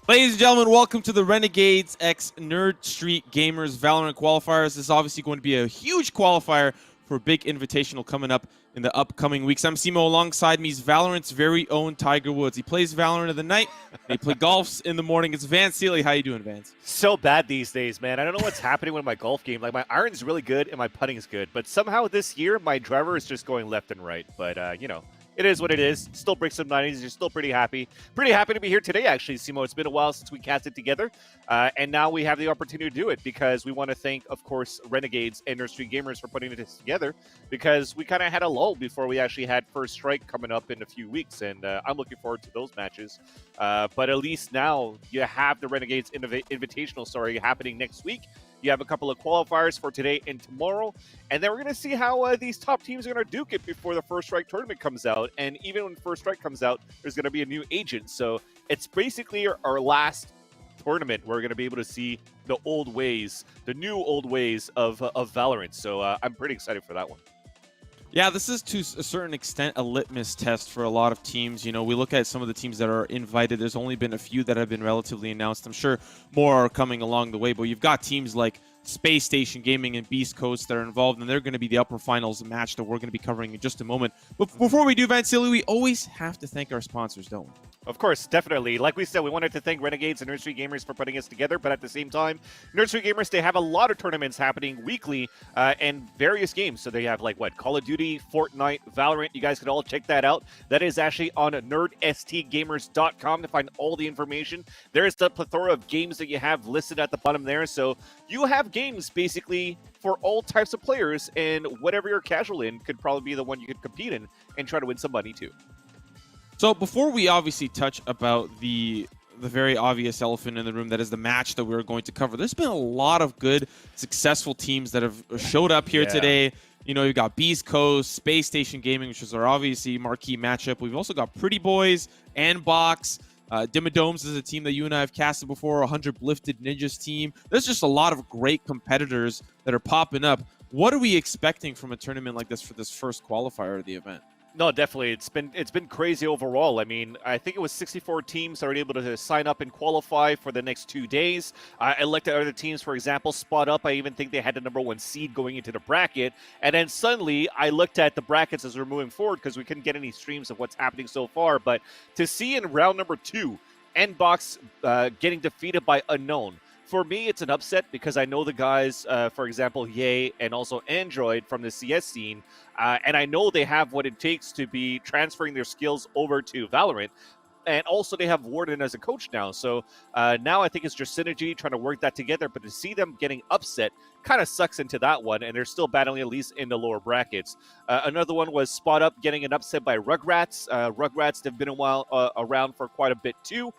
Ladies and gentlemen, welcome to the Renegades x Nerd Street Gamers Valorant Qualifiers. This is obviously going to be a huge qualifier for a big invitational coming up in the upcoming weeks. I'm Simo. Alongside me is Valorant's very own Tiger Woods. He plays Valorant in the night, and he plays golfs in the morning. It's Vance Seeley. How you doing, Vance? So bad these days, man. I don't know what's happening with my golf game. Like, my iron's really good and my putting's good, but somehow this year my driver is just going left and right. But, you know, it is what it is. Still breaks some 90s. You're still pretty happy. Pretty happy to be here today, actually, Simo. It's been a while since we casted together, and now we have the opportunity to do it because we want to thank, of course, Renegades and Nerd Street Gamers for putting this together because we kind of had a lull before we actually had First Strike coming up in a few weeks, and I'm looking forward to those matches. But at least now you have the Renegades Invitational, happening next week. You have a couple of qualifiers for today and tomorrow, and then we're going to see how these top teams are going to duke it before the First Strike tournament comes out. And even when First Strike comes out, there's going to be a new agent. So it's basically our last tournament. We're going to be able to see the old ways, the new old ways of Valorant. So I'm pretty excited for that one. Yeah, this is to a certain extent a litmus test for a lot of teams. You know, we look at some of the teams that are invited. There's only been a few that have been relatively announced. I'm sure more are coming along the way, but you've got teams like Space Station Gaming and Beast Coast that are involved, and they're going to be the upper finals match that we're going to be covering in just a moment. But before we do, Vance Seeley, we always have to thank our sponsors, don't we? Of course, definitely. Like we said, we wanted to thank Renegades and Nerd Street Gamers for putting us together, but at the same time, Nerd Street Gamers, they have a lot of tournaments happening weekly and various games. So they have, like, what, Call of Duty, Fortnite, Valorant. You guys can all check that out. That is actually on nerdstgamers.com to find all the information. There's the plethora of games that you have listed at the bottom there. So you have games, basically, for all types of players, and whatever you're casual in could probably be the one you could compete in and try to win some money, too. So before we obviously touch about the very obvious elephant in the room that is the match that we're going to cover, there's been a lot of good, successful teams that have showed up here today. You know, you've got Beast Coast, Space Station Gaming, which is our obviously marquee matchup. We've also got Pretty Boys and Box. Dimidomes is a team that you and I have casted before, 100 Lifted Ninjas team. There's just a lot of great competitors that are popping up. What are we expecting from a tournament like this for this first qualifier of the event? No, definitely. It's been crazy overall. I mean, I think it was 64 teams that were able to sign up and qualify for the next 2 days. I looked at other teams, for example, Spot Up. I even think they had the #1 seed going into the bracket. And then suddenly I looked at the brackets as we're moving forward because we couldn't get any streams of what's happening so far. But to see in round number 2, Nbox getting defeated by Unknown. For me, it's an upset because I know the guys, for example, Ye and also Android from the CS scene, and I know they have what it takes to be transferring their skills over to Valorant. And also they have Warden as a coach now. So now I think it's just synergy, trying to work that together. But to see them getting upset kind of sucks into that one. And they're still battling at least in the lower brackets. Another one was Spot Up getting an upset by Rugrats. Rugrats have been around for quite a bit too.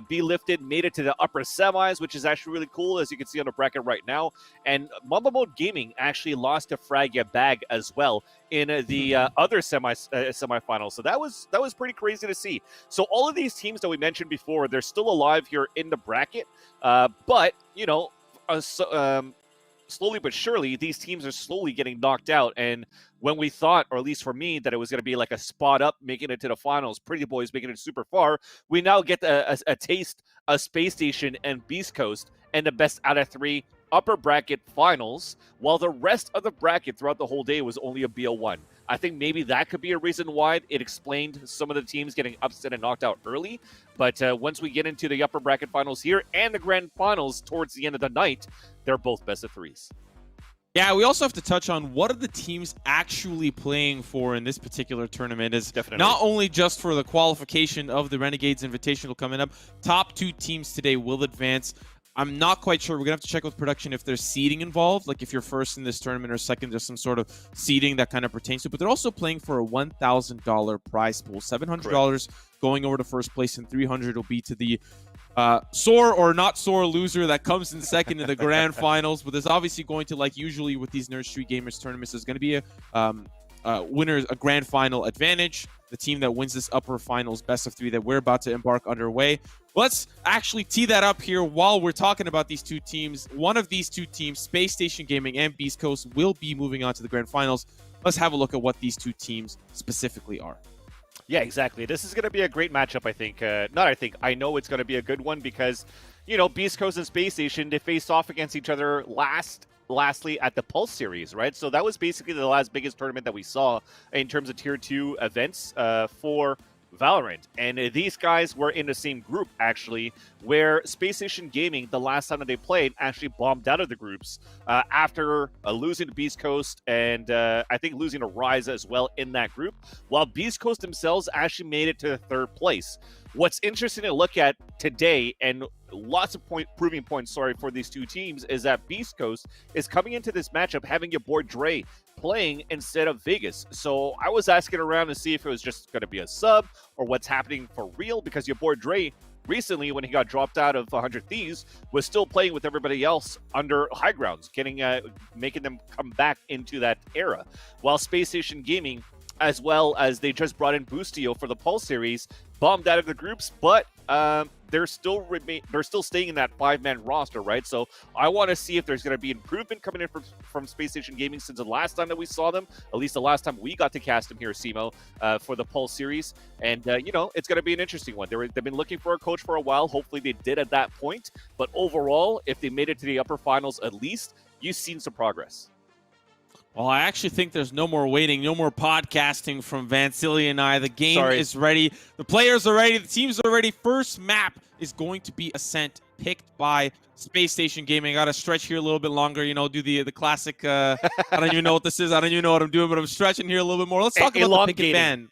Be Lifted made it to the upper semis, which is actually really cool, as you can see on the bracket right now. And Mamba Mode Gaming actually lost to Fragya Bag as well in the other semifinals. So that was pretty crazy to see. So all of these teams that we mentioned before, they're still alive here in the bracket. But, you know, slowly but surely, these teams are slowly getting knocked out. And when we thought, or at least for me, that it was going to be like a Spot Up making it to the finals, Pretty Boys making it super far, we now get a taste of Space Station and Beast Coast and the best out of 3 upper bracket finals, while the rest of the bracket throughout the whole day was only a BO1. I think maybe that could be a reason why it explained some of the teams getting upset and knocked out early. But once we get into the upper bracket finals here and the grand finals towards the end of the night, they're both best of 3s. Yeah, we also have to touch on what are the teams actually playing for in this particular tournament. Is Definitely. Not only just for the qualification of the Renegades Invitational coming up, top 2 teams today will advance. I'm not quite sure. We're going to have to check with production if there's seeding involved, like if you're first in this tournament or second, there's some sort of seeding that kind of pertains to it. But they're also playing for a $1,000 prize pool, $700 going over to first place, and $300 will be to the sore or not sore loser that comes in second in the grand finals. But there's obviously going to, like usually with these Nerd Street Gamers tournaments, there's going to be a grand final advantage. The team that wins this upper finals best of 3 that we're about to embark underway. Let's actually tee that up here while we're talking about these 2 teams. One of these 2 teams, Space Station Gaming and Beast Coast, will be moving on to the grand finals. Let's have a look at what these 2 teams specifically are. Yeah, exactly. This is going to be a great matchup, I think. Not I think. I know it's going to be a good one because, Beast Coast and Space Station, they faced off against each other lastly at the Pulse Series, right? So that was basically the last biggest tournament that we saw in terms of Tier 2 events for Valorant. And these guys were in the same group, actually, where Space Station Gaming, the last time that they played, actually bombed out of the groups after losing to Beast Coast and I think losing to Rise as well in that group, while Beast Coast themselves actually made it to third place. What's interesting to look at today, and lots of proving points, for these two teams, is that Beast Coast is coming into this matchup having your boy Dre playing instead of Vegas. So I was asking around to see if it was just going to be a sub or what's happening for real, because your boy Dre recently, when he got dropped out of 100 Thieves, was still playing with everybody else under high grounds, making them come back into that era. While Space Station Gaming, as well as they just brought in Boostio for the Pulse series, bombed out of the groups, but they're still staying in that 5-man roster, right? So I want to see if there's going to be improvement coming in from Space Station Gaming since the last time that we saw them, at least the last time we got to cast them here, Simo, for the Pulse series. And, it's going to be an interesting one. They've been looking for a coach for a while. Hopefully they did at that point. But overall, if they made it to the upper finals at least, you've seen some progress. Well, I actually think there's no more waiting, no more podcasting from Vansili and I. The game is ready. The players are ready. The teams are ready. First map is going to be Ascent, picked by Space Station Gaming. I got to stretch here a little bit longer, do the classic, I don't even know what this is. I don't even know what I'm doing, but I'm stretching here a little bit more. Let's talk about the pick and ban.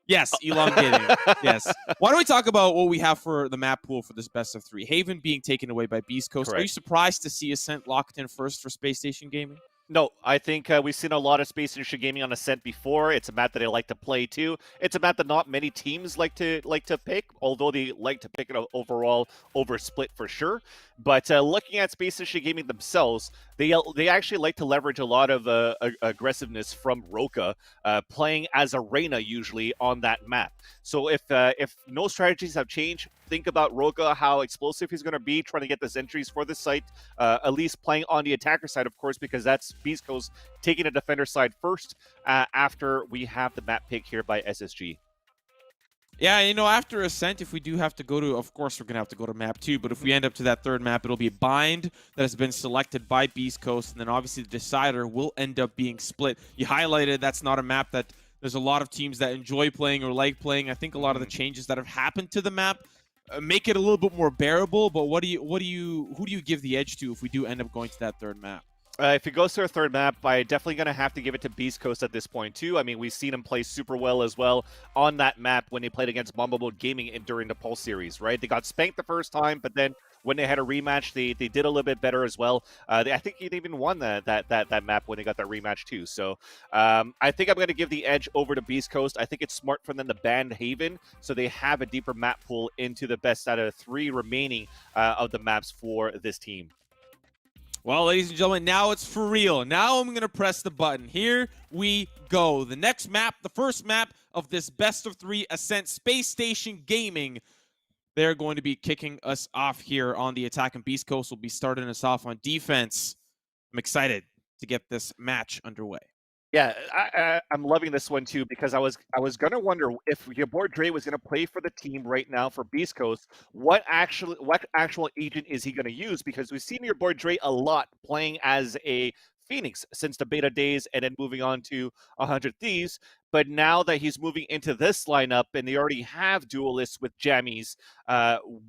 Yes, elongating. Yes. Why don't we talk about what we have for the map pool for this best of 3? Haven being taken away by Beast Coast. Correct. Are you surprised to see Ascent locked in first for Space Station Gaming? No, I think we've seen a lot of Space Station Gaming on Ascent before. It's a map that I like to play too. It's a map that not many teams like to pick, although they like to pick it overall over split for sure. But looking at Space Station Gaming themselves, they actually like to leverage a lot of aggressiveness from Roka, playing as a Reyna usually on that map. So if no strategies have changed, think about Roka, how explosive he's going to be trying to get the entries for the site, at least playing on the attacker side, of course, because that's Beast Coast taking a defender side first after we have the map pick here by SSG. Yeah, after Ascent, if we do have to go to, of course, we're going to have to go to map 2, but if we end up to that third map, it'll be Bind that has been selected by Beast Coast, and then obviously the Decider will end up being split. You highlighted that's not a map that there's a lot of teams that enjoy playing or like playing. I think a lot of the changes that have happened to the map make it a little bit more bearable, but who do you give the edge to if we do end up going to that third map? If it goes to a third map, I'm definitely going to have to give it to Beast Coast at this point, too. I mean, we've seen him play super well as well on that map when they played against Bomba Mode Gaming during the Pulse series, right? They got spanked the first time, but then when they had a rematch, they did a little bit better as well. I think they even won that map when they got that rematch, too. So I think I'm going to give the edge over to Beast Coast. I think it's smart for them to ban Haven so they have a deeper map pool into the best out of 3 remaining of the maps for this team. Well, ladies and gentlemen, now it's for real. Now I'm going to press the button. Here we go. The next map, the first map of this best of 3 Ascent Space Station Gaming. They're going to be kicking us off here on the attack, and Beast Coast will be starting us off on defense. I'm excited to get this match underway. Yeah, I'm loving this one too, because I was gonna wonder if your boy Dre was gonna play for the team right now for Beast Coast. What actual agent is he gonna use? Because we've seen your boy Dre a lot playing as a Phoenix since the beta days, and then moving on to 100 Thieves. But now that he's moving into this lineup, and they already have duelists with Jammies,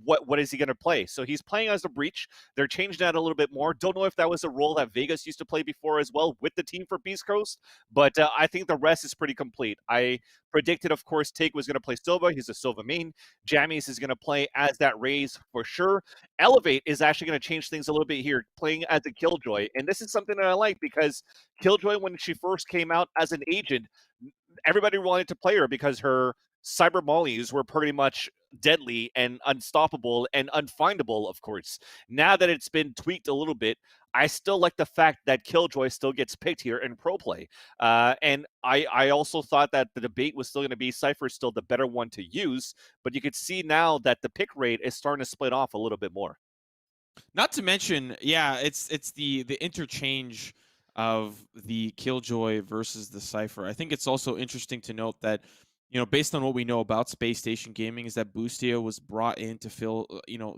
what is he going to play? So he's playing as a Breach. They're changing that a little bit more. Don't know if that was a role that Vegas used to play before as well with the team for Beast Coast, but I think the rest is pretty complete. I predicted, of course, Take was going to play Silva. He's a Silva main. Jammies is going to play as that Raze for sure. Elevate is actually going to change things a little bit here, playing as a Killjoy. And this is something that I like, because Killjoy, when she first came out as an agent, everybody wanted to play her because her cyber mollies were pretty much deadly and unstoppable and unfindable, of course. Now that it's been tweaked a little bit, I still like the fact that Killjoy still gets picked here in pro play. And I also thought that the debate was still going to be Cypher still the better one to use, but you could see now that the pick rate is starting to split off a little bit more. Not to mention, yeah, it's the interchange of the Killjoy versus the Cypher. I think it's also interesting to note that You know, based on what we know about Space Station Gaming, is that Boostio was brought in to fill,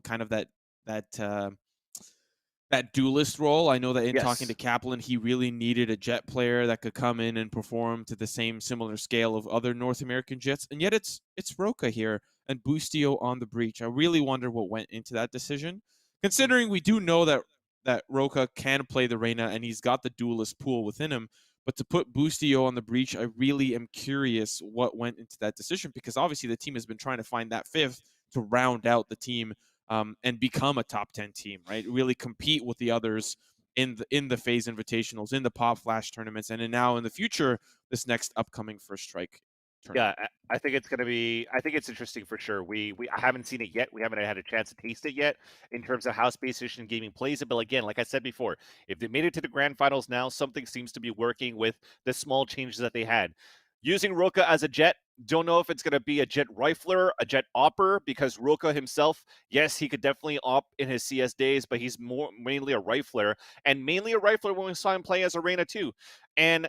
kind of that that duelist role. I know that in talking to Yes. Kaplan, he really needed a jet player that could come in and perform to the same similar scale of other North American jets, and yet it's Roca here and Boostio on the breach. I really wonder what went into that decision, considering we do know that Roca can play the Reyna and he's got the duelist pool within him. But to put Boostio on the breach, I really am curious what went into that decision, because obviously the team has been trying to find that fifth to round out the team, and become a top 10 team, right? Really compete with the others in the phase invitationals, in the pop flash tournaments, and now in the future, this next upcoming First Strike Yeah, tournament. I think it's gonna be. I think it's interesting for sure. We I haven't seen it yet. We haven't had a chance to taste it yet in terms of how Space Station Gaming plays it. But again, like I said before, if they made it to the grand finals now, something seems to be working with the small changes that they had. Using Roka as a jet, don't know if it's going to be a jet rifler, a jet opper, because Roka himself, yes, he could definitely op in his CS days, but he's more mainly a rifler, and mainly a rifler when we saw him play as a Reyna too. And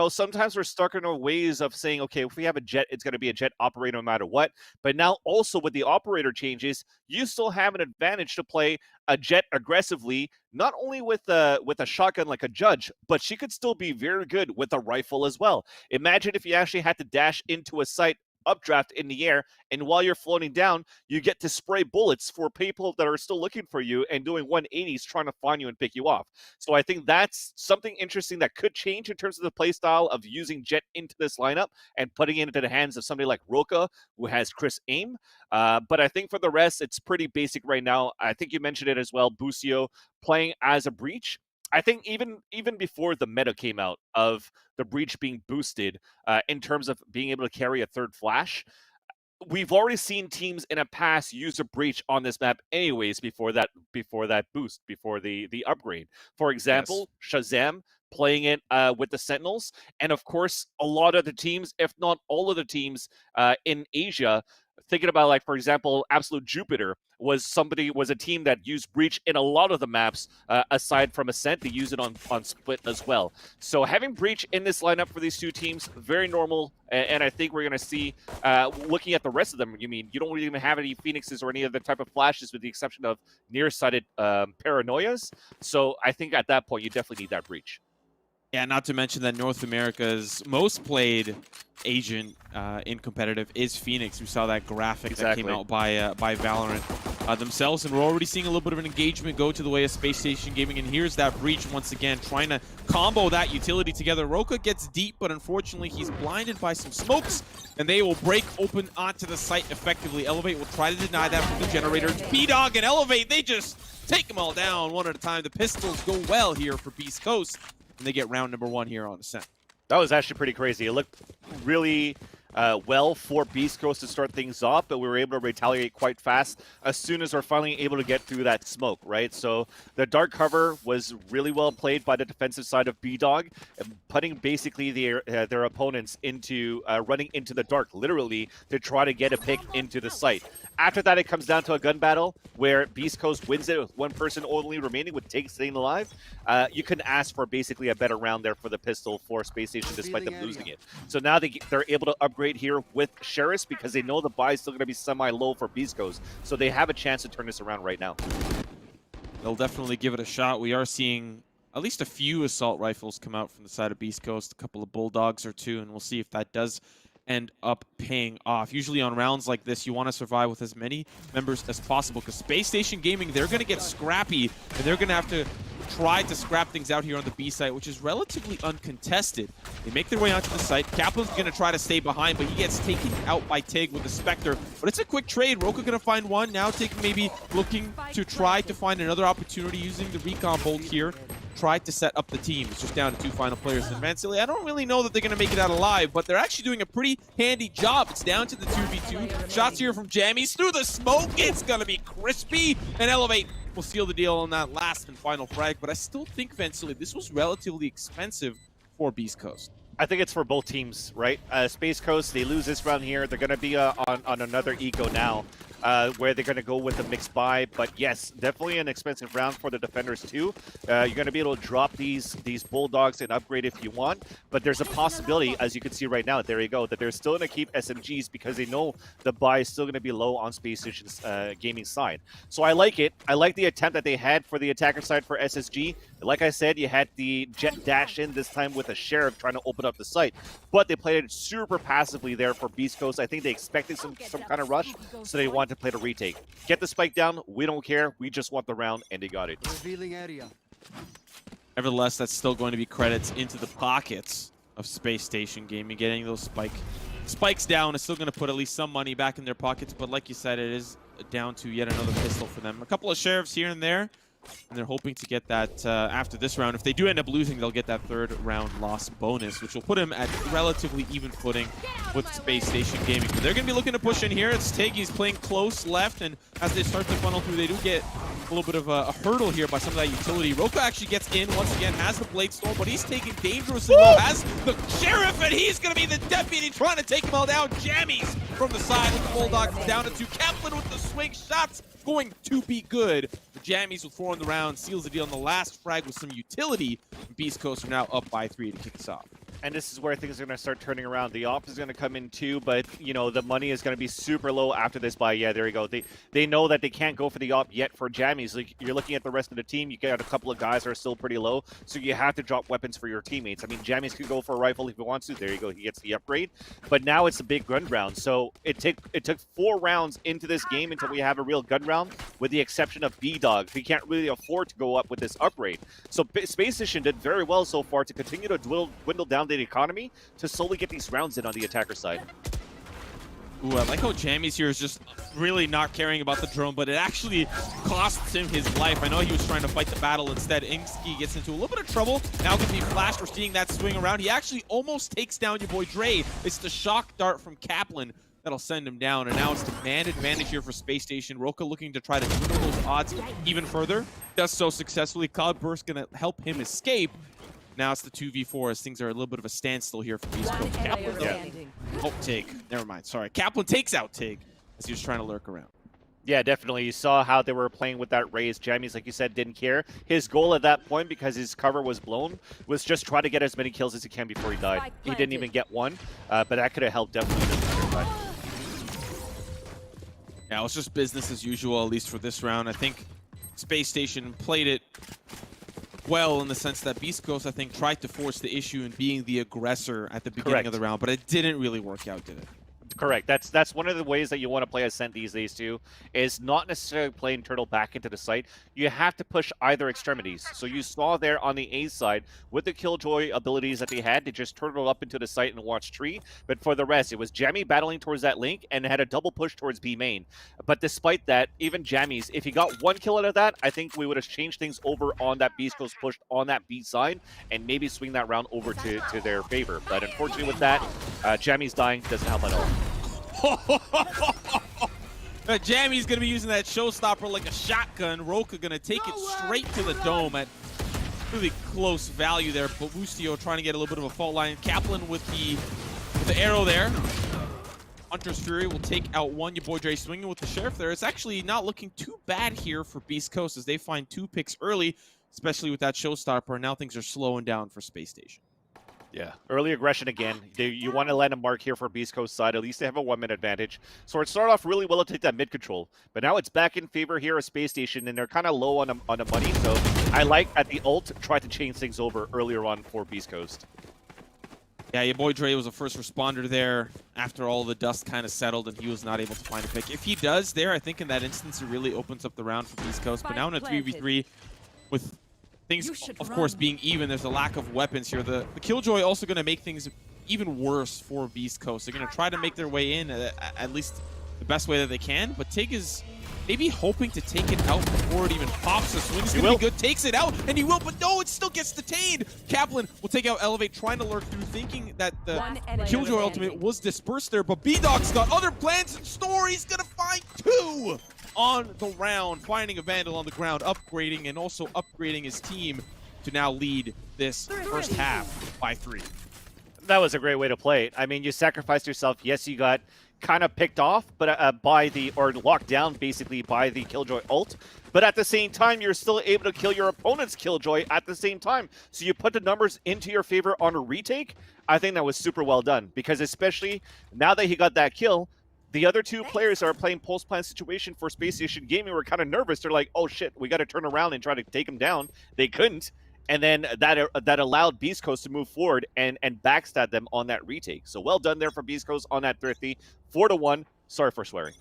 sometimes we're stuck in our ways of saying, okay, if we have a jet, it's going to be a jet operator no matter what. But now also with the operator changes, you still have an advantage to play a jet aggressively, not only with a shotgun like a Judge, but she could still be very good with a rifle as well. Imagine if you actually had to dash into a site updraft in the air, and while you're floating down, you get to spray bullets for people that are still looking for you and doing 180s trying to find you and pick you off. So I think that's something interesting that could change in terms of the playstyle of using Jet into this lineup and putting it into the hands of somebody like Roka, who has Chris Aim. But I think for the rest, it's pretty basic right now. I think you mentioned it as well, Busio playing as a breach. I think even before the meta came out of the breach being boosted in terms of being able to carry a third flash, we've already seen teams in a past use a breach on this map anyways before that boost, before the upgrade. For Yes. example, Shazam playing it with the Sentinels, and of course a lot of the teams, if not all of the teams in Asia, thinking about, like, for example, Absolute Jupiter was a team that used breach in a lot of the maps aside from Ascent. They use it on Split as well. So having breach in this lineup for these two teams, very normal, and I think we're going to see, looking at the rest of them, you don't really even have any Phoenixes or any other type of flashes with the exception of nearsighted paranoias. So I think at that point, you definitely need that breach. Yeah, not to mention that North America's most played agent in competitive is Phoenix. We saw that graphic that came Exactly. out by Valorant themselves, and we're already seeing a little bit of an engagement go to the way of Space Station Gaming, and here's that breach once again, trying to combo that utility together. Roka gets deep, but unfortunately he's blinded by some smokes, and they will break open onto the site effectively. Elevate will try to deny that from the generator. It's B-Dog and Elevate, they just take them all down one at a time. The pistols go well here for Beast Coast, and they get round number 1 here on Ascent. That was actually pretty crazy. It looked really well for Beast Coast to start things off, but we were able to retaliate quite fast as soon as we're finally able to get through that smoke, right? So the dark cover was really well played by the defensive side of B-Dog, putting basically their opponents into running into the dark, literally, to try to get a pick into the site. After that, it comes down to a gun battle where Beast Coast wins it with one person only remaining with Take staying alive. You couldn't ask for basically a better round there for the pistol for Space Station despite them losing it. So now they're able to upgrade here with Sheriff because they know the buy is still going to be semi-low for Beast Coast. So they have a chance to turn this around right now. They'll definitely give it a shot. We are seeing at least a few assault rifles come out from the side of Beast Coast, a couple of Bulldogs or two, and we'll see if that does end up paying off. Usually on rounds like this, you want to survive with as many members as possible, because Space Station Gaming, they're going to get scrappy, and they're going to have to try to scrap things out here on the B site, which is relatively uncontested. They make their way onto the site. Kaplan's going to try to stay behind, but he gets taken out by Tig with the Spectre. But it's a quick trade. Roka going to find one. Now Tig maybe looking to try to find another opportunity using the recon bolt here. Try to set up the team. It's just down to 2 final players. And Vancilli, I don't really know that they're going to make it out alive, but they're actually doing a pretty handy job. It's down to the 2v2. Shots here from Jammies through the smoke. It's going to be crispy. And Elevate will seal the deal on that last and final frag. But I still think, Vancilli, this was relatively expensive for Beast Coast. I think it's for both teams, right? Space Coast, they lose this round here. They're going to be on another eco now. where they're going to go with the mixed buy. But yes, definitely an expensive round for the defenders too. You're going to be able to drop these bulldogs and upgrade if you want. But there's a possibility, as you can see right now, there you go, that they're still going to keep SMGs because they know the buy is still going to be low on Space Station's gaming side. So I like it. I like the attempt that they had for the attacker side for SSG. Like I said, you had the Jet dash in this time with a Sheriff trying to open up the site. But they played it super passively there for Beast Coast. I think they expected some kind of rush, so they wanted to play the retake. Get the spike down. We don't care. We just want the round, and they got it. Revealing area. Nevertheless, that's still going to be credits into the pockets of Space Station Gaming. Getting those spikes down is still going to put at least some money back in their pockets. But like you said, it is down to yet another pistol for them. A couple of Sheriffs here and there. And they're hoping to get that after this round. If they do end up losing, they'll get that third round loss bonus, which will put him at relatively even footing with Space Station Gaming. But they're going to be looking to push in here. It's Tiggy's playing close left, and as they start to funnel through, they do get a little bit of a hurdle here by some of that utility. Roka actually gets in once again, has the Blade Storm, but he's taking dangerously low, has the Sheriff, and he's going to be the deputy trying to take him all down. Jammies from the side with the Bulldogs down to 2. Kaplan with the swing shots going to be good. The Jammies with 4 on the round seals the deal on the last frag with some utility. Beast Coast are now up by 3 to kick us off. And this is where things are going to start turning around. The op is going to come in too, but you know the money is going to be super low after this buy. Yeah, there you go. They know that they can't go for the op yet for Jammies. Like, you're looking at the rest of the team. You got a couple of guys that are still pretty low, so you have to drop weapons for your teammates. I mean, Jammies could go for a rifle if he wants to. There you go. He gets the upgrade. But now it's a big gun round. So it took 4 rounds into this game until we have a real gun round, with the exception of B-Dog. He can't really afford to go up with this upgrade. So Space Station did very well so far to continue to dwindle down the economy to slowly get these rounds in on the attacker side. Ooh, I like how Jammies here is just really not caring about the drone, but it actually costs him his life. I know he was trying to fight the battle instead. Ingsky gets into a little bit of trouble. Now can be flashed. We're seeing that swing around. He actually almost takes down your boy Dre. It's the shock dart from Kaplan that'll send him down, and now it's the man advantage here for Space Station. Roka looking to try to dwindle those odds even further. Does so successfully. Cloudburst gonna help him escape. Now it's the 2v4 as things are a little bit of a standstill here for Beast Coast. Kaplan, oh, Tig. Never mind. Sorry. Kaplan takes out Tig as he was trying to lurk around. Yeah, definitely. You saw how they were playing with that raise. Jammies, like you said, didn't care. His goal at that point, because his cover was blown, was just try to get as many kills as he can before he died. He didn't even get one, but that could have helped definitely. Yeah, it was just business as usual, at least for this round. I think Space Station played it well in the sense that Beast Coast, I think, tried to force the issue in being the aggressor at the beginning of the round, but it didn't really work out, did it? Correct. That's one of the ways that you want to play Ascent these days too, is not necessarily playing Turtle back into the site. You have to push either extremities. So you saw there on the A side, with the Killjoy abilities that they had, they just turtle up into the site and watch tree. But for the rest, it was Jammy battling towards that link and had a double push towards B main. But despite that, even Jammies, if he got 1 kill out of that, I think we would have changed things over on that Beast Coast push on that B side and maybe swing that round over to their favor. But unfortunately with that, Jammies dying doesn't help at all. Jammy's gonna be using that showstopper like a shotgun. Roka gonna take it straight to the dome at really close value there. But Bustio trying to get a little bit of a fault line. Kaplan with the arrow there. Hunter's Fury will take out one. Your boy Dre swinging with the Sheriff there. It's actually not looking too bad here for Beast Coast as they find 2 picks early, especially with that showstopper. Now things are slowing down for Space Station. Yeah, early aggression again. You want to land a mark here for Beast Coast side. At least they have a 1-minute advantage. So it started off really well to take that mid control. But now it's back in favor here of Space Station, and they're kind of low on the money. So I like at the ult, try to change things over earlier on for Beast Coast. Yeah, your boy Dre was a first responder there after all the dust kind of settled and he was not able to find a pick. If he does there, I think in that instance it really opens up the round for Beast Coast. But now in a 3v3 with things, of course, being even, there's a lack of weapons here. The Killjoy also going to make things even worse for Beast Coast. They're going to try to make their way in at least the best way that they can. But Tig is maybe hoping to take it out before it even pops. The swing's going to be good. Takes it out, and he will, but no, it still gets detained. Kaplan will take out Elevate, trying to lurk through, thinking that the Killjoy ultimate was dispersed there. But B-Dog's got other plans in store. He's going to find 2 on the round, finding a Vandal on the ground, upgrading, and also upgrading his team to now lead this first half by 3. That was a great way to play it. I mean, you sacrificed yourself. Yes, you got kind of picked off, but by the or locked down basically by the Killjoy ult. But at the same time, you're still able to kill your opponent's Killjoy at the same time. So you put the numbers into your favor on a retake. I think that was super well done, because especially now that he got that kill, the other two players that are playing post-plan situation for Space Station Gaming were kind of nervous. They're like, oh shit, we got to turn around and try to take him down. They couldn't. And then that allowed Beast Coast to move forward and backstab them on that retake. So well done there for Beast Coast on that Thrifty. 4-1. Sorry for swearing.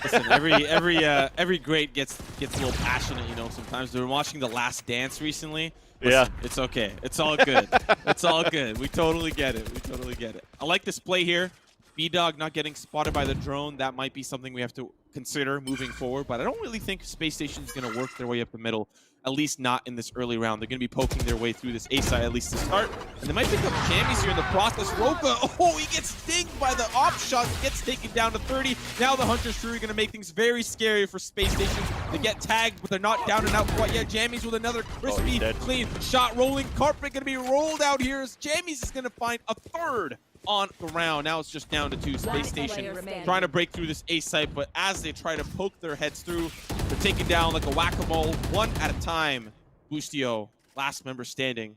Listen, every great gets a little passionate, you know. Sometimes we were watching The Last Dance recently. Listen, Yeah, it's okay. It's all good. It's all good. We totally get it. We totally get it. I like this play here. B-Dog not getting spotted by the drone. That might be something we have to consider moving forward, but I don't really think Space Station is going to work their way up the middle, at least not in this early round. They're going to be poking their way through this A side, at least to start, and they might pick up jammies here in the process. Roka, oh, he gets dinged by the op shot, gets taken down to 30. Now the Hunter's Fury going to make things very scary for Space Station. They get tagged, but they're not down and out quite yet. Jammies with another crispy, clean shot rolling. Carpet going to be rolled out here as Jammies is going to find a third on the round. Now it's just down to 2. Space Station trying to break through this A site, but as they try to poke their heads through, they're taken down like a whack-a-mole, one at a time. Boostio, last member standing.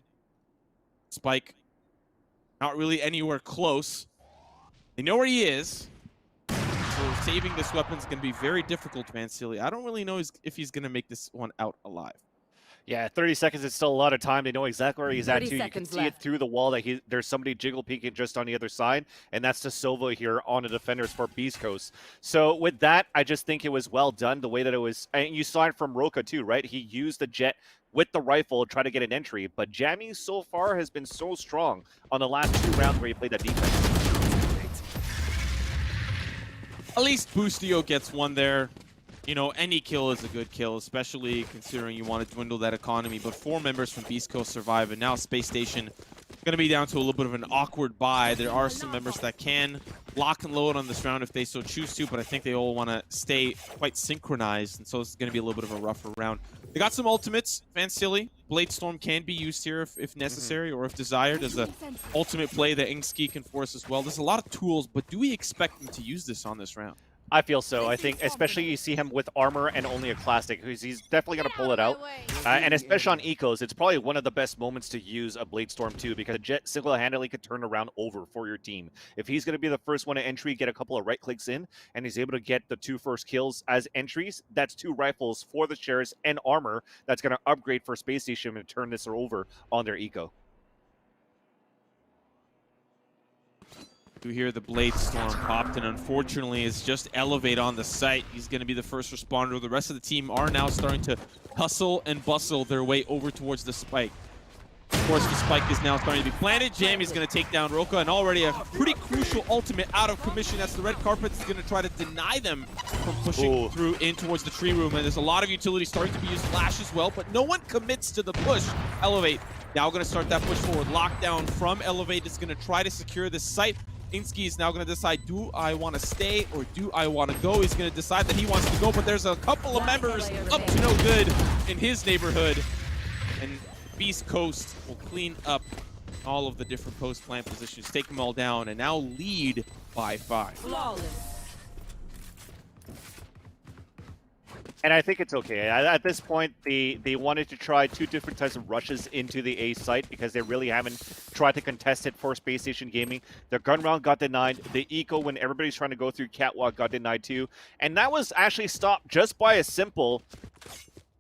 Spike, not really anywhere close. They know where he is, so saving this weapon is going to be very difficult, Vansili. I don't really know if he's going to make this one out alive. Yeah, 30 seconds is still a lot of time. They know exactly where he's at, too. You can see left. it through the wall that there's somebody jiggle peeking just on the other side, and that's the Silva here on the defenders for Beast Coast. So with that, I just think it was well done the way that it was. And you saw it from Roka, too, right? He used the jet with the rifle to try to get an entry, but Jammy so far has been so strong on the last 2 rounds where he played that defense. At least Boostio gets one there. You know, any kill is a good kill, especially considering you want to dwindle that economy. But 4 members from Beast Coast survive, and now Space Station going to be down to a little bit of an awkward bye. There are some members that can lock and load on this round if they so choose to, but I think they all want to stay quite synchronized, and so it's going to be a little bit of a rougher round. They got some ultimates. Vansili, Blade Storm can be used here if necessary or if desired as an ultimate play that Ingski can force as well. There's a lot of tools, but do we expect them to use this on this round? I feel so. I think especially you see him with armor and only a classic, because he's definitely going to pull it out. And especially on ecos, it's probably one of the best moments to use a Blade Storm too, because a jet single-handedly could turn around over for your team. If he's going to be the first one to entry, get a couple of right clicks in, and he's able to get the 2 first kills as entries, that's 2 rifles for the shares and armor that's going to upgrade for Space Station and turn this over on their eco. You hear the Blade Storm popped, and unfortunately it's just Elevate on the site. He's going to be the first responder. The rest of the team are now starting to hustle and bustle their way over towards the spike. Of course, the spike is now starting to be planted. Jammy's going to take down Roka, and already a pretty crucial ultimate out of commission. That's the red carpet. It's going to try to deny them from pushing through in towards the tree room, and there's a lot of utility starting to be used. Flash as well, but no one commits to the push. Elevate now going to start that push forward. Lockdown from Elevate is going to try to secure this site. Ingski is now going to decide, do I want to stay or do I want to go? He's going to decide that he wants to go, but there's a couple of members up to no good in his neighborhood. And Beast Coast will clean up all of the different post-plant positions, take them all down, and now lead by 5. Flawless. And I think it's okay. At this point, they wanted to try 2 different types of rushes into the A site because they really haven't tried to contest it for Space Station Gaming. Their gun round got denied. The eco, when everybody's trying to go through Catwalk, got denied too. And that was actually stopped just by a simple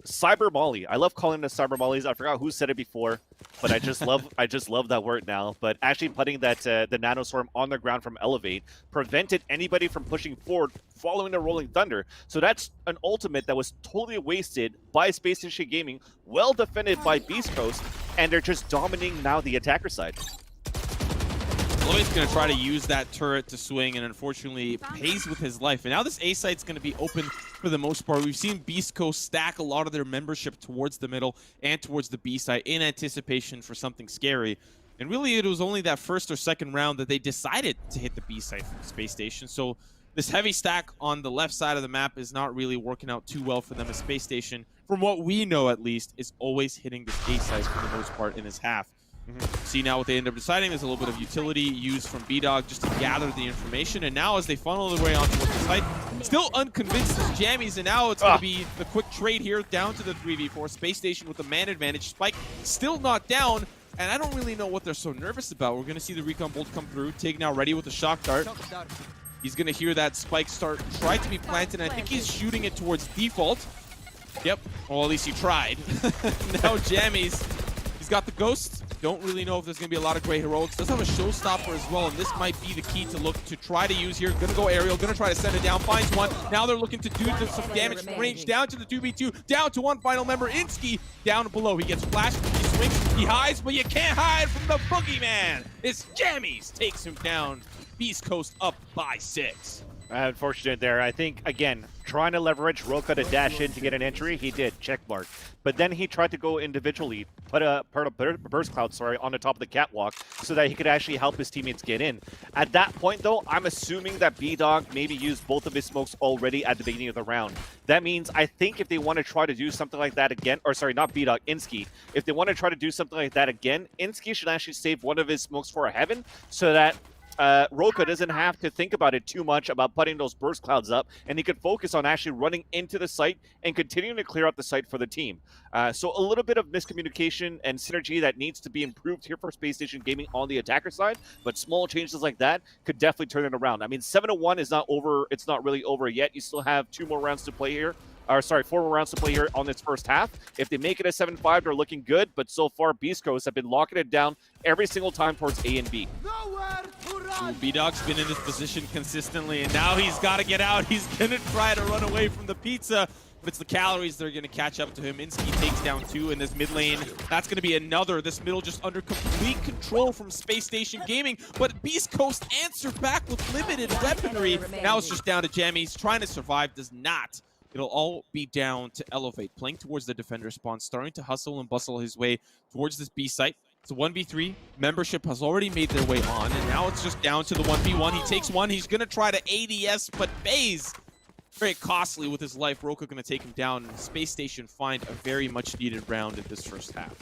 cyber molly. I love calling them cyber mollies. I forgot who said it before, but I just love that word now. But actually putting that the nanostorm on the ground from Elevate prevented anybody from pushing forward following the Rolling Thunder. So that's an ultimate that was totally wasted by Space Station Gaming, well defended by Beast Coast, and they're just dominating now the attacker side. Elevate's going to try to use that turret to swing, and unfortunately pays with his life. And now this A site's going to be open for the most part. We've seen Beast Coast stack a lot of their membership towards the middle and towards the B site in anticipation for something scary. And really, it was only that first or second round that they decided to hit the B site from Space Station. So this heavy stack on the left side of the map is not really working out too well for them as Space Station, from what we know at least, is always hitting this A site for the most part in his half. See now what they end up deciding. There's a little bit of utility used from B-Dog just to gather the information. And now as they funnel their way onto the site, still unconvinced as Jammies. And now it's going to be the quick trade here down to the 3v4. Space Station with the man advantage. Spike still not down. And I don't really know what they're so nervous about. We're going to see the recon bolt come through. Tig now ready with the shock dart. He's going to hear that Spike start, try to be planted. And I think he's shooting it towards default. Yep. Well, at least he tried. Now Jammies, he's got the ghost. Don't really know if there's going to be a lot of great heroics. Does have a showstopper as well, and this might be the key to look to try to use here. Gonna go aerial, gonna try to send it down, finds one. Now they're looking to do some damage from range. Down to the 2v2, down to one final member. Insky down below. He gets flashed, he swings, he hides, but you can't hide from the boogeyman. It's Jammies takes him down. Beast Coast up by 6. Unfortunate there. I think, again, trying to leverage Roka to dash in to get an entry, he did, check mark. But then he tried to go individually, put a burst cloud, on the top of the catwalk so that he could actually help his teammates get in. At that point, though, I'm assuming that B-Dog maybe used both of his smokes already at the beginning of the round. That means I think if they want to try to do something like that again, or sorry, not B-Dog, Insky. If they want to try to do something like that again, Insky should actually save one of his smokes for a heaven so that Roka doesn't have to think about it too much about putting those burst clouds up, and he could focus on actually running into the site and continuing to clear out the site for the team. So a little bit of miscommunication and synergy that needs to be improved here for Space Station Gaming on the attacker side, but small changes like that could definitely turn it around. I mean, 7-1 is not over. It's not really over yet. You still have 2 more rounds to play here. Or sorry, 4 more rounds to play here on this first half. If they make it a 7-5, they're looking good, but so far Beast Coast have been locking it down every single time towards A and B. B-Dog's been in this position consistently, and now he's got to get out. He's going to try to run away from the pizza, but it's the calories that are going to catch up to him. Insky takes down 2 in this mid lane. That's going to be another. This middle just under complete control from Space Station Gaming, but Beast Coast answered back with limited weaponry. Now it's just down to Jammies. Trying to survive, does not. It'll all be down to Elevate, playing towards the defender spawn, starting to hustle and bustle his way towards this B site. It's a 1v3. Membership has already made their way on, and now it's just down to the 1v1. He takes one. He's going to try to ADS, but Baze, very costly with his life. Roka going to take him down, and Space Station find a very much needed round in this first half.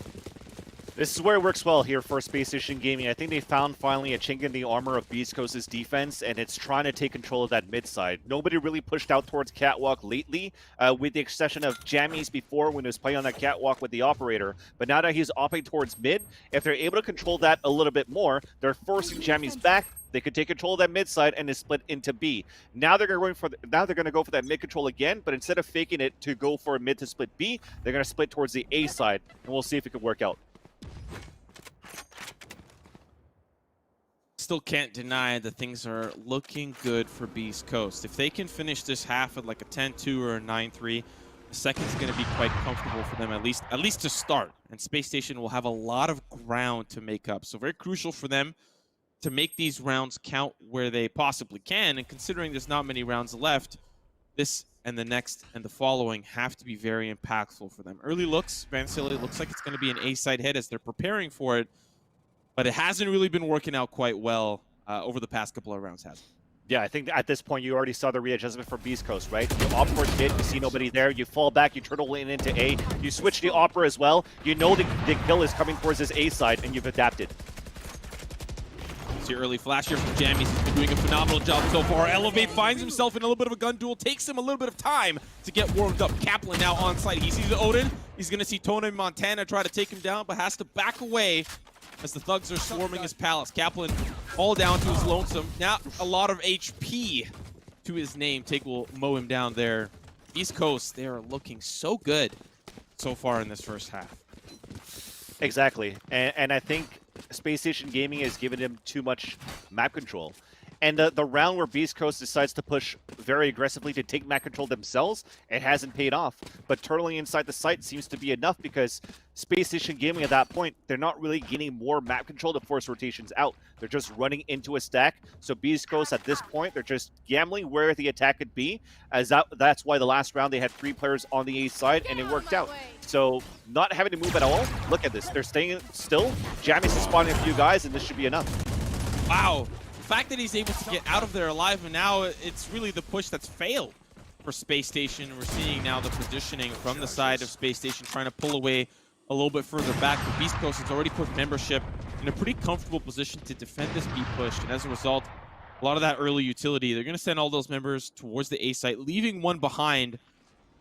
This is where it works well here for Space Station Gaming. I think they found finally a chink in the armor of Beast Coast's defense, and it's trying to take control of that mid side. Nobody really pushed out towards catwalk lately, with the exception of Jammies before when he was playing on that catwalk with the operator. But now that he's opting towards mid, if they're able to control that a little bit more, they're forcing Jammies back. They could take control of that mid side and is split into B. Now they're going for that mid control again, but instead of faking it to go for a mid to split B, they're going to split towards the A side, and we'll see if it could work out. Still can't deny that things are looking good for Beast Coast. If they can finish this half at like a 10-2 or a 9-3, the second's going to be quite comfortable for them, at least to start. And Space Station will have a lot of ground to make up. So very crucial for them to make these rounds count where they possibly can. And considering there's not many rounds left, this and the next and the following have to be very impactful for them. Early looks, Vancilli looks like it's going to be an A-side hit as they're preparing for it. But it hasn't really been working out quite well over the past couple of rounds, has it? Yeah, I think at this point you already saw the readjustment for Beast Coast, right? You opt towards mid, you see nobody there, you fall back, you turtle in into A, you switch the Opera as well, you know the kill is coming towards this A side, and you've adapted. See early flash here from Jammies. He's been doing a phenomenal job so far. Elevate finds himself in a little bit of a gun duel, takes him a little bit of time to get warmed up. Kaplan now on site. He sees Odin. He's going to see Tona and Montana try to take him down, but has to back away as the thugs are swarming his palace. Kaplan all down to his lonesome. Now a lot of HP to his name. Take will mow him down there. East Coast, they are looking so good so far in this first half. Exactly. And I think Space Station Gaming has given him too much map control. And the round where Beast Coast decides to push very aggressively to take map control themselves, it hasn't paid off. But turtling inside the site seems to be enough because Space Station Gaming at that point, they're not really getting more map control to force rotations out. They're just running into a stack. So Beast Coast at this point, they're just gambling where the attack could be. As that's why the last round they had 3 players on the A side and it worked out. So not having to move at all. Look at this. They're staying still. Jammies is spawning a few guys and this should be enough. Wow. The fact that he's able to get out of there alive, and now it's really the push that's failed for Space Station. We're seeing now the positioning from the side of Space Station trying to pull away a little bit further back. The Beast Coast has already put membership in a pretty comfortable position to defend this B push, and as a result, a lot of that early utility, they're going to send all those members towards the A site, leaving one behind.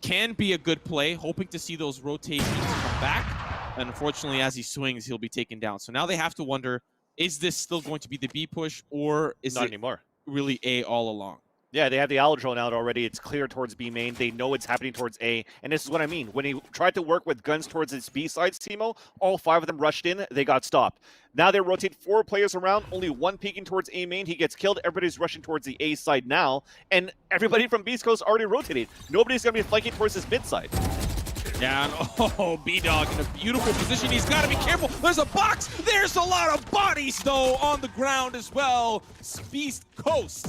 Can be a good play, hoping to see those rotations come back. And unfortunately, as he swings, he'll be taken down. So now they have to wonder, is this still going to be the B push, or is Not it anymore. really A all along? Yeah, they have the owl drone out already. It's clear towards B main. They know it's happening towards A. And this is what I mean. When he tried to work with guns towards its B side, Timo, all 5 of them rushed in. They got stopped. Now they rotate 4 players around. Only 1 peeking towards A main. He gets killed. Everybody's rushing towards the A side now. And everybody from Beast Coast already rotated. Nobody's going to be flanking towards this mid side. Yeah, and oh, B-Dog in a beautiful position. He's got to be careful. There's a box. There's a lot of bodies, though, on the ground as well. Beast Coast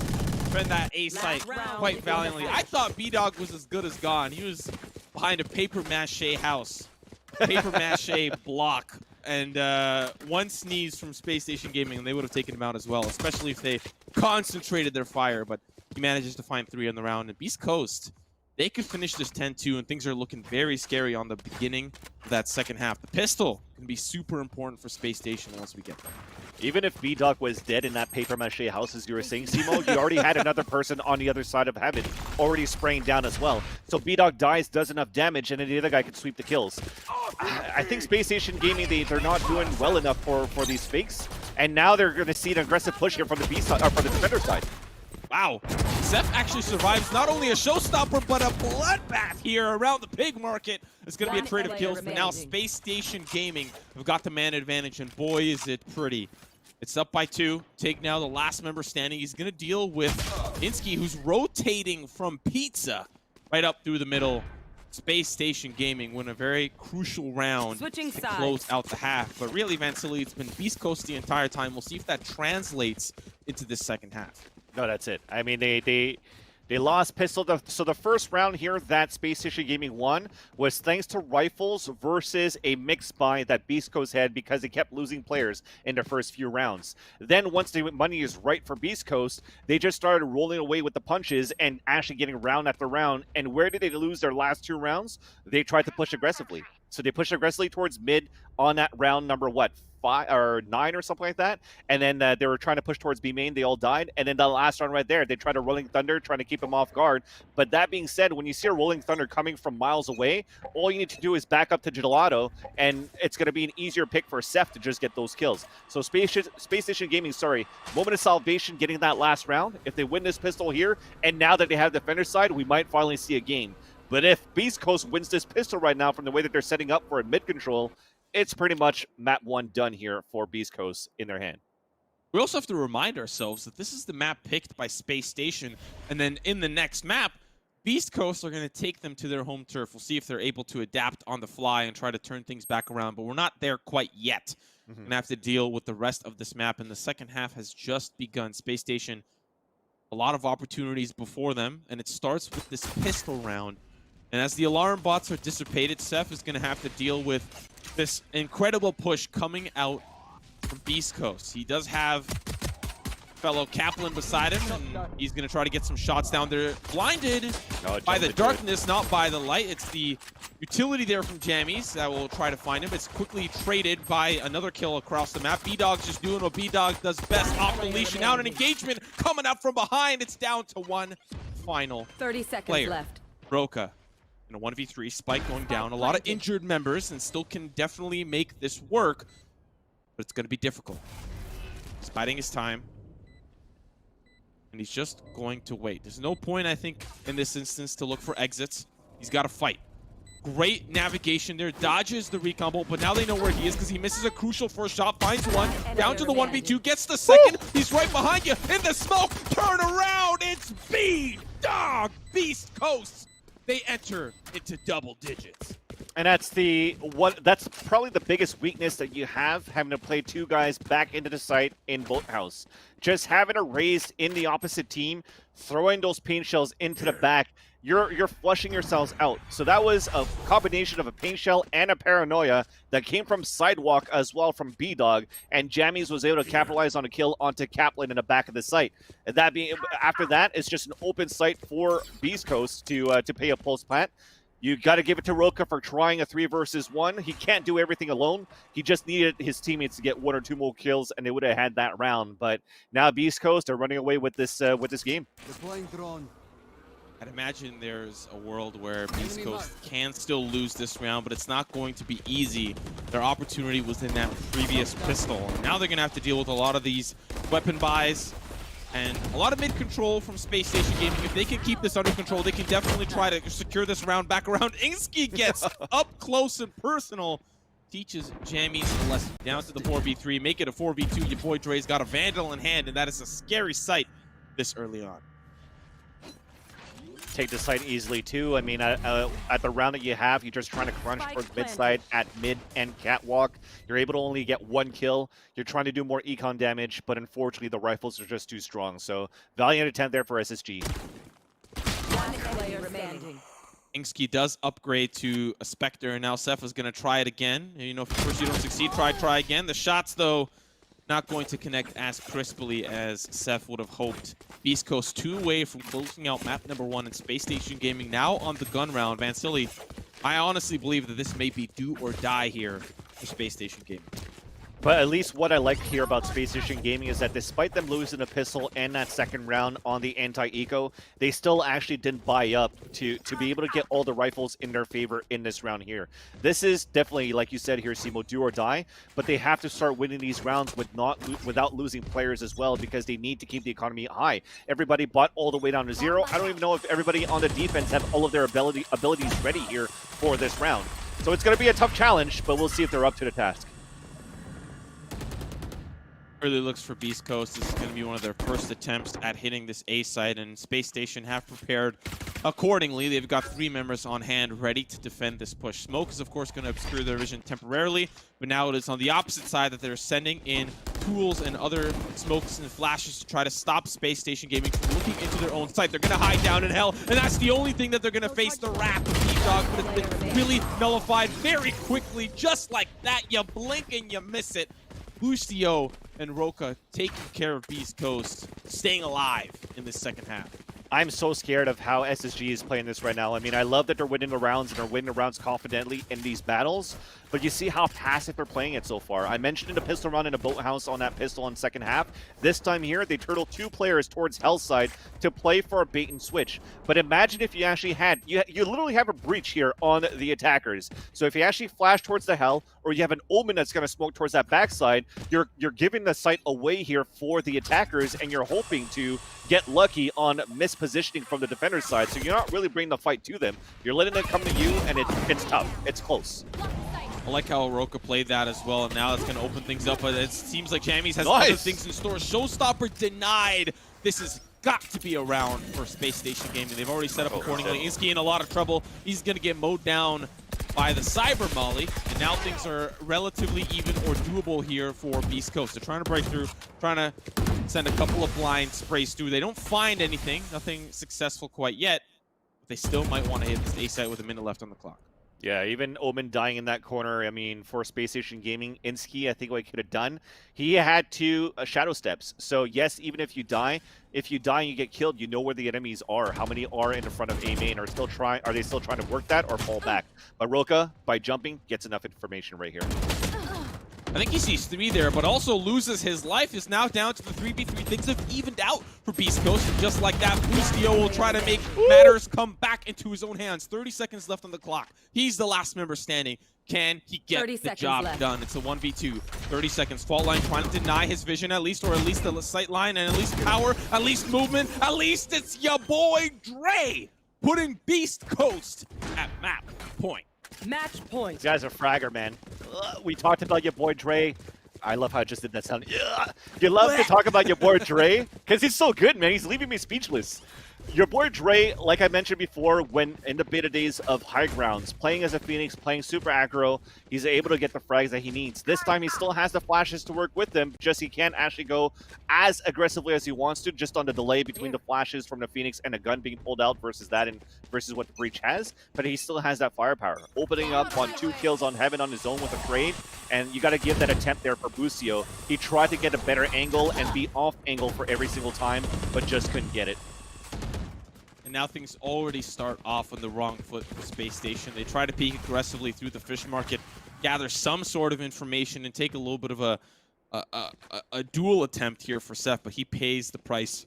defend that A site quite valiantly. I thought B-Dog was as good as gone. He was behind a paper mache house, paper mache block, and one sneeze from Space Station Gaming, and they would have taken him out as well, especially if they concentrated their fire. But he manages to find 3 on the round. And Beast Coast, they could finish this 10-2, and things are looking very scary on the beginning of that second half. The pistol can be super important for Space Station once we get there. Even if B-Dog was dead in that paper mache house, as you were saying, Simo, you already had another person on the other side of heaven already spraying down as well. So B-Dog dies, does enough damage, and then the other guy can sweep the kills. I think Space Station Gaming, they're not doing well enough for these fakes, and now they're going to see an aggressive push here from the B side, or from the defender side. Wow, Zeph actually survives not only a showstopper, but a bloodbath here around the pig market. It's going to be a trade of kills, but now Space Station Gaming have got the man advantage, and boy, is it pretty. It's up by 2. Take now the last member standing. He's going to deal with Insky, who's rotating from Pizza right up through the middle. Space Station Gaming win a very crucial round to close out the half. But really, Vansili, it's been Beast Coast the entire time. We'll see if that translates into this second half. No, that's it. I mean, they lost pistol. So the first round here that Space Station Gaming won was thanks to rifles versus a mixed buy that Beast Coast had because they kept losing players in their first few rounds. Then once the money is right for Beast Coast, they just started rolling away with the punches and actually getting round after round. And where did they lose their last 2 rounds? They tried to push aggressively. So they pushed aggressively towards mid on that round number, 5 or 9 or something like that, and then they were trying to push towards B main. They all died, and then the last round right there, they tried a Rolling Thunder, trying to keep him off guard. But that being said, when you see a Rolling Thunder coming from miles away, all you need to do is back up to Gelato, and it's going to be an easier pick for Seth to just get those kills. So Space Station Gaming, moment of salvation getting that last round. If they win this pistol here, and now that they have the defender side, we might finally see a game. But if Beast Coast wins this pistol right now from the way that they're setting up for a mid control, it's pretty much map 1 done here for Beast Coast in their hand. We also have to remind ourselves that this is the map picked by Space Station, and then in the next map, Beast Coast are going to take them to their home turf. We'll see if they're able to adapt on the fly and try to turn things back around, but we're not there quite yet. We're going to have to deal with the rest of this map, and the second half has just begun. Space Station, a lot of opportunities before them, and it starts with this pistol round. And as the alarm bots are dissipated, Seth is going to have to deal with this incredible push coming out from Beast Coast. He does have fellow Kaplan beside him, and he's going to try to get some shots down there. Blinded by the darkness, not by the light. It's the utility there from Jammies that will try to find him. It's quickly traded by another kill across the map. B-Dog's just doing what B-Dog does best, off the leash, and out an engagement coming up from behind. It's down to one final 30 seconds player. left. Broca in a 1v3, Spike going down. A lot of injured members and still can definitely make this work, but it's going to be difficult. He's biding his time, and he's just going to wait. There's no point, I think, in this instance to look for exits. He's got to fight. Great navigation there, dodges the recon bolt, but now they know where he is because he misses a crucial first shot, finds one, down to the 1v2, gets the second. He's right behind you in the smoke. Turn around, it's B-Dog, Beast Coast. They enter into double digits. And that's that's probably the biggest weakness that you have, having to play 2 guys back into the site in Boathouse. Just having a raise in the opposite team, throwing those paint shells into the back, you're flushing yourselves out. So that was a combination of a paint shell and a paranoia that came from Sidewalk as well from B-Dog, and Jammies was able to capitalize on a kill onto Kaplan in the back of the site. And that being after that, it's just an open site for Beast Coast to pay a pulse plant. You got to give it to Roka for trying a 3 versus 1. He can't do everything alone. He just needed his teammates to get 1 or 2 more kills, and they would have had that round. But now Beast Coast are running away with this game. Deploying drone. I'd imagine there's a world where Beast Coast can still lose this round, but it's not going to be easy. Their opportunity was in that previous pistol. And now they're going to have to deal with a lot of these weapon buys and a lot of mid-control from Space Station Gaming. If they can keep this under control, they can definitely try to secure this round back around. Inksky gets up close and personal. Teaches Jammies a lesson. Down to the 4v3. Make it a 4v2. Your boy Dre's got a Vandal in hand, and that is a scary sight this early on. Take the site easily too. I mean, at the round that you have, you're just trying to crunch towards mid side at mid and catwalk. You're able to only get 1 kill. You're trying to do more econ damage, but unfortunately the rifles are just too strong. So valiant attempt there for SSG. Inksky does upgrade to a Spectre, and now Seth is going to try it again. You know, if first you don't succeed, try again. The shots, though, not going to connect as crisply as Seth would have hoped. Beast Coast 2 away from closing out map number 1 in Space Station Gaming. Now on the gun round. Vansili, I honestly believe that this may be do or die here for Space Station Gaming. But at least what I like here about Space Station Gaming is that despite them losing a pistol and that second round on the anti-eco, they still actually didn't buy up to be able to get all the rifles in their favor in this round here. This is definitely, like you said here, Simo, do or die, but they have to start winning these rounds without losing players as well, because they need to keep the economy high. Everybody bought all the way down to 0. I don't even know if everybody on the defense have all of their abilities ready here for this round. So it's going to be a tough challenge, but we'll see if they're up to the task. Early looks for Beast Coast. This is going to be one of their first attempts at hitting this A site, and Space Station have prepared accordingly. They've got 3 members on hand ready to defend this push. Smoke is, of course, going to obscure their vision temporarily, but now it is on the opposite side that they're sending in tools and other smokes and flashes to try to stop Space Station Gaming from looking into their own site. They're going to hide down in hell, and that's the only thing that they're going to face the wrath of T-Dog, but it's been really nullified very quickly, just like that. You blink and you miss it. Lucio and Roka taking care of Beast Coast, staying alive in this second half. I'm so scared of how SSG is playing this right now. I mean, I love that they're winning the rounds and they're winning the rounds confidently in these battles, but you see how passive they're playing it so far. I mentioned in the pistol run in a boathouse on that pistol in second half. This time here, they turtle 2 players towards Hell's side to play for a bait and switch. But imagine if you actually had, you literally have a breach here on the attackers. So if you actually flash towards the Hell, or you have an Omen that's going to smoke towards that backside, you're giving the site away here for the attackers, and you're hoping to get lucky on mispositioning from the defender's side. So you're not really bringing the fight to them. You're letting it come to you, and it's tough. It's close. I like how Roka played that as well, and now it's going to open things up, but it seems like Jammies has other things in store. Showstopper denied. This has got to be a round for Space Station Gaming. They've already set up accordingly. Inksky in a lot of trouble. He's going to get mowed down by the Cyber Molly, and now things are relatively even or doable here for Beast Coast. They're trying to break through, trying to send a couple of blind sprays through. They don't find anything, nothing successful quite yet, but they still might want to hit this A site with a minute left on the clock. Yeah, even Omen dying in that corner, I mean, for Space Station Gaming, Insky, I think what he could have done, he had 2 shadow steps. So yes, even if you die and you get killed, you know where the enemies are, how many are in front of A main, are they still trying to work that or fall back? But Roka, by jumping, gets enough information right here. I think he sees 3 there, but also loses his life. Is now down to the 3v3. Things have evened out for Beast Coast, and just like that, Bustio will try to make matters come back into his own hands. 30 seconds left on the clock. He's the last member standing. Can he get the job done? It's a 1v2. 30 seconds. Fault line trying to deny his vision at least, or at least the sight line, and at least power, at least movement. At least it's your boy Dre putting Beast Coast at map point. Match point. These guys are fragger, man. We talked about your boy Dre. I love how I just did that sound. You love to talk about your boy Dre because he's so good, man. He's leaving me speechless. Your boy Dre, like I mentioned before, when in the beta days of High Grounds, playing as a Phoenix, playing super aggro, he's able to get the frags that he needs. This time he still has the flashes to work with them, just he can't actually go as aggressively as he wants to, just on the delay between the flashes from the Phoenix and a gun being pulled out versus that and versus what the Breach has. But he still has that firepower. Opening up on 2 kills on Heaven on his own with a trade, and you got to give that attempt there for Bustio. He tried to get a better angle and be off angle for every single time, but just couldn't get it. And now things already start off on the wrong foot for Space Station. They try to peek aggressively through the fish market, gather some sort of information, and take a little bit of a duel attempt here for Seth, but he pays the price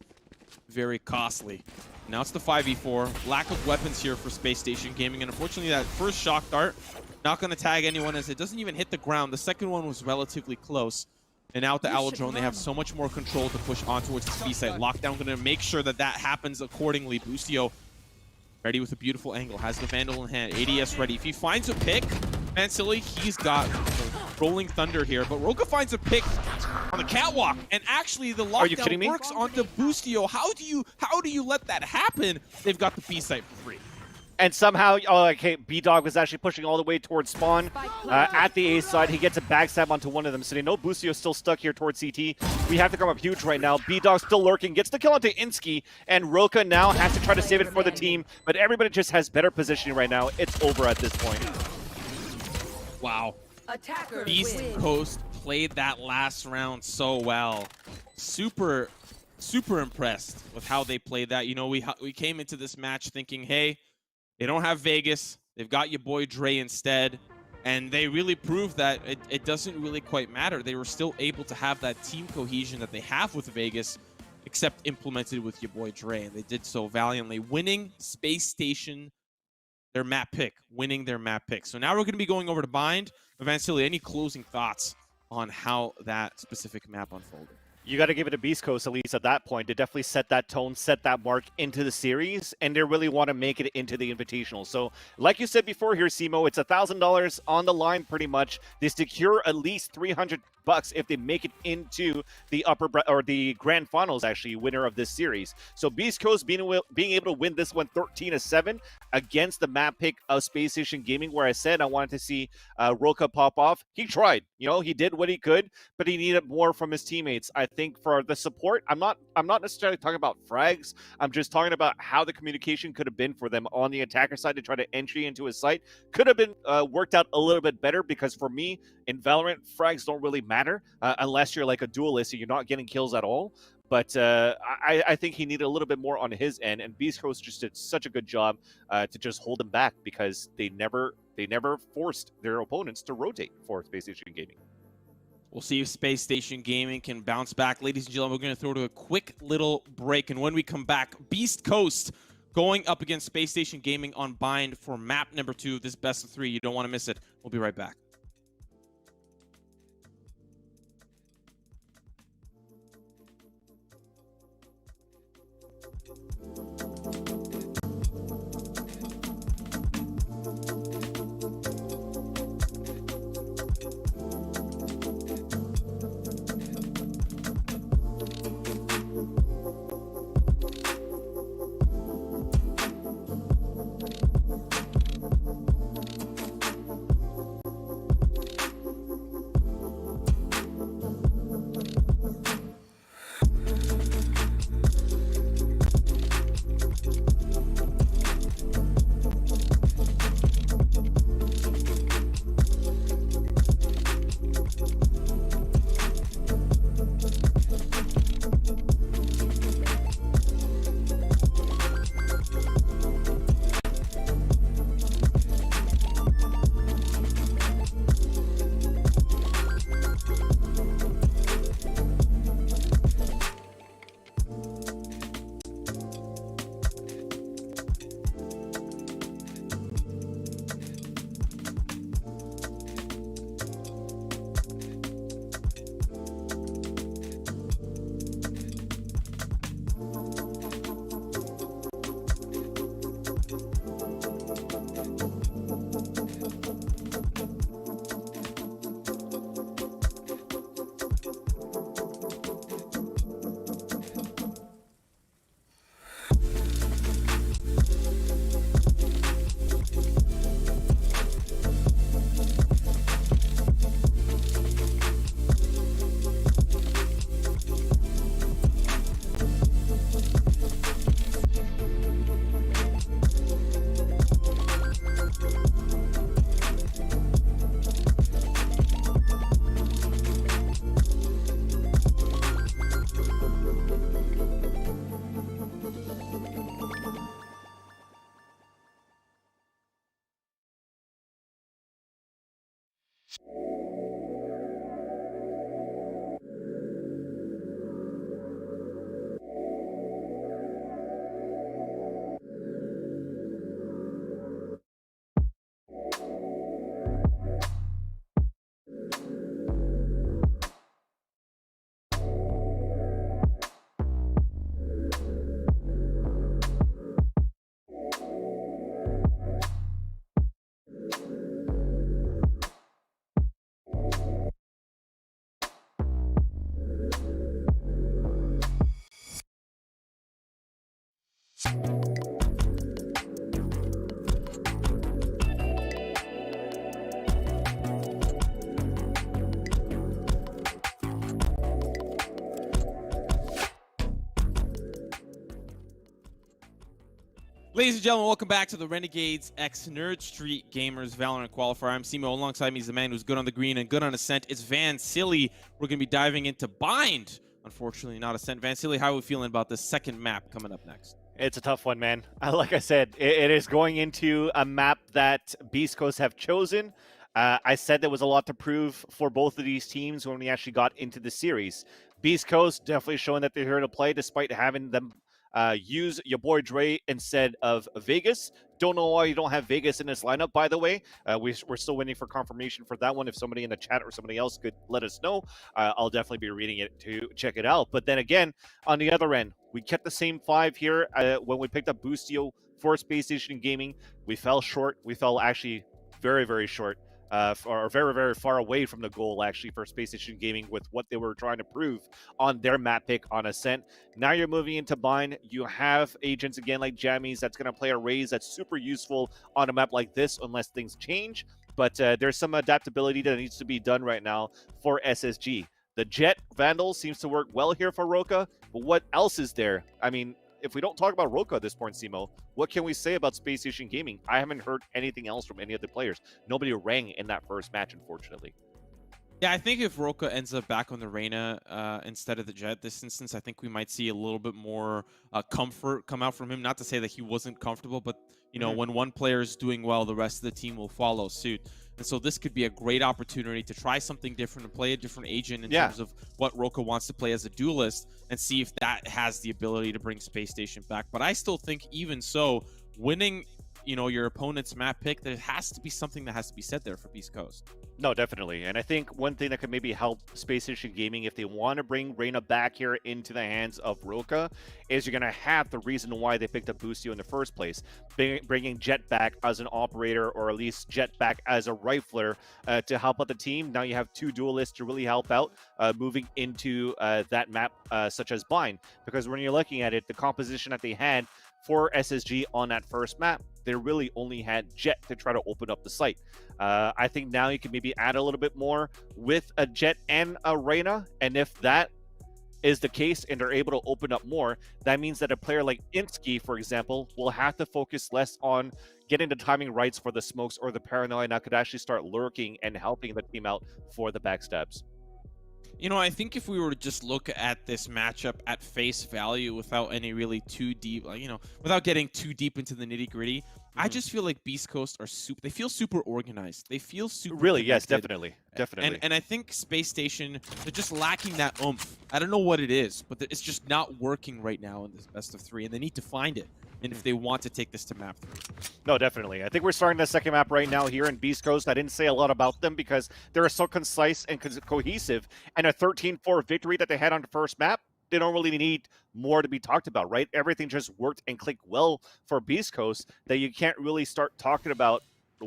very costly. Now it's the 5v4. Lack of weapons here for Space Station Gaming, and unfortunately that first shock dart not going to tag anyone as it doesn't even hit the ground. The second one was relatively close. And now with the Owl Drone, they have so much more control to push on towards the B site. Lockdown going to make sure that that happens accordingly. Boostio ready with a beautiful angle, has the Vandal in hand, ADS ready. If he finds a pick, man, Silly, he's got Rolling Thunder here, but Roka finds a pick on the catwalk, and actually the lockdown works onto Boostio. How do you let that happen? They've got the B site for free. And somehow, okay, B-Dog was actually pushing all the way towards spawn at the A side. He gets a backstab onto one of them, so they know Boostio's still stuck here towards CT. We have to come up huge right now. B-Dog still lurking, gets the kill onto Insky, and Roka now has to try to save it for the team, but everybody just has better positioning right now. It's over at this point. Wow. Beast Coast played that last round so well. Super impressed with how they played that. You know, we came into this match thinking, hey, they don't have Vegas. They've got your boy Dre instead. And they really proved that it doesn't really quite matter. They were still able to have that team cohesion that they have with Vegas, except implemented with your boy Dre. And they did so valiantly, winning Space Station their map pick, winning their map pick. So now we're going to be going over to Bind. Vansili, any closing thoughts on how that specific map unfolded? You got to give it to Beast Coast, at least at that point, to definitely set that tone, set that mark into the series, and they really want to make it into the Invitational. So, like you said before here, Simo, it's $1,000 on the line pretty much. They secure at least $300 if they make it into the the grand finals, actually, winner of this series. So Beast Coast being able to win this one 13-7 against the map pick of Space Station Gaming, where I said I wanted to see Roka pop off. He tried, you know, he did what he could, but he needed more from his teammates. I think for the support, I'm not necessarily talking about frags. I'm just talking about how the communication could have been for them on the attacker side to try to entry into his site. Could have been worked out a little bit better, because for me, in Valorant, frags don't really matter unless you're like a duelist and you're not getting kills at all. But I think he needed a little bit more on his end, and Beast Coast just did such a good job to just hold him back, because they never forced their opponents to rotate for Space Station Gaming. We'll see if Space Station Gaming can bounce back. Ladies and gentlemen, we're going to throw to a quick little break, and when we come back, Beast Coast going up against Space Station Gaming on Bind for map number 2 of this best of 3. You don't want to miss it. We'll be right back. Ladies and gentlemen, welcome back to the Renegades x Nerd Street Gamers Valorant Qualifier. I'm Simo. Alongside me is the man who's good on the green and good on Ascent. It's Van Silly. We're going to be diving into Bind. Unfortunately, not Ascent. Van Silly, how are we feeling about this second map coming up next? It's a tough one, man. Like I said, it is going into a map that Beast Coast have chosen. I said there was a lot to prove for both of these teams when we actually got into the series. Beast Coast definitely showing that they're here to play despite having them use your boy Dre instead of Vegas. Don't know why you don't have Vegas in this lineup, by the way. We're still waiting for confirmation for that one. If somebody in the chat or somebody else could let us know, I'll definitely be reading it to check it out. But then again, on the other end, we kept the same 5 here. When we picked up Boostio for Space Station Gaming, we fell short. We fell actually very, very short. Or very, very far away from the goal, actually, for Space Station Gaming with what they were trying to prove on their map pick on Ascent. Now you're moving into Bind. You have agents, again, like Jammies, that's going to play a raise that's super useful on a map like this, unless things change. But there's some adaptability that needs to be done right now for SSG. The Jet Vandal seems to work well here for Roka, but what else is there? I mean, if we don't talk about Roka at this point, Simo, what can we say about Space Station Gaming? I haven't heard anything else from any other players. Nobody rang in that first match, unfortunately. Yeah, I think if Roka ends up back on the Reyna instead of the Jet this instance, I think we might see a little bit more comfort come out from him. Not to say that he wasn't comfortable, but you know, when one player is doing well, the rest of the team will follow suit. And so this could be a great opportunity to try something different and play a different agent in terms of what Roka wants to play as a duelist and see if that has the ability to bring Space Station back. But I still think even so, winning, you know, your opponent's map pick, there has to be something that has to be said there for Beast Coast. No, definitely. And I think one thing that could maybe help Space Station Gaming if they want to bring Reyna back here into the hands of Roka is you're going to have the reason why they picked up Boostio in the first place. Bringing Jet back as an operator, or at least Jet back as a rifler to help out the team. Now you have 2 duelists to really help out moving into that map such as Bind. Because when you're looking at it, the composition that they had for SSG on that first map, they really only had Jet to try to open up the site. I think now you can maybe add a little bit more with a Jet and a Reyna, and if that is the case and they're able to open up more, that means that a player like NSG, for example, will have to focus less on getting the timing rights for the smokes or the paranoia, and could actually start lurking and helping the team out for the backstabs. You know, I think if we were to just look at this matchup at face value without any really too deep, you know, without getting too deep into the nitty gritty, I just feel like Beast Coast are super, they feel super organized. They feel super really, connected. yes, definitely. Definitely. And I think Space Station, they're just lacking that oomph. I don't know what it is, but it's just not working right now in this best of 3, and they need to find it. And if they want to take this to map 3. No, definitely. I think we're starting the second map right now here in Beast Coast. I didn't say a lot about them because they're so concise and cohesive. And a 13-4 victory that they had on the first map, they don't really need more to be talked about, right? Everything just worked and clicked well for Beast Coast that you can't really start talking about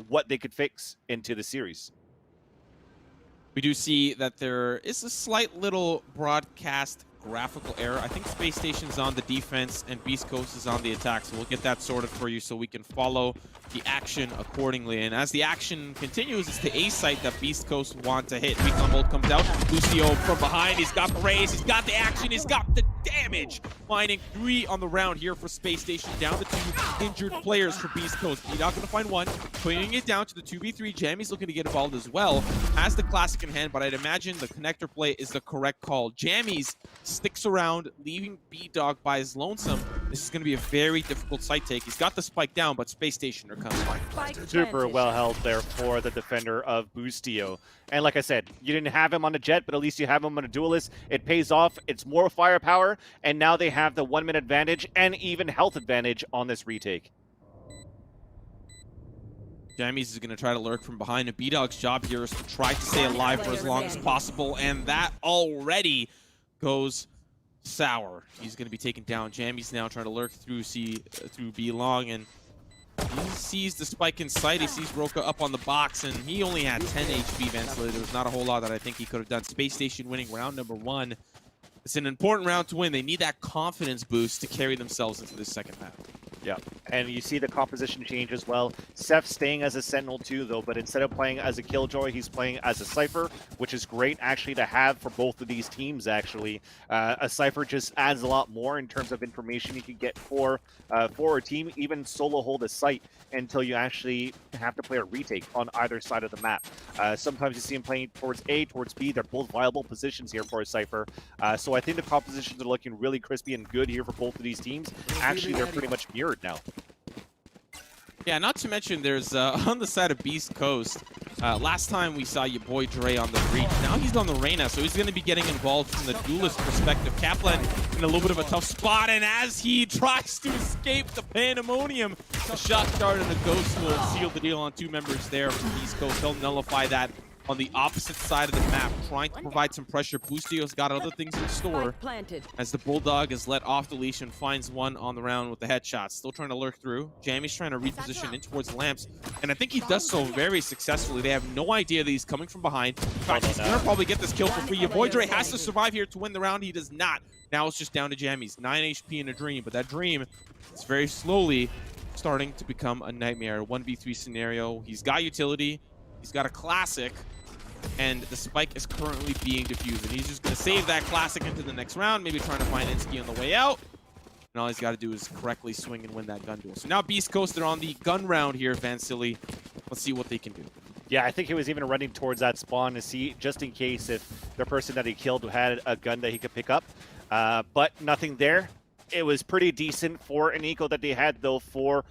what they could fix into the series. We do see that there is a slight little broadcast graphical error. I think Space Station's on the defense and Beast Coast is on the attack, so we'll get that sorted for you so we can follow the action accordingly. And as the action continues, it's the A site that Beast Coast want to hit. Recon Bolt comes out. Lucio from behind. He's got the raise. He's got the action. He's got the damage. Finding 3 on the round here for Space Station. Down to 2 injured players for Beast Coast. You're not going to find 1. Putting it down to the 2v3. Jammy's looking to get involved as well. Has the classic in hand, but I'd imagine the connector play is the correct call. Jammy's sticks around, leaving B-Dog by his lonesome. This is going to be a very difficult site take. He's got the spike down, but Space Station are coming. Super well held there for the defender of Boostio. And like I said, you didn't have him on the Jet, but at least you have him on a duelist. It pays off. It's more firepower, and now they have the 1-minute advantage and even health advantage on this retake. Jammies is going to try to lurk from behind, and B-Dog's job here is to try to stay alive for as long as possible, and that already goes sour. He's going to be taken down. Jammies now trying to lurk through B long, and he sees the spike in sight. He sees Roka up on the box, and he only had 10 HP, Van Silly. There was not a whole lot that I think he could have done. Space Station winning round number 1. It's an important round to win. They need that confidence boost to carry themselves into the second half. Yeah, and you see the composition change as well. Seth staying as a Sentinel too, though, but instead of playing as a Killjoy, he's playing as a Cypher, which is great actually to have for both of these teams, actually. A Cypher just adds a lot more in terms of information you can get for a team, even solo hold a site until you actually have to play a retake on either side of the map. Sometimes you see him playing towards A, towards B. They're both viable positions here for a Cypher. So I think the compositions are looking really crispy and good here for both of these teams. Actually, they're pretty much mirrored now. Yeah, not to mention there's on the side of Beast Coast, last time we saw your boy Dre on the Breach. Now he's on the Reyna, so he's going to be getting involved from the duelist perspective. Kaplan in a little bit of a tough spot, and as he tries to escape the pandemonium, the shot dart and the ghost will seal the deal on two members there from Beast Coast. They'll nullify that on the opposite side of the map, trying to provide some pressure. Boostio's got other things in store as the Bulldog is let off the leash and finds one on the round with the headshot. Still trying to lurk through. Jammy's trying to reposition in towards Lamps, and I think he does so very successfully. They have no idea that he's coming from behind. In fact, he's gonna probably get this kill for free. Your boy Dre has to survive here to win the round. He does not. Now it's just down to Jammy's 9 HP in a dream, but that dream is very slowly starting to become a nightmare. 1v3 scenario. He's got utility. He's got a classic, and the spike is currently being defused. And he's just going to save that classic into the next round, maybe trying to find NSG on the way out. And all he's got to do is correctly swing and win that gun duel. So now Beast Coast, they're on the gun round here, Vansili. Let's see what they can do. Yeah, I think he was even running towards that spawn to see, just in case if the person that he killed had a gun that he could pick up. But nothing there. It was pretty decent for an eco that they had, though, for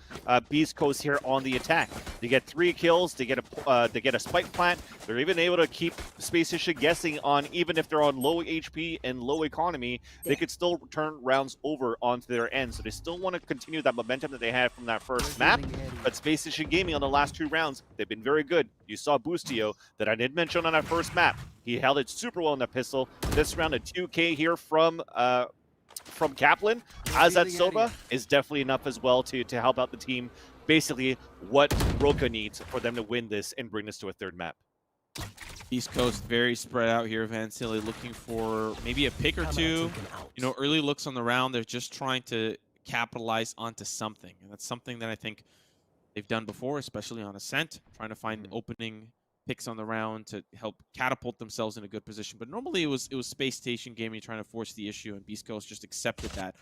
Beast Coast here on the attack. They get 3 kills, they get a spike plant. They're even able to keep Space Station guessing on, even if they're on low HP and low economy, they could still turn rounds over onto their end. So they still want to continue that momentum that they had from that first map. But Space Station Gaming on the last 2 rounds, they've been very good. You saw Boostio that I did mention on that first map. He held it super well in the pistol. This round, a 2K here from Kaplan as that Soba is definitely enough as well to help out the team. Basically what Roka needs for them to win this and bring this to a 3rd map. East Coast very spread out here. Vansili looking for maybe a pick or two. You know, early looks on the round. They're just trying to capitalize onto something, and that's something that I think they've done before, especially on Ascent, trying to find opening picks on the round to help catapult themselves in a good position. But normally it was Space Station Gaming trying to force the issue, and Beast Coast just accepted that.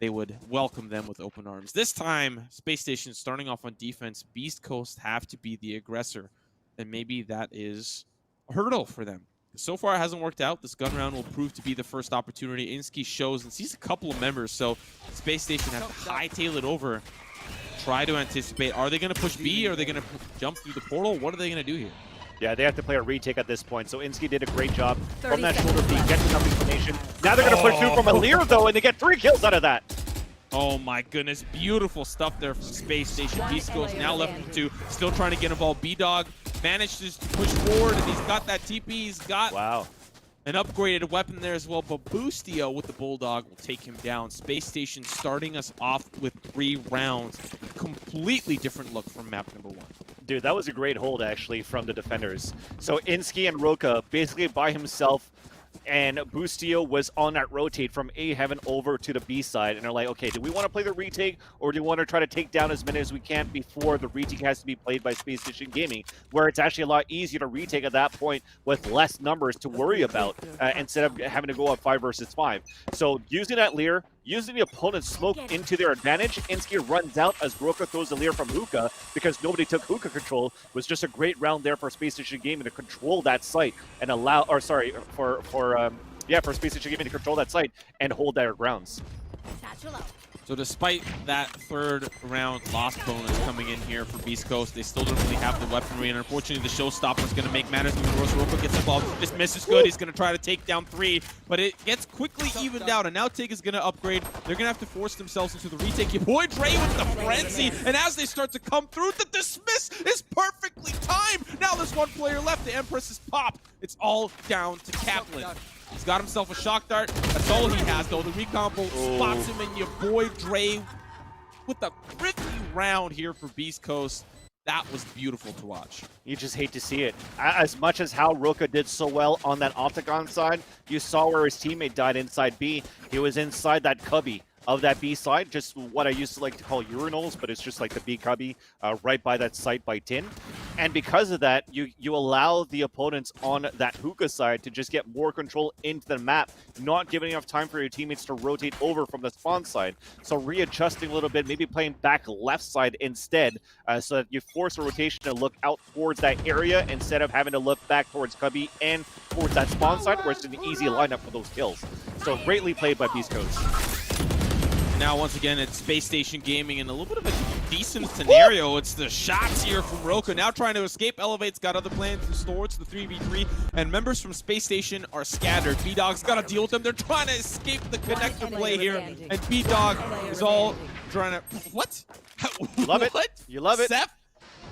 They would welcome them with open arms. This time, Space Station starting off on defense. Beast Coast have to be the aggressor, and maybe that is a hurdle for them. So far, it hasn't worked out. This gun round will prove to be the first opportunity. Inski shows and sees a couple of members, so Space Station have to hightail it over. Try to anticipate. Are they going to push B? Are they going to jump through the portal? What are they going to do here? Yeah, they have to play a retake at this point. So Inski did a great job from that shoulder peek, gets enough information. Now they're going to push through from a Lear, though, and they get 3 kills out of that. Oh my goodness, beautiful stuff there from Space Station. Beast Coast now left with 2, still trying to get involved. B-Dog manages to push forward, and he's got that TP. He's got an upgraded weapon there as well, but Boostio with the Bulldog will take him down. Space Station starting us off with 3 rounds. Completely different look from map number 1. Dude, that was a great hold, actually, from the defenders. So Inski and Roka basically by himself, and Boostio was on that rotate from A Heaven over to the B side, and they're like, okay, do we want to play the retake, or do we want to try to take down as many as we can before the retake has to be played by Space Station Gaming, where it's actually a lot easier to retake at that point with less numbers to worry about, instead of having to go up 5 versus 5. So using that Lear, using the opponent's smoke into their advantage, Inski runs out as Roka throws the Lear from Hookah because nobody took Hookah control. It was just a great round there for Space Station Gaming to control that site and allow, or sorry, for Space Station Gaming to control that site and hold their grounds. So despite that 3rd round loss bonus coming in here for Beast Coast, they still don't really have the weaponry, and unfortunately the showstopper is going to make matters worse. Roka gets involved. This miss is good. He's going to try to take down 3, but it gets quickly evened out, and now Tig is going to upgrade. They're going to have to force themselves into the retake. Your boy Dre with the frenzy, and as they start to come through, the dismiss is perfectly timed. Now there's 1 player left. The Empress is popped. It's all down to Kaplan. He's got himself a shock dart. That's all he has, though. The recombo spots him, and your boy Dre with a tricky round here for Beast Coast. That was beautiful to watch. You just hate to see it. As much as how Roka did so well on that Octagon side, you saw where his teammate died inside B. He was inside that cubby of that B side, just what I used to like to call urinals, but it's just like the B cubby right by that site by Tin. And because of that, you allow the opponents on that hookah side to just get more control into the map, not giving enough time for your teammates to rotate over from the spawn side. So readjusting a little bit, maybe playing back left side instead, so that you force a rotation to look out towards that area instead of having to look back towards cubby and towards that spawn side, where it's an easy lineup for those kills. So greatly played by Beast Coast. Now, once again, it's Space Station Gaming in a little bit of a decent scenario. It's the shots here from Roka. Now trying to escape. Elevate's got other plans in store. It's the 3v3. And members from Space Station are scattered. B-Dog's got to deal with them. They're trying to escape the connector play here. And B-Dog is all trying to... What? Love it. What? You love it. Seth?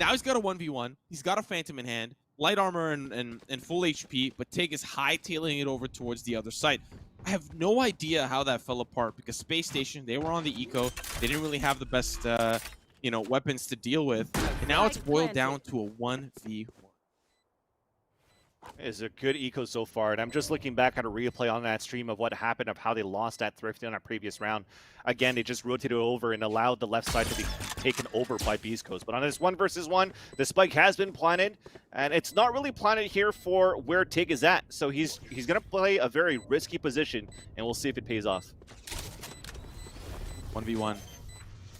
Now he's got a 1v1. He's got a Phantom in hand. Light armor and full HP. But Tig is hightailing it over towards the other side. I have no idea how that fell apart because Space Station, they were on the eco. They didn't really have the best, weapons to deal with. And now it's boiled down to a 1v1. Is a good eco so far, and I'm just looking back at a replay on that stream of what happened, of how they lost that Thrifty on a previous round. Again, they just rotated over and allowed the left side to be taken over by Beast Coast. But on this 1v1, the spike has been planted, and it's not really planted here for where Tig is at. So he's going to play a very risky position, and we'll see if it pays off. 1v1.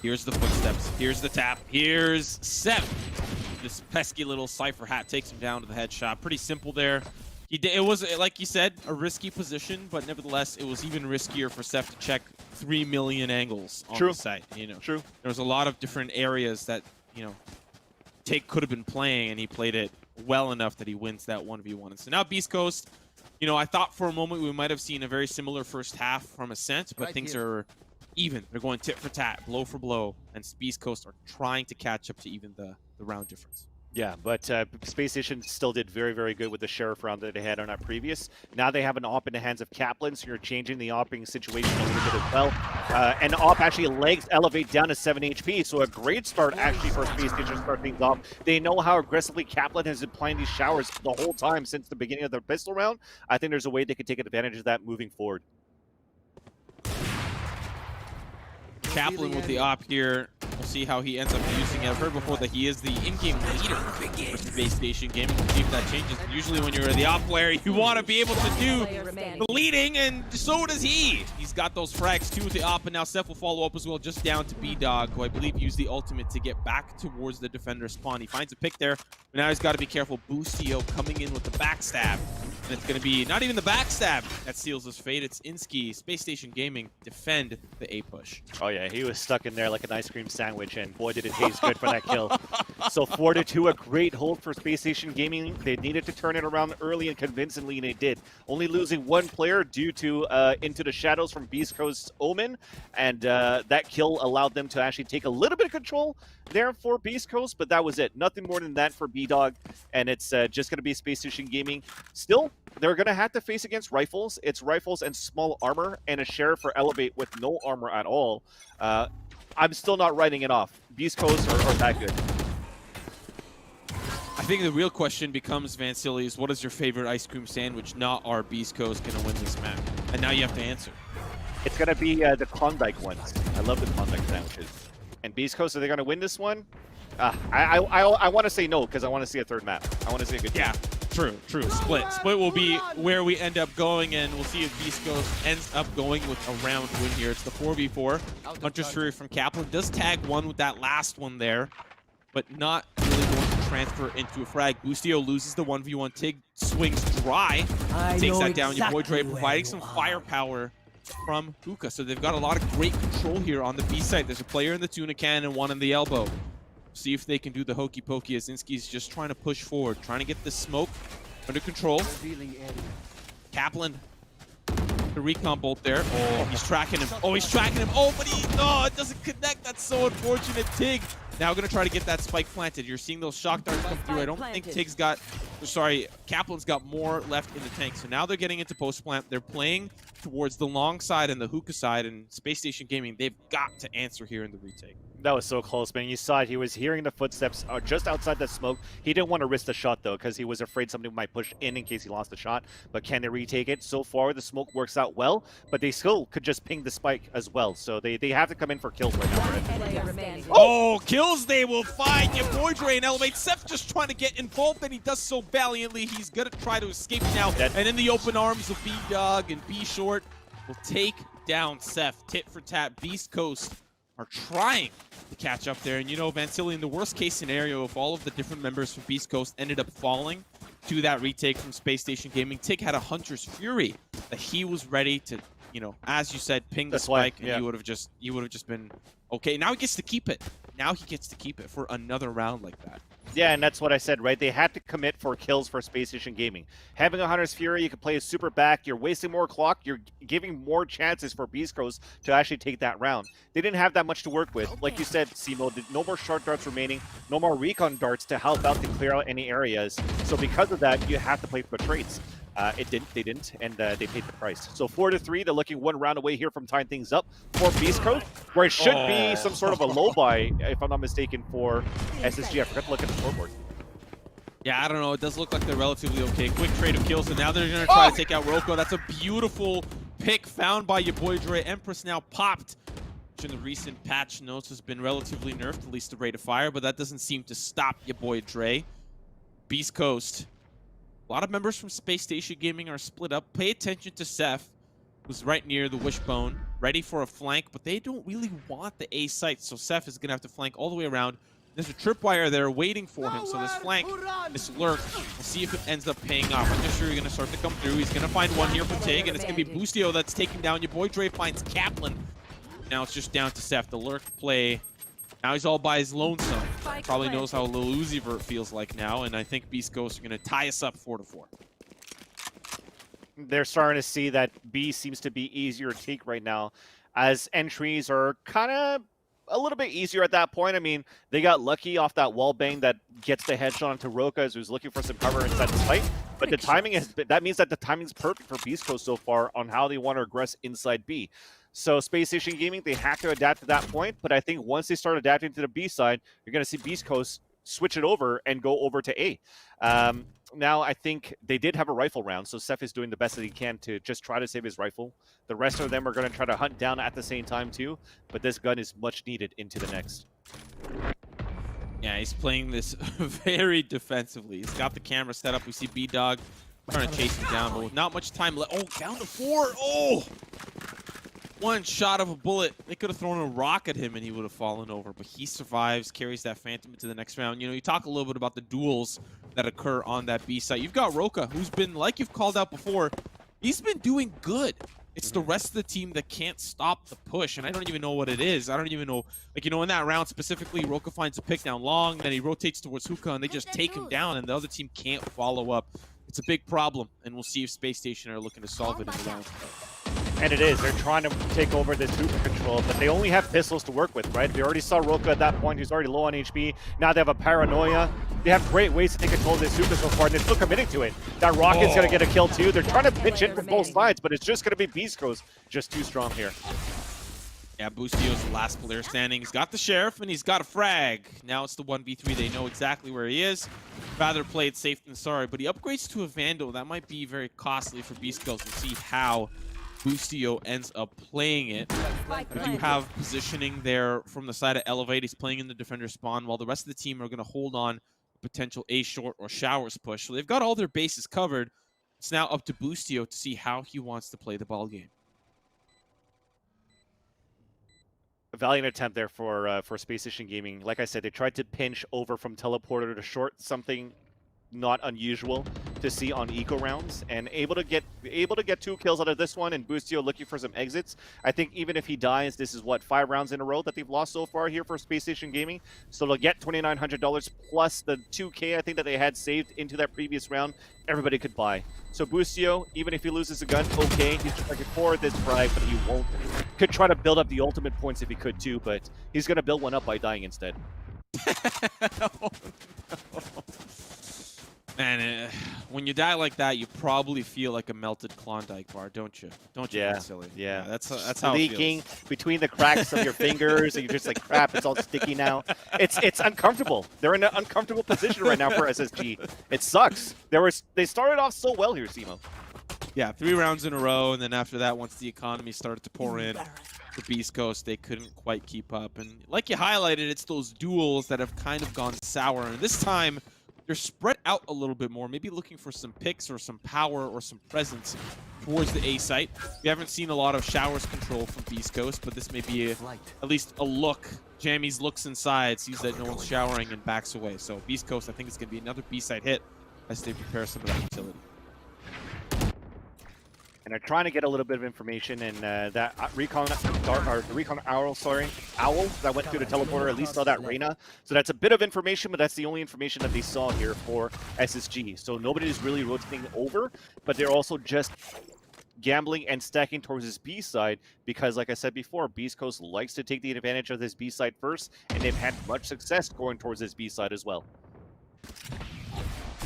Here's the footsteps. Here's the tap. Here's Seth. This pesky little Cypher hat takes him down to the headshot. Pretty simple there. It was, like you said, a risky position, but nevertheless, it was even riskier for Seth to check 3 million angles on the site. True. There was a lot of different areas that, Tig could have been playing, and he played it well enough that he wins that 1v1. And so now Beast Coast, I thought for a moment we might have seen a very similar first half from Ascent, but things are even. They're going tit for tat, blow for blow, and Beast Coast are trying to catch up to even the round difference. Yeah, but Space Station still did very, very good with the Sheriff round that they had on that previous. Now they have an AWP in the hands of Kaplan, so you're changing the AWPing situation a little bit as well. And AWP actually legs Elevate down to 7 HP, so a great start actually for Space Station to start things off. They know how aggressively Kaplan has been playing these showers the whole time since the beginning of the pistol round. I think there's a way they could take advantage of that moving forward. Kaplan with the AWP here. We'll see how he ends up using it. I've heard before that he is the in-game leader for Space Station Gaming. We'll see if that changes. Usually when you're the AWP player, you want to be able to do the leading, and so does he. He's got those frags too with the AWP, and now Seth will follow up as well, just down to B-Dog, who I believe used the ultimate to get back towards the defender spawn. He finds a pick there, but now he's got to be careful. Boostio coming in with the backstab. And it's going to be not even the backstab that seals his fate. It's Inski. Space Station Gaming defend the A push. Oh yeah, he was stuck in there like an ice cream sandwich, and boy did it taste good for that kill. So 4-2, a great hold for Space Station Gaming. They needed to turn it around early and convincingly, and they did. Only losing one player due to Into the Shadows from Beast Coast's Omen, and that kill allowed them to actually take a little bit of control there for Beast Coast, but that was it. Nothing more than that for B-Dog, and it's just going to be Space Station Gaming. Still, they're going to have to face against rifles. It's rifles and small armor, and a Sheriff for Elevate with no armor at all. I'm still not writing it off. Beast Coast are that good. I think the real question becomes, Vancilis, what is your favorite ice cream sandwich? Not our Beast Coast going to win this map. And now you have to answer. It's going to be the Klondike ones. I love the Klondike sandwiches. And Beast Coast, are they going to win this one? I want to say no, because I want to see a third map. I want to see a good team. Yeah, true. Split will be where we end up going, and we'll see if Beast Coast ends up going with a round win here. It's the 4v4. Hunter's Fury from Kaplan does tag one with that last one there, but not really going to transfer into a frag. Boostio loses the 1v1. Tig swings dry, takes that down. Your boy Dre providing some firepower from Hookah. So they've got a lot of great control here on the B side. There's a player in the tuna can and one in the elbow. See if they can do the hokey pokey. Azinski's just trying to push forward, trying to get the smoke under control. Kaplan, the recon bolt there. Oh, he's tracking him. Oh, but it doesn't connect. That's so unfortunate. Tig now going to try to get that spike planted. You're seeing those shock darts come through. I don't think Kaplan's got more left in the tank. So now they're getting into post plant. They're playing towards the long side and the hookah side, and Space Station Gaming, they've got to answer here in the retake. That was so close, man. You saw it. He was hearing the footsteps just outside the smoke. He didn't want to risk the shot, though, because he was afraid somebody might push in case he lost the shot. But can they retake it? So far, the smoke works out well, but they still could just ping the spike as well. So they have to come in for kills right now. Oh, kills they will find your boy Dre and Elevate. Seth just trying to get involved, and he does so valiantly. He's going to try to escape now. And in the open arms of B-Dog and B-Short will take down Seth. Tit for tat. Beast Coast are trying to catch up there. And you know, Vansili, in the worst case scenario, if all of the different members from Beast Coast ended up falling to that retake from Space Station Gaming, Tig had a Hunter's Fury that he was ready to, you know, as you said, ping the spike, and you would have just been okay. Now he gets to keep it. Now he gets to keep it for another round like that. Yeah, and that's what I said, right? They had to commit for kills for Space Station Gaming. Having a Hunter's Fury, you can play a super back, you're wasting more clock, you're giving more chances for Beast Coast to actually take that round. They didn't have that much to work with. Like you said, Simo, no more short darts remaining, no more recon darts to help out to clear out any areas. So because of that, you have to play for the trades. They didn't, and they paid the price. So 4-3, they're looking one round away here from tying things up for Beast Coast, where it should be some sort of a low buy, if I'm not mistaken, for SSG. I forgot to look at the scoreboard. Yeah, I don't know. It does look like they're relatively okay. Quick trade of kills, and now they're going to try to take out Roko. That's a beautiful pick found by your boy Dre. Empress now popped, which in the recent patch notes has been relatively nerfed, at least the rate of fire, but that doesn't seem to stop your boy Dre. Beast Coast. A lot of members from Space Station Gaming are split up. Pay attention to Seth, who's right near the wishbone, ready for a flank, but they don't really want the A site, so Seth is going to have to flank all the way around. There's a tripwire there waiting for him, so this flank, this lurk, we'll see if it ends up paying off. I'm just sure you're going to start to come through. He's going to find one here for Tig, and it's going to be Boostio that's taking down your boy Dre, finds Kaplan. Now it's just down to Seth. The lurk play. Now he's all by his lonesome. Probably knows how Lil Uzi Vert feels like now, and I think Beast Coast are going to tie us up 4-4. They're starting to see that B seems to be easier to take right now, as entries are kind of a little bit easier at that point. I mean, they got lucky off that wall bang that gets the headshot onto Roka as who's looking for some cover inside the fight. But the timing is, that means that the timing's perfect for Beast Coast so far on how they want to aggress inside B. So Space Station Gaming, they have to adapt to that point, but I think once they start adapting to the B side, you're going to see Beast Coast switch it over and go over to A. Now, I think they did have a rifle round, so Seth is doing the best that he can to just try to save his rifle. The rest of them are going to try to hunt down at the same time too, but this gun is much needed into the next. Yeah, he's playing this very defensively. He's got the camera set up. We see B-Dog trying to chase him down, but with not much time left. Oh, down to 4. Oh! One shot of a bullet. They could have thrown a rock at him and he would have fallen over, but he survives, carries that Phantom into the next round. You know, you talk a little bit about the duels that occur on that B site. You've got Roka, who's been, like you've called out before, he's been doing good. It's the rest of the team that can't stop the push, and I don't even know what it is. I don't even know, like, you know, in that round specifically, Roka finds a pick down long, then he rotates towards Hookah, and they just take him down, and the other team can't follow up. It's a big problem, and we'll see if Space Station are looking to solve it in the round. And it is. They're trying to take over this Hooper control, but they only have pistols to work with, right? They already saw Roka at that point. He's already low on HP. Now they have a Paranoia. They have great ways to take control of this Hooper so far, and they're still committing to it. That Rocket's going to get a kill too. They're trying to pitch in from both sides, but it's just going to be Beast Coast just too strong here. Yeah, Boostio's the last player standing. He's got the Sheriff, and he's got a frag. Now it's the 1v3. They know exactly where he is. Rather play it safe than sorry, but he upgrades to a Vandal. That might be very costly for Beast Coast. We'll see how Boostio ends up playing it. We do have positioning there from the side of Elevate. He's playing in the defender spawn, while the rest of the team are going to hold on a potential A short or showers push. So they've got all their bases covered. It's now up to Boostio to see how he wants to play the ball game. A valiant attempt there for Space Station Gaming. Like I said, they tried to pinch over from teleporter to short, something not unusual to see on eco rounds, and able to get 2 kills out of this one, and Boostio looking for some exits. I think even if he dies, this is what, 5 rounds in a row that they've lost so far here for Space Station Gaming. So they'll get $2,900 plus the 2K I think that they had saved into that previous round. Everybody could buy. So Boostio, even if he loses a gun, okay, he's trying to forward this frag, but he won't. Could try to build up the ultimate points if he could too, but he's going to build one up by dying instead. Oh, no. Man, when you die like that, you probably feel like a melted Klondike bar, don't you? Don't you, Yeah, silly? yeah. That's how it leaking feels. between the cracks of your fingers, and you're just like, crap, it's all sticky now. It's uncomfortable. They're in an uncomfortable position right now for SSG. It sucks. They started off so well here, Simo. Yeah, 3 rounds in a row, and then after that, once the economy started to pour in for Beast Coast, they couldn't quite keep up. And like you highlighted, it's those duels that have kind of gone sour. And this time, they're spread out a little bit more, maybe looking for some picks or some power or some presence towards the A site. We haven't seen a lot of showers control from Beast Coast, but this may be at least a look. Jammy's looks inside, sees that no one's showering, and backs away. So Beast Coast, I think, is going to be another B site hit as they prepare some of that utility. And they're trying to get a little bit of information, and that recon or the recon owl that went through the teleporter at least saw that Reyna. So that's a bit of information, but that's the only information that they saw here for SSG. So nobody's really rotating over, but they're also just gambling and stacking towards this B side because, like I said before, Beast Coast likes to take the advantage of this B side first, and they've had much success going towards this B side as well.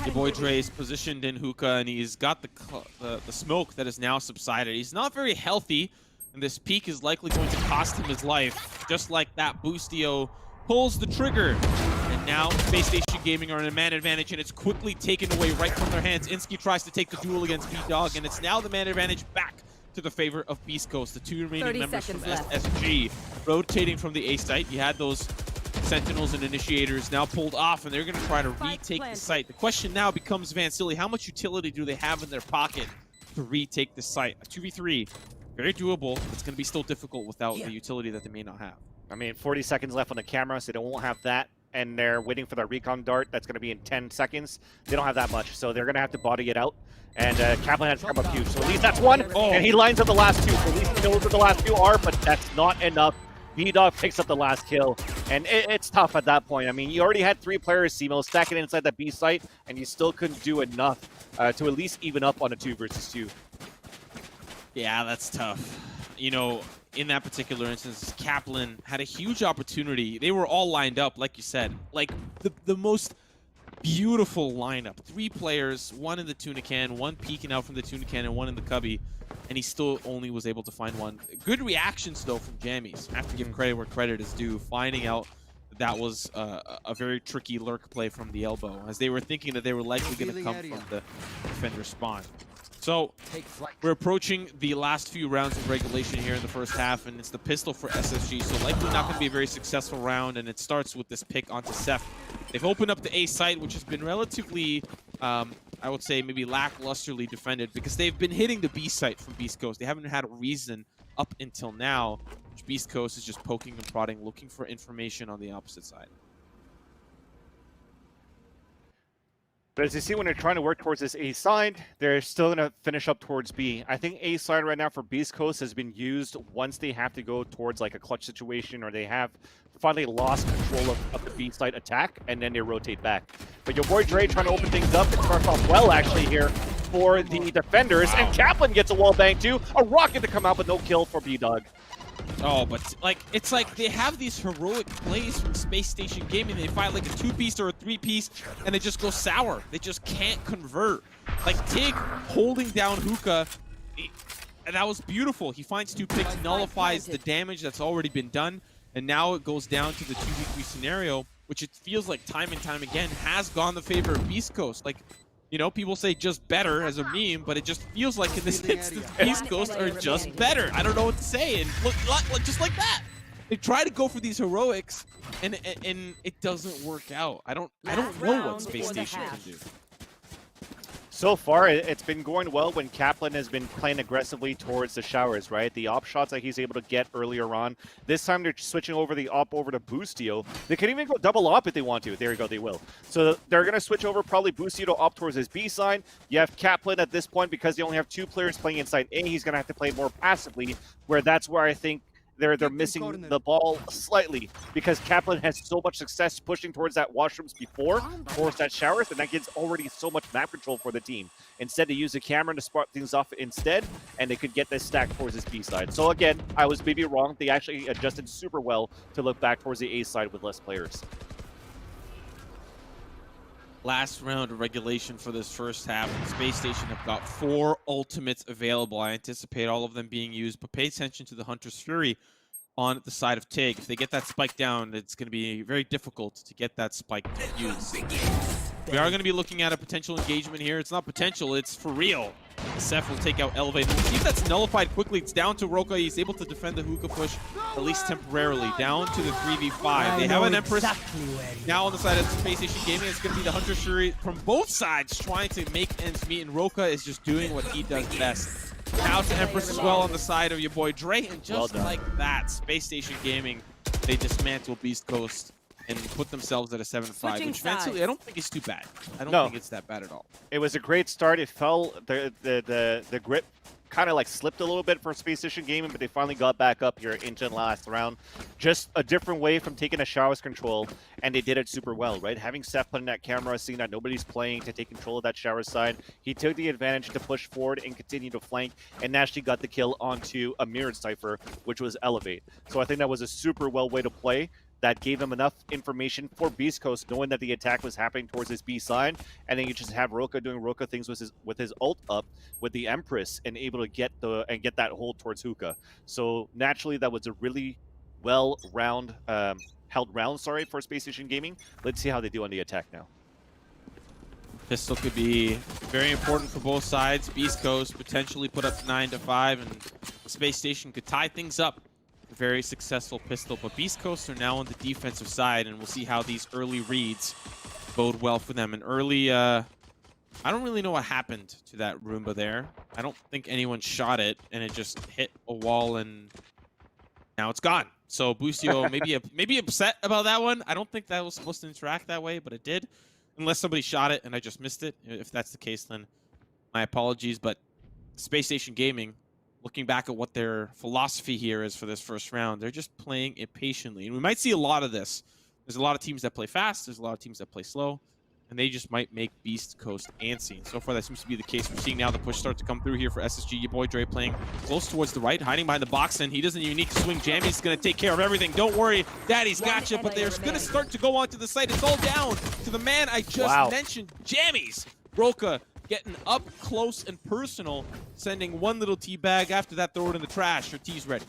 Your boy Dre's positioned in hookah, and he's got the smoke that has now subsided. He's not very healthy, and this peak is likely going to cost him his life. Just like that, Boostio pulls the trigger, and now Space Station Gaming are in a man advantage, and it's quickly taken away right from their hands. Insky tries to take the duel against B-Dog, and it's now the man advantage back to the favor of Beast Coast. The 2 remaining members from SSG rotating from the A site. You had those Sentinels and Initiators now pulled off, and they're going to try to retake the site. The question now becomes, Vansili, how much utility do they have in their pocket to retake the site? A 2v3, very doable. It's going to be still difficult without the utility that they may not have. I mean, 40 seconds left on the camera, so they won't have that. And they're waiting for the recon dart. That's going to be in 10 seconds. They don't have that much, so they're going to have to body it out. And Kaplan has to come up huge. So at least that's one. Oh. And he lines up the last 2. So at least he knows what the last 2 are, but that's not enough. B-Dog picks up the last kill, and it's tough at that point. I mean, you already had 3 players, Simo, stacking inside that B site, and you still couldn't do enough to at least even up on a 2 versus 2. Yeah, that's tough. You know, in that particular instance, Kaplan had a huge opportunity. They were all lined up, like you said. Like, the most beautiful lineup. 3 players, 1 in the tuna can, 1 peeking out from the tuna can, and 1 in the cubby. And he still only was able to find 1. Good reactions, though, from Jammies. I have to give credit where credit is due, finding out that was a very tricky lurk play from the elbow, as they were thinking that they were likely going to come from the defender spawn. So we're approaching the last few rounds of regulation here in the first half, and it's the pistol for SSG, so likely not going to be a very successful round, and it starts with this pick onto Seth. They've opened up the A site, which has been relatively, I would say, maybe lacklusterly defended, because they've been hitting the B site from Beast Coast. They haven't had a reason up until now, which Beast Coast is just poking and prodding, looking for information on the opposite side. But as you see, when they're trying to work towards this A side, they're still going to finish up towards B. I think A side right now for Beast Coast has been used once they have to go towards like a clutch situation, or they have finally lost control of the B side attack, and then they rotate back. But your boy Dre trying to open things up. It starts off well, actually, here for the defenders. Wow. And Kaplan gets a wall bang too. A rocket to come out, but no kill for B-Dog. Oh, but like it's like they have these heroic plays from Space Station Gaming. They find like a 2-piece or a 3-piece, and they just go sour. They just can't convert. Like Tig holding down Hookah, and that was beautiful. He finds 2 picks, nullifies the damage that's already been done, and now it goes down to the 2v3 scenario, which it feels like time and time again has gone the favor of Beast Coast. Like, you know, people say just better as a meme, but it just feels like in this instance, Beast Coast are just better. I don't know what to say, and look just like that. They try to go for these heroics, and it doesn't work out. I don't know what Space Station can do. So far, it's been going well when Kaplan has been playing aggressively towards the showers, right? The op shots that he's able to get earlier on. This time they're switching over the op over to Boostio. They can even go double op if they want to. There you go, they will. So they're going to switch over probably Boostio to op towards his B side. You have Kaplan at this point, because they only have 2 players playing inside A, he's going to have to play more passively, where that's where I think they're missing the ball slightly, because Kaplan has so much success pushing towards that washrooms before, towards that showers, and that gives already so much map control for the team. Instead, they use the camera to spot things off instead, and they could get this stack towards this B side. So again, I was maybe wrong. They actually adjusted super well to look back towards the A side with less players. Last round of regulation for this first half. Space Station have got 4 ultimates available. I anticipate all of them being used, but pay attention to the Hunter's Fury on the side of Tig. If they get that spike down, it's going to be very difficult to get that spike to use. We are going to be looking at a potential engagement here. It's not potential, it's for real. Seth will take out Elevate. We'll see if that's nullified quickly. It's down to Roka. He's able to defend the hookah push, at least temporarily. Down to the 3v5. They have an Empress now on the side of Space Station Gaming. It's going to be the Hunter Shuri from both sides trying to make ends meet, and Roka is just doing what he does best. Now to Empress as well on the side of your boy Dre, and just like that, Space Station Gaming, they dismantle Beast Coast and put themselves at a 7-5, which eventually I don't think is too bad. I don't think it's that bad at all. It was a great start. It fell, the grip kind of like slipped a little bit for Space Station Gaming, but they finally got back up here into the last round. Just a different way from taking a Showers control, and they did it super well, right? Having Seth put in that camera, seeing that nobody's playing to take control of that Shower side, he took the advantage to push forward and continue to flank, and actually got the kill onto a mirrored Cypher, which was Elevate. So I think that was a super well way to play. That gave him enough information for Beast Coast, knowing that the attack was happening towards his B side, and then you just have Roka doing Roka things with his ult up with the Empress, and able to get that hold towards Hookah. So naturally, that was a really well held round. Sorry, for Space Station Gaming. Let's see how they do on the attack now. Pistol could be very important for both sides. Beast Coast potentially put up 9-5, and Space Station could tie things up. Very successful pistol, but Beast Coast are now on the defensive side, and we'll see how these early reads bode well for them. And early, I don't really know what happened to that Roomba there. I don't think anyone shot it, and it just hit a wall, and now it's gone. So Boostio maybe upset about that one. I don't think that was supposed to interact that way, but it did. Unless somebody shot it and I just missed it. If that's the case, then my apologies. But Space Station Gaming, looking back at what their philosophy here is for this first round, they're just playing it patiently. And we might see a lot of this. There's a lot of teams that play fast. There's a lot of teams that play slow. And they just might make Beast Coast antsy. And so far, that seems to be the case. We're seeing now the push start to come through here for SSG. Your boy Dre playing close towards the right, hiding behind the box, and he doesn't even need to swing. Jammy's going to take care of everything. Don't worry, Daddy's got you. But they're going to start to go onto the site. It's all down to the man I just mentioned, Jammies. Roka getting up close and personal, sending one little tea bag. After that, throw it in the trash. Your tea's ready.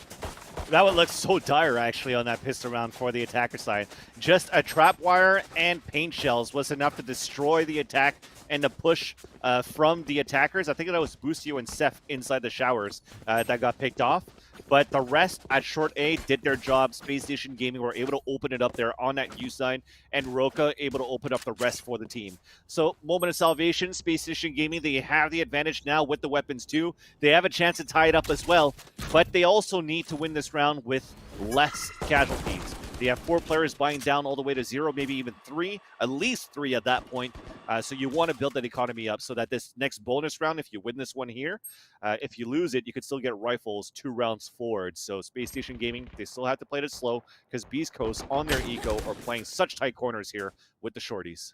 That one looks so dire, actually, on that pistol round for the attacker side. Just a trap wire and paint shells was enough to destroy the attack and the push from the attackers. I think that was Boostio and Seth inside the showers that got picked off. But the rest at short A did their job. Space Station Gaming were able to open it up there on that U side, and Roka able to open up the rest for the team. So, moment of salvation. Space Station Gaming, they have the advantage now with the weapons too. They have a chance to tie it up as well, but they also need to win this round with less casualties. They have 4 players buying down all the way to 0, maybe even 3, at least 3 at that point. So you want to build that economy up so that this next bonus round, if you win this one here, if you lose it, you could still get rifles 2 rounds forward. So Space Station Gaming, they still have to play it slow because Beast Coast on their eco are playing such tight corners here with the shorties.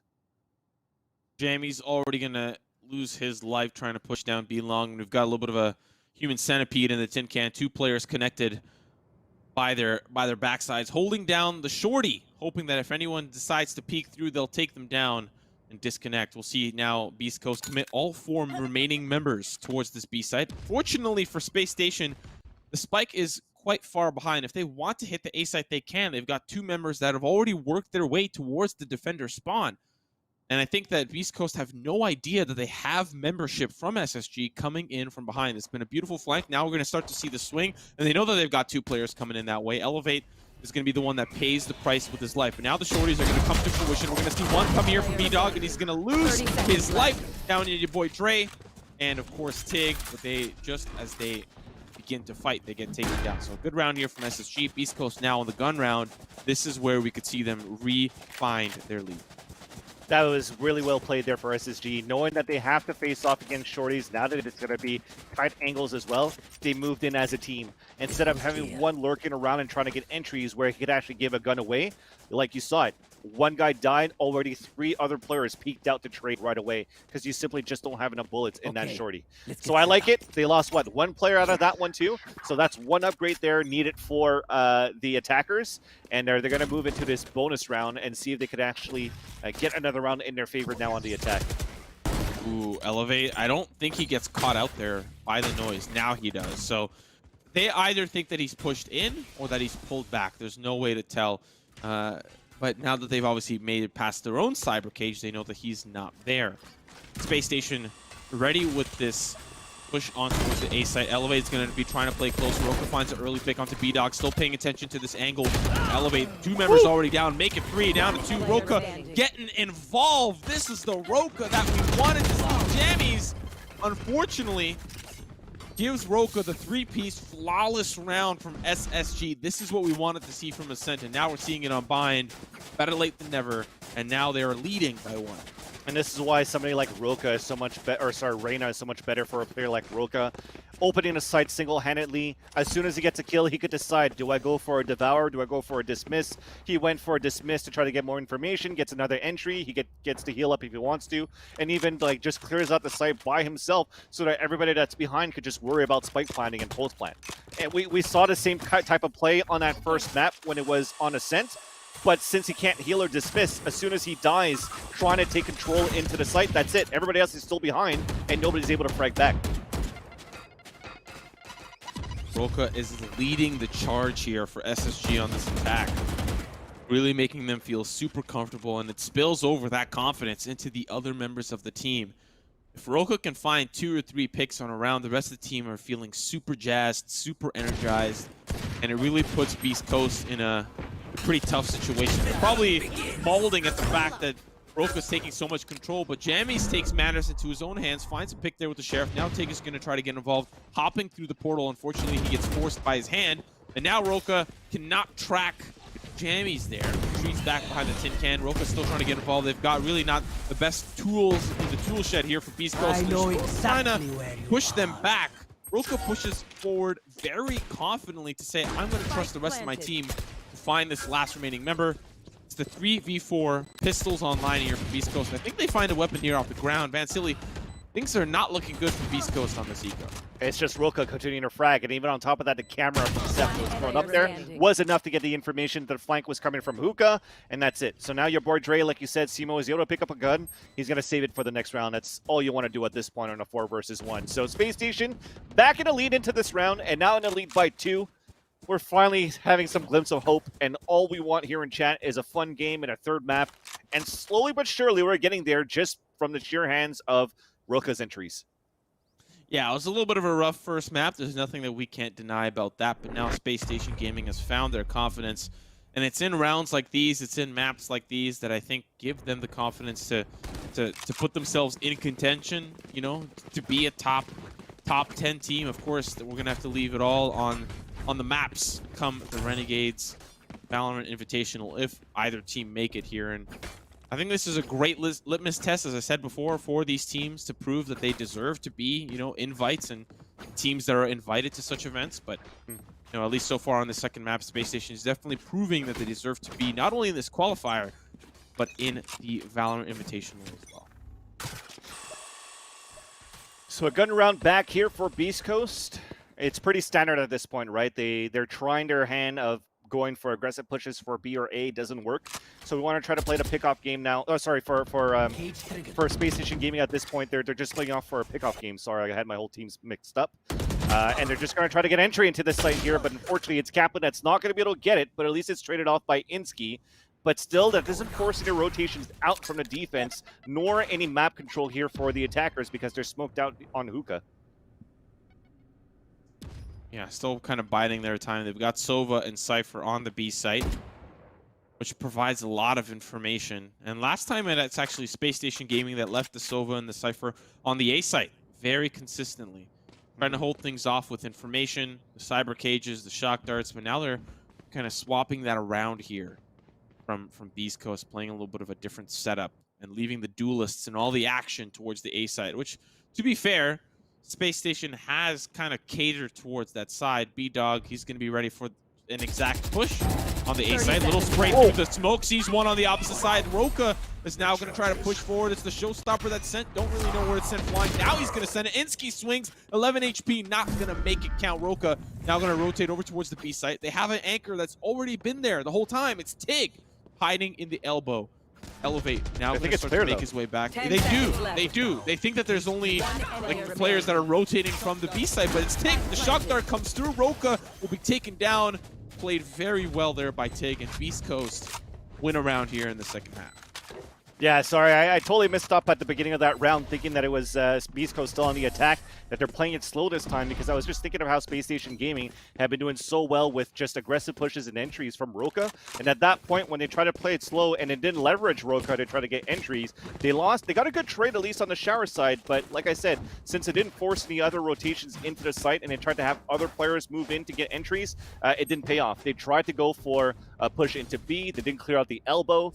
Jammy's already going to lose his life trying to push down B-Long. We've got a little bit of a human centipede in the tin can. 2 players connected by their backsides, holding down the shorty, hoping that if anyone decides to peek through, they'll take them down and disconnect. We'll see now Beast Coast commit all 4 remaining members towards this B site. Fortunately for Space Station, the spike is quite far behind. If they want to hit the A site, they can. They've got 2 members that have already worked their way towards the defender spawn. And I think that Beast Coast have no idea that they have membership from SSG coming in from behind. It's been a beautiful flank. Now we're going to start to see the swing. And they know that they've got 2 players coming in that way. Elevate is going to be the one that pays the price with his life. But now the shorties are going to come to fruition. We're going to see one come here from B-Dog, and he's going to lose his life down into your boy Dre. And, of course, Tig. But they, just as they begin to fight, they get taken down. So a good round here from SSG. Beast Coast now on the gun round. This is where we could see them re-find their lead. That was really well played there for SSG. Knowing that they have to face off against shorties, now that it's going to be tight angles as well, they moved in as a team. Instead of having one lurking around and trying to get entries where he could actually give a gun away, like you saw it, one guy died, already 3 other players peeked out to trade right away because you simply just don't have enough bullets in that shorty. So I like it. They lost, what, 1 player out of that one too? So that's 1 upgrade there needed for the attackers. And they're going to move into this bonus round and see if they could actually get another round in their favor now on the attack. Ooh, Elevate. I don't think he gets caught out there by the noise. Now he does. So they either think that he's pushed in or that he's pulled back. There's no way to tell. But now that they've obviously made it past their own cyber cage, they know that he's not there. Space Station ready with this push on towards the A site. Elevate is going to be trying to play close. Roka finds an early pick onto B-Dog, still paying attention to this angle. Elevate, 2 members already down, make it 3, down to 2. Roka getting involved. This is the Roka that we wanted to see. Jammies, unfortunately, gives Roka the 3-piece flawless round from SSG. This is what we wanted to see from Ascent, and now we're seeing it on Bind. Better late than never, and now they are leading by 1. And this is why somebody like Roka is so much better, or sorry, Reyna is so much better for a player like Roka. Opening a site single-handedly, as soon as he gets a kill, he could decide, do I go for a Devour, do I go for a Dismiss? He went for a Dismiss to try to get more information, gets another entry, he gets to heal up if he wants to, and even like just clears out the site by himself so that everybody that's behind could just worry about spike planting and post plant. And we saw the same type of play on that first map when it was on Ascent. But since he can't heal or dismiss, as soon as he dies, trying to take control into the site, that's it. Everybody else is still behind, and nobody's able to frag back. Roka is leading the charge here for SSG on this attack. Really making them feel super comfortable, and it spills over that confidence into the other members of the team. If Roka can find 2 or 3 picks on a round, the rest of the team are feeling super jazzed, super energized, and it really puts Beast Coast in a pretty tough situation. They're probably molding at the fact that Roka's taking so much control, but Jammies takes matters into his own hands, finds a pick there with the Sheriff. Now Tig going to try to get involved, hopping through the portal. Unfortunately, he gets forced by his hand, and now Roka cannot track Jammies there. Retreats back behind the tin can. Roka's still trying to get involved. They've got really not the best tools in the tool shed here for Beast Coast. I know exactly trying to push them back. Roka pushes forward very confidently to say, I'm going to trust the rest of my team to find this last remaining member. It's the 3v4 pistols online here for Beast Coast. I think they find a weapon here off the ground. Van Silly, things are not looking good for Beast Coast on this eco. It's just Roka continuing to frag, and even on top of that, the camera from Seth that was thrown up there was enough to get the information that the flank was coming from Hookah, and that's it. So now your boy Dre, like you said, Simo is able to pick up a gun. He's going to save it for the next round. That's all you want to do at this point on a 4 versus 1. So Space Station back in a lead into this round, and now in a lead by 2. We're finally having some glimpse of hope, and all we want here in chat is a fun game and a 3rd map. And slowly but surely, we're getting there just from the sheer hands of Roka's entries. Yeah, it was a little bit of a rough first map. There's nothing that we can't deny about that. But now Space Station Gaming has found their confidence. And it's in rounds like these, it's in maps like these that I think give them the confidence to put themselves in contention, you know, to be a top 10 team. Of course, we're going to have to leave it all on the maps come the Renegades Valorant Invitational if either team make it here. And I think this is a great litmus test, as I said before, for these teams to prove that they deserve to be, you know, invites and teams that are invited to such events. But, you know, at least so far on the second map, Space Station is definitely proving that they deserve to be not only in this qualifier, but in the Valorant Invitational as well. So a gun round back here for Beast Coast. It's pretty standard at this point, right? They're trying their hand of going for aggressive pushes for B or A. Doesn't work, so we want to try to play the pickoff game now. Oh, sorry, for Space Station Gaming at this point, they're just playing off for a pickoff game. Sorry, I had my whole teams mixed up, and they're just going to try to get entry into this site here. But unfortunately, it's Kaplan that's not going to be able to get it. But at least it's traded off by Insky. But still, that doesn't force any rotations out from the defense, nor any map control here for the attackers because they're smoked out on Hookah. Yeah, still kind of biding their time. They've got Sova and Cypher on the B site, which provides a lot of information. And last time, it's actually Space Station Gaming that left the Sova and the Cypher on the A site very consistently, trying to hold things off with information, the cyber cages, the shock darts. But now they're kind of swapping that around here from Beast Coast, playing a little bit of a different setup and leaving the duelists and all the action towards the A site, which, to be fair, Space Station has kind of catered towards that side. B-Dog, he's going to be ready for an exact push. on the A side. Little spray through the smoke. Sees one on the opposite side. Roka is now going to try to push forward. It's the showstopper that's sent. Don't really know where it's sent flying. Now he's going to send it. Insky swings. 11 HP. Not going to make it count. Roka now going to rotate over towards the B site. They have an anchor that's already been there the whole time. It's Tig hiding in the elbow. Elevate now going to start to make his way back. They do. They think that there's only like players that are rotating from the B side, but it's Tig. The shock dart comes through. Roka will be taken down. Played very well there by Tig, and Beast Coast win around here in the second half. Yeah, sorry, I totally missed up at the beginning of that round thinking that it was Beast Coast still on the attack, that they're playing it slow this time, because I was just thinking of how Space Station Gaming have been doing so well with just aggressive pushes and entries from Roka. And at that point, when they tried to play it slow and it didn't leverage Roka to try to get entries, they lost. They got a good trade, at least on the shower side, but like I said, since it didn't force any other rotations into the site and they tried to have other players move in to get entries, it didn't pay off. They tried to go for a push into B. They didn't clear out the elbow.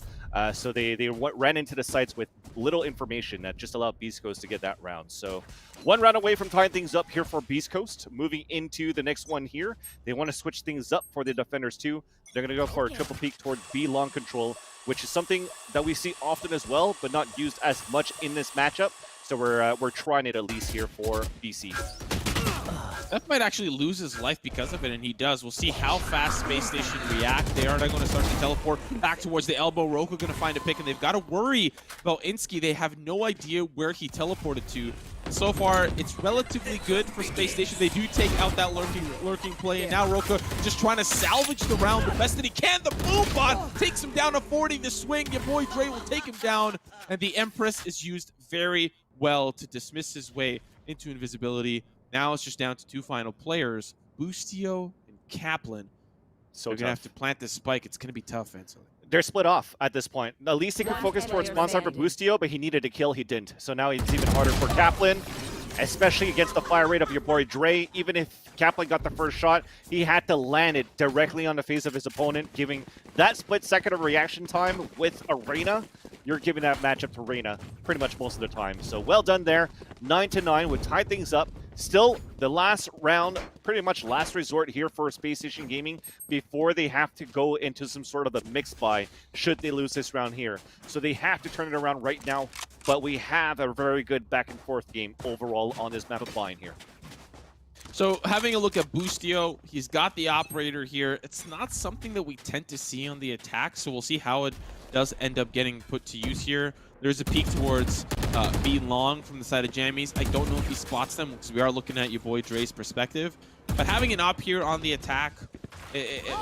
So they ran into the sites with little information that just allowed Beast Coast to get that round. So one round away from tying things up here for Beast Coast. Moving into the next one here, they want to switch things up for the defenders too. They're going to go for a triple peek toward B long control, which is something that we see often as well, but not used as much in this matchup. So we're trying it at least here for BC. That might actually lose his life because of it, and he does. We'll see how fast Space Station react. They are going to start to teleport back towards the elbow. Roka going to find a pick, and they've got to worry about Insky. They have no idea where he teleported to. So far, it's relatively good for Space Station. They do take out that lurking play, and now Roka just trying to salvage the round the best that he can. The boom bot takes him down to 40. The swing, your boy Dre will take him down, and the Empress is used very well to dismiss his way into invisibility. Now it's just down to two final players, Boostio and Kaplan. So they're going to have to plant this spike. It's going to be tough, Ansel. They're split off at this point. At least he could focus towards spawn side for Boostio, but he needed a kill. He didn't. So now it's even harder for Kaplan, especially against the fire rate of your boy Dre. Even if Kaplan got the first shot, he had to land it directly on the face of his opponent, giving that split second of reaction time with Arena. You're giving that matchup to Reina pretty much most of the time. So well done there. 9-9 would tie things up. Still, the last round, pretty much last resort here for Space Station Gaming before they have to go into some sort of a mix buy should they lose this round here. So they have to turn it around right now, but we have a very good back and forth game overall on this map of buying here. So having a look at Boostio, he's got the operator here. It's not something that we tend to see on the attack, so we'll see how it does end up getting put to use here. There's a peek towards B long from the side of Jammies. I don't know if he spots them because we are looking at your boy Dre's perspective. But having an op here on the attack,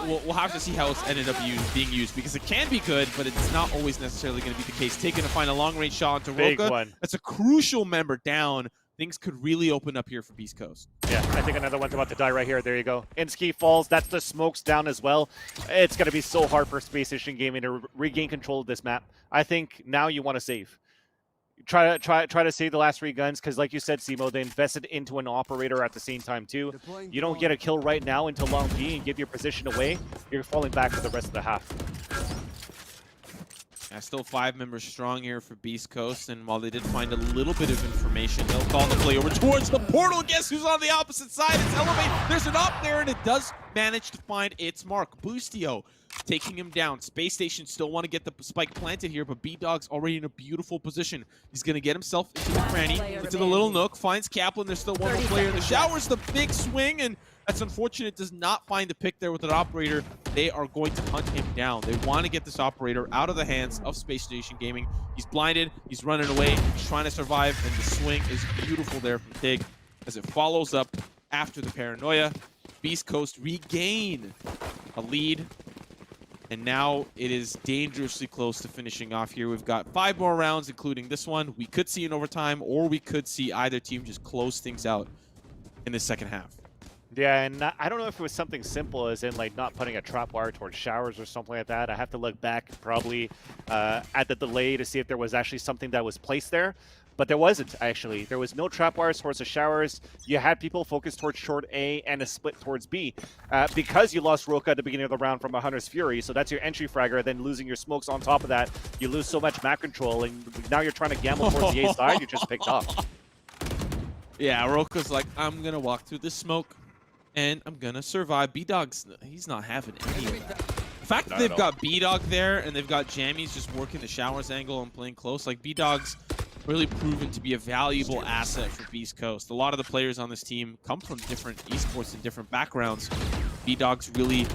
we'll have to see how it's ended up being used, because it can be good, but it's not always necessarily going to be the case. Taking to find a long-range shot onto Roka. That's a crucial member down. Things could really open up here for Beast Coast. Yeah, I think another one's about to die right here. There you go. Insky falls. That's the smokes down as well. It's going to be so hard for Space Station Gaming to regain control of this map. I think now you want to save. Try to save the last 3 guns, because like you said, Simo, they invested into an operator at the same time too. You don't get a kill right now until long B and give your position away. You're falling back for the rest of the half. Still 5 members strong here for Beast Coast, and while they did find a little bit of information, they'll call the play over towards the portal. Guess who's on the opposite side? It's Elevate. There's an up there, and it does manage to find its mark. Boostio taking him down. Space Station still want to get the spike planted here, but B-Dog's already in a beautiful position. He's going to get himself into the cranny, into the little nook, finds Kaplan. There's still one more player in the showers. The big swing, and that's unfortunate. Does not find the pick there with an operator. They are going to hunt him down. They want to get this operator out of the hands of Space Station Gaming. He's blinded. He's running away. He's trying to survive, and the swing is beautiful there from Tig as it follows up after the paranoia. Beast Coast regain a lead, and now it is dangerously close to finishing off here. We've got 5 more rounds, including this one. We could see an overtime, or we could see either team just close things out in the second half. Yeah, and I don't know if it was something simple as in like not putting a trap wire towards showers or something like that. I have to look back probably at the delay to see if there was actually something that was placed there. But there wasn't, actually. There was no trap wires towards the showers. You had people focus towards short A and a split towards B. Because you lost Roka at the beginning of the round from a Hunter's Fury, so that's your entry fragger, then losing your smokes on top of that, you lose so much map control, and now you're trying to gamble towards the A side, you just picked off. Yeah, Roka's like, I'm going to walk through this smoke, and I'm going to survive. B-Dog's, he's not having any of that. fact that they've got B-Dog there and they've got Jammies just working the showers angle and playing close, like B-Dog's really proven to be a valuable asset for Beast Coast. A lot of the players on this team come from different esports and different backgrounds. B-Dog's really,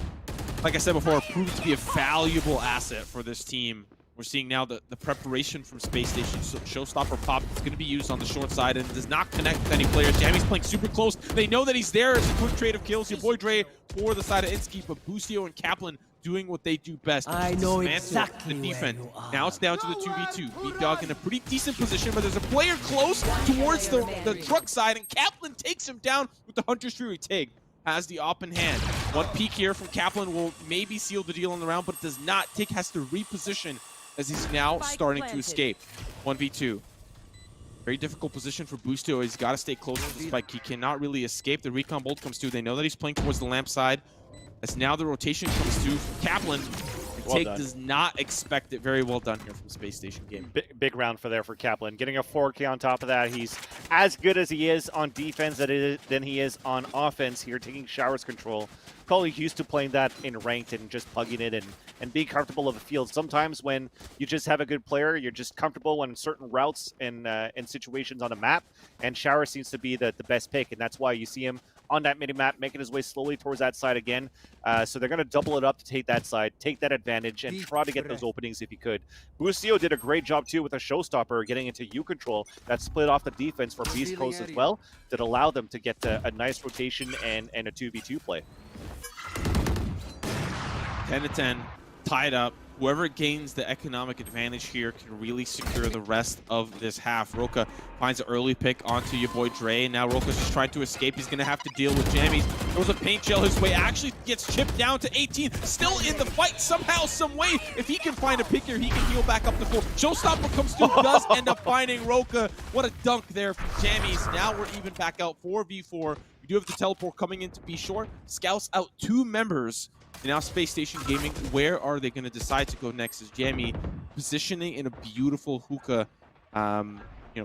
like I said before, proven to be a valuable asset for this team. We're seeing now the preparation from Space Station. Showstopper pop is going to be used on the short side and does not connect with any players. Jammy's playing super close. They know that he's there as a quick trade of kills. Your boy Dre for the side of Inskeep, but Boostio and Kaplan doing what they do best. I know exactly the defense. Now it's down to the 2v2. B-Dog in a pretty decent position, but there's a player close towards the truck side, and Kaplan takes him down with the Hunter's Fury. Tig has the op in hand. One peek here from Kaplan will maybe seal the deal on the round, but it does not. Tig has to reposition as he's now starting to escape. 1v2. Very difficult position for Boostio. He's got to stay close to the spike. He cannot really escape. The recon bolt comes through. They know that he's playing towards the lamp side. As now the rotation comes through from Kaplan. Tig does not expect it. Very well done here from Space Station Gaming. Big round for Kaplan. Getting a 4K on top of that. He's as good as he is on defense than he is on offense here, taking showers control. Probably used to playing that in ranked and just plugging it and being comfortable of the field. Sometimes when you just have a good player, you're just comfortable on certain routes and situations on a map, and Shower seems to be the best pick, and that's why you see him on that mini-map, making his way slowly towards that side again. So they're going to double it up to take that side, take that advantage, and try to get those openings if he could. Boostio did a great job, too, with a showstopper getting into U-Control. That split off the defense for Beast Coast as well, that allowed them to get a nice rotation and a 2v2 play. 10-10, tied up. Whoever gains the economic advantage here can really secure the rest of this half. Roka finds an early pick onto your boy Dre. Now Roka's just trying to escape. He's going to have to deal with Jammies. Throws a paint shell his way. Actually gets chipped down to 18. Still in the fight somehow, some way. If he can find a pick here, he can heal back up to 4. Showstopper comes through, does end up finding Roka. What a dunk there from Jammies. Now we're even back out 4v4. We do have the teleport coming in to be short. Scouts out 2 members. And now Space Station Gaming, where are they going to decide to go next? Is Jammy positioning in a beautiful hookah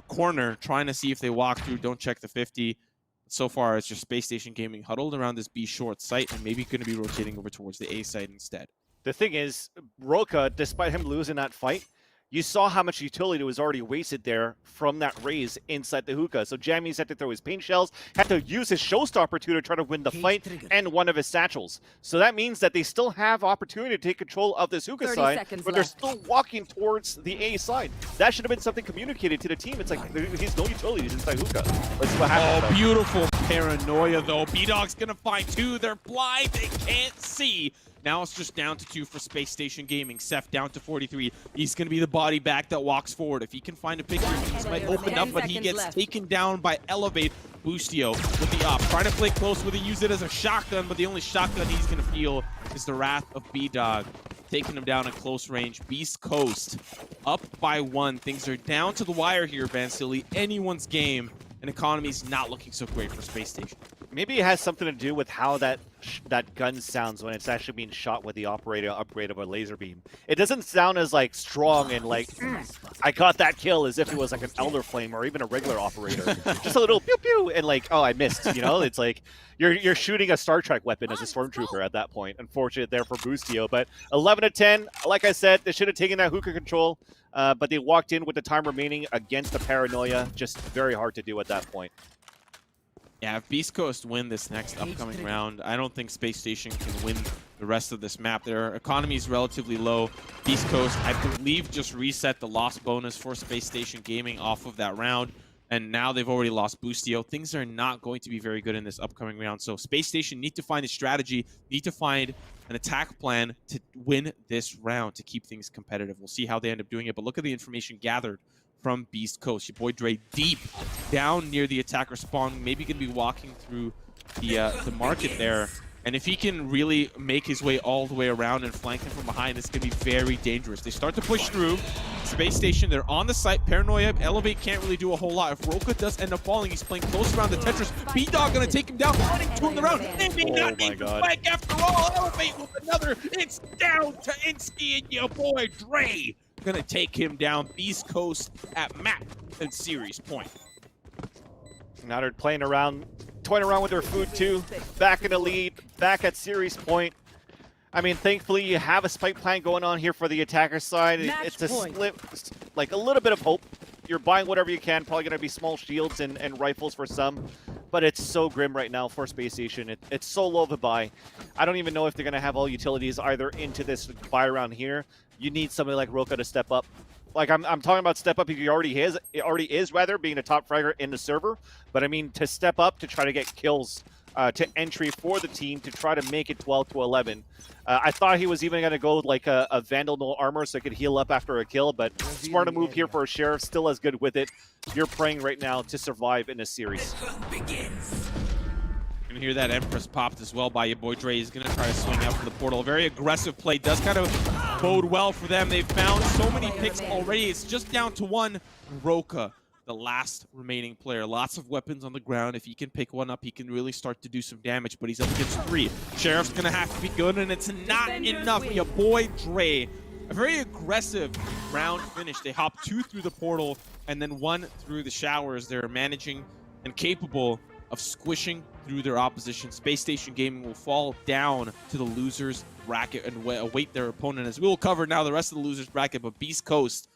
corner, trying to see if they walk through, don't check the 50. So far, it's just Space Station Gaming huddled around this B short site and maybe going to be rotating over towards the A site instead. The thing is, Roka, despite him losing that fight, you saw how much utility was already wasted there from that raise inside the hookah. So Jammies had to throw his paint shells, had to use his showstopper to try to win the fight, and one of his satchels. So that means that they still have opportunity to take control of this hookah side, but they're still walking towards the A side. That should have been something communicated to the team. It's like, he's no utilities inside hookah. Let's see what happens. Oh, beautiful paranoia, though. B-Dog's going to find 2. They're blind. They can't see. Now it's just down to 2 for Space Station Gaming. Seth down to 43. He's going to be the body back that walks forward. If he can find a picture, things might open up, but he gets taken down by Elevate. Boostio with the op. Trying to play close with it, use it as a shotgun, but the only shotgun he's going to feel is the wrath of B-Dog. Taking him down at close range. Beast Coast up by 1. Things are down to the wire here, Vansili. Anyone's game, and economy's not looking so great for Space Station. Maybe it has something to do with how that gun sounds when it's actually being shot with the operator upgrade of a laser beam. It doesn't sound as like strong and like I got that kill as if it was like an Elder Flame or even a regular operator. Just a little pew pew and like, oh, I missed. You know, it's like you're shooting a Star Trek weapon as a stormtrooper at that point. Unfortunate there for Boostio, but 11-10. Like I said, they should have taken that hookah control, but they walked in with the time remaining against the paranoia. Just very hard to do at that point. Yeah, if Beast Coast win this next upcoming round, I don't think Space Station can win the rest of this map. Their economy is relatively low. Beast Coast, I believe, just reset the loss bonus for Space Station Gaming off of that round, and now they've already lost Boostio. Things are not going to be very good in this upcoming round, so Space Station need to find a strategy, need to find an attack plan to win this round, to keep things competitive. We'll see how they end up doing it, but look at the information gathered from Beast Coast. Your boy Dre deep down near the attacker spawn, maybe going to be walking through the market there. And if he can really make his way all the way around and flank him from behind, it's going to be very dangerous. They start to push through. Space Station, they're on the site. Paranoia, Elevate can't really do a whole lot. If Roka does end up falling, he's playing close around the Tetris. B-Dog going to take him down, running to him the round. Maybe not need to flank after all. Elevate with another. It's down to Insky and your boy Dre. Gonna take him down. Beast Coast at map and series point. Now they're playing around, toying around with their food too. Back in the lead, back at series point. I mean, thankfully you have a spike plan going on here for the attacker side. It's a split, like a little bit of hope. You're buying whatever you can. Probably going to be small shields and rifles for some. But it's so grim right now for Space Station. It's so low of a buy. I don't even know if they're going to have all utilities either into this buy round here. You need somebody like Roka to step up. Like I'm talking about step up. He already is rather being a top fragger in the server. But I mean to step up to try to get kills to entry for the team to try to make it 12 to 11. I thought he was even going to go like a Vandal no armor so he could heal up after a kill, but smart move here for a Sheriff, still as good with it. You're praying right now to survive in this series. You can hear that Empress popped as well by your boy Dre. He's going to try to swing out for the portal. A very aggressive play. Does kind of bode well for them. They've found so many picks already. It's just down to one. Roka, the last remaining player. Lots of weapons on the ground. If he can pick one up, he can really start to do some damage, but he's up against 3. Sheriff's gonna have to be good, and it's not enough. Your boy Dre, a very aggressive round finish. They hop 2 through the portal and then 1 through the showers. They're managing and capable of squishing through their opposition. Space Station Gaming will fall down to the losers bracket and await their opponent, as we will cover now the rest of the losers bracket. But Beast Coast,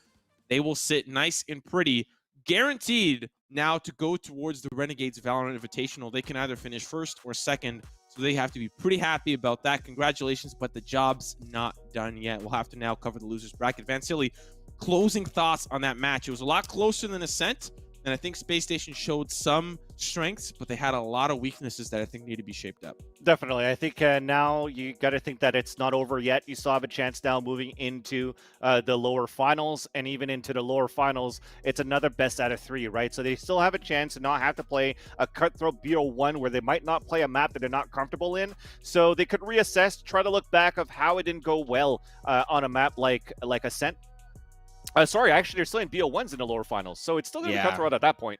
they will sit nice and pretty, guaranteed now to go towards the Renegades Valorant Invitational. They can either finish first or second, so they have to be pretty happy about that. Congratulations, but the job's not done yet. We'll have to now cover the losers bracket. Vansili, closing thoughts on that match. It was a lot closer than Ascent, and I think Space Station showed some strengths, but they had a lot of weaknesses that I think need to be shaped up. Definitely. I think now you got to think that it's not over yet. You still have a chance now moving into the lower finals, and even into the lower finals, it's another best out of 3, right? So they still have a chance to not have to play a cutthroat BO1 where they might not play a map that they're not comfortable in. So they could reassess, try to look back of how it didn't go well on a map like Ascent. Sorry, actually, they're still in BO1s in the lower finals, so it's still going to be cutthroat at that point.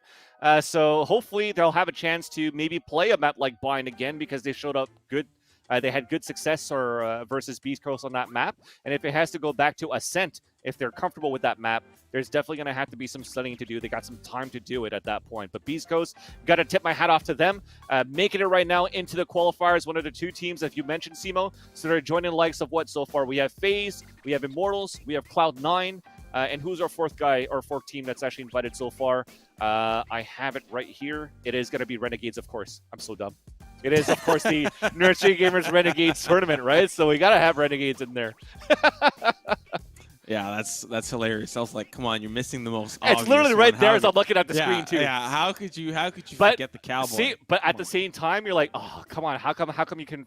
So hopefully they'll have a chance to maybe play a map like Bind again, because they showed up good. They had good success versus Beast Coast on that map. And if it has to go back to Ascent, if they're comfortable with that map, there's definitely going to have to be some studying to do. They got some time to do it at that point. But Beast Coast, got to tip my hat off to them. Making it right now into the qualifiers, one of the 2 teams, as you mentioned, Simo. So they're joining the likes of what so far? We have FaZe, we have Immortals, we have Cloud9. And who's our 4th guy, or 4th team that's actually invited so far? I have it right here. It is going to be Renegades, of course. I'm so dumb. It is, of course, the Nursery Gamers Renegades tournament, right? So we got to have Renegades in there. Yeah, that's hilarious. I was like, come on, you're missing the most obvious. It's literally right there as I'm looking at the screen too. Yeah, how could you forget the Cowboy? See, but at the same time, you're like, oh, come on, how come you can?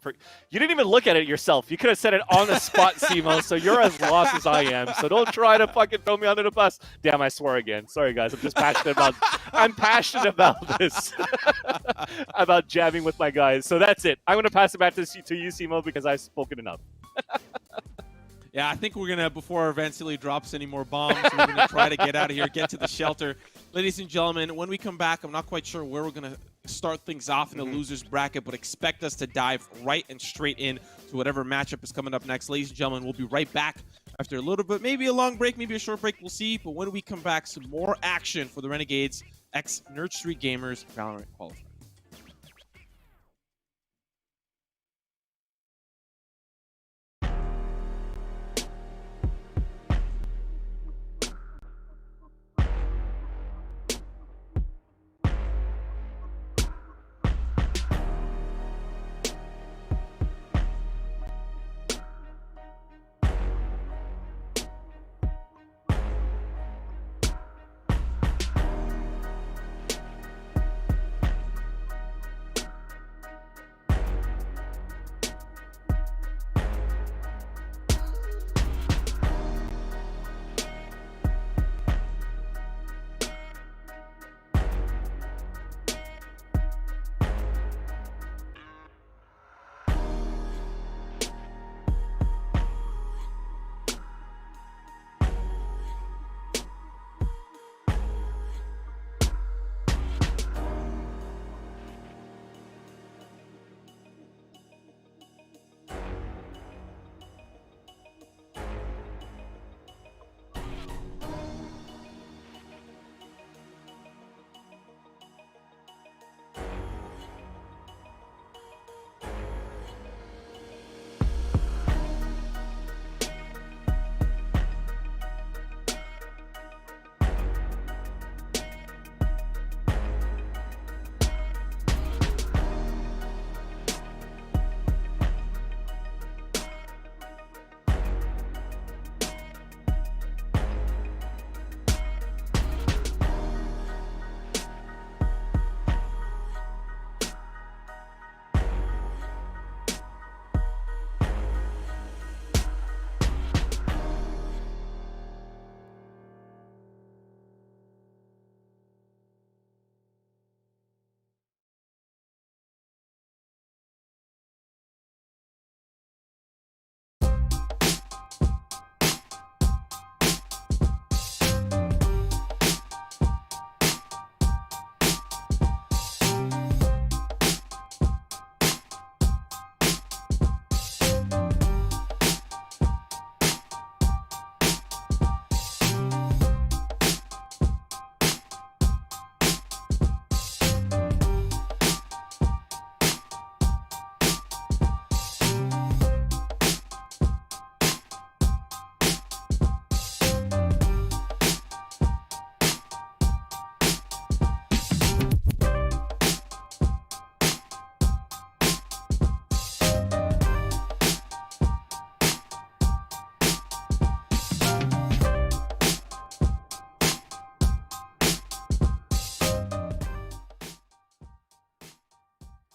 You didn't even look at it yourself. You could have said it on the spot, Simo. So you're as lost as I am. So don't try to fucking throw me under the bus. Damn, I swear again. Sorry, guys. I'm just passionate about. I'm passionate about this. About jamming with my guys. So that's it. I'm gonna pass it back to you, Simo, because I've spoken enough. Yeah, I think we're going to, before Vansili drops any more bombs, we're going to try to get out of here, get to the shelter. Ladies and gentlemen, when we come back, I'm not quite sure where we're going to start things off in the losers bracket, but expect us to dive right and straight in to whatever matchup is coming up next. Ladies and gentlemen, we'll be right back after a little bit, maybe a long break, maybe a short break, we'll see. But when we come back, some more action for the Renegades x Nursery Gamers Valorant Qualifier.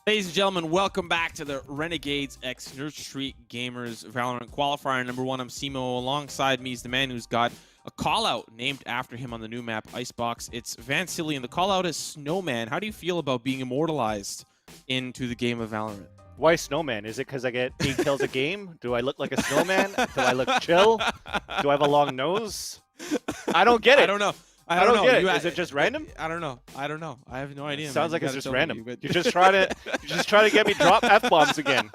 Ladies and gentlemen, welcome back to the Renegades x Nerd Street Gamers Valorant Qualifier #1. I'm Simo. Alongside me is the man who's got a call-out named after him on the new map, Icebox. It's Vansili, and the call-out is Snowman. How do you feel about being immortalized into the game of Valorant? Why snowman? Is it because I get 8 kills a game? Do I look like a snowman? Do I look chill? Do I have a long nose? I don't get it. I don't know. I don't get it. Is it just random? I don't know. I have no idea. Sounds man. like it's just random. You're just trying to get me drop F-bombs again.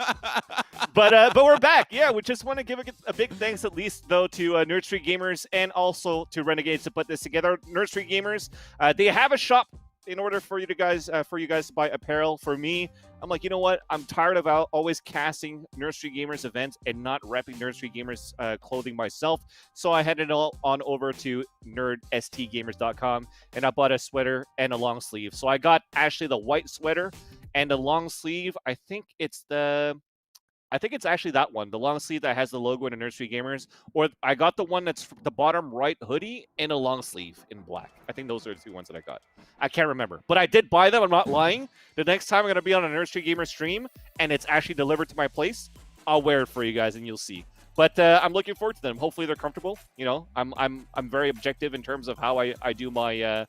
But we're back. Yeah, we just want to give a big thanks at least though to Nerd Street Gamers and also to Renegades to put this together. Nerd Street Gamers, they have a shop in order for you guys to buy apparel. For me, I'm like, you know what? I'm tired of always casting Nerd Street Gamers events and not repping Nerd Street Gamers clothing myself. So I headed all on over to nerdstgamers.com and I bought a sweater and a long sleeve. So I got actually the white sweater and a long sleeve. I think it's actually that one, the long sleeve that has the logo in Nerd Street Gamers. Or I got the one that's the bottom right hoodie and a long sleeve in black. I think those are the two ones that I got. I can't remember. But I did buy them. I'm not lying. The next time I'm going to be on a Nerd Street Gamers stream and it's actually delivered to my place, I'll wear it for you guys and you'll see. But I'm looking forward to them. Hopefully they're comfortable. You know, I'm very objective in terms of how I do my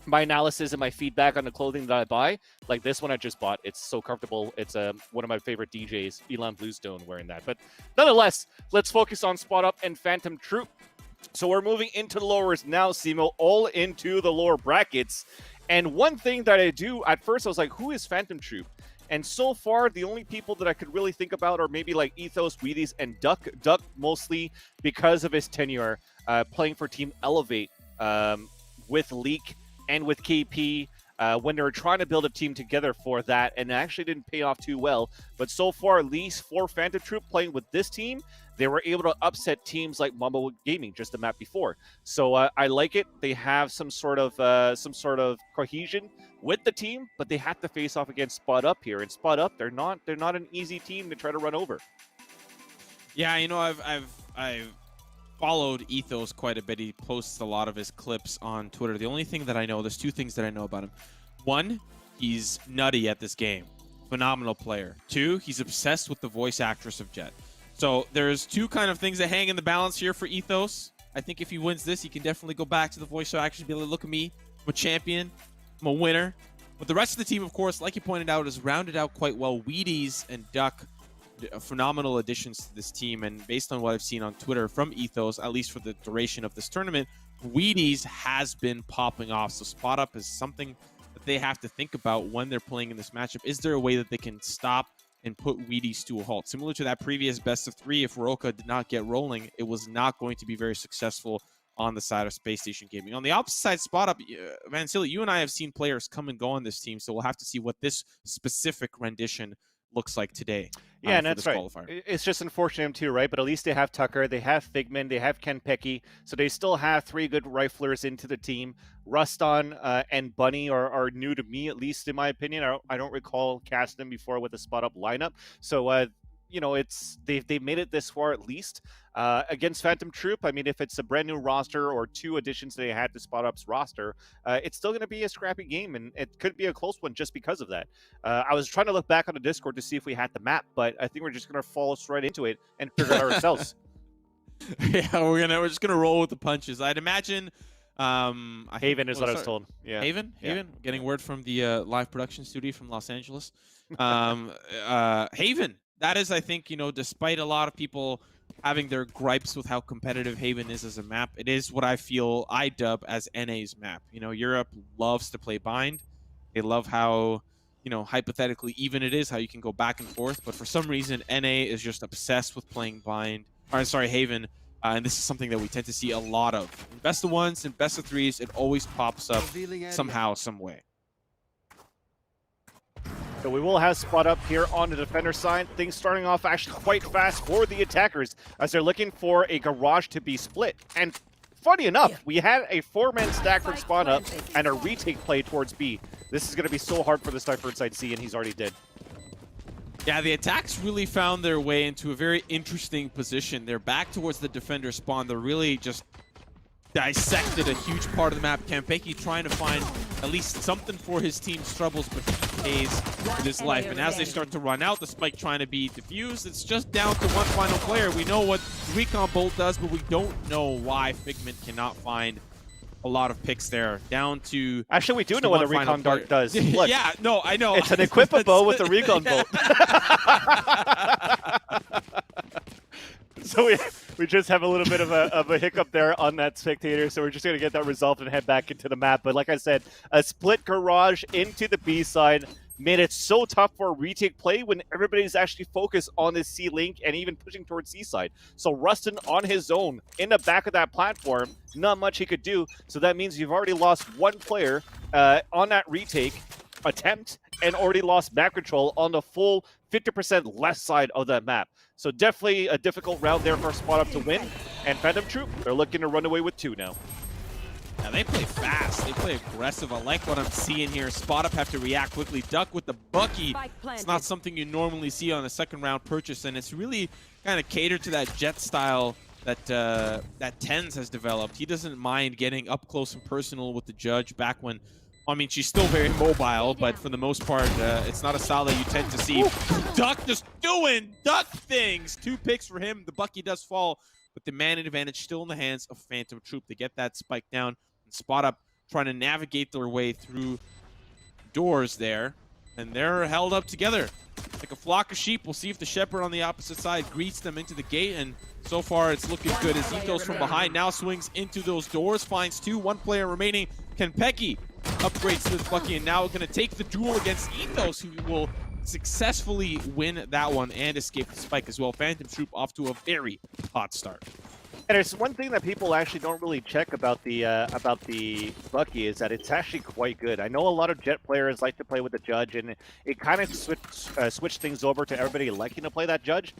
my analysis and my feedback on the clothing that I buy. Like this one I just bought. It's so comfortable. It's one of my favorite DJs, Elon Bluestone, wearing that. But nonetheless, let's focus on Spot Up and Phantom Troop. So we're moving into the lowers now, Simo, all into the lower brackets. And one thing that I do, at first I was like, who is Phantom Troop? And so far, the only people that I could really think about are maybe like Ethos, Wheaties, and Duck. Duck mostly because of his tenure playing for Team Elevate with Leak and with KP when they were trying to build a team together for that, and it actually didn't pay off too well. But so far, at least for Phantom Troop playing with this team, they were able to upset teams like Mambo Gaming just the map before. So I like it. They have some sort of cohesion with the team, but they have to face off against Spot Up here. And Spot Up, they're not an easy team to try to run over. Yeah, you know, I've followed Ethos quite a bit. He posts a lot of his clips on Twitter. The only thing that I know, there's two things that I know about him. One, he's nutty at this game. Phenomenal player. Two, he's obsessed with the voice actress of Jet. So there's two kind of things that hang in the balance here for Ethos. I think if he wins this, he can definitely go back to the voice actress and be like, look at me, I'm a champion, I'm a winner. But the rest of the team, of course, like you pointed out, is rounded out quite well. Wheaties and Duck, phenomenal additions to this team, and based on what I've seen on Twitter from Ethos, at least for the duration of this tournament, Wheaties has been popping off. So Spot Up is something that they have to think about when they're playing in this matchup. Is there a way that they can stop and put Wheaties to a halt? Similar to that previous best of 3, if Roka did not get rolling, it was not going to be very successful on the side of Space Station Gaming. On the opposite side, Spot Up, Vansili, you and I have seen players come and go on this team, so we'll have to see what this specific rendition looks like today. Yeah, and that's right. Qualifier. It's just unfortunate too, right? But at least they have Tucker, they have Figman, they have Ken Pecky, so they still have 3 good riflers into the team. Ruston and Bunny are new to me, at least in my opinion. I don't recall casting them before with a Spot Up lineup. So you know, they've made it this far at least. Against Phantom Troop, I mean, if it's a brand new roster or 2 additions they had to Spot Up's roster, it's still going to be a scrappy game, and it could be a close one just because of that. I was trying to look back on the Discord to see if we had the map, but I think we're just going to fall straight into it and figure it out ourselves. Yeah, we're just gonna roll with the punches. I'd imagine. Haven is what I was told. Yeah, Haven. Getting word from the live production studio from Los Angeles. Haven. That is, I think, you know, despite a lot of people having their gripes with how competitive Haven is as a map, it is what I dub as NA's map. You know, Europe loves to play bind. They love how, you know, hypothetically even it is, how you can go back and forth. But for some reason, NA is just obsessed with playing bind. Or, sorry, Haven. And this is something that we tend to see a lot of. In best of 1s and best of 3s, it always pops up somehow, some way. So we will have Spot Up here on the defender side. Things starting off actually quite fast for the attackers as they're looking for a garage to be split. And funny enough, we had a 4-man stack from Spot Up and a retake play towards B. This is going to be so hard for the sniper inside C, and he's already dead. Yeah, the attacks really found their way into a very interesting position. They're back towards the defender spawn. They're really just dissected a huge part of the map. Campeki trying to find at least something for his team's troubles, but he pays with his life. And as they start to run out, the spike trying to be diffused, it's just down to one final player. We know what Recon Bolt does, but we don't know why Figment cannot find a lot of picks there. Down to actually, we do know what a Recon Dart does. Look, yeah, no, I know. It's an equipable with a Recon Bolt. So we just have a little bit of a hiccup there on that spectator, so we're just going to get that resolved and head back into the map. But like I said, a split garage into the B side made it so tough for a retake play when everybody's actually focused on this C link and even pushing towards C side. So Rustin on his own in the back of that platform, not much he could do. So that means you've already lost one player on that retake attempt and already lost map control on the full 50% left side of that map. So definitely a difficult round there for Spot Up to win. And Phantom Troop, they're looking to run away with 2 now. Now they play fast, they play aggressive. I like what I'm seeing here. Spot Up have to react quickly. Duck with the Bucky. It's not something you normally see on a second round purchase, and it's really kind of catered to that Jet style that that Tens has developed. He doesn't mind getting up close and personal with the Judge back when, I mean, she's still very mobile, but for the most part, it's not a style that you tend to see. Duck just doing Duck things. 2 picks for him. The Bucky does fall, but the man advantage still in the hands of Phantom Troop. They get that spike down. And Spot Up trying to navigate their way through doors there, and they're held up together like a flock of sheep. We'll see if the Shepherd on the opposite side greets them into the gate, and so far it's looking good as Ethos from behind now swings into those doors, finds 2, 1 player remaining. Kenpeki upgrades to the Bucky, and now going to take the duel against Ethos, who will successfully win that one and escape the spike as well. Phantom Troop off to a very hot start. And there's one thing that people actually don't really check about the Bucky is that it's actually quite good. I know a lot of Jet players like to play with the Judge, and it kind of switched things over to everybody liking to play that Judge.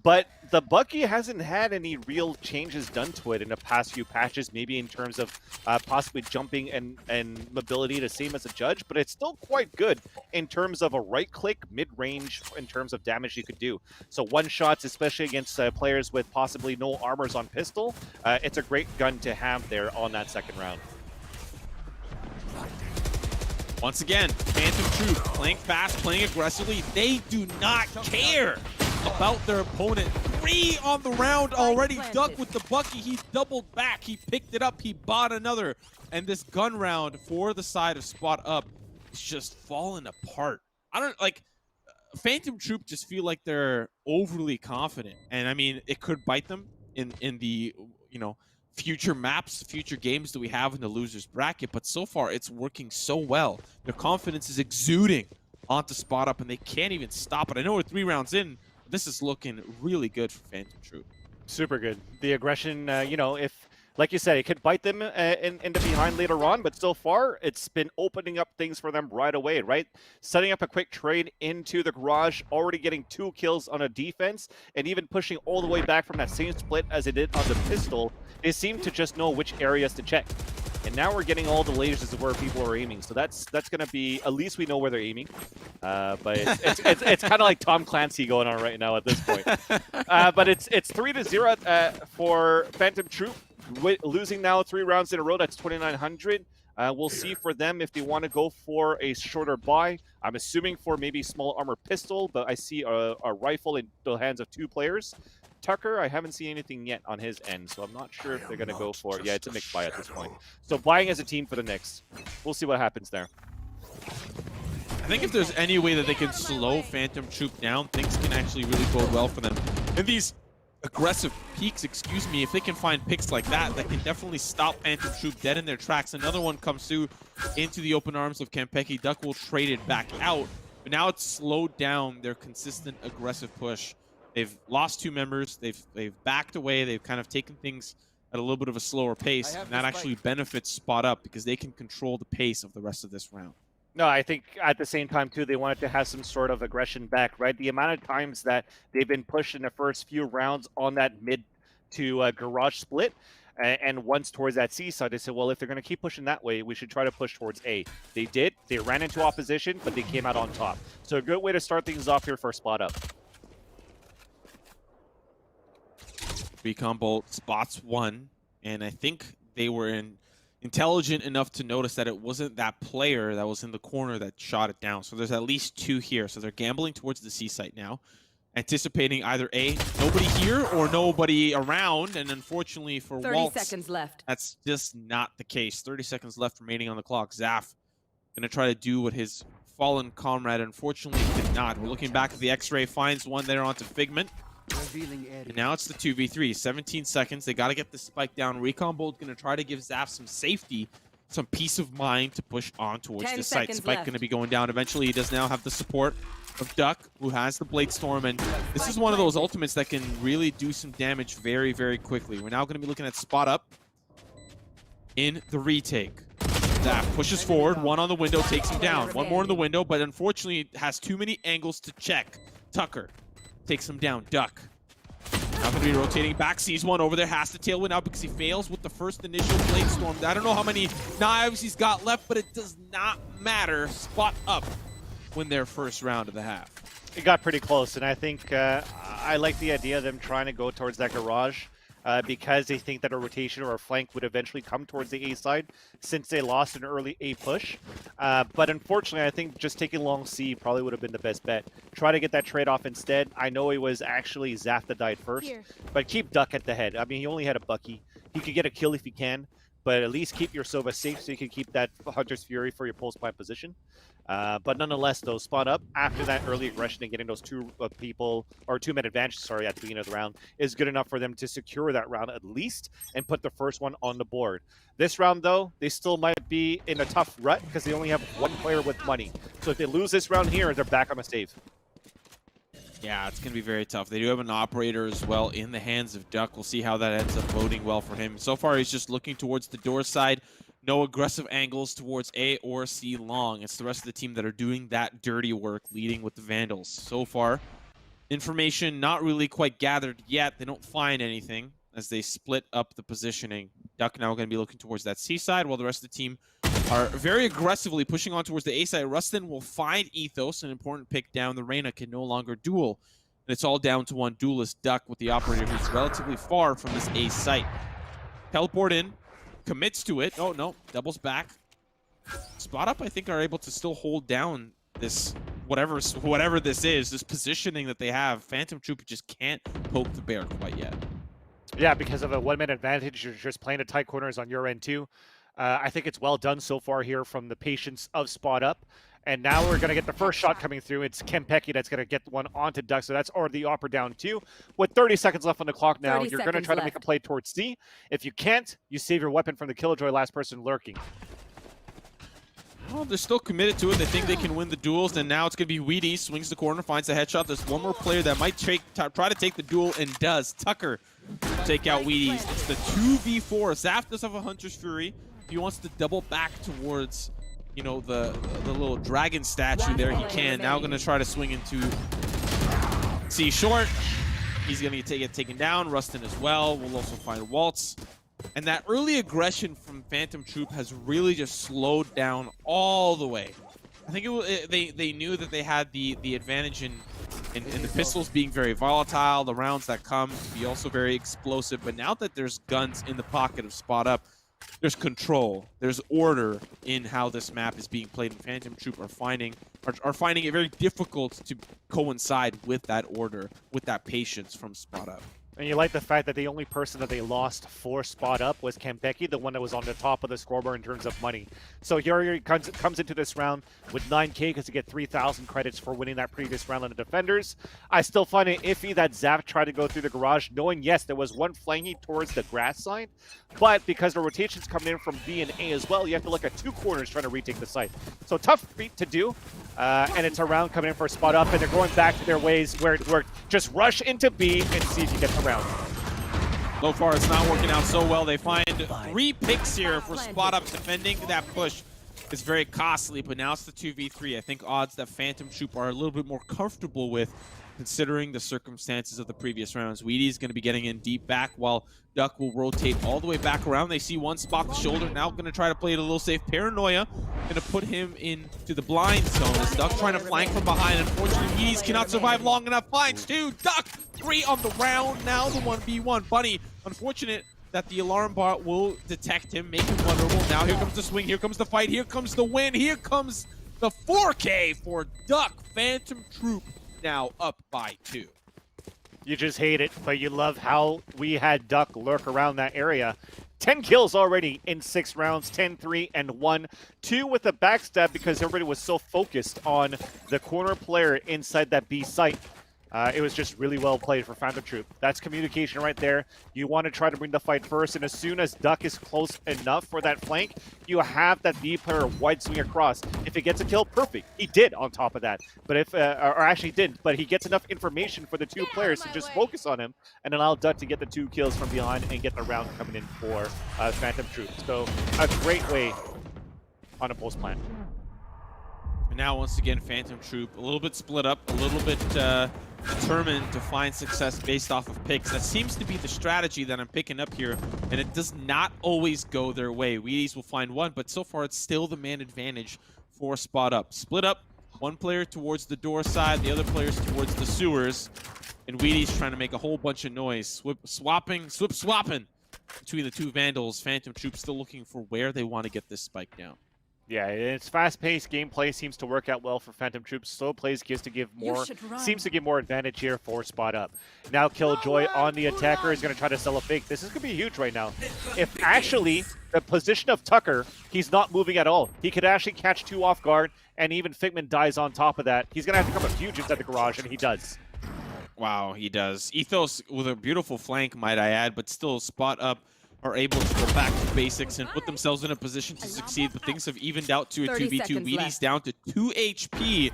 But the Bucky hasn't had any real changes done to it in the past few patches, maybe in terms of possibly jumping and mobility the same as a Judge, but it's still quite good in terms of a right-click, mid-range, in terms of damage you could do. So one-shots, especially against players with possibly no armors on pistol, it's a great gun to have there on that second round. Once again, Phantom Troop playing fast, playing aggressively. They do not care about their opponent. 3 on the round already. Duck with the Bucky. He doubled back. He picked it up. He bought another. And this gun round for the side of Spot Up is just falling apart. I don't like Phantom Troop just feel like they're overly confident. And I mean, it could bite them in the, you know, future maps, future games that we have in the losers bracket, but so far it's working so well. Their confidence is exuding onto Spot Up, and they can't even stop it. I know we're 3 rounds in, but this is looking really good for Phantom Troop. Super good. The aggression, you know, if, like you said, it could bite them in the behind later on, but so far it's been opening up things for them right away, right? Setting up a quick trade into the garage, already getting 2 kills on a defense, and even pushing all the way back from that same split as they did on the pistol. They seem to just know which areas to check. And now we're getting all the lasers of where people are aiming. So that's going to be, at least we know where they're aiming. But it's kind of like Tom Clancy going on right now at this point. But it's 3-0 for Phantom Troop, losing now 3 rounds in a row. That's 2,900. We'll see for them if they want to go for a shorter buy. I'm assuming for maybe small armor pistol, but I see a rifle in the hands of 2 players. Tucker, I haven't seen anything yet on his end, so I'm not sure if they're going to go for it. Yeah, it's a mixed buy at this point. So buying as a team for the Knicks. We'll see what happens there. I think if there's any way that they can slow Phantom Troop down, things can actually really bode well for them. And these aggressive peaks, excuse me, if they can find picks like that, that can definitely stop Phantom Troop dead in their tracks. Another one comes through into the open arms of Kenpeki. Duck will trade it back out, but now it's slowed down their consistent aggressive push. They've lost 2 members. They've backed away. They've kind of taken things at a little bit of a slower pace, and that actually benefits Spot Up because they can control the pace of the rest of this round. No, I think at the same time, too, they wanted to have some sort of aggression back, right? The amount of times that they've been pushed in the first few rounds on that mid to garage split, and once towards that C side, they said, well, if they're going to keep pushing that way, we should try to push towards A. They did. They ran into opposition, but they came out on top. So a good way to start things off here for Spot Up. Recon Bolt spots 1, and I think they were intelligent enough to notice that it wasn't that player that was in the corner that shot it down. So there's at least 2 here. So they're gambling towards the C site now, anticipating either A, nobody here, or nobody around. And unfortunately for 30 Waltz, seconds left. that's just not the case. 30 seconds left remaining on the clock. Zaf gonna try to do what his fallen comrade unfortunately did not. We're looking back at the X-ray, finds one there onto Figment. And now it's the 2v3, 17 seconds. They got to get the spike down. Recon Bolt going to try to give Zaf some safety, some peace of mind to push on towards the site. Spike going to be going down. Eventually, he does now have the support of Duck, who has the Blade Storm. And this is one of those ultimates that can really do some damage very, very quickly. We're now going to be looking at Spot Up in the retake. Zaf pushes forward. One on the window takes him down. One more in the window, but unfortunately has too many angles to check. Tucker takes him down. Duck now going to be rotating back, sees one over there, has to tailwind out because he fails with the first initial Blade Storm. I don't know how many knives he's got left, but it does not matter. Spot Up win their first round of the half. It got pretty close, and I think I like the idea of them trying to go towards that garage because they think that a rotation or a flank would eventually come towards the A side since they lost an early A push. But unfortunately, I think just taking long C probably would have been the best bet. Try to get that trade-off instead. I know it was actually Zaf that died first, but keep Duck at the head. I mean, he only had a Bucky. He could get a kill if he can, but at least keep your Sova safe so you can keep that Hunter's Fury for your post-plant position. But nonetheless, though, Spot Up after that early aggression and getting those 2-man advantage, sorry, at the beginning of the round is good enough for them to secure that round at least and put the first one on the board. This round, though, they still might be in a tough rut because they only have one player with money. So if they lose this round here, they're back on the save. Yeah, it's going to be very tough. They do have an operator as well in the hands of Duck. We'll see how that ends up boding well for him. So far, he's just looking towards the door side. No aggressive angles towards A or C long. It's the rest of the team that are doing that dirty work, leading with the Vandals. So far, information not really quite gathered yet. They don't find anything as they split up the positioning. Duck now going to be looking towards that C side, while the rest of the team are very aggressively pushing on towards the A side. Rustin will find Ethos, an important pick down. The Reyna can no longer duel. And it's all down to one duelist, Duck, with the operator who's relatively far from this A site. Teleport in. Commits to it. Oh, no. Doubles back. Spot Up, I think, are able to still hold down this, whatever this is, this positioning that they have. Phantom Trooper just can't poke the bear quite yet. Yeah, because of a one-man advantage, you're just playing the tight corners on your end, too. I think it's well done so far here from the patience of Spot Up. And now we're going to get the first shot coming through. It's Kempeki that's going to get one onto Duck, so that's already the upper down two. With 30 seconds left on the clock now, you're going to try to make a play towards C. If you can't, you save your weapon from the Killjoy last person lurking. Well, they're still committed to it. They think they can win the duels, and now it's going to be Weedy. Swings the corner, finds the headshot. There's one more player that might try to take the duel, and does. Tucker take out Weedy. It's the 2v4. Zaf does have a Hunter's Fury. He wants to double back towards, you know, the little dragon statue there. He can. Now going to try to swing into C short. He's going to get taken down. Rustin as well. We'll also find Waltz. And that early aggression from Phantom Troop has really just slowed down all the way. I think they knew that they had the advantage in the pistols being very volatile, the rounds that come to be also very explosive. But now that there's guns in the pocket of Spot Up, there's control, there's order in how this map is being played, and Phantom Troop are finding it very difficult to coincide with that order, with that patience from Spot Up. And you like the fact that the only person that they lost for Spot Up was Kempeki, the one that was on the top of the scoreboard in terms of money. So here he comes into this round with 9K because he get 3,000 credits for winning that previous round on the Defenders. I still find it iffy that Zaf tried to go through the garage, knowing, yes, there was one flanking towards the grass side, but because the rotation's coming in from B and A as well, you have to look at two corners trying to retake the site. So tough feat to do, and it's a round coming in for Spot Up, and they're going back to their ways where it worked. Just rush into B and see if you get the round. So far, it's not working out so well. They find 3 picks here for Spot Up. Defending that push is very costly, but now it's the 2v3. I think odds that Phantom Troop are a little bit more comfortable with, considering the circumstances of the previous rounds. Weedy's going to be getting in deep back, while Duck will rotate all the way back around. They see one spot the shoulder. Now going to try to play it a little safe. Paranoia going to put him into the blind zone. As Duck trying to flank from behind. Unfortunately, Weedy's cannot survive long enough. Finds 2. Duck 3 on the round. Now the 1v1. Bunny, unfortunate that the alarm bot will detect him, make him vulnerable. Now here comes the swing, here comes the fight, here comes the win, here comes the 4K for Duck. Phantom Troop now up by 2. You just hate it, but you love how we had Duck lurk around that area. 10 kills already in 6 rounds, 10, 3, and 1. 2 with the backstab because everybody was so focused on the corner player inside that B site. It was just really well played for Phantom Troop. That's communication right there. You want to try to bring the fight first, and as soon as Duck is close enough for that flank, you have that B player wide swing across. If he gets a kill, perfect. He did on top of that. But if, or actually didn't, but he gets enough information for the 2 players to just focus on him and allow Duck to get the 2 kills from behind and get the round coming in for Phantom Troop. So a great way on a post plant. And now once again, Phantom Troop a little bit split up, a little bit determined to find success based off of picks. That seems to be the strategy that I'm picking up here, and it does not always go their way. Wheaties will find one, but so far it's still the man advantage for Spot Up. Split up, one player towards the door side, the other players towards the sewers, and Wheaties trying to make a whole bunch of noise. Swip swapping between the 2 Vandals. Phantom Troop still looking for where they want to get this spike down. Yeah, it's fast-paced gameplay seems to work out well for Phantom Troops. Slow plays seems to give more advantage here for Spot Up. Now Killjoy on the attacker is going to try to sell a fake. This is going to be huge right now. If actually the position of Tucker, he's not moving at all. He could actually catch 2 off guard, and even Figment dies on top of that. He's going to have to come up huge inside the garage, and he does. Wow, he does. Ethos with a beautiful flank, might I add, but still Spot Up are able to go back to basics and put themselves in a position to succeed, but things have evened out to a 2v2. Wheaties down to 2 HP.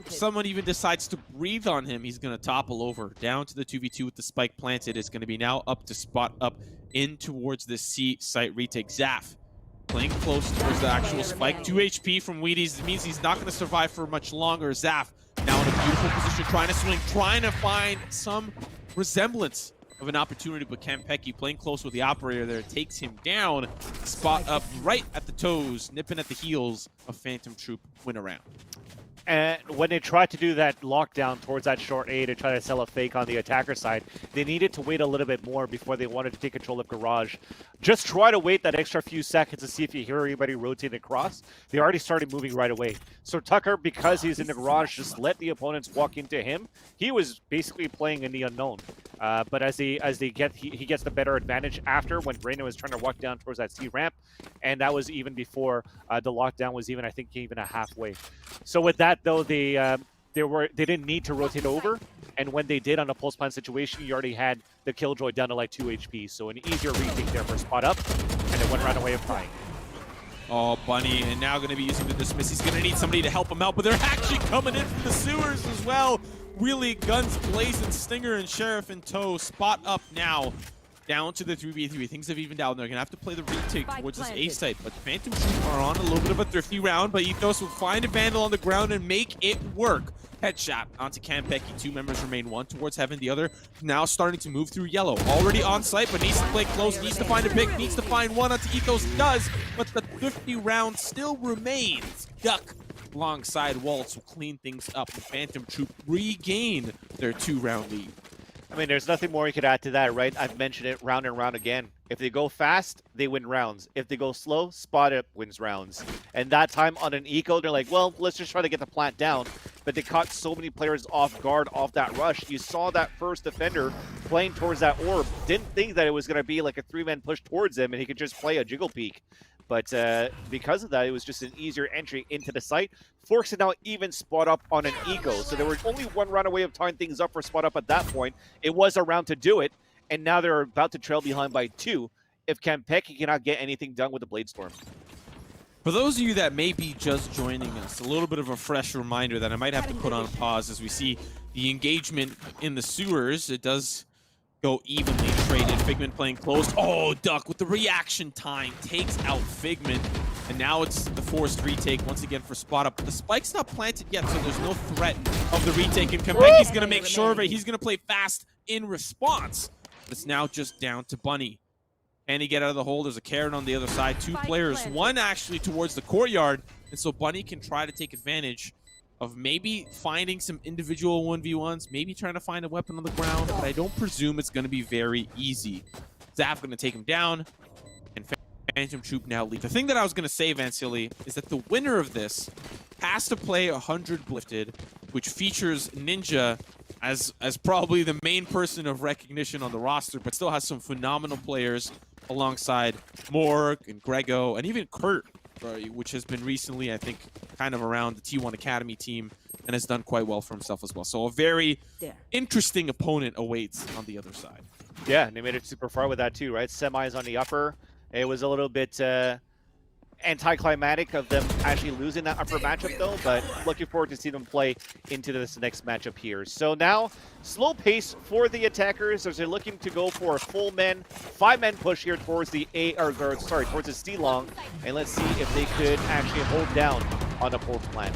If someone even decides to breathe on him, he's going to topple over. Down to the 2v2 with the spike planted. It's going to be now up to Spot Up in towards the C site retake. Zaf playing close towards the actual spike. 2 HP from Wheaties. It means he's not going to survive for much longer. Zaf now in a beautiful position, trying to swing, trying to find some resemblance of an opportunity, but Campecki playing close with the operator there takes him down. Spot Up right at the toes, nipping at the heels of Phantom Troop. Win around. And when they tried to do that lockdown towards that short A to try to sell a fake on the attacker side, they needed to wait a little bit more before they wanted to take control of Garage. Just try to wait that extra few seconds to see if you hear anybody rotating across. They already started moving right away. So Tucker, because he's in the garage, just let the opponents walk into him. He was basically playing in the unknown. But as he gets the better advantage after when Brandon was trying to walk down towards that C ramp, and that was even before the lockdown was even, I think, even a halfway. So with that though, they didn't need to rotate over, and when they did on a pulse plan situation, you already had the Killjoy down to like 2 HP, so an easier retake there for Spot Up, and it went right away of tying. Oh, Bunny, and now going to be using the dismiss. He's going to need somebody to help him out, but they're actually coming in from the sewers as well. Really, guns blazing, Stinger and Sheriff in tow. Spot Up now down to the 3v3. Things have evened out. They're going to have to play the retake towards this A site, but Phantom Troop are on a little bit of a thrifty round, but Ethos will find a Vandal on the ground and make it work. Headshot onto Campecki. 2 members remain, one towards Heaven, the other now starting to move through yellow. Already on site, but needs to play close, needs to find a pick, needs to find one onto Ethos, does, but the 50 round still remains. Duck alongside Waltz will clean things up, and Phantom Troop regain their 2-round lead. I mean, there's nothing more you could add to that, right? I've mentioned it round and round again. If they go fast, they win rounds. If they go slow, Spot Up wins rounds. And that time on an eco, they're like, well, let's just try to get the plant down. But they caught so many players off guard off that rush. You saw that first defender playing towards that orb. Didn't think that it was going to be like a 3-man push towards him and he could just play a jiggle peek. But because of that, it was just an easier entry into the site. Forks now even Spot Up on an eco. So there was only 1 round away of tying things up for Spot Up at that point. It was a round to do it. And now they're about to trail behind by 2 if Campecki cannot get anything done with the Blade Storm. For those of you that may be just joining us, a little bit of a fresh reminder that I might have to put on pause as we see the engagement in the sewers. It does go evenly traded. Figment playing close. Oh, Duck with the reaction time takes out Figment. And now it's the forced retake once again for Spot Up. The spike's not planted yet, so there's no threat of the retake. And Campecki's going to make sure of it. He's going to play fast in response. It's now just down to Bunny. Can he get out of the hole? There's a Karen on the other side. 2 players, one actually towards the courtyard. And so Bunny can try to take advantage of maybe finding some individual 1v1s, maybe trying to find a weapon on the ground, but I don't presume it's going to be very easy. Zaf going to take him down, and Phantom Troop now lead. The thing that I was going to say, Vansili, is that the winner of this has to play 100 Lifted, which features Ninja as probably the main person of recognition on the roster, but still has some phenomenal players alongside Morg and Grego, and even Kurt, which has been recently, I think, kind of around the T1 Academy team and has done quite well for himself as well. So a very interesting opponent awaits on the other side. Yeah, and they made it super far with that too, right? Semis on the upper. It was a little bit anticlimactic of them actually losing that upper matchup though, but looking forward to see them play into this next matchup here. So now, slow pace for the attackers as they're looking to go for a full men, 5-man push here towards the towards the C-Long, and let's see if they could actually hold down on the port plan.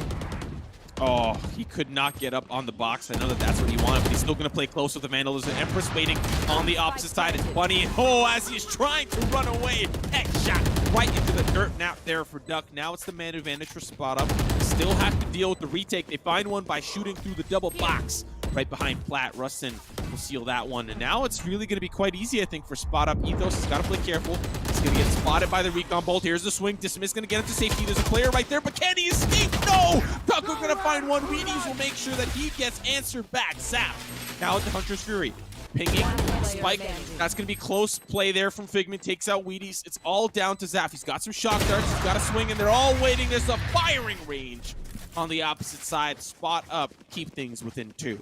Oh, he could not get up on the box. I know that that's what he wanted, but he's still going to play close with the Vandal. There's an Empress waiting on the opposite side. It's Bunny. Oh, as he's trying to run away. X shot right into the dirt nap there for Duck. Now it's the man advantage for Spot Up. Still have to deal with the retake. They find one by shooting through the double box right behind Platt. Rustin will seal that one. And now it's really going to be quite easy, I think, for Spot Up. Ethos has got to play careful. He's going to get spotted by the recon bolt. Here's the swing. Dismiss going to get him to safety. There's a player right there, but can he escape? No! Tucker going to find one. Wheaties will make sure that he gets answered back. Zap. Now at the Hunter's Fury. Pinging. Spike. That's going to be close play there from Figment. Takes out Wheaties. It's all down to Zaf. He's got some shock darts. He's got a swing, and they're all waiting. There's a firing range on the opposite side. Spot Up. Keep things within 2.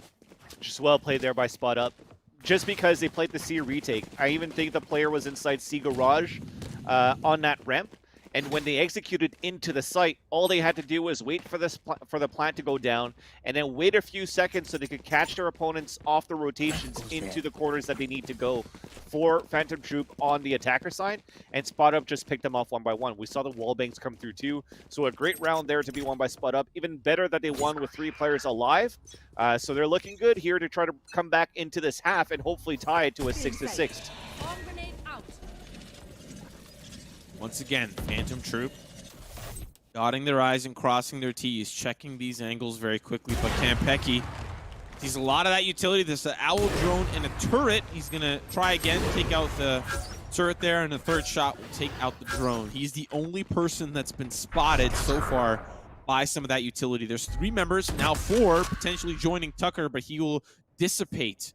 Just well played there by Spot Up. Just because they played the C retake. I even think the player was inside C garage on that ramp. And when they executed into the site, all they had to do was wait for the plant to go down, and then wait a few seconds so they could catch their opponents off the rotations into the corners that they need to go for Phantom Troop on the attacker side. And Spot Up just picked them off one by one. We saw the wall banks come through too. So a great round there to be won by Spot Up. Even better that they won with 3 players alive. So they're looking good here to try to come back into this half and hopefully tie it to a 6-6. Once again, Phantom Troop dotting their I's and crossing their T's, checking these angles very quickly. But Campeki sees a lot of that utility. There's an owl drone and a turret. He's going to try again, take out the turret there, and the third shot will take out the drone. He's the only person that's been spotted so far by some of that utility. There's 3 members, now 4, potentially joining Tucker, but he will dissipate.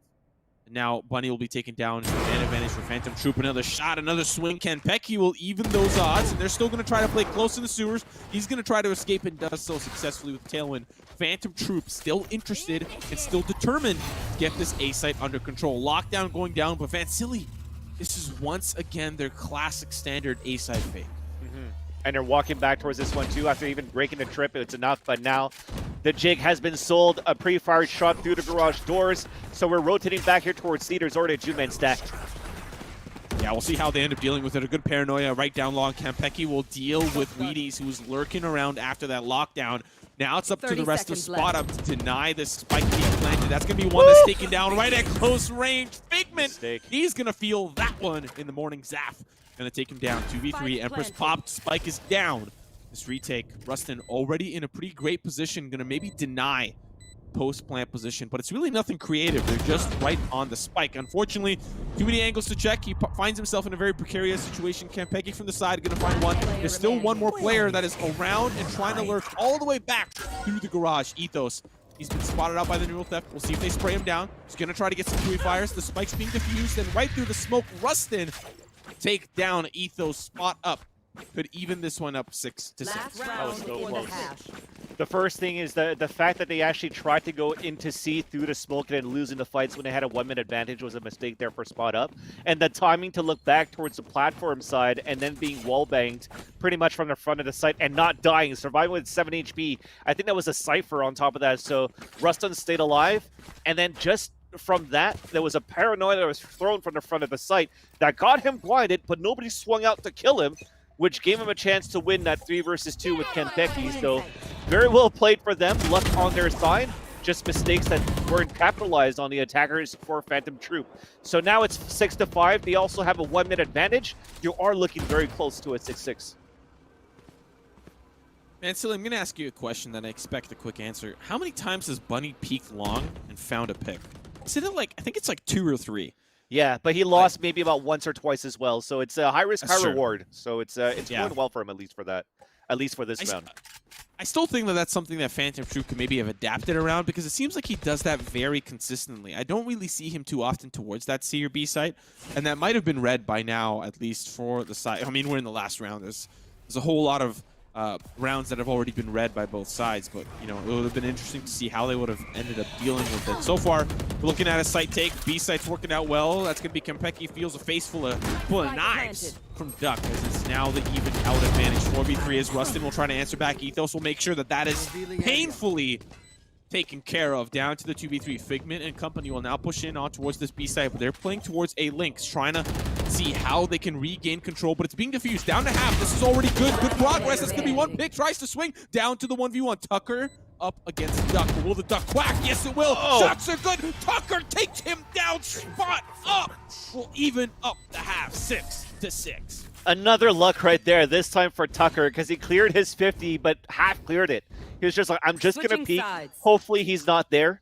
Now Bunny will be taken down. Man advantage for Phantom Troop. Another shot, another swing. Campeki will even those odds, and they're still going to try to play close in the sewers. He's going to try to escape and does so successfully with the Tailwind. Phantom Troop still interested and still determined to get this A site under control. Lockdown going down, but Vansili, this is once again their classic standard A site fake. And they're walking back towards this one too after even breaking the trip. It's enough, but now the jig has been sold. A pre-fired shot through the garage doors. So we're rotating back here towards C. There's already a 2-man stack. Yeah, we'll see how they end up dealing with it. A good paranoia right down long. Campeki will deal with Wheaties, who's lurking around after that lockdown. Now it's up to the rest of Spot Up to deny this spike being planted. That's going to be one that's taken down right at close range. Figment, he's going to feel that one in the morning. Zaf going to take him down. 2v3. Empress popped. Spike is down. This retake, Rustin already in a pretty great position. Going to maybe deny post-plant position, but it's really nothing creative. They're just right on the spike. Unfortunately, too many angles to check. He finds himself in a very precarious situation. Campeki from the side, going to find one. There's still one more player that is around and trying to lurk all the way back through the garage. Ethos, he's been spotted out by the neural theft. We'll see if they spray him down. He's going to try to get some Qualifiers. The spike's being diffused, and right through the smoke, Rustin take down Ethos. Spot Up could even this one up 6-6. That was so close. The first thing is the fact that they actually tried to go into C through the smoke and then losing the fights when they had a 1-minute advantage was a mistake there for Spot Up. And the timing to look back towards the platform side and then being wall-banged pretty much from the front of the site and not dying, surviving with 7 HP. I think that was a Cypher on top of that, so Rustin stayed alive. And then just from that, there was a paranoia that was thrown from the front of the site that got him blinded, but nobody swung out to kill him, which gave him a chance to win that 3 versus 2 with Campeki. So very well played for them. Luck on their side. Just mistakes that weren't capitalized on the attackers for Phantom Troop. So now it's 6-5. They also have a 1-minute advantage. You are looking very close to a 6-6. Man, Silly, I'm going to ask you a question that I expect a quick answer. How many times has Bunny peeked long and found a pick? Is it like, I think it's like 2 or 3. Yeah, but he lost maybe about once or twice as well. So it's a high risk, high reward. So it's going well for him, at least for that, at least for this round. I still think that that's something that Phantom Troop could maybe have adapted around, because it seems like he does that very consistently. I don't really see him too often towards that C or B site, and that might have been read by now, at least for the side. I mean, we're in the last round. There's a whole lot of rounds that have already been read by both sides, but you know, it would have been interesting to see how they would have ended up dealing with it. So far, we're looking at a site take. B site's working out well. That's going to be Kempeki. Feels a face full of knives from Duck, as it's now the even out advantage. 4v3 as Rustin will try to answer back. Ethos will make sure that that is painfully taken care of. Down to the 2v3. Figment and company will now push in on towards this B site, but they're playing towards a Lynx, trying to see how they can regain control, but it's being diffused. Down to half. This is already good progress. That's going to be one pick. Tries to swing down to the 1v1. Tucker up against Duck. Will the Duck quack? Yes, it will. Shots are good. Tucker takes him down. Spot up. Will even up the half. 6-6. Another luck right there, this time for Tucker, because he cleared his 50, but half cleared it. He was just like, I'm just going to peek. Hopefully he's not there.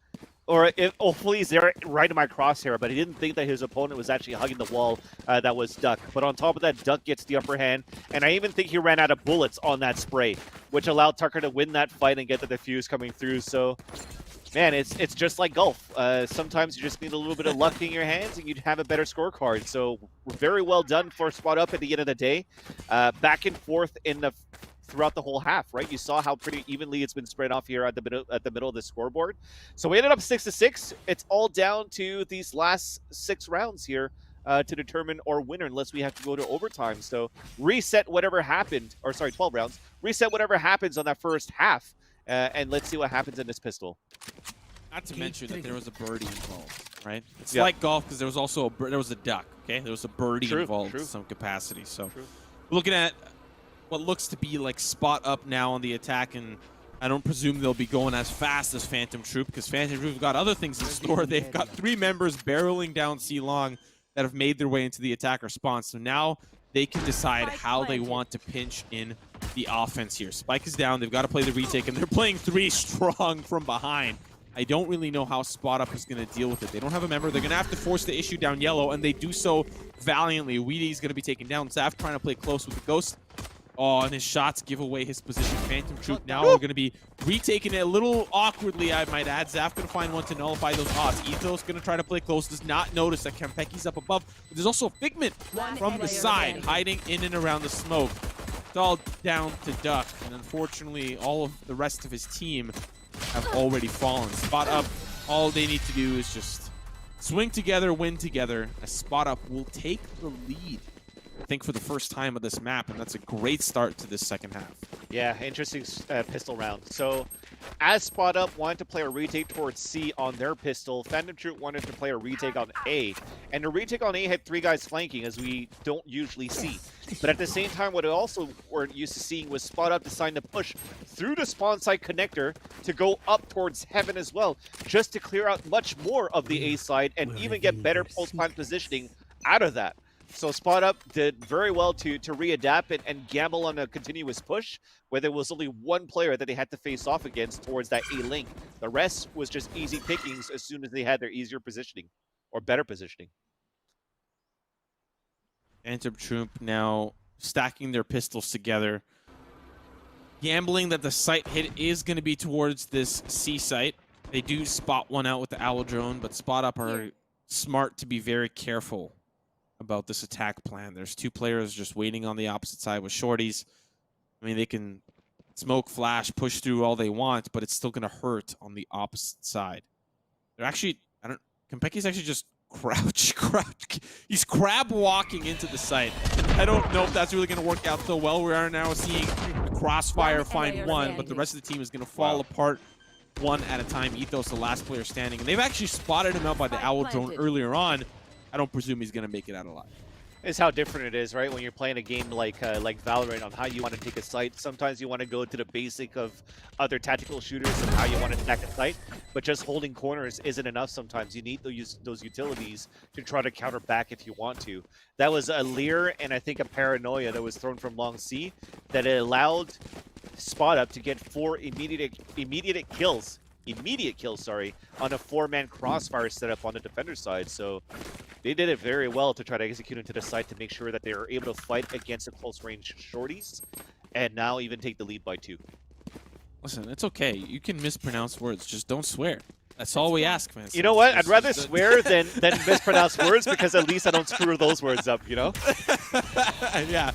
Or hopefully he's there right in my crosshair, but he didn't think that his opponent was actually hugging the wall. That was Duck. But on top of that, Duck gets the upper hand, and I even think he ran out of bullets on that spray, which allowed Tucker to win that fight and get the defuse coming through. So, man, it's just like golf. Sometimes you just need a little bit of luck in your hands, and you'd have a better scorecard. So, very well done for Spot Up at the end of the day. Back and forth throughout the whole half, right? You saw how pretty evenly it's been spread off here at the middle of the scoreboard. So we ended up 6-6. It's all down to these last 6 rounds here to determine our winner, unless we have to go to overtime. So reset whatever happened, or sorry, 12 rounds. Reset whatever happens on that first half, and let's see what happens in this pistol. Not to mention that there was a birdie involved, right? It's like golf, because there was also there was a duck. Okay, there was a birdie involved in some capacity. So looking at what looks to be like Spot Up now on the attack, and I don't presume they'll be going as fast as Phantom Troop, because Phantom Troop have got other things in store. They've got 3 members barreling down C-Long that have made their way into the attack response. So now they can decide how they want to pinch in the offense here. Spike is down. They've got to play the retake, and they're playing 3 strong from behind. I don't really know how Spot Up is going to deal with it. They don't have a member. They're going to have to force the issue down yellow, and they do so valiantly. Weedy's going to be taken down. Zaf trying to play close with the Ghost. Oh, and his shots give away his position. Phantom Troop now are going to be retaking it a little awkwardly, I might add. Zaf going to find one to nullify those odds. Ethos going to try to play close. Does not notice that Kempeki's up above. But there's also Figment from the side, hiding in and around the smoke. It's all down to Duck. And unfortunately, all of the rest of his team have already fallen. Spot Up, all they need to do is just swing together, win together. A Spot Up will take the lead, I think, for the first time of this map, and that's a great start to this second half. Yeah, interesting pistol round. So, as Spot Up wanted to play a retake towards C on their pistol, Phantom Troop wanted to play a retake on A. And the retake on A had 3 guys flanking, as we don't usually see. But at the same time, what we also weren't used to seeing was Spot Up deciding to push through the spawn site connector to go up towards Heaven as well, just to clear out much more of the A side and even get better post-plant positioning out of that. So Spot Up did very well to readapt and gamble on a continuous push, where there was only 1 player that they had to face off against towards that A link. The rest was just easy pickings as soon as they had their easier positioning, or better positioning. Phantom Troop now stacking their pistols together, gambling that the site hit is going to be towards this C site. They do spot one out with the Owl Drone, but Spot Up are smart to be very careful about this attack plan. There's 2 players just waiting on the opposite side with shorties. I mean, they can smoke, flash, push through all they want, but it's still going to hurt on the opposite side. They're actually, Kempeki's actually just crouch. He's crab walking into the site. I don't know if that's really going to work out so well. We are now seeing the Crossfire find 1, but the rest of the team is going to fall apart one at a time. Ethos, the last player standing. And they've actually spotted him out by the Owl Drone earlier on. I don't presume he's going to make it out alive. It's how different it is, right? When you're playing a game like Valorant, on how you want to take a site. Sometimes you want to go to the basic of other tactical shooters and how you want to attack a site, but just holding corners isn't enough sometimes. You need those utilities to try to counter back if you want to. That was a Lear and I think a Paranoia that was thrown from long C that it allowed Spot Up to get 4 immediate kills, on a 4-man Crossfire setup on the defender side. So They did it very well to try to execute into the site to make sure that they were able to fight against the close range shorties, and now even take the lead by 2. Listen, it's okay. You can mispronounce words. Just don't swear. That's all we ask, man. You know what? I'd rather swear than mispronounce words, because at least I don't screw those words up, you know? Yeah.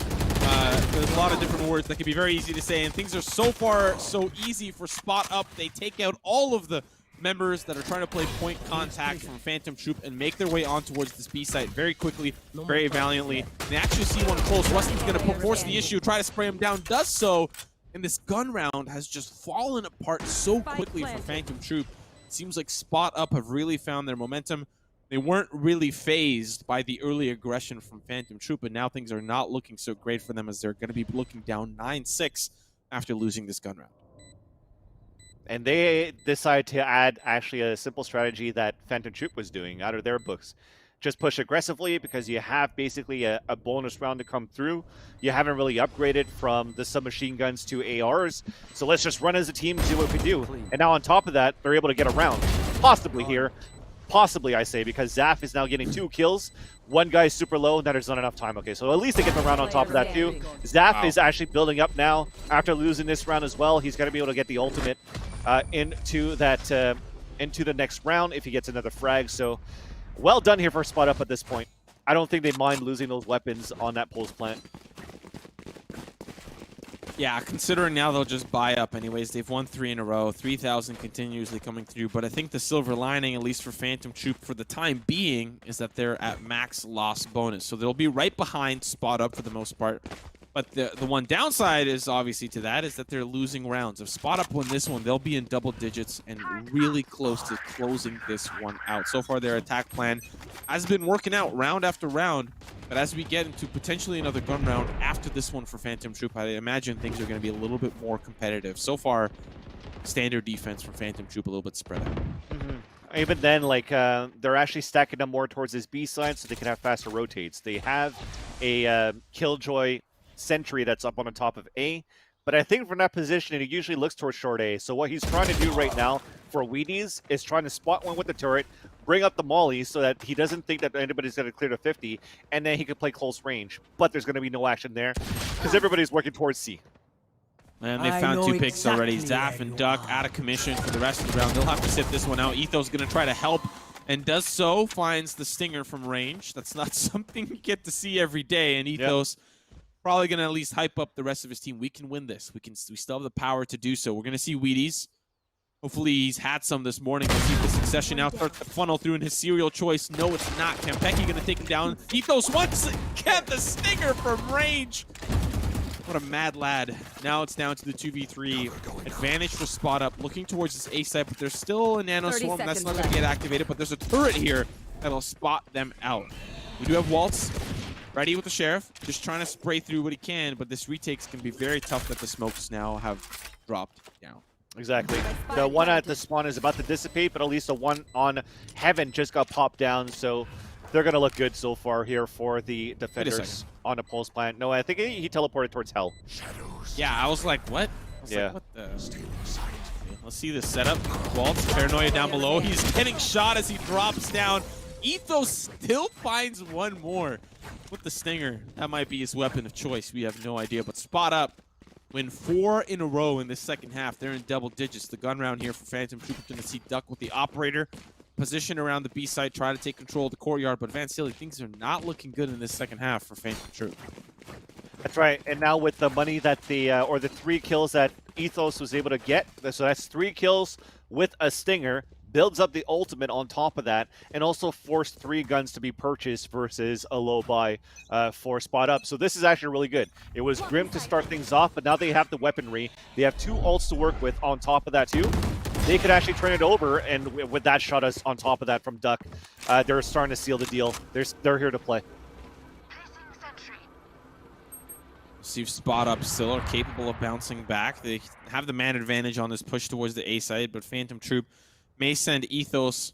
There's a lot of different words that can be very easy to say, and things are so far so easy for Spot Up. They take out all of the members that are trying to play point contact from Phantom Troop and make their way on towards this B site very quickly, very valiantly. They actually see one close. Weston's going to force the issue, try to spray him down, does so, and this gun round has just fallen apart so quickly for Phantom Troop. It seems like Spot Up have really found their momentum. They weren't really phased by the early aggression from Phantom Troop, and now things are not looking so great for them as they're going to be looking down 9-6 after losing this gun round. And they decide to add actually a simple strategy that Phantom Troop was doing out of their books. Just push aggressively because you have basically a bonus round to come through. You haven't really upgraded from the submachine guns to ARs. So let's just run as a team and do what we do. And now on top of that, they're able to get around. Possibly here. Possibly, I say, because Zaf is now getting 2 kills. One guy's super low, and there's not enough time. Okay, so at least they get the round on top of that too. Zaf is actually building up now. After losing this round as well, he's going to be able to get the ultimate into the next round if he gets another frag. So well done here for Spot Up at this point. I don't think they mind losing those weapons on that post plant. Yeah, considering now they'll just buy up anyways. They've won 3 in a row, 3,000 continuously coming through. But I think the silver lining, at least for Phantom Troop for the time being, is that they're at max loss bonus. So they'll be right behind Spot Up for the most part. But the one downside is obviously to that is that they're losing rounds. If Spot Up win this one, they'll be in double digits and really close to closing this one out. So far, their attack plan has been working out round after round. But as we get into potentially another gun round after this one for Phantom Troop, I imagine things are going to be a little bit more competitive. So far, standard defense from Phantom Troop a little bit spread out. Even then, like, they're actually stacking them more towards this B side so they can have faster rotates. They have a Killjoy sentry that's up on the top of A, but I think from that position, it usually looks towards short A. So what he's trying to do right now for Wheaties is trying to spot one with the turret, bring up the molly so that he doesn't think that anybody's going to clear to 50, and then he can play close range. But there's going to be no action there because everybody's working towards C. And they found 2 picks already. Zaf and Duck out of commission for the rest of the round. They'll have to sit this one out. Etho's going to try to help and does so, finds the stinger from range. That's not something you get to see every day, and Ethos probably going to at least hype up the rest of his team. We can win this. We still have the power to do so. We're going to see Wheaties. Hopefully he's had some this morning. Let's see if the succession now starts to funnel through in his serial choice. No, it's not. Kampeki going to take him down. Ethos once again, the stinger from range. What a mad lad. Now it's down to the 2v3. Advantage for Spot Up. Looking towards this A site, but there's still a nano swarm. That's not going to get activated, but there's a turret here that'll spot them out. We do have Waltz ready with the Sheriff, just trying to spray through what he can, but this retakes can be very tough that the smokes now have dropped down. Exactly. The one at the spawn is about to dissipate, but at least the one on Heaven just got popped down, so they're going to look good so far here for the defenders on the pulse plant. No, I think he teleported towards Hell. Yeah, I was like, what? Like, what the? Let's see this setup. Waltz, paranoia down below. He's getting shot as he drops down. Ethos still finds one more with the stinger. That might be his weapon of choice. We have no idea, but Spot Up win 4 in a row in this second half. They're in double digits. The gun round here for Phantom Troop. Going to see Duck with the operator. Position around the B site, try to take control of the courtyard, but Van Silly, things are not looking good in this second half for Phantom Troop. That's right, and now with the money that or the 3 kills that Ethos was able to get, so that's 3 kills with a stinger, builds up the ultimate on top of that, and also forced 3 guns to be purchased versus a low buy for Spot Up. So this is actually really good. It was grim to start things off, but now they have the weaponry. They have 2 ults to work with on top of that too. They could actually turn it over, and with that shot us on top of that from Duck, they're starting to seal the deal. They're here to play. See if Spot Up still are capable of bouncing back. They have the man advantage on this push towards the A side, but Phantom Troop may send Ethos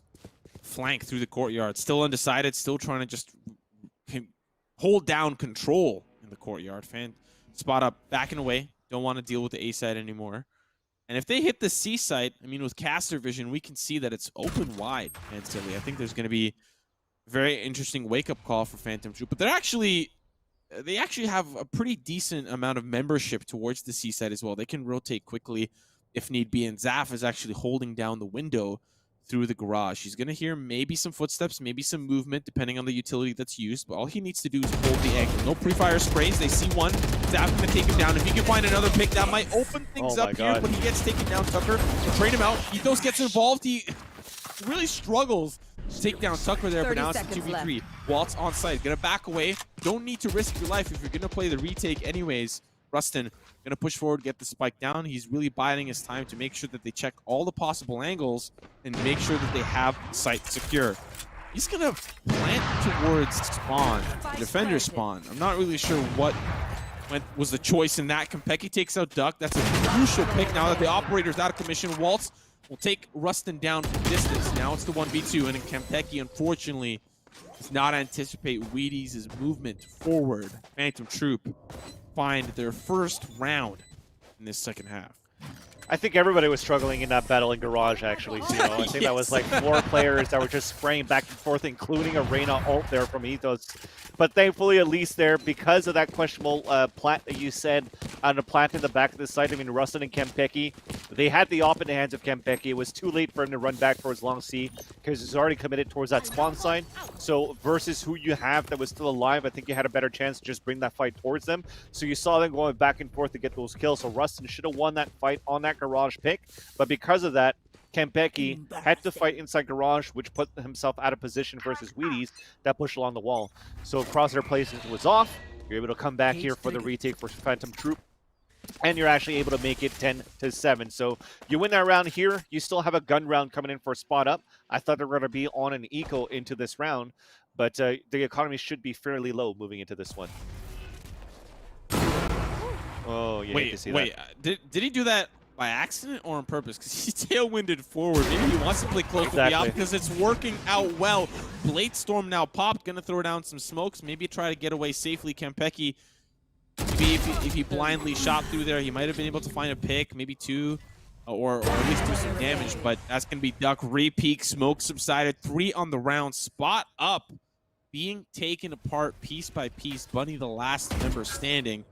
flank through the courtyard. Still undecided, still trying to just hold down control in the courtyard. Spot Up backing away. Don't want to deal with the A side anymore. And if they hit the C site, I mean, with caster vision, we can see that it's open wide, man, silly. I think there's going to be Very interesting wake-up call for Phantom Troop, but they actually have a pretty decent amount of membership towards the C side as well. They can rotate quickly if need be, and Zaf is actually holding down the window through the garage. He's going to hear maybe some footsteps, maybe some movement, depending on the utility that's used, but all he needs to do is hold the angle. No pre-fire sprays. They see one. Zaf going to take him down. If he can find another pick, that might open things up here, but he gets taken down. Tucker will trade him out. Ethos gets involved. He really struggles to take down Tucker there, but now it's a 2v3. Waltz on site. Gonna back away. Don't need to risk your life if you're gonna play the retake anyways. Rustin gonna push forward, get the spike down. He's really biding his time to make sure that they check all the possible angles and make sure that they have site secure. He's gonna plant towards spawn, the defender spawn. I'm not really sure what was the choice in that. Konpeki takes out Duck. That's a crucial pick now that the operator's out of commission. Waltz will take Rustin down from distance. Now it's the 1v2, and Konpeki, unfortunately, does not anticipate Wheaties' movement forward. Phantom Troop find their first round in this second half. I think everybody was struggling in that battle in Garage, actually. So, I think that was like 4 players that were just spraying back and forth, including a Reyna ult there from Ethos. But thankfully, at least there, because of that questionable plant that you said on the plant in the back of the site, I mean, Rustin and Konpeki, they had the op in the hands of Konpeki. It was too late for him to run back towards Long C because he's already committed towards that spawn side. So versus who you have that was still alive, I think you had a better chance to just bring that fight towards them. So you saw them going back and forth to get those kills. So Rustin should have won that fight on that Garage pick. But because of that, Konpeki had to fight inside Garage, which put himself out of position versus Wheaties that pushed along the wall. So Crosshair placement was off. You're able to come back here for the retake for Phantom Troop. And you're actually able to make it 10-7. So you win that round here. You still have a gun round coming in for a spot up. I thought they were going to be on an eco into this round, but the economy should be fairly low moving into this one. Oh, you hate to see that. Did he do that by accident or on purpose? Because he tailwinded forward. Maybe he wants to play close to the op because it's working out well. Blade Storm now popped. Going to throw down some smokes. Maybe try to get away safely. Konpeki, maybe if he blindly shot through there, he might have been able to find a pick, maybe 2, or at least do some damage. But that's going to be Duck. Re-peak. Smoke subsided. 3 on the round. Spot up. Being taken apart piece by piece. Bunny, the last member standing.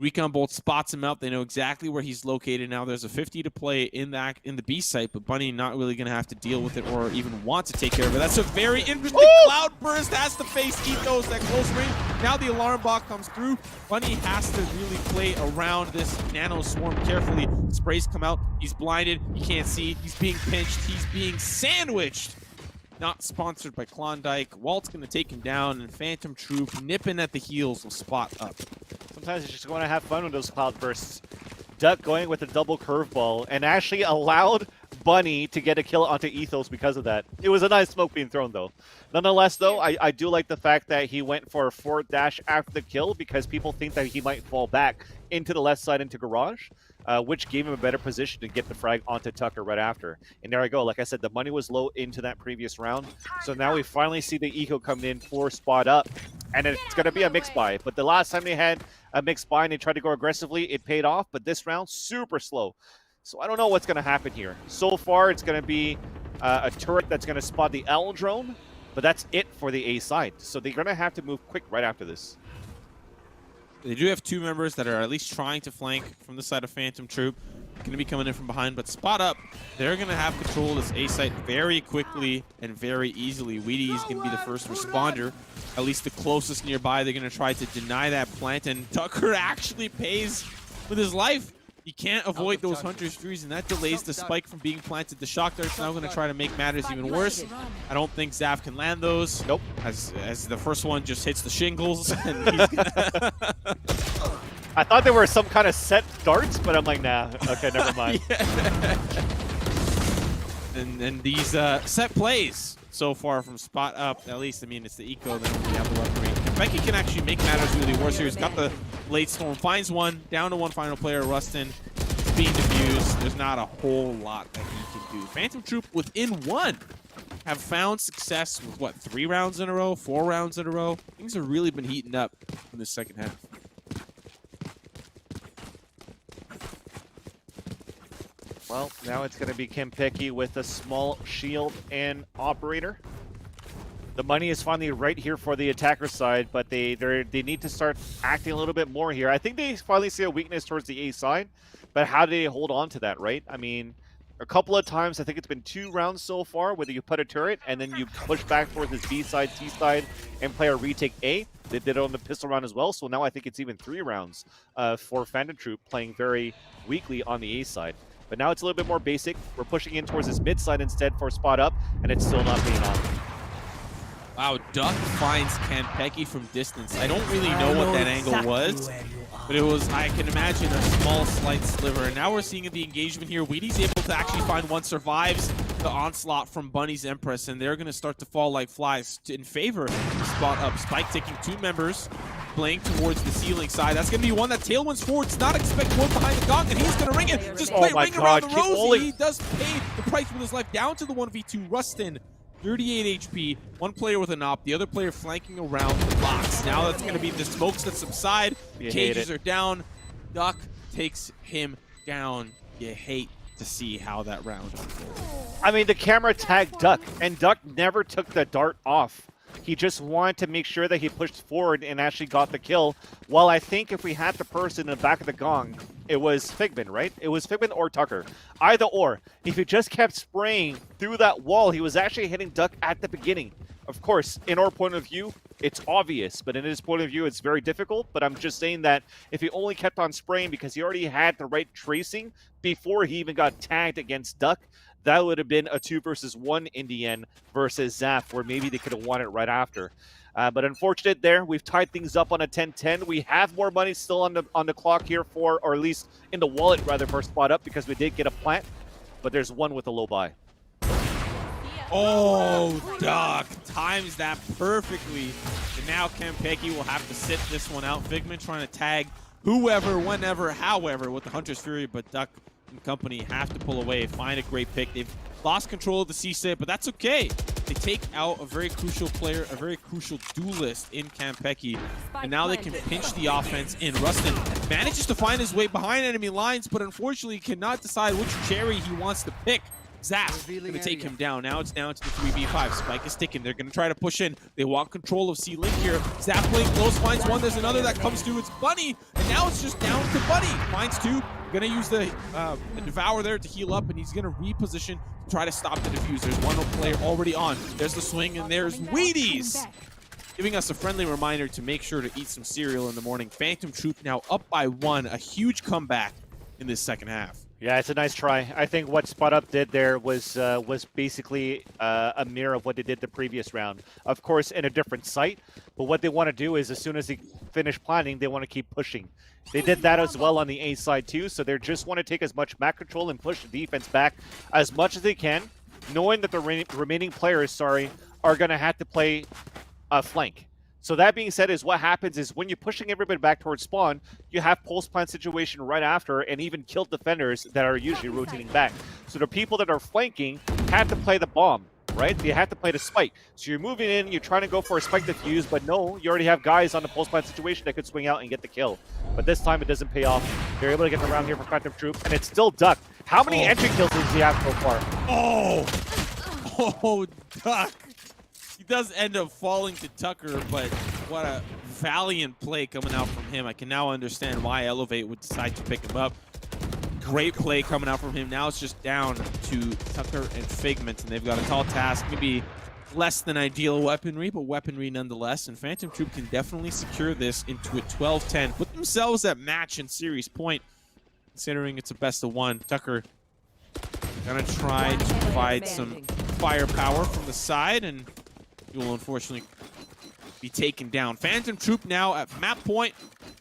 Recon Bolt spots him out. They know exactly where he's located now. There's a 50 to play in the B site, but Bunny not really going to have to deal with it or even want to take care of it. That's a very interesting Cloudburst has to face Ethos at close range. Now the alarm bot comes through. Bunny has to really play around this nano swarm carefully. Sprays come out. He's blinded. He can't see. He's being pinched. He's being sandwiched. Not sponsored by Klondike. Walt's going to take him down, and Phantom Troop nipping at the heels will spot up. Sometimes you just want to have fun with those cloud bursts. Duck going with a double curveball and actually allowed Bunny to get a kill onto Ethos because of that. It was a nice smoke being thrown, though. Nonetheless, though, I do like the fact that he went for a forward dash after the kill because people think that he might fall back into the left side into Garage, which gave him a better position to get the frag onto Tucker right after. And there I go. Like I said, the money was low into that previous round. So now we finally see the eco coming in for spot up. And it's going to be a mixed buy. But the last time they had a mixed buy and they tried to go aggressively, it paid off. But this round, super slow. So I don't know what's going to happen here. So far, it's going to be a turret that's going to spot the L drone. But that's it for the A side. So they're going to have to move quick right after this. They do have 2 members that are at least trying to flank from the side of Phantom Troop. Going to be coming in from behind, but spot up. They're going to have control of this A site very quickly and very easily. Weedy is going to be the first responder, at least the closest nearby. They're going to try to deny that plant, and Tucker actually pays with his life. You can't avoid those Hunter's Furies, and that delays the spike from being planted. The shock dart's now going to try to make matters even worse. I don't think Zaf can land those. Nope. As the first one just hits the shingles. And he's gonna I thought there were some kind of set darts, but I'm like, nah. Okay, never mind. And these set plays so far from spot up, at least, I mean, it's the eco. They don't really have the weaponry. Becky can actually make matters really worse here. He's got the Blade Storm, finds one, down to one final player, Rustin. It's being diffused. There's not a whole lot that he can do. Phantom Troop within 1 have found success with, what, 3 rounds in a row, 4 rounds in a row? Things have really been heating up in the second half. Well, now it's going to be Konpeki with a small shield and operator. The money is finally right here for the attacker side, but they need to start acting a little bit more here. I think they finally see a weakness towards the A side, but how do they hold on to that, right? I mean, a couple of times, I think it's been 2 rounds so far, whether you put a turret and then you push back towards this B side, C side, and play a retake A. They did it on the pistol round as well, so now I think it's even 3 rounds for Phantom Troop playing very weakly on the A side. But now it's a little bit more basic. We're pushing in towards this mid side instead for spot up, and it's still not paying off. Wow, Duck finds Kanpeki from distance. I don't really know what that angle was, but it was, I can imagine, a small, slight sliver. And now we're seeing the engagement here. Wheaty's able to actually find one, survives the onslaught from Bunny's Empress, and they're going to start to fall like flies in favor of spot up. Spike taking 2 members, playing towards the ceiling side. That's going to be one that tailwinds forward. Does not expect one behind the gong, and he's going to ring it. Just play ring around the rosy. He does pay the price with his life down to the 1v2. Rustin, 38 HP, 1 player with an op, the other player flanking around the box. Now that's going to be the smokes that subside. Cages are down. Duck takes him down. You hate to see how that round unfolds. I mean, the camera tagged Duck, and Duck never took the dart off. He just wanted to make sure that he pushed forward and actually got the kill. Well, I think if we had the person in the back of the gong, it was Figment, right? It was Figment or Tucker. Either or. If he just kept spraying through that wall, he was actually hitting Duck at the beginning. Of course, in our point of view, it's obvious, but in his point of view, it's very difficult. But I'm just saying that if he only kept on spraying because he already had the right tracing before he even got tagged against Duck, that would have been a 2 versus 1 in the end versus Zaf, where maybe they could have won it right after. But unfortunate there, we've tied things up on a 10-10. We have more money still on the clock here for, or at least in the wallet rather, for spot up because we did get a plant, but there's one with a low buy. Oh, Duck times that perfectly. And now Kanpeki will have to sit this one out. Figment trying to tag whoever, whenever, however with the Hunter's Fury, but Duck and company have to pull away, find a great pick. They've lost control of the C-site, but that's okay. They take out a very crucial player, a very crucial duelist in Kanpeki, and now they can pinch the offense in. Rustin manages to find his way behind enemy lines, but unfortunately cannot decide which cherry he wants to pick. Zap going to take him down. Now it's down to the 3v5. Spike is ticking. They're going to try to push in. They want control of C-Link here. Zap playing close, finds one. There's another that comes through. It's Bunny, and now it's just down to Bunny. Finds 2. Going to use the Devour there to heal up, and he's going to reposition to try to stop the defuse. There's one player already on. There's the swing, and there's Wheaties, giving us a friendly reminder to make sure to eat some cereal in the morning. Phantom Troop now up by 1. A huge comeback in this second half. Yeah, it's a nice try. I think what Spot Up did there was basically a mirror of what they did the previous round. Of course, in a different site, but what they want to do is as soon as they finish planning, they want to keep pushing. They did that as well on the A side too, so they just want to take as much map control and push the defense back as much as they can, knowing that the remaining players, are going to have to play a flank. So that being said, is what happens is when you're pushing everybody back towards spawn, you have post-plant situation right after and even killed defenders that are usually rotating back. So the people that are flanking have to play the bomb, right? They have to play the spike. So you're moving in, you're trying to go for a spike defuse, but no, you already have guys on the post-plant situation that could swing out and get the kill. But this time it doesn't pay off. They're able to get around here for Phantom Troop, and it's still Duck. How many entry kills does he have so far? Oh, Duck. He does end up falling to Tucker, but what a valiant play coming out from him. I can now understand why Elevate would decide to pick him up. Great play coming out from him. Now it's just down to Tucker and Figment, and they've got a tall task. Maybe less than ideal weaponry, but weaponry nonetheless. And Phantom Troop can definitely secure this into a 12-10. Put themselves at match and series point, considering it's a best of 1. Tucker gonna try to provide some firepower from the side, and he will unfortunately be taken down. Phantom Troop now at map point,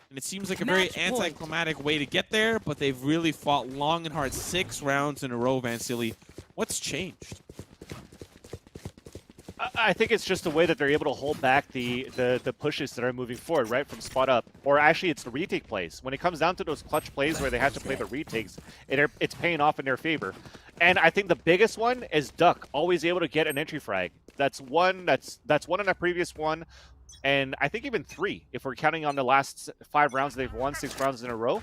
and it seems like a very anticlimactic way to get there, but they've really fought long and hard. 6 rounds in a row, Vansili. What's changed? I think it's just the way that they're able to hold back the pushes that are moving forward, right, from spot up. Or actually, it's the retake plays. When it comes down to those clutch plays where they have to play the retakes, it's paying off in their favor. And I think the biggest one is Duck, always able to get an entry frag. That's one in the previous one, and I think even 3, if we're counting on the last 5 rounds they've won, 6 rounds in a row.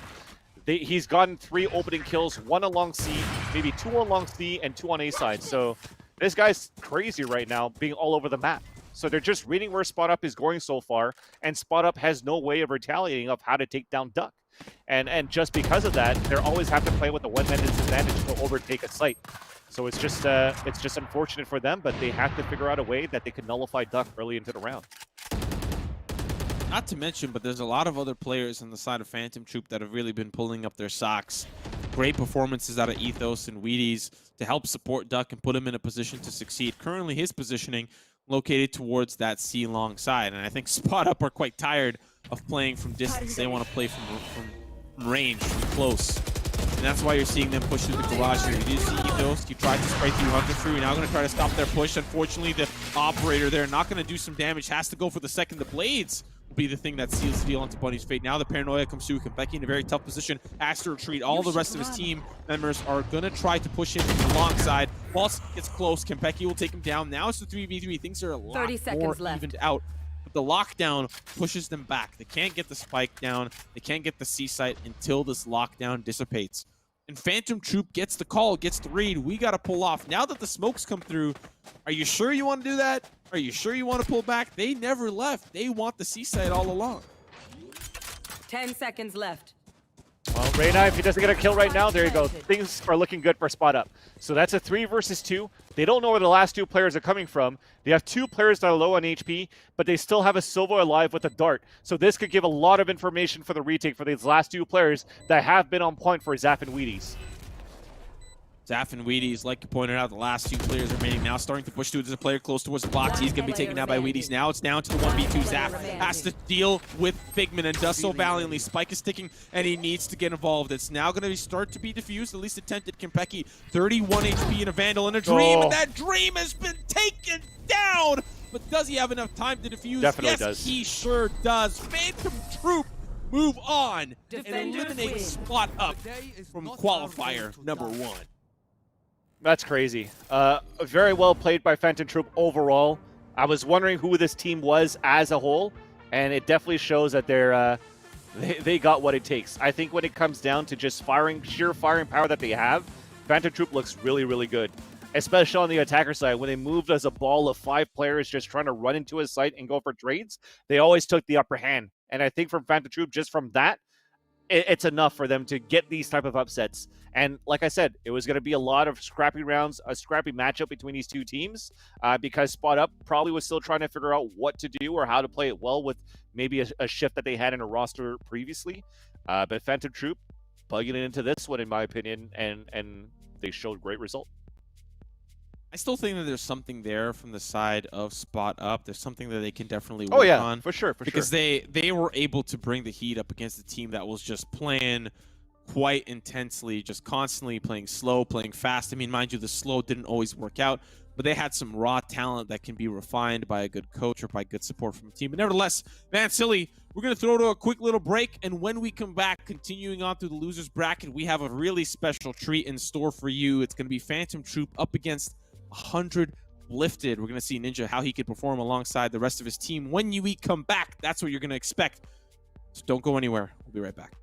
He's gotten 3 opening kills, 1 along C, maybe 2 along C, and 2 on A side. So this guy's crazy right now, being all over the map. So they're just reading where Spot Up is going so far, and Spot Up has no way of retaliating of how to take down Duck. And just because of that, they always have to play with a one-man disadvantage to overtake a site. So it's just unfortunate for them, but they have to figure out a way that they can nullify Duck early into the round. Not to mention, but there's a lot of other players on the side of Phantom Troop that have really been pulling up their socks. Great performances out of Ethos and Wheaties to help support Duck and put him in a position to succeed. Currently, his positioning located towards that C-long side, and I think Spot Up are quite tired of playing from distance. They want to play from range, from close. And that's why you're seeing them push through the garage here. You did see Ethos. You tried to spray through Hunter through. You're now going to try to stop their push. Unfortunately, the operator there not going to do some damage. Has to go for the second. The blades will be the thing that seals the deal onto Bunny's fate. Now the paranoia comes through. Konpeki in a very tough position. Has to retreat. All the rest of his team members are going to try to push him from the long side. Pulse gets close. Konpeki will take him down. Now it's the 3v3. Things are a lot more evened out. But the lockdown pushes them back. They can't get the spike down. They can't get the C site until this lockdown dissipates. And Phantom Troop gets the call, gets the read. We got to pull off. Now that the smokes come through, are you sure you want to do that? Are you sure you want to pull back? They never left. They want the C site all along. 10 seconds left. Well, Reyna, if he doesn't get a kill right now, there you go. Things are looking good for Spot Up. So that's a 3 versus 2. They don't know where the last 2 players are coming from. They have 2 players that are low on HP, but they still have a Silva alive with a dart. So this could give a lot of information for the retake for these last 2 players that have been on point for Zap and Wheaties. Zap and Wheaties, like you pointed out, the last 2 players remaining now starting to push through. There's a player close towards the box. He's going to be taken down by Wheaties. Now it's down to the 1v2. Zap has to deal with Figment and does so valiantly. Spike is ticking, and he needs to get involved. It's now going to start to be diffused, at least attempted. Konpeki, 31 HP in a Vandal and a Dream, and that Dream has been taken down! But does he have enough time to defuse? Definitely yes, does. He sure does. Phantom Troop move on and eliminate Spot Up from Qualifier #1. That's crazy. Very well played by Phantom Troop overall. I was wondering who this team was as a whole, and it definitely shows that they got what it takes. I think when it comes down to just sheer firing power that they have, Phantom Troop looks really, really good. Especially on the attacker side, when they moved as a ball of 5 players just trying to run into a site and go for trades, they always took the upper hand. And I think from Phantom Troop, just from that, it's enough for them to get these type of upsets. And like I said, it was going to be a lot of scrappy rounds, a scrappy matchup between these 2 teams because Spot Up probably was still trying to figure out what to do or how to play it well with maybe a shift that they had in a roster previously. But Phantom Troop bugging it into this one, in my opinion, and they showed great result. I still think that there's something there from the side of Spot Up. There's something that they can definitely work on. For sure. Because they were able to bring the heat up against a team that was just playing quite intensely, just constantly playing slow, playing fast. I mean, mind you, the slow didn't always work out, but they had some raw talent that can be refined by a good coach or by good support from a team. But nevertheless, man, silly, we're going to throw to a quick little break, and when we come back, continuing on through the losers bracket, we have a really special treat in store for you. It's going to be Phantom Troop up against 100 lifted. We're going to see Ninja, how he could perform alongside the rest of his team. When we come back, that's what you're going to expect. So don't go anywhere. We'll be right back.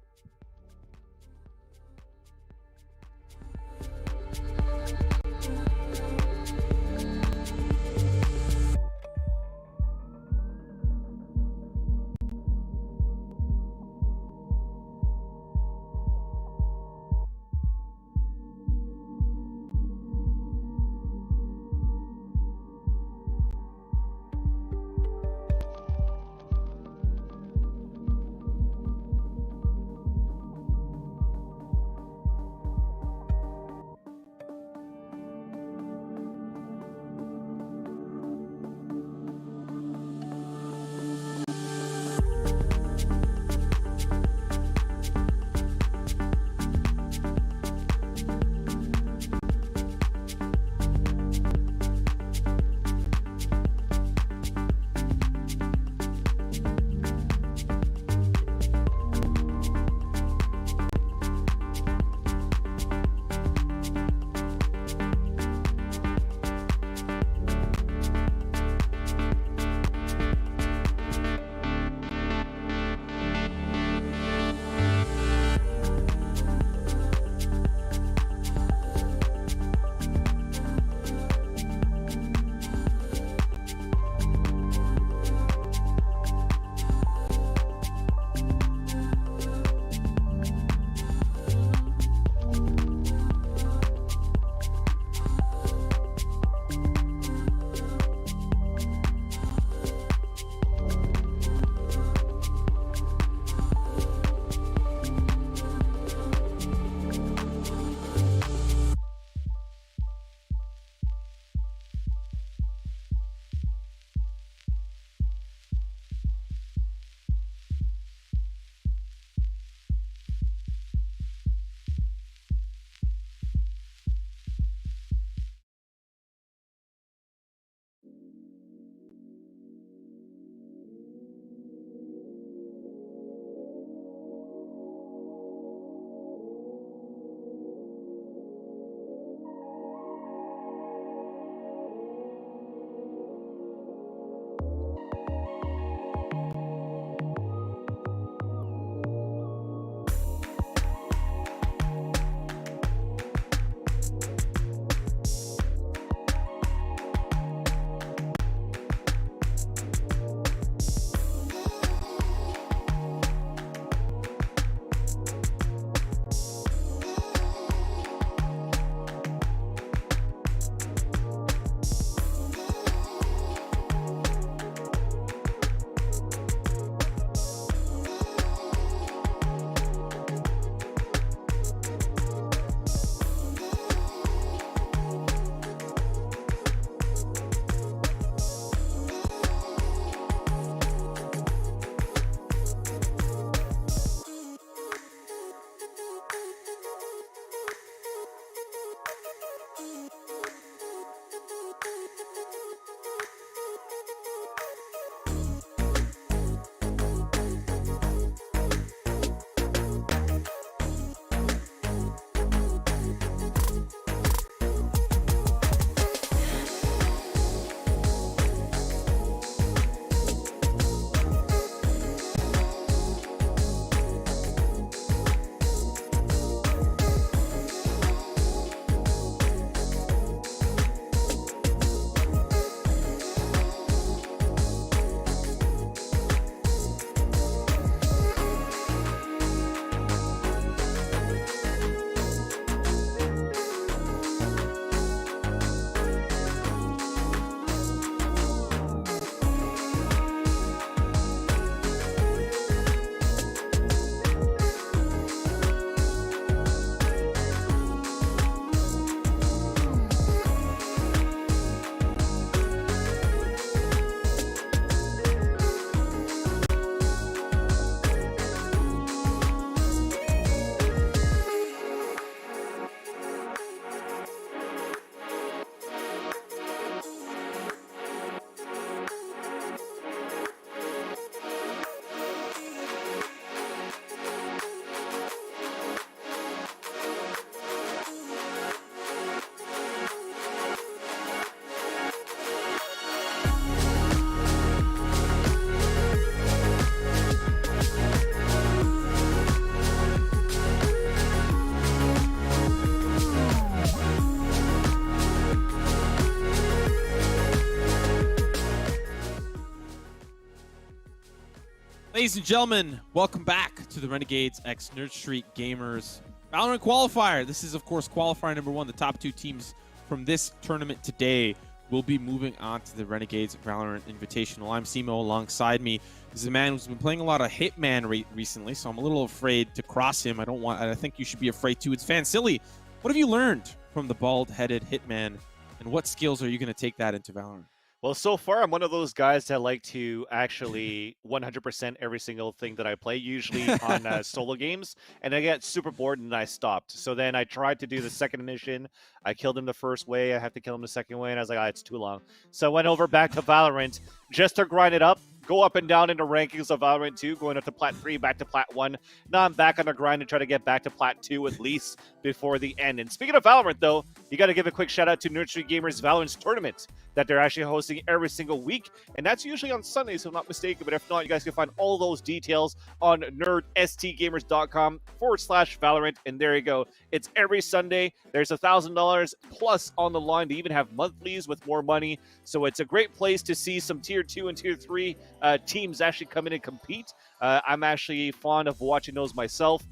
Ladies and gentlemen, welcome back to the Renegades x Nerd Street Gamers Valorant Qualifier. This is, of course, Qualifier number 1. The top 2 teams from this tournament today will be moving on to the Renegades Valorant Invitational. I'm Simo. Alongside me is a man who's been playing a lot of Hitman recently, so I'm a little afraid to cross him. I think you should be afraid too. It's Fancilly. What have you learned from the bald-headed Hitman, and what skills are you going to take that into Valorant? Well, so far, I'm one of those guys that like to actually 100% every single thing that I play, usually on solo games, and I get super bored and I stopped. So then I tried to do the second mission. I killed him the first way. I have to kill him the second way, and I was like, it's too long. So I went over back to Valorant just to grind it up, go up and down in the rankings of Valorant 2, going up to Plat 3, back to Plat 1. Now I'm back on the grind to try to get back to Plat 2 at least before the end. And speaking of Valorant, though, you got to give a quick shout out to Nerd Street Gamers Valorant's tournament that they're actually hosting every single week. And that's usually on Sundays, if I'm not mistaken. But if not, you guys can find all those details on nerdstgamers.com/Valorant. And there you go. It's every Sunday. There's $1,000 plus on the line. They even have monthlies with more money. So it's a great place to see some Tier 2 and Tier 3 teams actually come in and compete. I'm actually fond of watching those myself.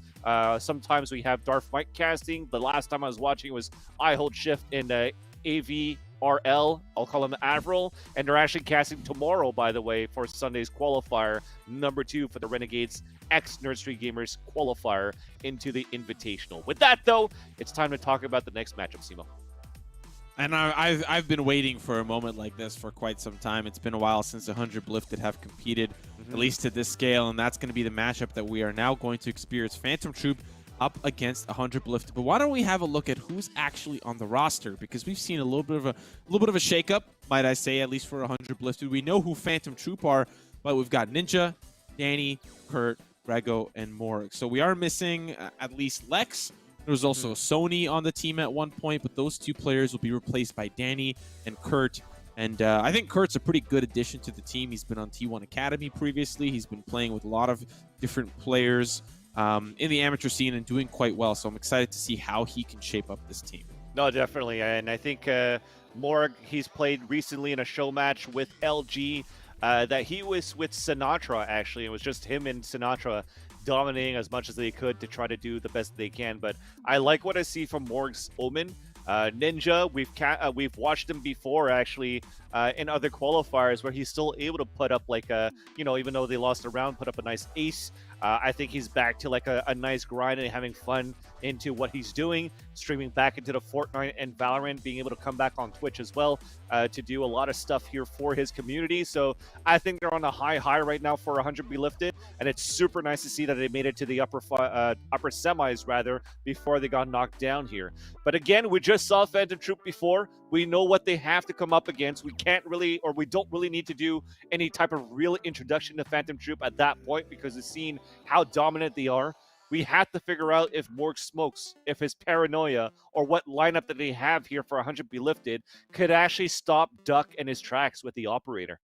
Sometimes we have Darth Mike casting. The last time I was watching was I Hold Shift in AVRL. I'll call him Avril. And they're actually casting tomorrow, by the way, for Sunday's qualifier number 2 for the Renegades x Nerd Street Gamers qualifier into the Invitational. With that, though, it's time to talk about the next matchup, Simo. And I've been waiting for a moment like this for quite some time. It's been a while since 100 Blifted have competed, at least to this scale, and that's going to be the matchup that we are now going to experience. Phantom Troop up against 100 Blifted. But why don't we have a look at who's actually on the roster? Because we've seen a little bit of a shakeup, might I say, at least for 100 Blifted. We know who Phantom Troop are, but we've got Ninja, Danny, Kurt, Rego, and Morg. So we are missing at least Lex. There was also Sony on the team at one point, but those 2 players will be replaced by Danny and Kurt. And I think Kurt's a pretty good addition to the team. He's been on T1 Academy previously. He's been playing with a lot of different players in the amateur scene and doing quite well. So I'm excited to see how he can shape up this team. No, definitely. And I think Morg, he's played recently in a show match with LG that he was with Sinatra, actually. It was just him and Sinatra dominating as much as they could to try to do the best they can. But I like what I see from Morg's Omen. Ninja, we've watched him before actually in other qualifiers where he's still able to put up like a, even though they lost a round, put up a nice ace. I think he's back to like a nice grind and having fun into what he's doing, streaming back into the Fortnite and Valorant, being able to come back on Twitch as well to do a lot of stuff here for his community. So I think they're on a high right now for 100 be lifted, and it's super nice to see that they made it to the upper semis rather before they got knocked down here. But again, we just saw Phantom Troop before. We know what they have to come up against. We don't really need to do any type of real introduction to Phantom Troop at that point because we've seen how dominant they are. We have to figure out if Morg smokes, if his paranoia, or what lineup that they have here for 100 be lifted could actually stop Duck in his tracks with the operator.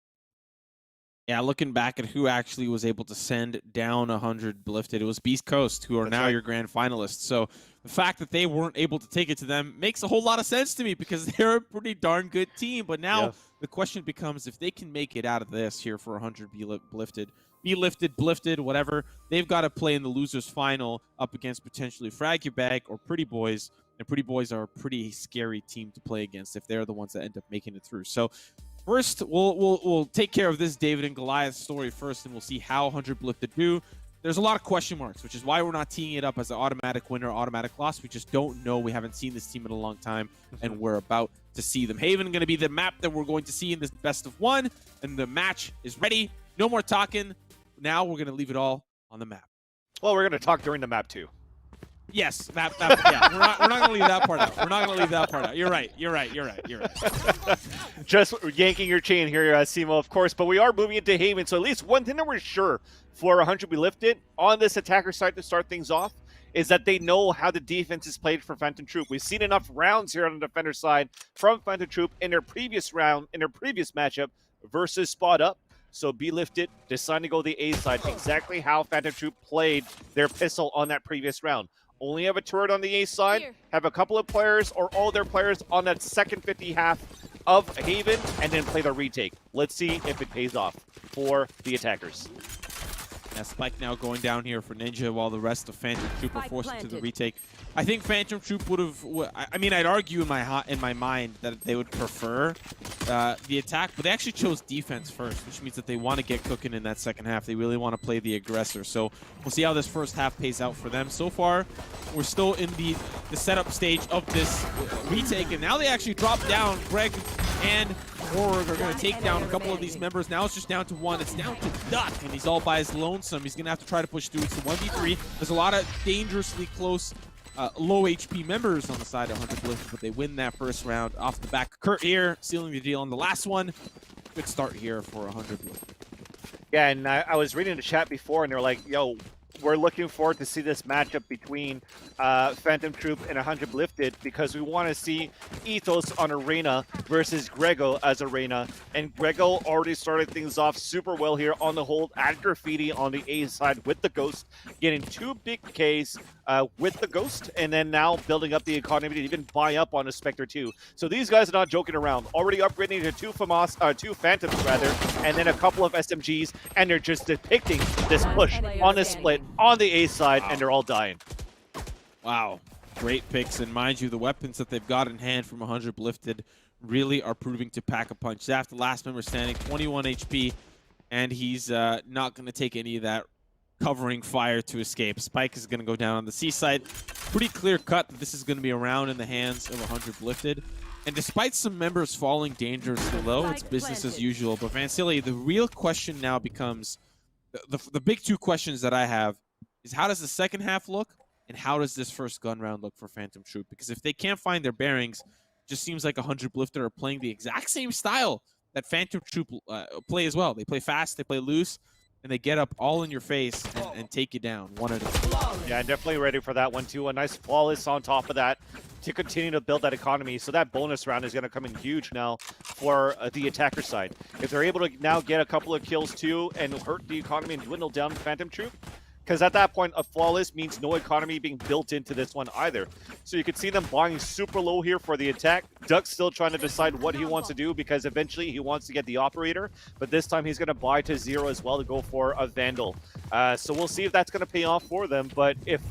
Yeah, looking back at who actually was able to send down 100 Blifted, it was Beast Coast, who are now your grand finalists. So the fact that they weren't able to take it to them makes a whole lot of sense to me because they're a pretty darn good team. But now the question becomes if they can make it out of this here for 100 Blifted. Be lifted, blifted, whatever. They've got to play in the losers final up against potentially Frag Your Bag or Pretty Boys. And Pretty Boys are a pretty scary team to play against if they're the ones that end up making it through. So first, we'll take care of this David and Goliath story first, and we'll see how 100 Blifted do. There's a lot of question marks, which is why we're not teeing it up as an automatic winner, automatic loss. We just don't know. We haven't seen this team in a long time, and we're about to see them. Haven going to be the map that we're going to see in this best of 1, and the match is ready. No more talking. Now we're going to leave it all on the map. Well, we're going to talk during the map too. Yes, yeah. We're not going to leave that part out. We're not going to leave that part out. You're right. Just yanking your chain here, Simo, of course. But we are moving into Haven, so at least one thing that we're sure for 100 be lifted on this attacker side to start things off is that they know how the defense is played for Phantom Troop. We've seen enough rounds here on the defender side from Phantom Troop in their previous round, in their previous matchup versus Spot Up. So be lifted, deciding to go the A side, exactly how Phantom Troop played their pistol on that previous round. Only have a turret on the A side, have a couple of players or all their players on that second 50 half of Haven, and then play the retake. Let's see if it pays off for the attackers. Yeah, Spike now going down here for Ninja while the rest of Phantom Troop are Spike forced into the planted. retake. I think Phantom Troop would have. I mean, I'd argue in my mind that they would prefer the attack, but they actually chose defense first, which means that they want to get cooking in that second half. They really want to play the aggressor. So we'll see how this first half pays out for them. So far, we're still in the setup stage of this retake, and now they actually drop down. Greg and Org are going to take down a couple of these members. Now it's just down to one. It's down to Duck, and he's all by his lonesome. He's going to have to try to push through. It's a 1v3. There's a lot of dangerously close, low HP members on the side of 100 Blizzard, but they win that first round off the back. Kurt here sealing the deal on the last one. Good start here for 100 Blizzard. Yeah, and I was reading the chat before, and they were like, yo, we're looking forward to see this matchup between Phantom Troop and 100 Lifted, because we want to see Ethos on Arena versus Grego as Arena. And Grego already started things off super well here on the hold at Graffiti on the A side with the Ghost, getting 2 big Ks with the Ghost, and then now building up the economy to even buy up on a Spectre too. So these guys are not joking around. Already upgrading to 2 Phantoms rather, and then a couple of SMGs, and they're just depicting this push on the split on the A side, and they're all dying. Wow, great picks, and mind you, the weapons that they've got in hand from 100 Lifted really are proving to pack a punch. Zaf, the last member standing, 21 HP, and he's not going to take any of that covering fire to escape. Spike is going to go down on the C side. Pretty clear cut that this is going to be around in the hands of 100 Lifted. And despite some members falling dangerously low, it's business as usual. But Vansili, the real question now becomes, the big 2 questions that I have is, how does the second half look? And how does this first gun round look for Phantom Troop? Because if they can't find their bearings, it just seems like 100 Lifted are playing the exact same style that Phantom Troop play as well. They play fast, they play loose, and they get up all in your face and take you down one at a time. Yeah, definitely ready for that one too. A nice flawless on top of that to continue to build that economy. So that bonus round is going to come in huge now for the attacker side. If they're able to now get a couple of kills too and hurt the economy and dwindle down Phantom Troop, because at that point, a flawless means no economy being built into this one either. So you can see them buying super low here for the attack. Duck's still trying to decide what he wants to do, because eventually he wants to get the operator, but this time he's going to buy to 0 as well to go for a Vandal. So we'll see if that's going to pay off for them, but if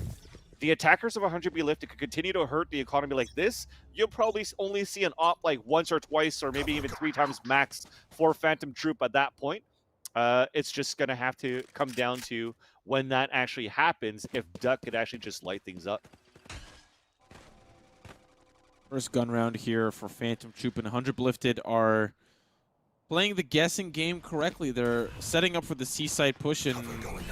the attackers of 100 be lifted could continue to hurt the economy like this, you'll probably only see an op like once or twice or maybe even 3 times max for Phantom Troop at that point. It's just going to have to come down to when that actually happens, if Duck could actually just light things up. First gun round here for Phantom Troop, and 100 Lifted are playing the guessing game correctly. They're setting up for the seaside push, and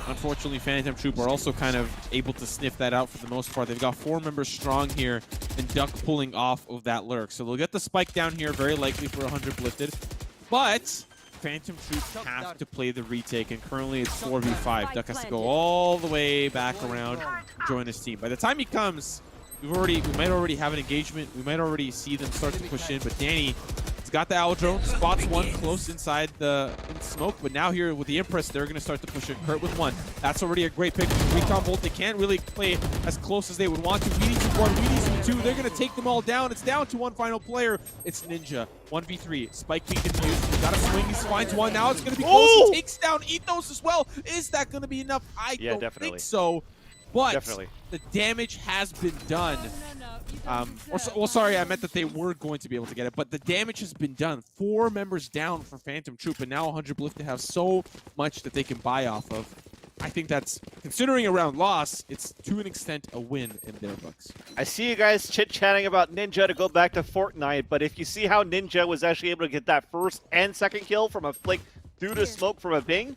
unfortunately Phantom Troop are also kind of able to sniff that out for the most part. They've got 4 members strong here, and Duck pulling off of that lurk. So they'll get the spike down here, very likely for 100 Lifted. But Phantom Troop have to play the retake, and currently it's 4v5. Duck has to go all the way back around and join his team. By the time he comes, we might already have an engagement. We might already see them start to push in, but Danny has got the owl drone, spots one close inside the smoke, but now here with the Impress, they're going to start to push in. Kurt with 1. That's already a great pick. Recon Bolt, they can't really play as close as they would want to. Weedies with 1, Weedies with 2. They're going to take them all down. It's down to 1 final player. It's Ninja. 1v3. Spike being confused. He's got a swing. He finds 1. Now it's going to be close. He takes down Ethos as well. Is that going to be enough? I don't think so. But the damage has been done. Well, sorry, I meant that they were going to be able to get it, but the damage has been done. 4 members down for Phantom Troop, and now 100 Lifted have so much that they can buy off of. I think that's, considering a round loss, it's to an extent a win in their books. I see you guys chit-chatting about Ninja to go back to Fortnite, but if you see how Ninja was actually able to get that first and second kill from a flick through the smoke from a Bing,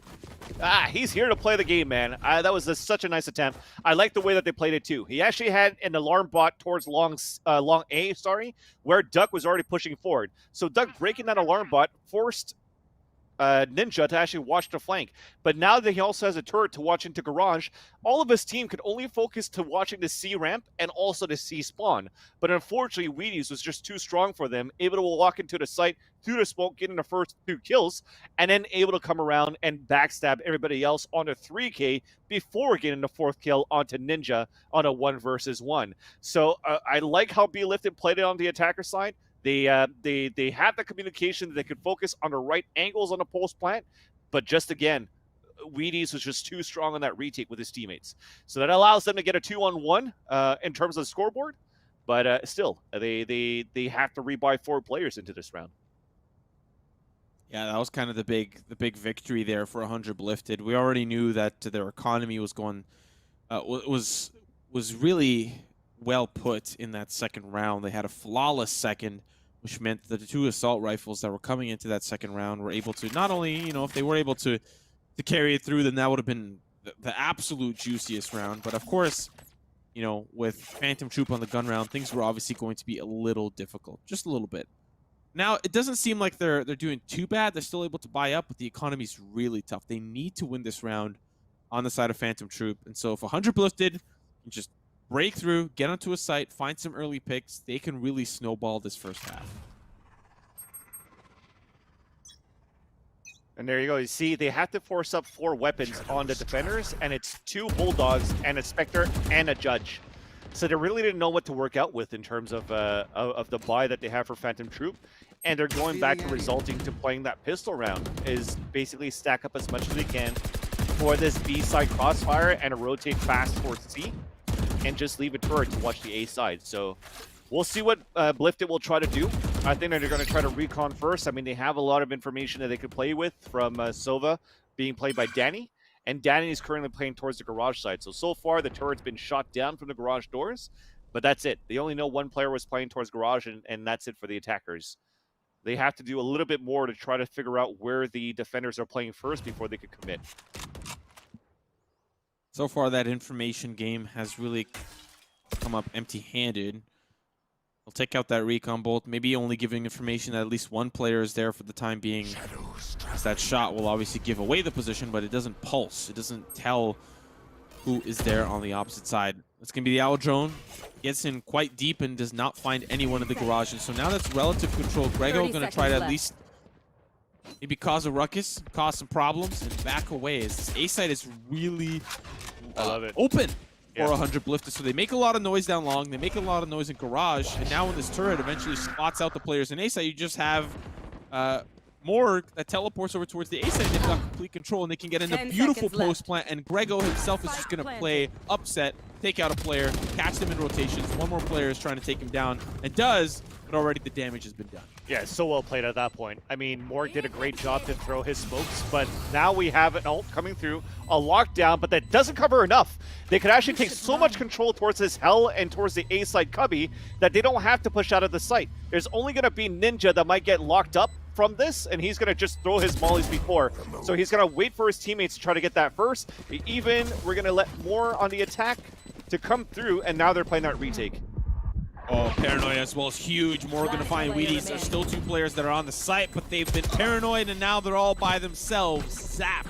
he's here to play the game, man. That was such a nice attempt. I like the way that they played it too. He actually had an alarm bot towards long A, where Duck was already pushing forward. So Duck breaking that alarm bot forced Ninja to actually watch the flank. But now that he also has a turret to watch into garage, all of his team could only focus to watching the C ramp and also the C spawn. But unfortunately, Wheaties was just too strong for them, able to walk into the site through the smoke, getting the first 2 kills, and then able to come around and backstab everybody else on a 3K before getting the 4th kill onto Ninja on a 1 versus 1. So I like how B Lifted played it on the attacker side. They had the communication that they could focus on the right angles on the post plant, but just again, Wheaties was just too strong on that retake with his teammates. So that allows them to get a 2-on-1 in terms of the scoreboard. But still, they have to rebuy 4 players into this round. Yeah, that was kind of the big victory there for 100 Lifted. We already knew that their economy was going was really well put in that second round. They had a flawless second, which meant that the 2 assault rifles that were coming into that second round were able to not only, if they were able to carry it through, then that would have been the absolute juiciest round. But of course, with Phantom Troop on the gun round, things were obviously going to be a little difficult, just a little bit. Now, it doesn't seem like they're doing too bad. They're still able to buy up, but the economy's really tough. They need to win this round on the side of Phantom Troop. And so if 100 Lifted can just break through, get onto a site, find some early picks, they can really snowball this first half. And there you go. You see, they have to force up 4 weapons on the defenders, and it's 2 Bulldogs and a Spectre and a Judge. So they really didn't know what to work out with in terms of the buy that they have for Phantom Troop. And they're going back to resulting to playing that pistol round, is basically stack up as much as they can for this B side crossfire and a rotate fast towards C, and just leave a turret to watch the A side. So we'll see what Blifted will try to do. I think that they're going to try to recon first. I mean, they have a lot of information that they could play with from Sova being played by Danny. And Danny is currently playing towards the garage side. So far, the turret's been shot down from the garage doors. But that's it. They only know 1 player was playing towards garage, and that's it for the attackers. They have to do a little bit more to try to figure out where the defenders are playing first before they could commit. So far, that information game has really come up empty-handed. They'll take out that recon bolt, maybe only giving information that at least 1 player is there for the time being. As that shot will obviously give away the position, but it doesn't pulse. It doesn't tell who is there on the opposite side. It's going to be the Owl Drone. Gets in quite deep and does not find anyone in the garage. And so now that's relative control. Grego going to try to at least maybe cause a ruckus, cause some problems, and back away. As this A side is really open for 100 Lifted. So they make a lot of noise down long. They make a lot of noise in garage. And now when this turret eventually spots out the players in A side, you just have Morg that teleports over towards the A side. They've got complete control, and they can get in a beautiful post plant. And Grego himself is just going to play upset, take out a player, catch them in rotations. 1 more player is trying to take him down, and does, but already the damage has been done. Yeah, so well played at that point. I mean, Morg did a great job to throw his smokes, but now we have an ult coming through, a lockdown, but that doesn't cover enough. They could actually take so much control towards this Hell and towards the A side cubby that they don't have to push out of the site. There's only going to be Ninja that might get locked up from this, and he's going to just throw his mollies before. So he's going to wait for his teammates to try to get that first. Even we're going to let more on the attack to come through, and now they're playing that retake. Oh, paranoia as well is huge. More going to find Wheaties. There's still 2 players that are on the site, but they've been paranoid, and now they're all by themselves. Zap.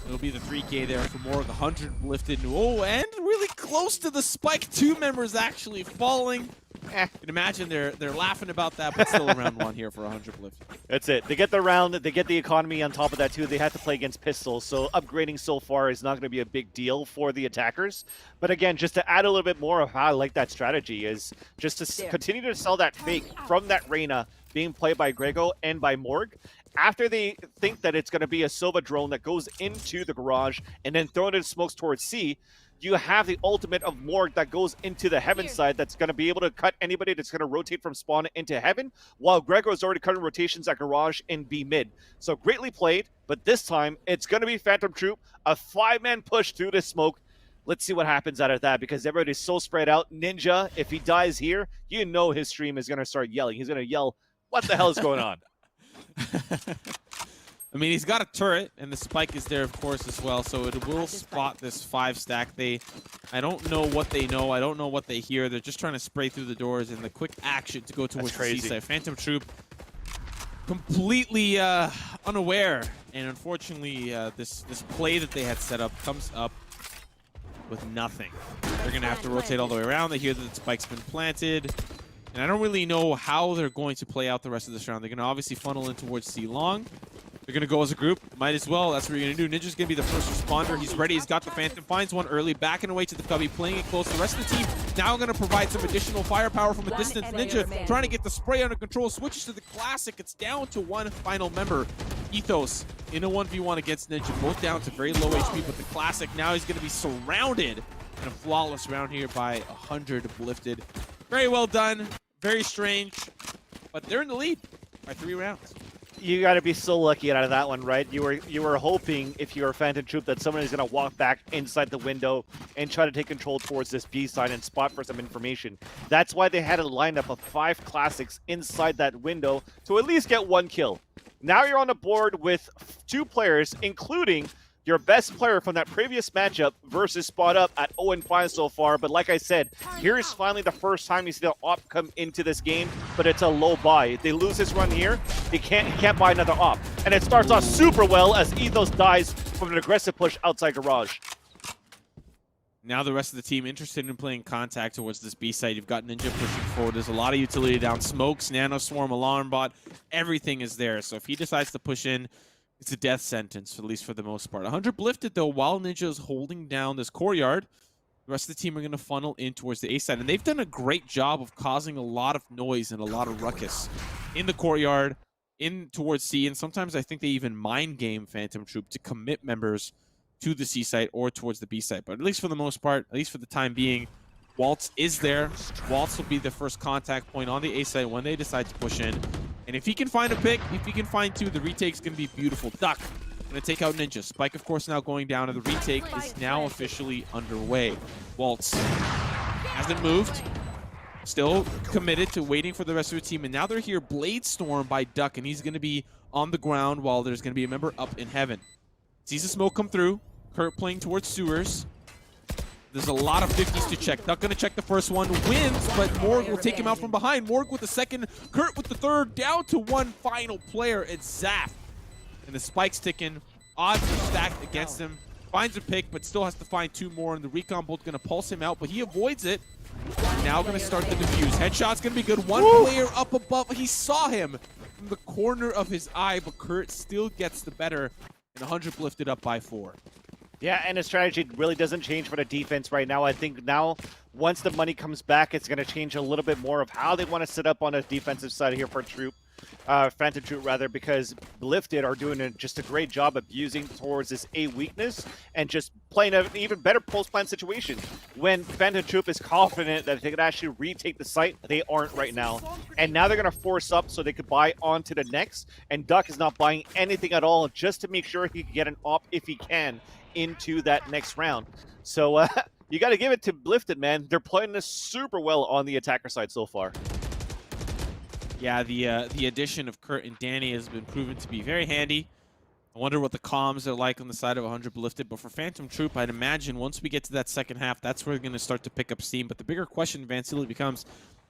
It'll be the 3K there for more of the 100 Lifted. Oh, and really close to the spike. 2 members actually falling. You can imagine they're laughing about that, but still a round 1 here for 100 Lifted. That's it. They get the round, they get the economy on top of that too. They have to play against pistols, so upgrading so far is not going to be a big deal for the attackers. But again, just to add a little bit more of how I like that strategy is just to continue to sell that fake from that Reyna being played by Grego and by Morg. After they think that it's going to be a Sova drone that goes into the garage and then throw it in smokes towards C, you have the ultimate of Morg that goes into the Heaven side that's going to be able to cut anybody that's going to rotate from spawn into Heaven, while Grego is already cutting rotations at garage in B mid. So greatly played, but this time it's going to be Phantom Troop, a 5-man push through this smoke. Let's see what happens out of that, because everybody's so spread out. Ninja, if he dies here, you know his stream is going to start yelling. He's going to yell, "What the hell is going on?" I mean, he's got a turret, and the spike is there, of course, as well. So it will spot this 5-stack. I don't know what they know. I don't know what they hear. They're just trying to spray through the doors, and the quick action to go towards the C side. Phantom Troop completely unaware, and unfortunately, this play that they had set up comes up with nothing. They're going to have to rotate all the way around. They hear that the spike's been planted. And I don't really know how they're going to play out the rest of this round. They're going to obviously funnel in towards C-Long. They're going to go as a group. Might as well. That's what you're going to do. Ninja's going to be the first responder. He's ready. He's got the Phantom. Finds one early. Backing away to the cubby. Playing it close. The rest of the team now going to provide some additional firepower from a distance. Ninja trying to get the spray under control. Switches to the Classic. It's down to 1 final member. Ethos in a 1v1 against Ninja, both down to very low HP, but the Classic now he's going to be surrounded in a flawless round here by 100 lifted. Very well done, very strange, but they're in the lead by 3 rounds. You got to be so lucky out of that one, right? You were hoping, if you were a Phantom Troop, that someone is going to walk back inside the window and try to take control towards this B side and spot for some information. That's why they had a lineup of 5 Classics inside that window to at least get 1 kill. Now you're on the board with 2 players, including your best player from that previous matchup versus Spot Up at 0-5 so far. But like I said, here's finally the first time you see the op come into this game, but it's a low buy. If they lose this run here, he can't buy another op. And it starts off super well as Ethos dies from an aggressive push outside garage. Now the rest of the team interested in playing contact towards this B side. You've got Ninja pushing forward. There's a lot of utility down. Smokes, Nano Swarm, Alarm Bot, everything is there. So if he decides to push in, it's a death sentence, at least for the most part. 100 lifted, though, while Ninja is holding down this courtyard. The rest of the team are going to funnel in towards the A side. And they've done a great job of causing a lot of noise and a lot of ruckus in the courtyard, in towards C. And sometimes I think they even mind game Phantom Troop to commit members to the C site or towards the B site. But at least for the most part, at least for the time being, Waltz is there. Waltz will be the first contact point on the A site when they decide to push in. And if he can find a pick, if he can find 2, the retake's going to be beautiful. Duck going to take out Ninja. Spike, of course, now going down, and the retake is now officially underway. Waltz hasn't moved. Still committed to waiting for the rest of the team. And now they're here. Blade Storm by Duck, and he's going to be on the ground while there's going to be a member up in heaven. Sees the smoke come through. Kurt playing towards sewers. There's a lot of 50s to check. Duck going to check the first one. Wins, but Morg will take him out from behind. Morg with the second. Kurt with the third. Down to 1 final player. It's Zaf. And the spike's ticking. Odds are stacked against him. Finds a pick, but still has to find 2 more. And the recon bolt going to pulse him out, but he avoids it. Now going to start the defuse. Headshot's going to be good. 1 player up above. He saw him from the corner of his eye, but Kurt still gets the better. And 100 lifted up by 4. Yeah, and his strategy really doesn't change for the defense right now. I think now, once the money comes back, it's going to change a little bit more of how they want to set up on the defensive side here for Phantom Troop rather, because Lifted are doing just a great job abusing towards this A weakness and just playing an even better post-plan situation. When Phantom Troop is confident that they could actually retake the site, they aren't right now. And now they're going to force up so they could buy on to the next, and Duck is not buying anything at all just to make sure he can get an op if he can into that next round. So you got to give it to Lifted, man. They're playing this super well on the attacker side so far. Yeah, the addition of Kurt and Danny has been proven to be very handy. I wonder what the comms are like on the side of 100 lifted. But for Phantom Troop, I'd imagine once we get to that second half, that's where we're going to start to pick up steam. But the bigger question, Vancilli, becomes,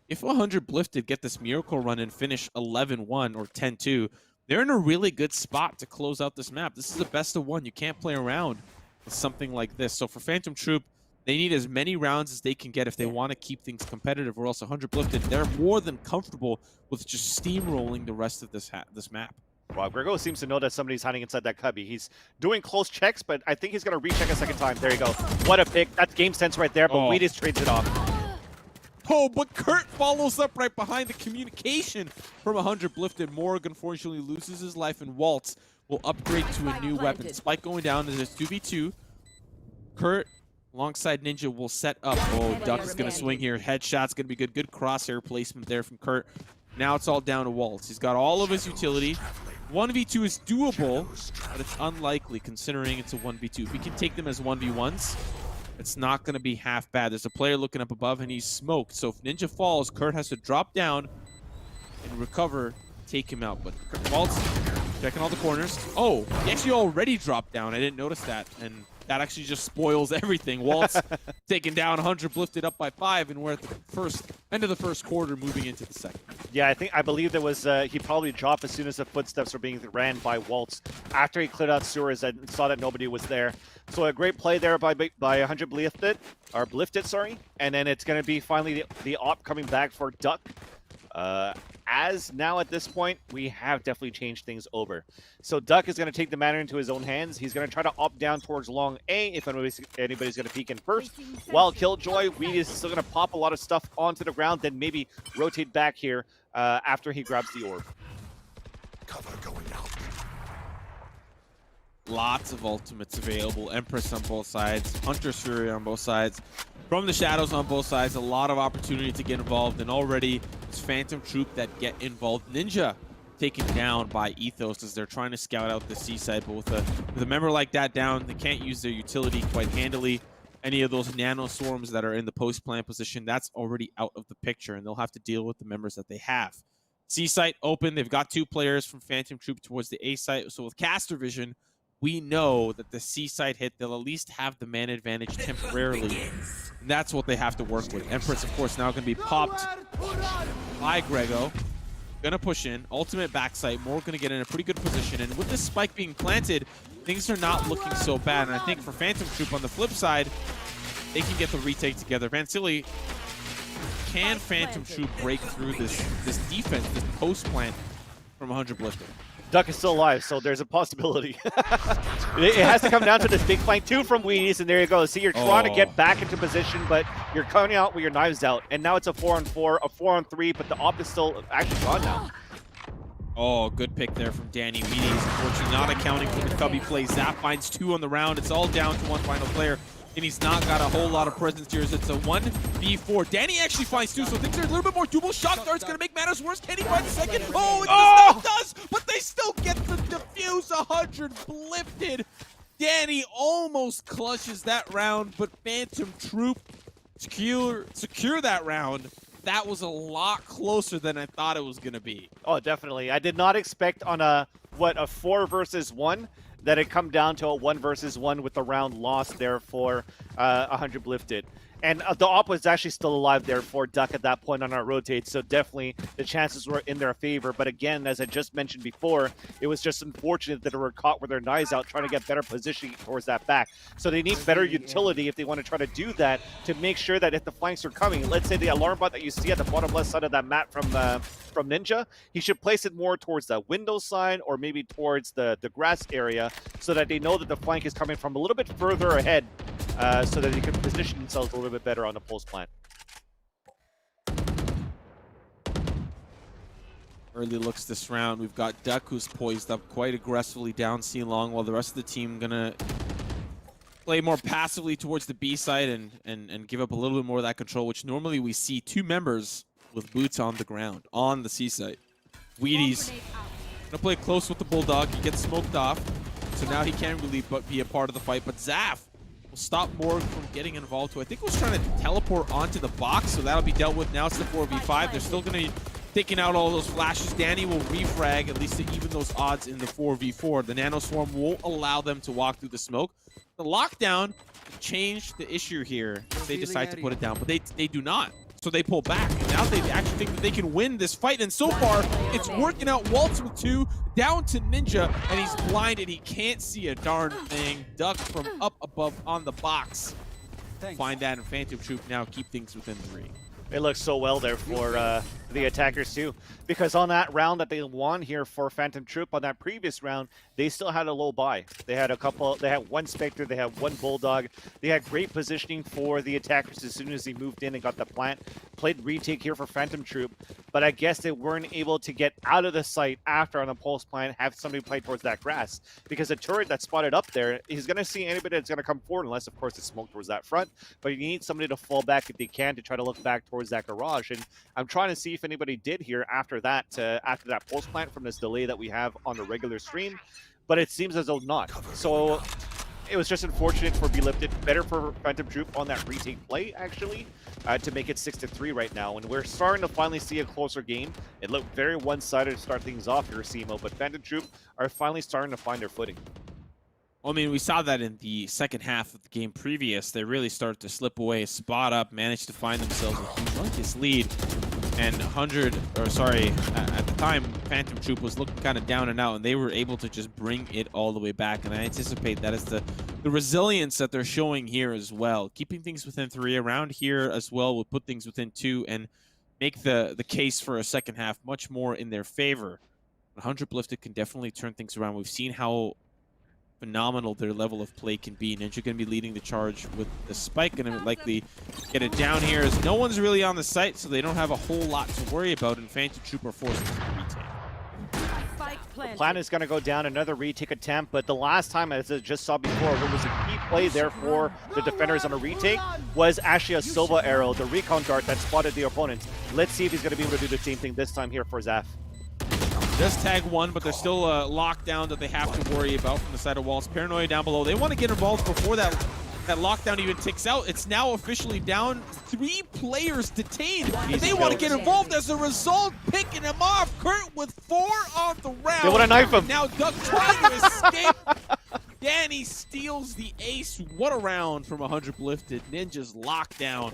if 100 lifted get this miracle run and finish 11-1 or 10-2, they're in a really good spot to close out this map. This is a best of 1. You can't play around with something like this. So for Phantom Troop, they need as many rounds as they can get if they want to keep things competitive, or else 100 lifted, they're more than comfortable with just steamrolling the rest of this map. Wow, Grego seems to know that somebody's hiding inside that cubby. He's doing close checks, but I think he's going to recheck a second time. There you go. What a pick. That's game sense right there, but Wheaties trades it off. Oh, but Kurt follows up right behind the communication from 100 lifted. Morg unfortunately loses his life, and Waltz will upgrade to a new weapon. Spike going down. There's a 2v2. Kurt alongside Ninja will set up. Oh, Duck is going to swing here. Headshot's going to be good. Good crosshair placement there from Kurt. Now it's all down to Waltz. He's got all of his utility. 1v2 is doable, but it's unlikely considering it's a 1v2. If we can take them as 1v1s, it's not going to be half bad. There's a player looking up above, and he's smoked. So if Ninja falls, Kurt has to drop down and recover, take him out. But Waltz checking all the corners. Oh, he actually already dropped down. I didn't notice that. And that actually just spoils everything. Waltz taken down, 100 lifted up by 5, and we're at the end of the first quarter, moving into the second. Yeah, I believe there was he probably dropped as soon as the footsteps were being ran by Waltz after he cleared out sewers and saw that nobody was there. So a great play there by 100 lifted, sorry. And then it's going to be finally the op coming back for Duck. As now at this point, we have definitely changed things over. So Duck is going to take the matter into his own hands. He's going to try to op down towards long A if anybody's going to peek in first. While Killjoy, we is still going to pop a lot of stuff onto the ground, then maybe rotate back here after he grabs the orb. Cover going out. Lots of ultimates available. Empress on both sides. Hunter's Fury on both sides. From the shadows on both sides. A lot of opportunity to get involved. And already it's Phantom Troop that get involved. Ninja taken down by Ethos as they're trying to scout out the C side. But with a member like that down, they can't use their utility quite handily. Any of those nano swarms that are in the post-plant position, that's already out of the picture. And they'll have to deal with the members that they have. C site open. They've got 2 players from Phantom Troop towards the A site. So with caster vision, we know that the C site hit, they'll at least have the man advantage temporarily. And that's what they have to work with. Empress, of course, now going to be popped by Grego. Gonna push in. Ultimate backside. More gonna get in a pretty good position. And with this spike being planted, things are not looking so bad. And I think for Phantom Troop on the flip side, they can get the retake together. Vansili, can Phantom Troop break through this defense, this post plant from 100 Blister? Duck is still alive, so there's a possibility. It has to come down to this big flank 2 from Wheaties, and there you go. See, you're trying to get back into position, but you're coming out with your knives out. And now it's a 4-on-4, a 4-on-3, but the op is still actually gone now. Oh, good pick there from Danny Wheaties. Unfortunately, not accounting for the Cubby play. Zap finds 2 on the round. It's all down to one final player. And he's not got a whole lot of presence here. It's a 1v4. Danny actually finds 2, so things are a little bit more doable. Shot dart's going to make matters worse. Can he find the second? Oh, it does, but they still get the defuse. 100 blifted. Danny almost clutches that round, but Phantom Troop secure that round. That was a lot closer than I thought it was going to be. Oh, definitely. I did not expect on a 4 versus 1 that it come down to a 1 versus 1 with the round lost there for 100 Blifted. And the op was actually still alive there for Duck at that point on our rotate, so definitely the chances were in their favor. But again, as I just mentioned before, it was just unfortunate that they were caught with their knives out trying to get better positioning towards that back. So they need better utility if they want to try to do that to make sure that if the flanks are coming, let's say the alarm bot that you see at the bottom left side of that map from Ninja, he should place it more towards the window side or maybe towards the grass area so that they know that the flank is coming from a little bit further ahead. So that they can position themselves a little bit better on the post plant. Early looks this round. We've got Duck who's poised up quite aggressively down C long, while the rest of the team gonna play more passively towards the B side and give up a little bit more of that control, which normally we see 2 members with boots on the ground on the C site. Wheaties gonna play close with the Bulldog. He gets smoked off, so now he can't really be a part of the fight. But Zaf will stop Morg from getting involved, who I think was trying to teleport onto the box, so that'll be dealt with. Now it's the 4v5. They're still going to be taking out all those flashes. Danny will refrag, at least to even those odds in the 4v4. The Nano Swarm won't allow them to walk through the smoke. The lockdown changed the issue here if they decide to put it down, but they do not. So they pull back, and now they actually think that they can win this fight, and so far, it's working out. Waltz with 2, down to Ninja, and he's blinded. He can't see a darn thing. Duck from up above on the box. Find that, and Phantom Troop now keep things within 3. It looks so well there for the attackers too, because on that round that they won here for Phantom Troop, on that previous round, they still had a low buy. They had they had 1 Spectre, they had 1 Bulldog. They had great positioning for the attackers as soon as they moved in and got the plant. Played retake here for Phantom Troop, but I guess they weren't able to get out of the site after on the pulse plant, have somebody play towards that grass, because the turret that's spotted up there, he's going to see anybody that's going to come forward, unless of course it's smoke towards that front, but you need somebody to fall back if they can to try to look back towards that garage. And I'm trying to see if anybody did here after that pulse plant from this delay that we have on the regular stream, but it seems as though not. So it was just unfortunate for Belifted. Better for Phantom Troop on that retake play, actually, to make it 6-3 right now. And we're starting to finally see a closer game. It looked very one-sided to start things off here, Simo, but Phantom Troop are finally starting to find their footing. Well, I mean, we saw that in the second half of the game previous. They really started to slip away, spot up, managed to find themselves a humongous lead. And at the time, Phantom Troop was looking kind of down and out, and they were able to just bring it all the way back. And I anticipate that is the resilience that they're showing here as well. Keeping things within 3 around here as well will put things within 2 and make the case for a second half much more in their favor. 100 Blifted can definitely turn things around. We've seen how phenomenal their level of play can be. Ninja going to be leading the charge with the spike, going to likely get it down here as no one's really on the site, so they don't have a whole lot to worry about, and Phantom Troop are forced to retake. Plan is going to go down, another retake attempt, but the last time, as I just saw before, what was a key play there for the defenders on a retake was actually a Silva arrow, the recon dart that spotted the opponent. Let's see if he's going to be able to do the same thing this time here for Zaf. Just tag one, but there's still a lockdown that they have to worry about from the side of Walls. Paranoia down below. They want to get involved before that lockdown even ticks out. It's now officially down. 3 players detained. They want to get involved as a result, picking him off. Kurt with 4 on the round. They want to knife him. Now Duck trying to escape. Danny steals the ace. What a round from 100 Lifted. Ninja's lockdown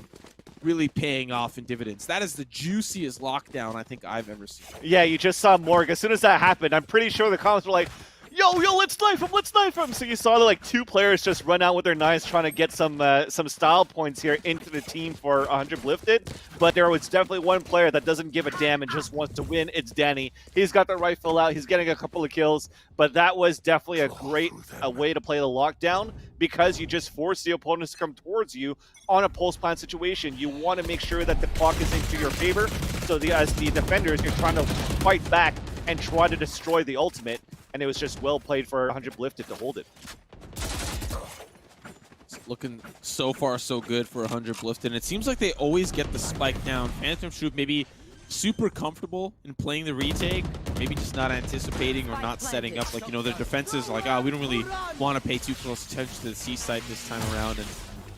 really paying off in dividends. That is the juiciest lockdown I think I've ever seen. Yeah, you just saw Morg. As soon as that happened, I'm pretty sure the comments were like, yo, let's knife him. So you saw like 2 players just run out with their knives trying to get some style points here into the team for 100 Lifted. But there was definitely one player that doesn't give a damn and just wants to win. It's Danny. He's got the rifle out. He's getting a couple of kills. But that was definitely a great way to play the lockdown, because you just force the opponents to come towards you on a post-plan situation. You want to make sure that the clock is into your favor. So as the defenders, you're trying to fight back and try to destroy the ultimate. And it was just well played for 100 Lifted to hold it. It's looking so far so good for 100 Lifted. And it seems like they always get the spike down. Phantom Troop maybe super comfortable in playing the retake, maybe just not anticipating or not setting up. Like, you know, their defenses are like, oh, we don't really want to pay too close attention to the C site this time around. And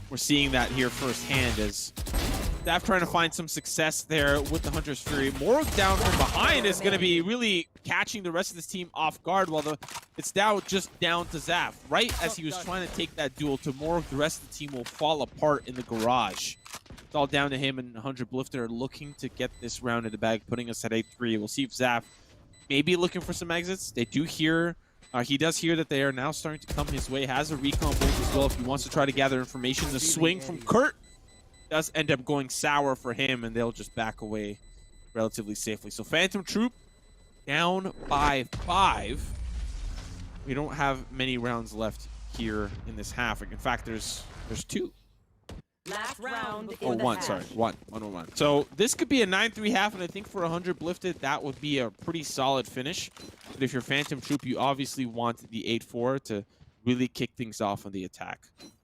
we're seeing that here firsthand as Daf trying to find some success there with the Hunter's Fury. Morg down from behind is going to be really catching the rest of this team off guard, while it's now just down to Zaf. Right as he was trying to take that duel to Morg, the rest of the team will fall apart in the garage. It's all down to him, and 100 Lifted are looking to get this round in the bag, putting us at 8-3. We'll see if Zaf may be looking for some exits. They do hear, he does hear that they are now starting to come his way. Has a recon bolt as well if he wants to try to gather information. The swing from Kurt does end up going sour for him, and they'll just back away relatively safely. So Phantom Troop down by 5. We don't have many rounds left here in this half. In fact, there's 2. Last round. Oh, one. Sorry, one. So this could be a 9-3 half, and I think for 100 Lifted, that would be a pretty solid finish. But if you're Phantom Troop, you obviously want the 8-4 to really kick things off on the attack.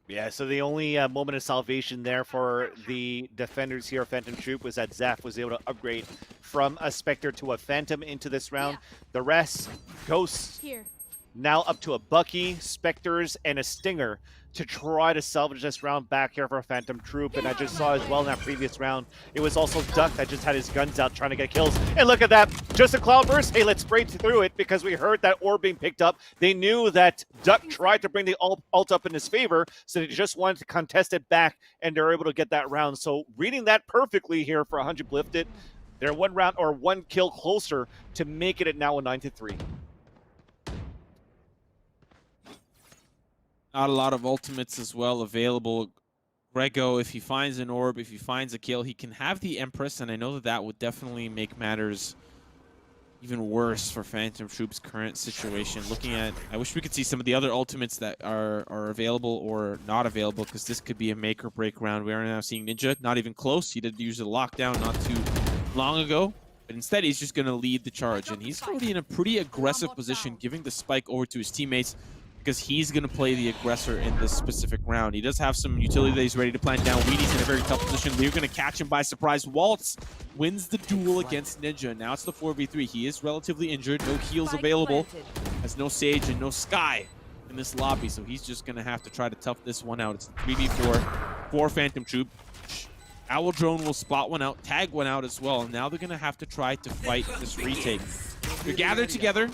Yeah, so the only moment of salvation there for the defenders here, Phantom Troop, was that Zaf was able to upgrade from a Spectre to a Phantom into this round. The rest, Ghosts, now up to a Bucky, Spectres, and a Stinger to try to salvage this round back here for Phantom Troop. And I just saw as well in that previous round, it was also Duck that just had his guns out trying to get kills. And look at that, just a Cloudburst. Hey, let's spray through it because we heard that orb being picked up. They knew that Duck tried to bring the ult up in his favor, so they just wanted to contest it back, and they're able to get that round. So reading that perfectly here for 100 Lifted, they're 1 round or 1 kill closer to make it now a 9-3. Not a lot of ultimates as well available. Grego, if he finds an orb, if he finds a kill, he can have the Empress, and I know that that would definitely make matters even worse for Phantom Troop's current situation. Looking at, I wish we could see some of the other ultimates that are available or not available, because this could be a make or break round. We are now seeing Ninja, not even close. He did use the lockdown not too long ago, but instead he's just going to lead the charge, and he's already in a pretty aggressive position, giving the spike over to his teammates, because he's going to play the aggressor in this specific round. He does have some utility that he's ready to plant down. Wheaty's in a very tough position. We're going to catch him by surprise. Waltz wins the duel against Ninja. Now it's the 4v3. He is relatively injured. No heals available. Has no Sage and no Sky in this lobby, so he's just going to have to try to tough this one out. It's the 3v4 for Phantom Troop. Owl Drone will spot one out, tag one out as well, and now they're going to have to try to fight this retake. They're gathered together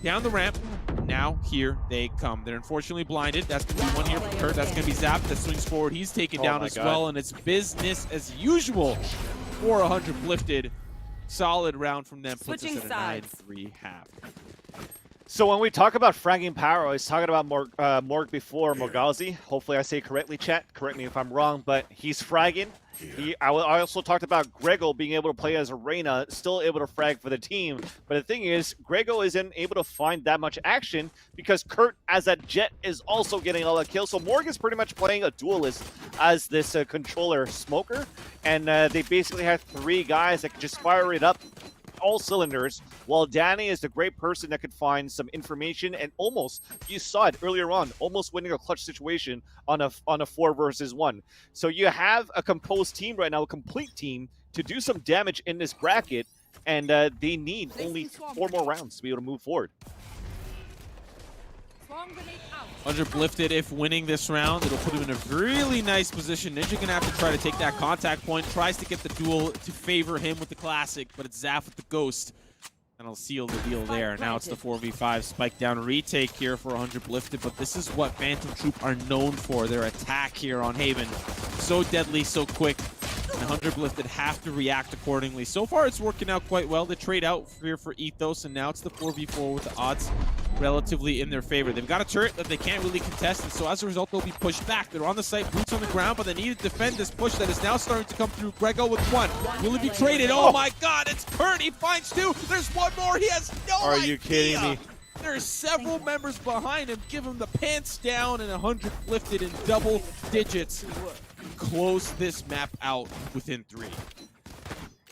down the ramp. Now here they come. They're unfortunately blinded. That's going to be one here from Kurt. That's going to be Zap that swings forward. He's taken down as well, and it's business as usual for 100 Lifted. Solid round from them. Puts us at a 9-3 half. So when we talk about fragging power, I was talking about Morg before, Morgazi. Hopefully I say it correctly, chat. Correct me if I'm wrong, but he's fragging. I also talked about Grego being able to play as a Reyna, still able to frag for the team. But the thing is, Grego isn't able to find that much action because Kurt, as a Jet, is also getting all the kills. So Morg is pretty much playing a duelist as this controller smoker. And they basically have 3 guys that can just fire it up all cylinders, while Danny is the great person that could find some information and almost, you saw it earlier on, almost winning a clutch situation on a 4 versus 1. So you have a composed team right now, a complete team, to do some damage in this bracket, and they need only 4 more rounds to be able to move forward. 100 lifted. If winning this round, it'll put him in a really nice position. Ninja gonna have to try to take that contact point. Tries to get the duel to favor him with the classic, but it's Zaf with the ghost. And I'll seal the deal there. Now it's the 4v5 spike down retake here for 100 lifted, but this is what Phantom Troop are known for. Their attack here on Haven. So deadly, so quick. And 100 lifted have to react accordingly. So far, it's working out quite well. They trade out here for Ethos, and now it's the 4v4 with the odds relatively in their favor. They've got a turret that they can't really contest, and so as a result, they'll be pushed back. They're on the site, boots on the ground, but they need to defend this push that is now starting to come through. Grego with 1. Will it be traded? Oh my god, it's Kurt. He finds 2. There's 1 more. He has no idea. Are you kidding me? There's several members behind him. Give him the pants down, and 100 lifted in double digits. Close this map out within 3.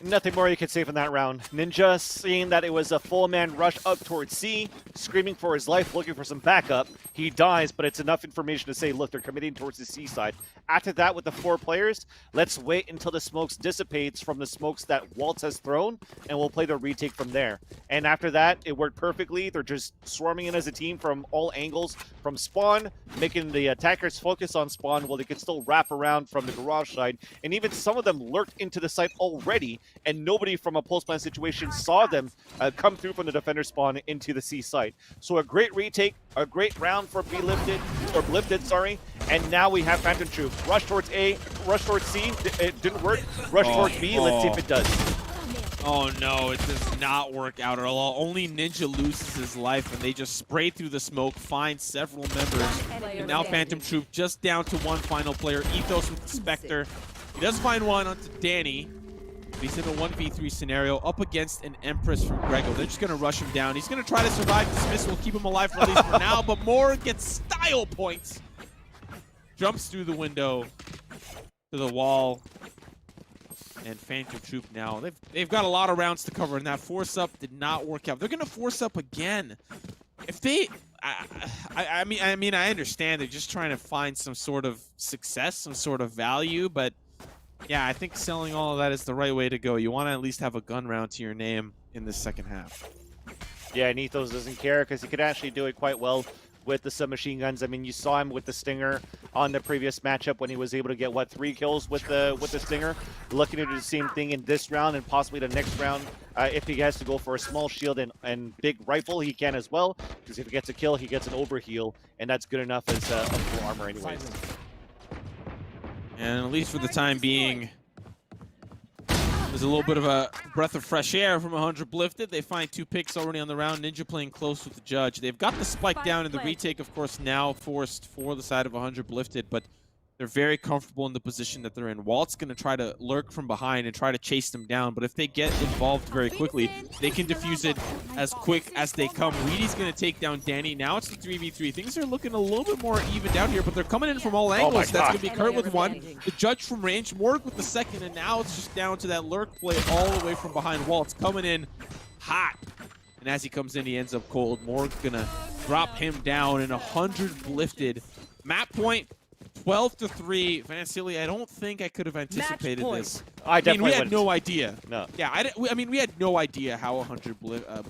Nothing more you can say from that round. Ninja, seeing that it was a full man rush up towards C, screaming for his life, looking for some backup. He dies, but it's enough information to say, look, they're committing towards the C side. After that, with the 4 players, let's wait until the smokes dissipates from the smokes that Waltz has thrown, and we'll play the retake from there. And after that, it worked perfectly. They're just swarming in as a team from all angles, from spawn, making the attackers focus on spawn while they can still wrap around from the garage side. And even some of them lurked into the site already, and nobody from a post-plan situation saw them come through from the defender spawn into the C site. So a great retake, a great round for Blifted, sorry. And now we have Phantom Troop. Rush towards A, rush towards C. It didn't work. Rush towards B. Let's see if it does. Oh no, it does not work out at all. Only Ninja loses his life, and they just spray through the smoke, find several members. And now Phantom Troop just down to 1 final player. Ethos with the Spectre. He does find 1 onto Danny. He's in a 1v3 scenario up against an Empress from Grego. They're just going to rush him down. He's going to try to survive. Dismiss will keep him alive for at least for now, but Moore gets style points. Jumps through the window to the wall. And Phantom Troop now, they've got a lot of rounds to cover, and that force up did not work out. They're going to force up again. If they... I mean, I understand they're just trying to find some sort of success, some sort of value, but yeah, I think selling all of that is the right way to go. You want to at least have a gun round to your name in the second half. Yeah, and Ethos doesn't care because he could actually do it quite well with the submachine guns. I mean, you saw him with the Stinger on the previous matchup when he was able to get, what, 3 kills with the Stinger. Looking to do the same thing in this round and possibly the next round. If he has to go for a small shield and big rifle, he can as well. Because if he gets a kill, he gets an overheal, and that's good enough as a full armor anyways. And at least for the time being, there's a little bit of a breath of fresh air from 100 lifted. They find 2 picks already on the round. Ninja playing close with the judge. They've got the spike down in the retake, of course, now forced for the side of 100 lifted, but they're very comfortable in the position that they're in. Walt's going to try to lurk from behind and try to chase them down, but if they get involved very quickly, they can defuse it as quick as they come. Weedy's going to take down Danny. Now it's the 3v3. Things are looking a little bit more even down here, but they're coming in from all angles. That's going to be Kurt with 1, the judge from range, Morg with the 2nd, and now it's just down to that lurk play all the way from behind. Walt's coming in hot. And as he comes in, he ends up cold. Morg's going to drop him down, and 100 lifted. Map point, 12-3. Vansili, I don't think I could have anticipated this. I mean, we had no idea. No. Yeah, I mean, we had no idea how 100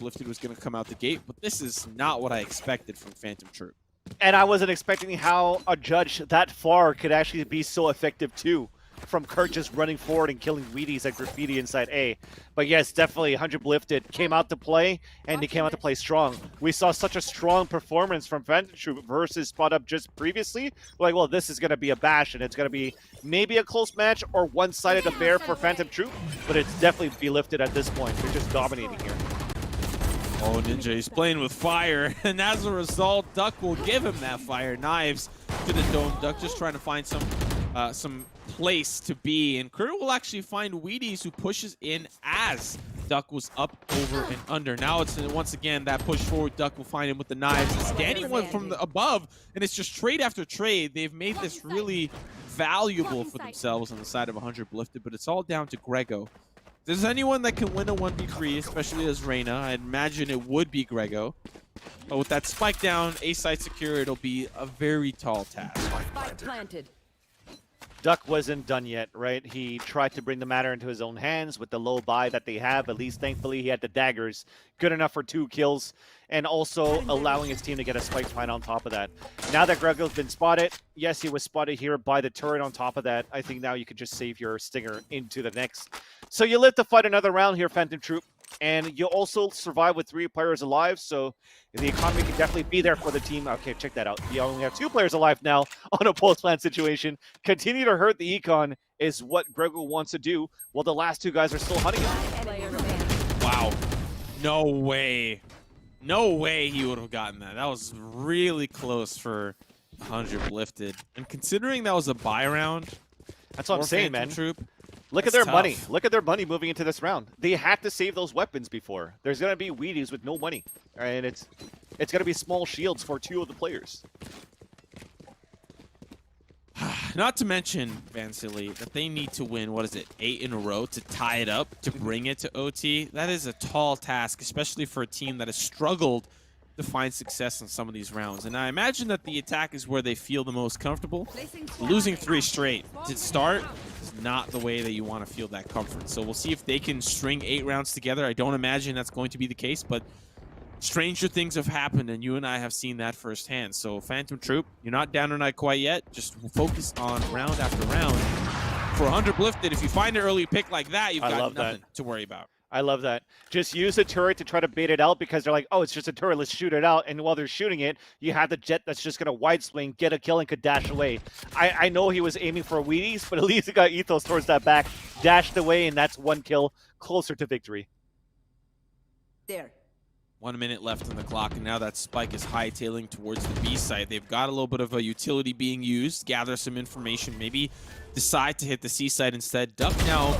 lifted was going to come out the gate, but this is not what I expected from Phantom Troop. And I wasn't expecting how a judge that far could actually be so effective too. From Kurt just running forward and killing Wheaties at Graffiti inside A. But yes, definitely 100 lifted came out to play, and they came out to play strong. We saw such a strong performance from Phantom Troop versus Spot Up just previously. We're like, well, this is going to be a bash, and it's going to be maybe a close match or one-sided affair for Phantom Troop, but it's definitely be lifted at this point. They're just dominating here. Oh, Ninja, he's playing with fire, and as a result, Duck will give him that fire. Knives to the dome. Duck just trying to find some place to be, and Kurt will actually find Wheaties, who pushes in as Duck was up, over, and under. Now it's once again that push forward. Duck will find him with the knives. As Danny went from the above, and it's just trade after trade. They've made this really valuable for themselves on the side of 100 lifted, but it's all down to Grego. there's anyone that can win a 1v3, especially as Reyna, I imagine it would be Grego. But with that spike down, A site secure, it'll be a very tall task. Spike planted. Duck wasn't done yet, right? He tried to bring the matter into his own hands with the low buy that they have. At least, thankfully, he had the daggers. Good enough for 2 kills. And also allowing his team to get a spike plant on top of that. Now that Grego's been spotted, yes, he was spotted here by the turret on top of that. I think now you can just save your stinger into the next. So you live to fight another round here, Phantom Troop. And you'll also survive with 3 players alive, so the economy can definitely be there for the team. Okay, check that out. You only have 2 players alive now on a post-plant situation. Continue to hurt the econ is what Grego wants to do, while the last 2 guys are still hunting him. Wow. No way. No way he would have gotten that. That was really close for 100 lifted. And considering that was a buy round, that's what I'm saying, Phantom man. Troop, Look at their tough. money. Look at their money moving into this round. They had to save those weapons before. There's going to be Wheaties with no money. And it's going to be small shields for 2 of the players. Not to mention, Vansily, that they need to win, what is it, 8 in a row to tie it up, to bring it to OT. That is a tall task, especially for a team that has struggled to find success in some of these rounds. And I imagine that the attack is where they feel the most comfortable. Losing 3 straight to start is not the way that you want to feel that comfort. So we'll see if they can string 8 rounds together. I don't imagine that's going to be the case, but stranger things have happened, and you and I have seen that firsthand. So Phantom Troop, you're not down tonight quite yet. Just focus on round after round. For 100 lifted, if you find an early pick like that, you've got nothing to worry about. I love that. Just use a turret to try to bait it out because they're like, oh, it's just a turret, let's shoot it out. And while they're shooting it, you have the jet that's just going to wide swing, get a kill, and could dash away. I know he was aiming for Wheaties, but at least he got ethos towards that back, dashed away, and that's 1 kill closer to victory. There. 1 minute left on the clock, and now that spike is hightailing towards the B site. They've got a little bit of a utility being used, gather some information, maybe decide to hit the C site instead. Duck now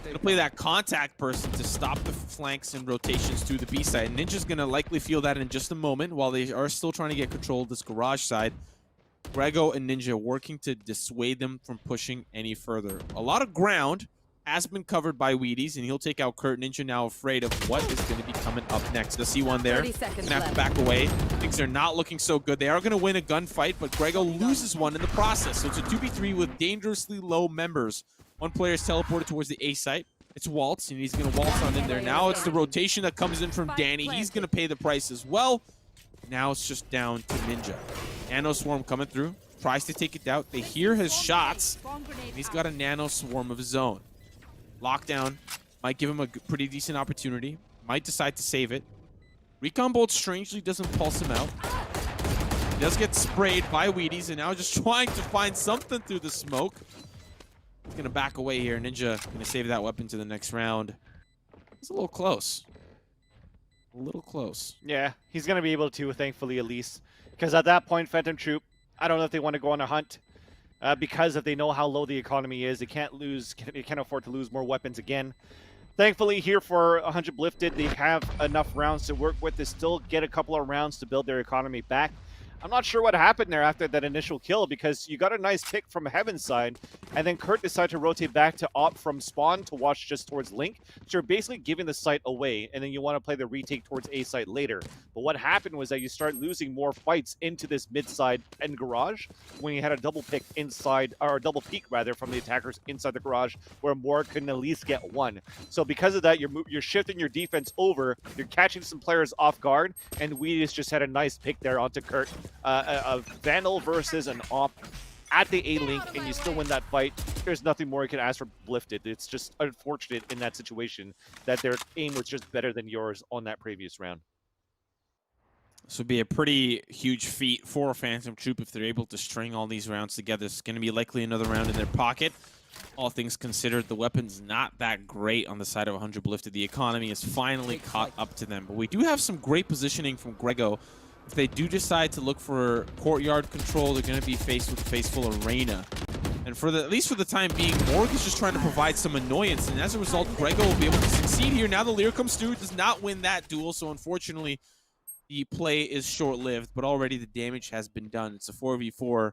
gonna play that contact person to stop the flanks and rotations through the B side. Ninja's gonna likely feel that in just a moment while they are still trying to get control of this garage side. Grego and Ninja working to dissuade them from pushing any further. A lot of ground has been covered by Wheaties, and he'll take out Kurt. Ninja now afraid of what is going to be coming up next. Does see one there. Gonna have to back away. Things are not looking so good. They are going to win a gunfight, but Grego loses one in the process. So it's a 2v3 with dangerously low members. 1 player is teleported towards the A site. It's Waltz, and he's going to waltz on in there. Now it's the rotation that comes in from Danny. He's going to pay the price as well. Now it's just down to Ninja. Nano Swarm coming through. Tries to take it down. They hear his shots, and he's got a Nano Swarm of his own. Lockdown might give him a pretty decent opportunity. Might decide to save it. Recon Bolt strangely doesn't pulse him out. He does get sprayed by Wheaties, and now just trying to find something through the smoke. He's going to back away here. Ninja going to save that weapon to the next round. It's a little close. A little close. Yeah, he's going to be able to, thankfully, at least. Because at that point, Phantom Troop, I don't know if they want to go on a hunt. Because if they know how low the economy is, they can't afford to lose more weapons again. Thankfully, here for 100 lifted, they have enough rounds to work with to still get a couple of rounds to build their economy back. I'm not sure what happened there after that initial kill because you got a nice pick from Heaven's side, and then Kurt decided to rotate back to opt from spawn to watch just towards Link. So you're basically giving the site away, and then you want to play the retake towards A site later. But what happened was that you start losing more fights into this mid side and garage when you had a double pick inside, or a double peek rather, from the attackers inside the garage, where more can at least get 1. So because of that, you're shifting your defense over, you're catching some players off guard, and Wheaties just had a nice pick there onto Kurt. A Vandal versus an Op at the A-Link, and you still win that fight. There's nothing more you can ask for Lifted. It's just unfortunate in that situation that their aim was just better than yours on that previous round. This would be a pretty huge feat for Phantom Troop if they're able to string all these rounds together. It's going to be likely another round in their pocket. All things considered, the weapon's not that great on the side of 100 Lifted. The economy is finally caught up to them. But we do have some great positioning from Grego. If they do decide to look for courtyard control, they're going to be faced with a faceful Arena. And for at least for the time being, Morg is just trying to provide some annoyance. And as a result, Grego will be able to succeed here. Now the Lear comes through, does not win that duel. So unfortunately, the play is short-lived. But already the damage has been done. It's a 4v4.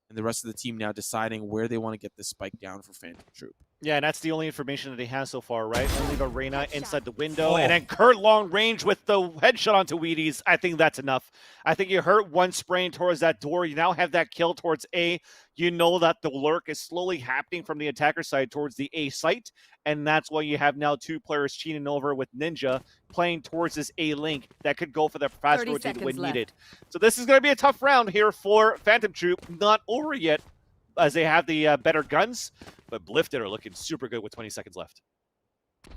And the rest of the team now deciding where they want to get this spike down for Phantom Troop. Yeah, and that's the only information that he has so far, right? Only the Reyna inside the window, Oh. and then Kurt long range with the headshot onto Wheaties. I think that's enough. I think you hurt one spraying towards that door. You now have that kill towards A. You know that the lurk is slowly happening from the attacker side towards the A site, and that's why you have now two players cheating over with Ninja playing towards this A link that could go for the fast 30 rotate when seconds left. needed. So this is going to be a tough round here for Phantom Troop. Not over yet, as they have the better guns, but Blifted are looking super good with 20 seconds left.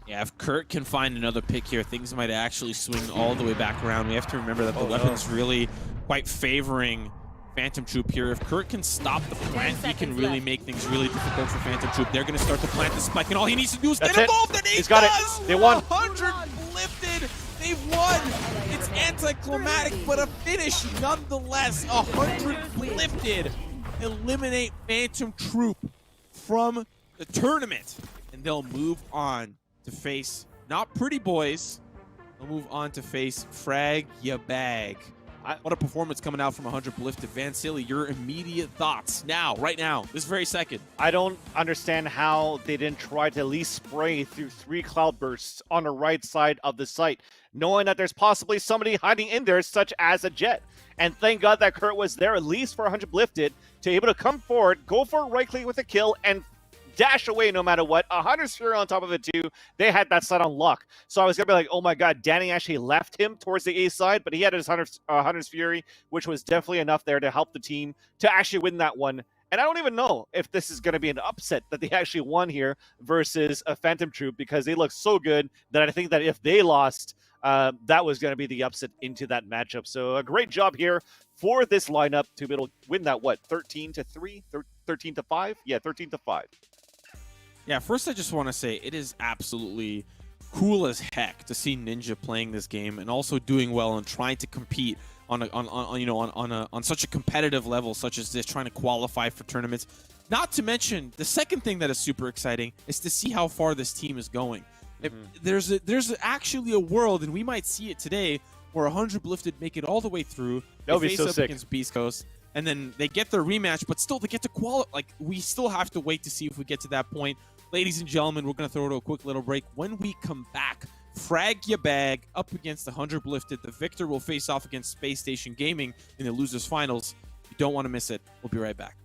Yeah, if Kurt can find another pick here, things might actually swing all the way back around. We have to remember that the weapon's really quite favoring Phantom Troop here. If Kurt can stop the plant, he can really make things really difficult for Phantom Troop. They're going to start to plant the spike, and all he needs to do is get involved, and he He's got does! it. They won. 100 Blifted! They've won! It's anticlimactic, but a finish nonetheless. 100 Blifted eliminate Phantom Troop from the tournament, and they'll move on to face not Pretty Boys. They'll move on to face Frag Ya Bag. What a performance coming out from 100 Blifted. Vansili, your immediate thoughts now, right now, this very second. I don't understand how they didn't try to at least spray through 3 cloud bursts on the right side of the site, knowing that there's possibly somebody hiding in there, such as a Jet. And thank God that Kurt was there, at least for 100 Blifted, to be able to come forward, go for a right click with a kill, and dash away no matter what. 100 Sphere on top of it too. They had that side on lock. So I was going to be like, oh my God, Danny actually left him towards the A side, but he had his 100's Fury, which was definitely enough there to help the team to actually win that one. And I don't even know if this is going to be an upset that they actually won here versus a Phantom Troop, because they look so good that I think that if they lost, that was going to be the upset into that matchup. So a great job here for this lineup to be able to win that, what, 13-3? 13-5? Yeah, 13-5. Yeah, first I just want to say it is absolutely cool as heck to see Ninja playing this game and also doing well and trying to compete on such a competitive level such as this, trying to qualify for tournaments. Not to mention, the second thing that is super exciting is to see how far this team is going. There's actually a world, and we might see it today, where 100 Blifted make it all the way through. That would they be face so up sick. against Beast Coast, and then they get their rematch, but still they get to qualify. Like, we still have to wait to see if we get to that point. Ladies and gentlemen, we're going to throw it to a quick little break. When we come back, Frag Ya Bag up against 100 Blifted. The victor will face off against Space Station Gaming in the losers finals. You don't want to miss it. We'll be right back.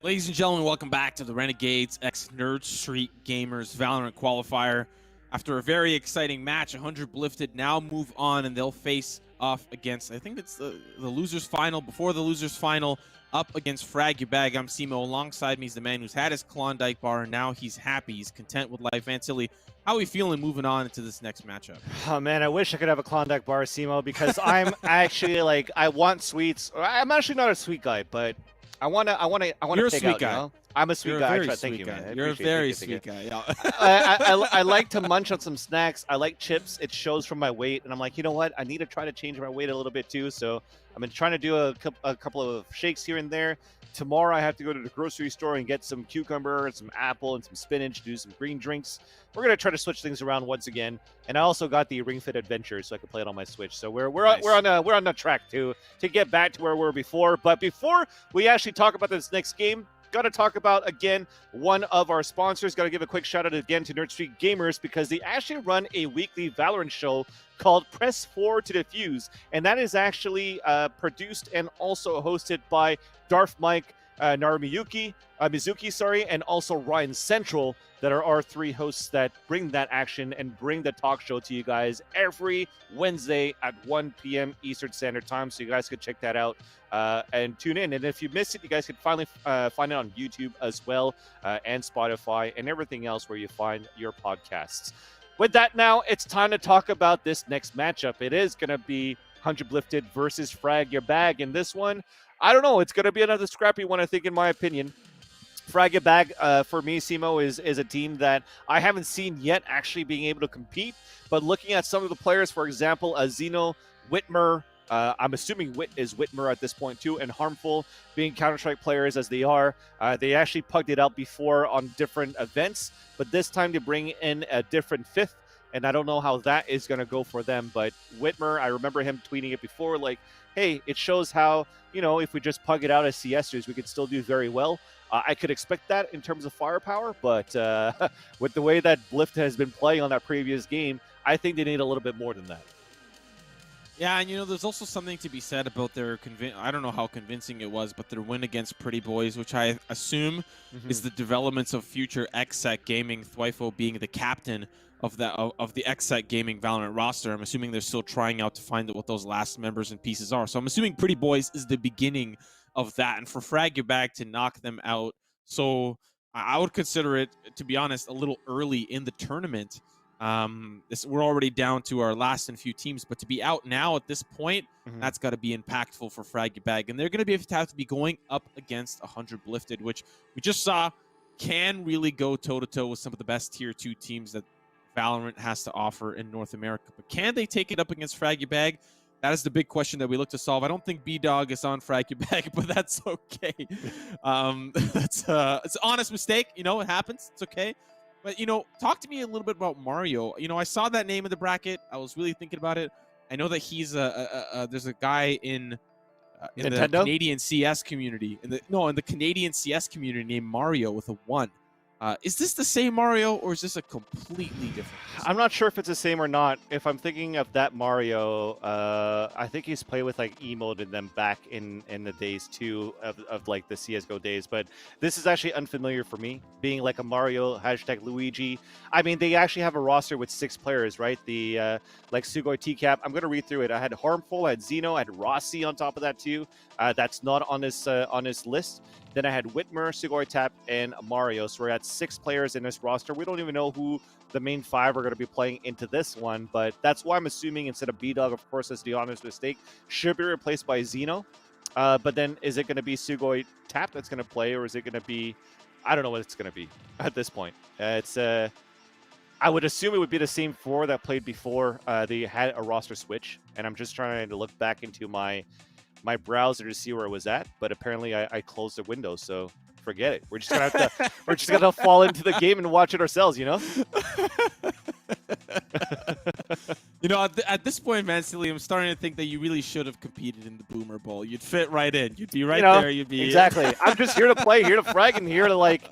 Ladies and gentlemen, welcome back to the Renegades x Nerd Street Gamers Valorant Qualifier. After a very exciting match, 100 Blifted now move on and they'll face off against, I think it's the losers final, before the losers final, up against Frag Your Bag. I'm Simo. Alongside me is the man who's had his Klondike bar and now he's happy. He's content with life. Vantilli, how are we feeling moving on into this next matchup? Oh man, I wish I could have a Klondike bar, Simo, because I'm actually like, I want sweets. I'm actually not a sweet guy, but I want to You're a pig sweet out, guy. You know? I'm a sweet You're guy. a very Thank sweet you, guy. man. You're a Appreciate it. very Thank you. sweet guy. Yeah. I like to munch on some snacks. I like chips. It shows from my weight, and I'm like, you know what? I need to try to change my weight a little bit too. So I've been trying to do a couple of shakes here and there. Tomorrow I have to go to the grocery store and get some cucumber and some apple and some spinach, do some green drinks. We're gonna try to switch things around once again. And I also got the Ring Fit Adventure, so I can play it on my Switch. So we're Nice. on the track to get back to where we were before. But before we actually talk about this next game, got to talk about, again, one of our sponsors. Got to give a quick shout out again to Nerd Street Gamers because they actually run a weekly Valorant show called Press 4 to Defuse. And that is actually produced and also hosted by Darth Mike, Mizuki, and also Ryan Central, that are our three hosts that bring that action and bring the talk show to you guys every Wednesday at 1 p.m. Eastern Standard Time. So you guys could check that out and tune in. And if you missed it, you guys can finally find it on YouTube as well, and Spotify and everything else where you find your podcasts. With that, now it's time to talk about this next matchup. It is going to be 100 Blifted versus Frag Your Bag. And this one, I don't know. It's going to be another scrappy one, I think, in my opinion. Frag Your Bag, for me, Simo, is a team that I haven't seen yet actually being able to compete. But looking at some of the players, for example, Zeno, Whitmer, I'm assuming Whitmer at this point too, and Harmful, being Counter-Strike players as they are. They actually pugged it out before on different events, but this time they bring in a different fifth. And I don't know how that is going to go for them. But Whitmer, I remember him tweeting it before, like, hey, it shows how, you know, if we just pug it out as CSers, we could still do very well. I could expect that in terms of firepower, but with the way that Blift has been playing on that previous game, I think they need a little bit more than that. Yeah, and you know, there's also something to be said about their I don't know how convincing it was, but their win against Pretty Boys, which I assume is the developments of future XSET Gaming, Thwifo being the captain of the XSET Gaming Valorant roster. I'm assuming they're still trying out to find out what those last members and pieces are. So I'm assuming Pretty Boys is the beginning of that, and for Frag Your Bag to knock them out. So I would consider it, to be honest, a little early in the tournament. We're already down to our last and few teams, but to be out now at this point, that's got to be impactful for Frag Your Bag. And they're going to have to be going up against 100 Blifted, which we just saw can really go toe-to-toe with some of the best Tier 2 teams that Valorant has to offer in North America. But can they take it up against Frag Your Bag? That is the big question that we look to solve. I don't think B-Dog is on Frag Your Bag, but that's okay. It's an honest mistake. You know, it happens. It's okay. But, you know, talk to me a little bit about Mario. You know, I saw that name in the bracket. I was really thinking about it. I know that he's there's a guy in the Canadian CS community. In the Canadian CS community named Mario with a 1. Is this the same Mario, or is this a completely different? I'm not sure if it's the same or not. If I'm thinking of that Mario, I think he's played with like emote in them back in the days too of like the CS:GO days. But this is actually unfamiliar for me, being like a Mario #Luigi. I mean, they actually have a roster with 6 players, right? The like Sugoi TCAP. I'm gonna read through it. I had Harmful, I had Zeno, I had Rossi on top of that too. That's not on this list. Then I had Whitmer, Sugoi Tap, and Mario. So we're at 6 players in this roster. We don't even know who the main 5 are going to be playing into this one, but that's why I'm assuming instead of B-Dog, of course, that's the honest mistake, should be replaced by Zeno. But then is it going to be Sugoi Tap that's going to play, or is it going to be, I don't know what it's going to be at this point. I would assume it would be the same 4 that played before they had a roster switch, and I'm just trying to look back into my browser to see where it was at, but apparently I closed the window, so forget it. We're just gonna have to we're just gonna fall into the game and watch it ourselves, you know? You know, at this point, man, Silly, I'm starting to think that you really should have competed in the Boomer Bowl. You'd fit right in. You'd be right there. You'd be exactly. I'm just here to play, here to frag, and here to like,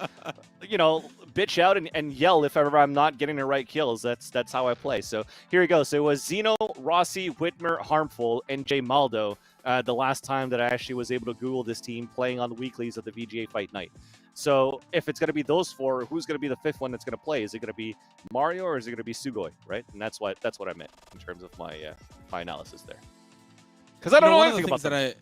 you know, bitch out and yell if ever I'm not getting the right kills. That's how I play. So here we go. So it was Zeno, Rossi, Whitmer, Harmful, and Jay Maldo the last time that I actually was able to Google this team playing on the weeklies of the VGA Fight Night. So if it's going to be those four, who's going to be the fifth one that's going to play? Is it going to be Mario or is it going to be Sugoi, right? And that's what I meant in terms of my my analysis there. Because I don't know anything about that.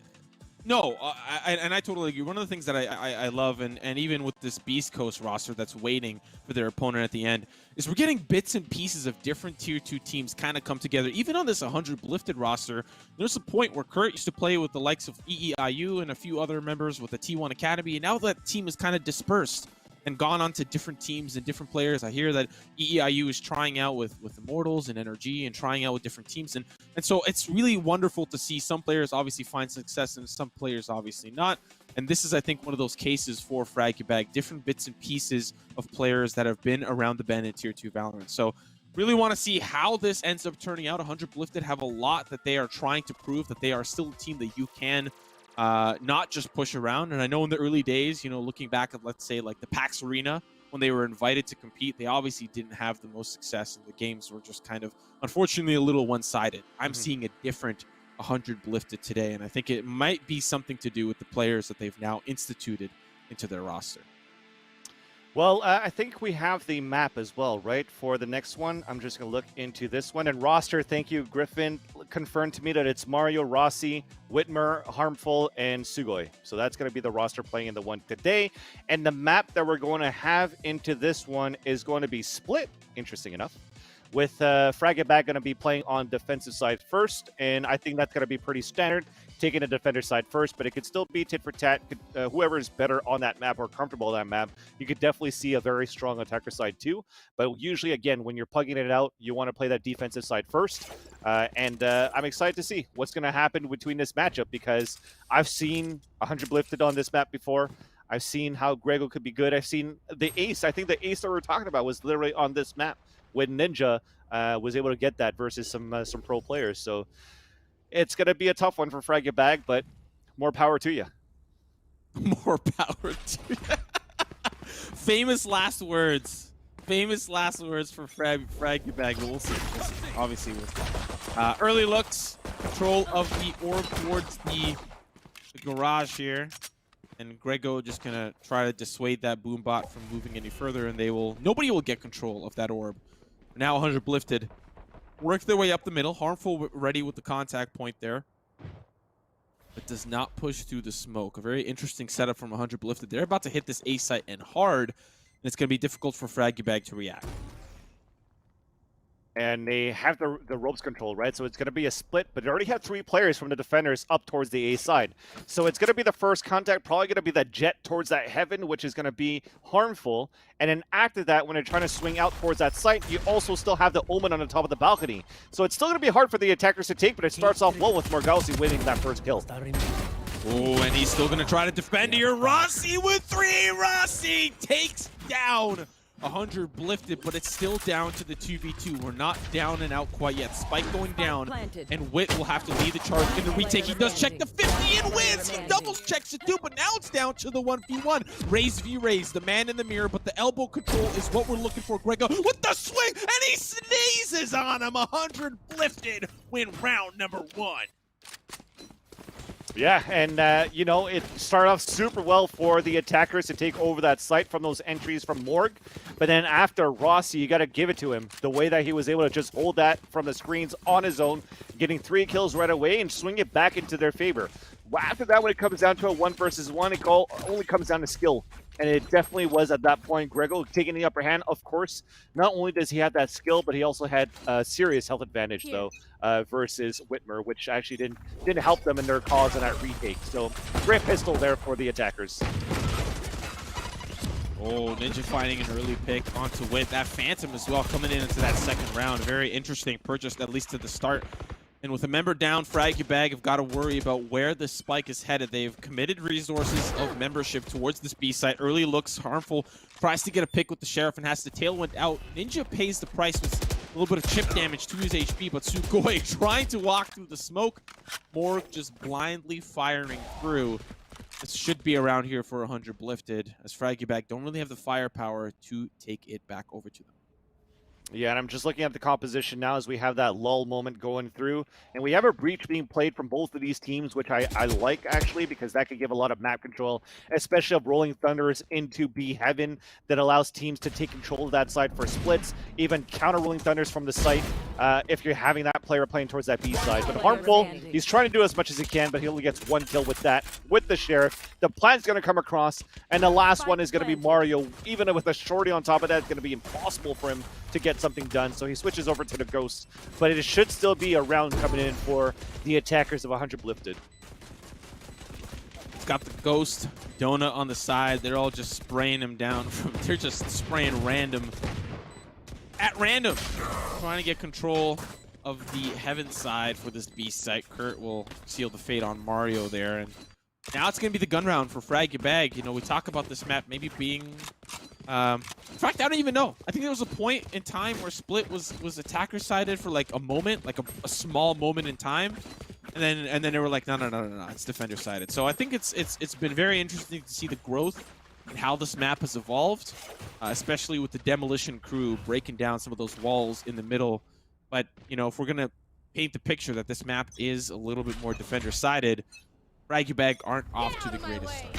No, I totally agree. One of the things that I love, and even with this Beast Coast roster that's waiting for their opponent at the end, is we're getting bits and pieces of different Tier 2 teams kind of come together. Even on this 100 Lifted roster, there's a point where Kurt used to play with the likes of EEIU and a few other members with the T1 Academy, and now that team is kind of dispersed and gone on to different teams and different players. I hear that EEIU is trying out with Immortals and NRG and trying out with different teams. And so it's really wonderful to see some players obviously find success and some players obviously not. And this is, I think, one of those cases for Fragubag, different bits and pieces of players that have been around the bend in Tier 2 Valorant. So really want to see how this ends up turning out. 100 Lifted have a lot that they are trying to prove that they are still a team that you can not just push around. And I know in the early days, you know, looking back at, let's say, like the PAX Arena, when they were invited to compete, they obviously didn't have the most success, and the games were just kind of, unfortunately, a little one-sided. I'm seeing a different 100 Lifted today, and I think it might be something to do with the players that they've now instituted into their roster. Well, I think we have the map as well, right, for the next one. I'm just going to look into this one. And roster, thank you, Griffin, confirmed to me that it's Mario, Rossi, Whitmer, Harmful, and Sugoi. So that's going to be the roster playing in the one today. And the map that we're going to have into this one is going to be split, interesting enough, with Fragubag going to be playing on defensive side first. And I think that's going to be pretty standard, taking the defender side first, but it could still be tit for tat. Whoever is better on that map or comfortable on that map, you could definitely see a very strong attacker side too. But usually, again, when you're plugging it out, you want to play that defensive side first. And I'm excited to see what's going to happen between this matchup, because I've seen 100 Lifted on this map before. I've seen how Grego could be good. I've seen the ace. I think the ace that we were talking about was literally on this map when Ninja was able to get that versus some pro players. So it's going to be a tough one for Fragubag, but more power to you. More power to you. Famous last words. Famous last words for Fragubag. We'll see. Obviously, early looks. Control of the orb towards the garage here. And Grego just going to try to dissuade that Boombot from moving any further, and nobody will get control of that orb. Now 100 Lifted. Work their way up the middle. Harmful ready with the contact point there. But does not push through the smoke. A very interesting setup from 100 Lifted. They're about to hit this A site and hard. And it's going to be difficult for Fragubag to react. And they have the ropes controlled, right? So it's going to be a split, but they already have 3 players from the defenders up towards the A side. So it's going to be the first contact, probably going to be that jet towards that heaven, which is going to be Harmful. And then after that, when they're trying to swing out towards that site, you also still have the Omen on the top of the balcony. So it's still going to be hard for the attackers to take, but it starts off well with Morgausi winning that first kill. Oh, and he's still going to try to defend here. Rossi with 3. Rossi takes down 100 Lifted, but it's still down to the 2v2. We're not down and out quite yet. Spike going down, and Wit will have to lead the charge in the retake. He does check the 50 and wins. He doubles checks it too, but now it's down to the 1v1. Raze v Raze, the man in the mirror, but the elbow control is what we're looking for. Grego with the swing, and he sneezes on him. 100 Lifted win round number 1. Yeah, and, you know, it started off super well for the attackers to take over that site from those entries from Morg. But then after Rossi, you got to give it to him. The way that he was able to just hold that from the screens on his own, getting 3 kills right away and swing it back into their favor. After that, when it comes down to a 1 versus 1, it only comes down to skill. And it definitely was at that point Grego taking the upper hand. Of course, not only does he have that skill, but he also had a serious health advantage, though, versus Whitmer, which actually didn't help them in their cause in that retake. So, great pistol there for the attackers. Oh, Ninja finding an early pick onto Wit. That Phantom as well coming into that second round. Very interesting purchase, at least to the start. And with a member down, Fragubag have got to worry about where the spike is headed. They've committed resources of membership towards this B site. Early looks Harmful, tries to get a pick with the Sheriff and has to tailwind out. Ninja pays the price with a little bit of chip damage to his HP, but Sugoi trying to walk through the smoke. Morg just blindly firing through. This should be around here for 100 Lifted, as Fragubag don't really have the firepower to take it back over to them. Yeah, and I'm just looking at the composition now as we have that lull moment going through. And we have a breach being played from both of these teams, which I like, actually, because that could give a lot of map control, especially of Rolling Thunders into B Heaven, that allows teams to take control of that side for splits, even counter Rolling Thunders from the site if you're having that player playing towards that B side. But Harmful, he's trying to do as much as he can, but he only gets one kill with that, with the Sheriff. The plan's going to come across, and the last one is going to be Mario. Even with a shorty on top of that, it's going to be impossible for him to get something done, so he switches over to the Ghost. But it should still be a round coming in for the attackers of 100 lifted. It's got the Ghost, Donut on the side. They're all just spraying him down. They're just spraying random. At random. Trying to get control of the Heaven side for this B site. Kurt will seal the fate on Mario there. And now it's going to be the gun round for Frag Your Bag. You know, we talk about this map maybe being... in fact, I don't even know. I think there was a point in time where Split was attacker-sided for like a moment, like a small moment in time. And then they were like, no, it's defender-sided. So I think it's been very interesting to see the growth and how this map has evolved, especially with the Demolition crew breaking down some of those walls in the middle. But, you know, if we're going to paint the picture that this map is a little bit more defender-sided, Frag Your Bag aren't off to the greatest start.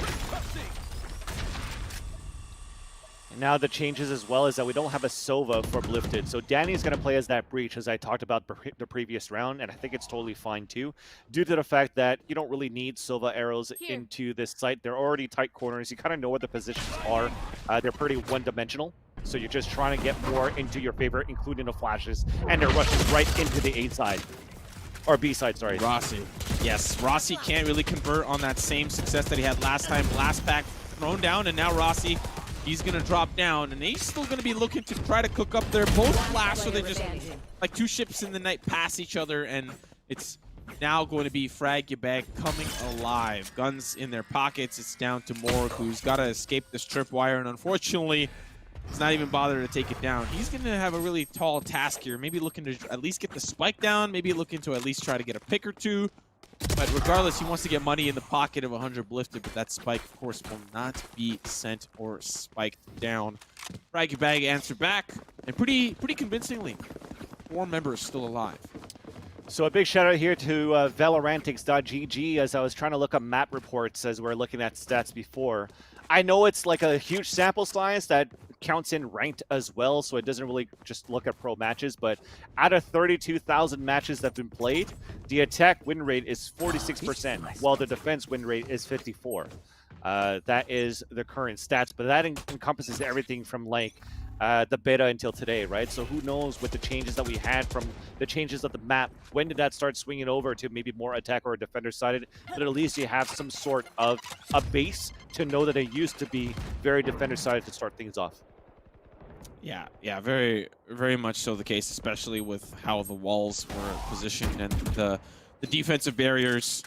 And now the changes as well is that we don't have a Sova for Lifted. So Danny's going to play as that breach, as I talked about the previous round, and I think it's totally fine too, due to the fact that you don't really need Sova arrows into this site. They're already tight corners. You kind of know what the positions are. They're pretty one-dimensional. So you're just trying to get more into your favor, including the flashes, and they're rushing right into the A side. Or B side, sorry. Rossi. Yes, Rossi can't really convert on that same success that he had last time. Blast pack thrown down, and now Rossi, he's going to drop down, and he's still going to be looking to try to cook up there. Both flash, so they just, like two ships in the night, pass each other, and it's now going to be Frag Your Bag coming alive. Guns in their pockets. It's down to Morg, who's got to escape this tripwire, and unfortunately, he's not even bothered to take it down. He's going to have a really tall task here, maybe looking to at least get the spike down, maybe looking to at least try to get a pick or two. But regardless, he wants to get money in the pocket of 100 lifted, but that spike, of course, will not be sent or spiked down. Frag Your Bag answer back, and pretty convincingly. 4 members still alive. So a big shout out here to Valorantix.gg as I was trying to look up map reports as we are looking at stats before. I know it's like a huge sample size that counts in ranked as well, so it doesn't really just look at pro matches, but out of 32,000 matches that have been played, the attack win rate is 46%, while the defense win rate is 54%. That is the current stats, but that encompasses everything from like the beta until today, right? So who knows with the changes that we had from the changes of the map, when did that start swinging over to maybe more attack or defender sided? But at least you have some sort of a base to know that it used to be very defender sided to start things off. Yeah, very much so the case, especially with how the walls were positioned and the defensive barriers.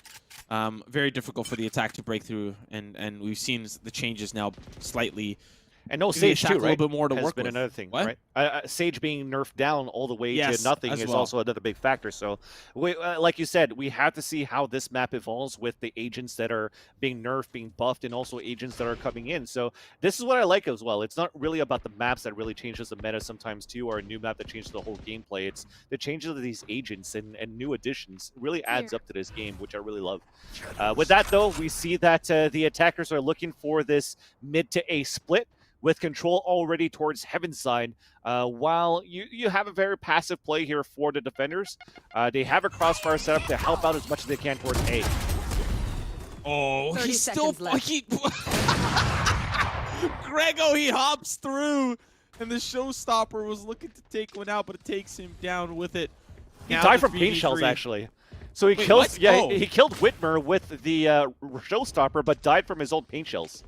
Very difficult for the attack to break through, and we've seen the changes now slightly. And no Sage too, right? A little bit more to has work been with. another thing, What? right? Sage being nerfed down all the way Yes, to nothing as is well. also another big factor. So, like you said, we have to see how this map evolves with the agents that are being nerfed, being buffed, and also agents that are coming in. So this is what I like as well. It's not really about the maps that really changes the meta sometimes too, or a new map that changes the whole gameplay. It's the changes of these agents and new additions really adds up to this game, which I really love. With that though, we see that the attackers are looking for this mid to A split, with control already towards Heaven's side, while you have a very passive play here for the defenders. They have a crossfire set up to help out as much as they can towards A. Oh, 30 he's still seconds Grego, he hops through, and the showstopper was looking to take one out, but it takes him down with it. He Now died the from pain 3v3. shells, actually. So he Wait, kills, what? yeah, Oh. he killed Whitmer with the showstopper, but died from his own pain shells.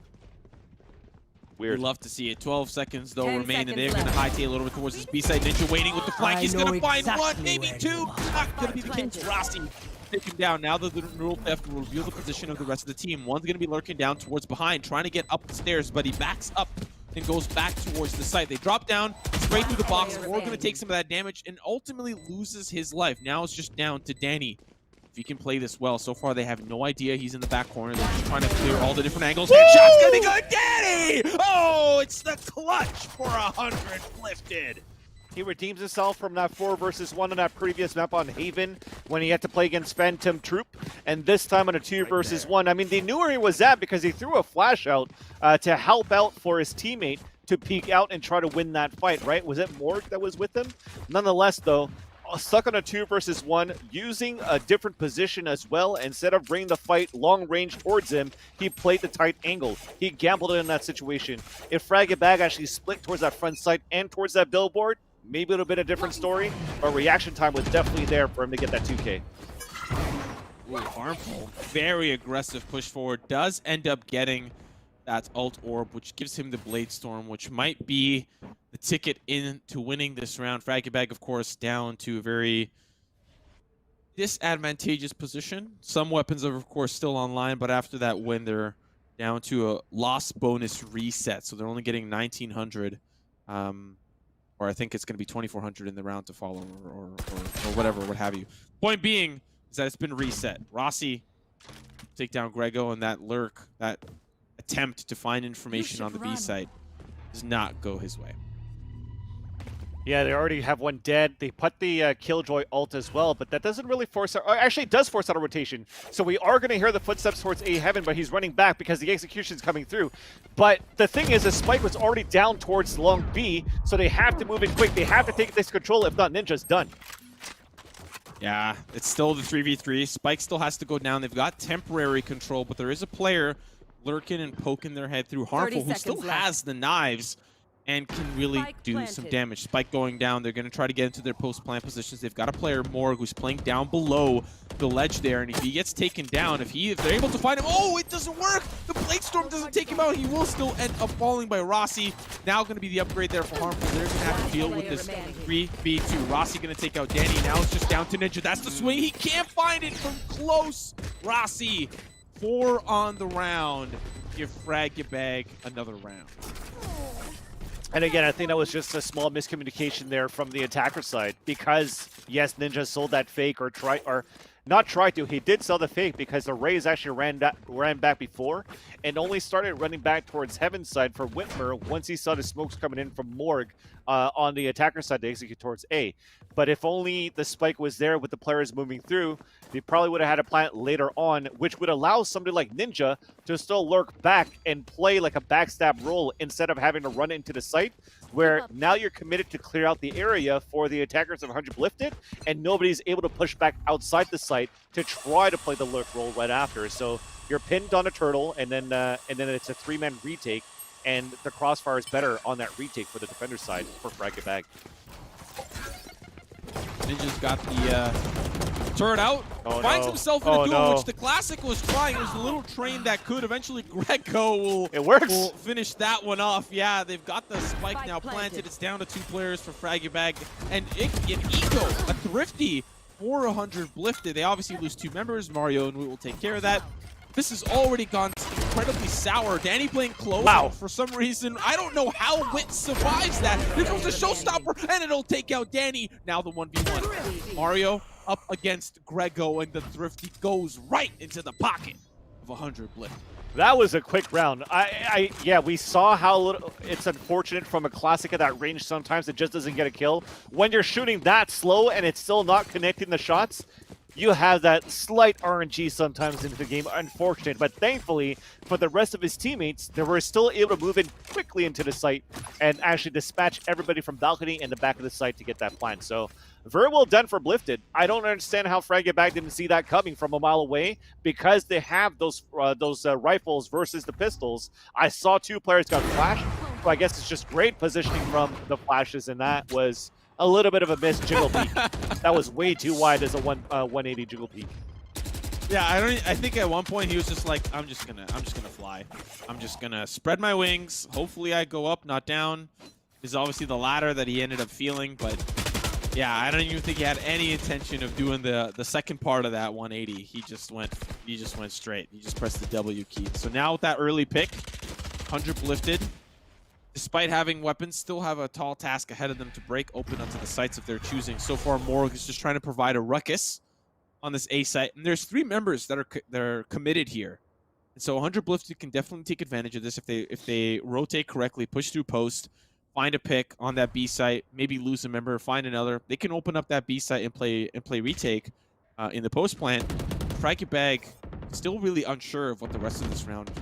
We'd Weird. love to see it. 12 seconds though 10 remain, and they're seconds going to left. hightail a little bit towards this B-side. Ninja waiting with the flank. I He's know going to find exactly one, maybe where two. you Not going to be the case. Planted. Rossi take him down. Now the rule theft will reveal the position of the rest of the team. One's going to be lurking down towards behind, trying to get up the stairs, but he backs up and goes back towards the site. They drop down, straight through the box. We're going to take some of that damage and ultimately loses his life. Now it's just down to Danny. If he can play this well. So far, they have no idea he's in the back corner. They're just trying to clear all the different angles. Headshot's gonna be good. Danny! Oh, it's the clutch for 100 lifted. He redeems himself from that 4 versus 1 on that previous map on Haven when he had to play against Phantom Troop, and this time on a 2 versus 1. I mean, they knew where he was at because he threw a flash out to help out for his teammate to peek out and try to win that fight, right? Was it Morg that was with him? Nonetheless, though, stuck on a 2 versus 1, using a different position as well. Instead of bringing the fight long range towards him, he played the tight angle. He gambled in that situation. If Frag and Bag actually split towards that front side and towards that billboard, maybe it would have been a different story, but reaction time was definitely there for him to get that 2K. Ooh, harmful. Very aggressive push forward. Does end up getting that ult orb, which gives him the Blade Storm, which might be the ticket into winning this round. Fraggy Bag, of course, down to a very disadvantageous position. Some weapons are, of course, still online, but after that win, they're down to a loss bonus reset. So they're only getting 1,900. Or I think it's going to be 2,400 in the round to follow, or whatever, what have you. Point being is that it's been reset. Rossi take down Grego, and that lurk, that attempt to find information on the B site does not go his way. Yeah, they already have one dead. They put the Killjoy ult as well, but that doesn't really force out, actually it does force out a rotation. So we are going to hear the footsteps towards A Heaven, but he's running back because the execution is coming through. But the thing is, the Spike was already down towards long B, so they have to move in quick. They have to take this control. If not, Ninja's done. Yeah, it's still the 3v3. Spike still has to go down. They've got temporary control, but there is a player lurking and poking their head through. Harmful, who still has the knives and can really do some damage. Spike going down. They're going to try to get into their post-plant positions. They've got a player, Morg, who's playing down below the ledge there, and if he gets taken down, if they're able to find him, oh, it doesn't work! The Blade Storm doesn't take him out. He will still end up falling by Rossi. Now going to be the upgrade there for Harmful. They're going to have to deal with this 3v2. Rossi going to take out Danny. Now it's just down to Ninja. That's the swing. He can't find it from close. Rossi, 4 on the round. Give Frag Bag another round. And again, I think that was just a small miscommunication there from the attacker side, because yes, Ninja sold that fake, or not tried to. He did sell the fake because the Rays actually ran back before and only started running back towards Heaven's side for Whitmer once he saw the smokes coming in from Morg on the attacker side to execute towards A. But if only the spike was there with the players moving through, they probably would have had a plant later on, which would allow somebody like Ninja to still lurk back and play like a backstab role instead of having to run into the site, where now you're committed to clear out the area for the attackers of 100 lifted, and nobody's able to push back outside the site to try to play the lurk role right after. So you're pinned on a turtle, and then it's a 3-man retake, and the crossfire is better on that retake for the defender side for Frag Bag. Ninja's got the turret out, finds himself in a duel, which the Classic was trying. It was a little train that could. Eventually, Grego will finish that one off. Yeah, they've got the spike now planted. It's down to 2 players for Frag Bag. And Eco, a thrifty 400 lifted. They obviously lose 2 members. Mario and we will take care of that. This has already gone incredibly sour. Danny playing close. Wow. For some reason, I don't know how Wit survives that. Here comes the showstopper, and it'll take out Danny. Now the 1v1. Mario up against Grego, and the thrifty goes right into the pocket of 100 Blip. That was a quick round. Yeah, we saw how little, it's unfortunate from a Classic at that range sometimes it just doesn't get a kill. When you're shooting that slow and it's still not connecting the shots, you have that slight RNG sometimes into the game, unfortunate. But thankfully, for the rest of his teammates, they were still able to move in quickly into the site and actually dispatch everybody from balcony and the back of the site to get that plant. So very well done for Blifted. I don't understand how Frag Bag didn't see that coming from a mile away, because they have those rifles versus the pistols. I saw 2 players got flashed, so I guess it's just great positioning from the flashes, and that was a little bit of a missed jiggle peek. That was way too wide as a 180 jiggle peek. Yeah, I think at one point he was just like, I'm just gonna fly. I'm just gonna spread my wings. Hopefully I go up, not down. This is obviously the latter that he ended up feeling, but yeah, I don't even think he had any intention of doing the second part of that 180. He just went straight. He just pressed the W key. So now with that early pick, 100 lifted. Despite having weapons, still have a tall task ahead of them to break open onto the sites if they're choosing. So far, Morg is just trying to provide a ruckus on this A site. And there's 3 members that are committed here. And so 100 Blifted can definitely take advantage of this if they rotate correctly, push through post, find a pick on that B site, maybe lose a member, find another. They can open up that B site and play retake in the post plant. Frag Bag still really unsure of what the rest of this round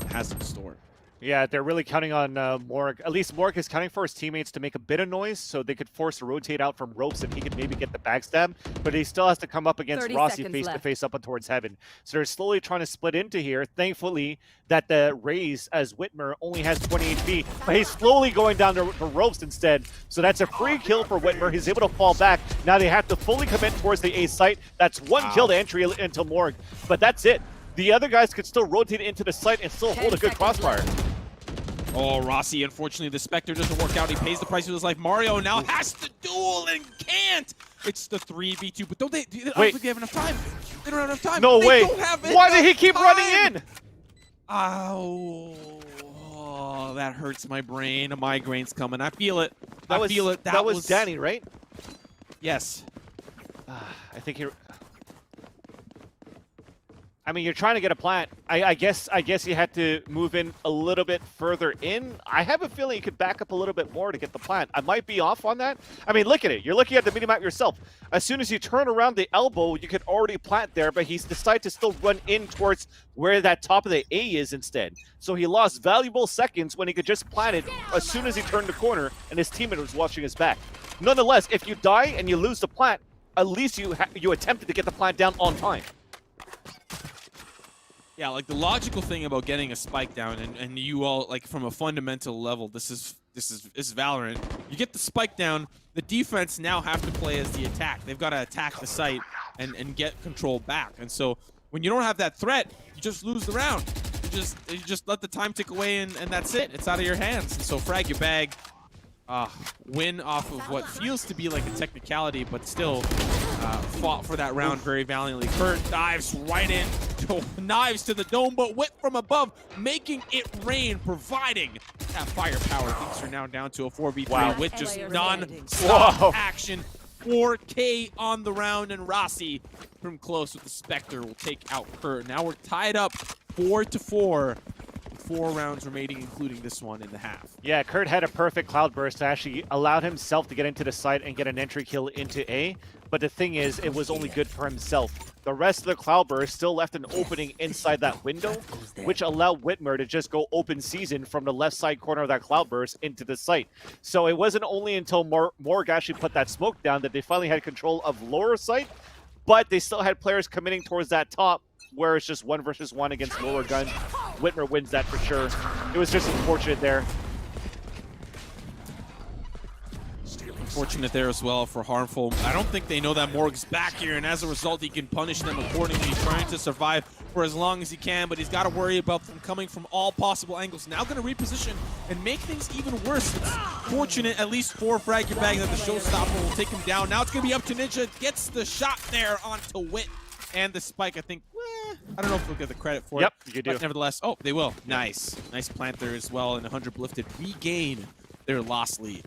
has in store. Yeah, they're really counting on Morg. At least Morg is counting for his teammates to make a bit of noise so they could force a rotate out from ropes and he could maybe get the backstab. But he still has to come up against 30 Rossi seconds face-to-face up and towards heaven. So they're slowly trying to split into here. Thankfully, that the Raze as Whitmer only has 20 HP, but he's slowly going down the ropes instead. So that's a free kill for Whitmer. He's able to fall back. Now they have to fully commit towards the A site. That's one kill to entry into Morg, but that's it. The other guys could still rotate into the site and still hold a good crossfire. Oh, Rossi, unfortunately, the Spectre doesn't work out. He pays the price with his life. Mario now has to duel and can't. It's the 3v2, but don't they? I don't think they have enough time. They don't have enough time. No way. Why did he keep running in? Oh, that hurts my brain. A migraine's coming. I feel it. I feel it. That was Danny, right? Yes. I think he... I mean, you're trying to get a plant. I guess you had to move in a little bit further in. I have a feeling you could back up a little bit more to get the plant. I might be off on that. I mean, look at it. You're looking at the minimap yourself. As soon as you turn around the elbow, you could already plant there, but he's decided to still run in towards where that top of the A is instead. So he lost valuable seconds when he could just plant it as soon as he turned the corner and his teammate was watching his back. Nonetheless, if you die and you lose the plant, at least you attempted to get the plant down on time. Yeah, like the logical thing about getting a spike down, and you all, like, from a fundamental level, this is Valorant. You get the spike down, the defense now have to play as the attack. They've got to attack the site and get control back. And so when you don't have that threat, you just lose the round. You just let the time tick away, and that's it. It's out of your hands. And so Frag Bag win off of what feels to be like a technicality, but still fought for that round very valiantly. Kurt dives right in, knives to the dome, but Whip from above, making it rain, providing that firepower. Things are now down to a 4v3 with just non-stop action. 4K on the round, and Rossi from close with the Spectre will take out Kurt. Now we're tied up 4-4. 4 rounds remaining, including this one in the half. Yeah, Kurt had a perfect cloudburst that actually allowed himself to get into the site and get an entry kill into A. But the thing is, it was only good for himself. The rest of the cloudburst still left an opening inside that window, which allowed Whitmer to just go open season from the left side corner of that cloudburst into the site. So it wasn't only until Morg actually put that smoke down that they finally had control of lower site, but they still had players committing towards that top, where it's just 1 versus 1 against lower gun. Whitmer wins that for sure. It was just unfortunate there. Unfortunate there as well for Harmful. I don't think they know that Morg's back here, and as a result, he can punish them accordingly. He's trying to survive for as long as he can, but he's got to worry about them coming from all possible angles. Now going to reposition and make things even worse. It's fortunate, at least for Frag Bag, that the showstopper will take him down. Now it's going to be up to Ninja. Gets the shot there onto Wit. And the spike, I think, I don't know if we'll get the credit for it. Yep, you do. But nevertheless, oh, they will. Nice. Nice plant there as well, and 100 lifted regain their lost lead.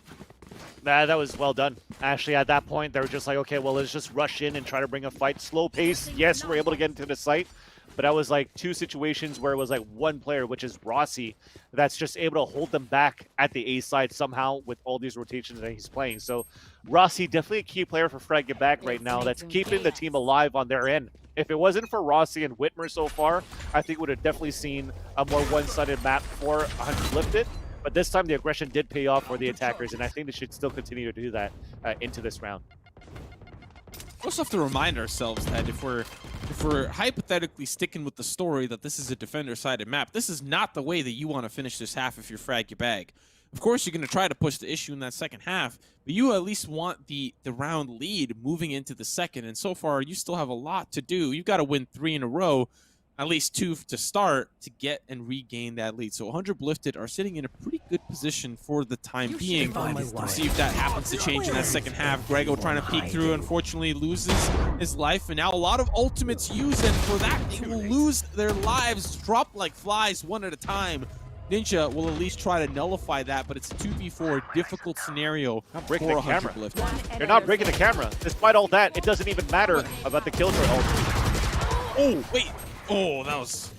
That was well done. Actually, at that point, they were just like, okay, well, let's just rush in and try to bring a fight. Slow pace. Yes, we're able to get into the site. But that was like 2 situations where it was like one player, which is Rossi, that's just able to hold them back at the A side somehow with all these rotations that he's playing. So Rossi, definitely a key player for Frag Back right now that's keeping the team alive on their end. If it wasn't for Rossi and Whitmer so far, I think we would have definitely seen a more one-sided map for 100 lifted. But this time the aggression did pay off for the attackers, and I think they should still continue to do that into this round. We also have to remind ourselves that if we're hypothetically sticking with the story that this is a defender-sided map, this is not the way that you want to finish this half if you're Frag Bag. Of course, you're going to try to push the issue in that second half, but you at least want the round lead moving into the second, and so far, you still have a lot to do. You've got to win 3 in a row, at least 2 to start, to get and regain that lead. So 100 lifted are sitting in a pretty good position for the time being. We'll see if that happens to change in that second half. Grego trying to peek through, unfortunately loses his life, and now a lot of ultimates used, and for that, they will lose their lives, drop like flies one at a time. Ninja will at least try to nullify that, but it's a 2v4 difficult scenario for 100 lifted. You're not breaking the camera. Despite all that, it doesn't even matter about the kill threat ultimate. Oh, wait. Oh, that was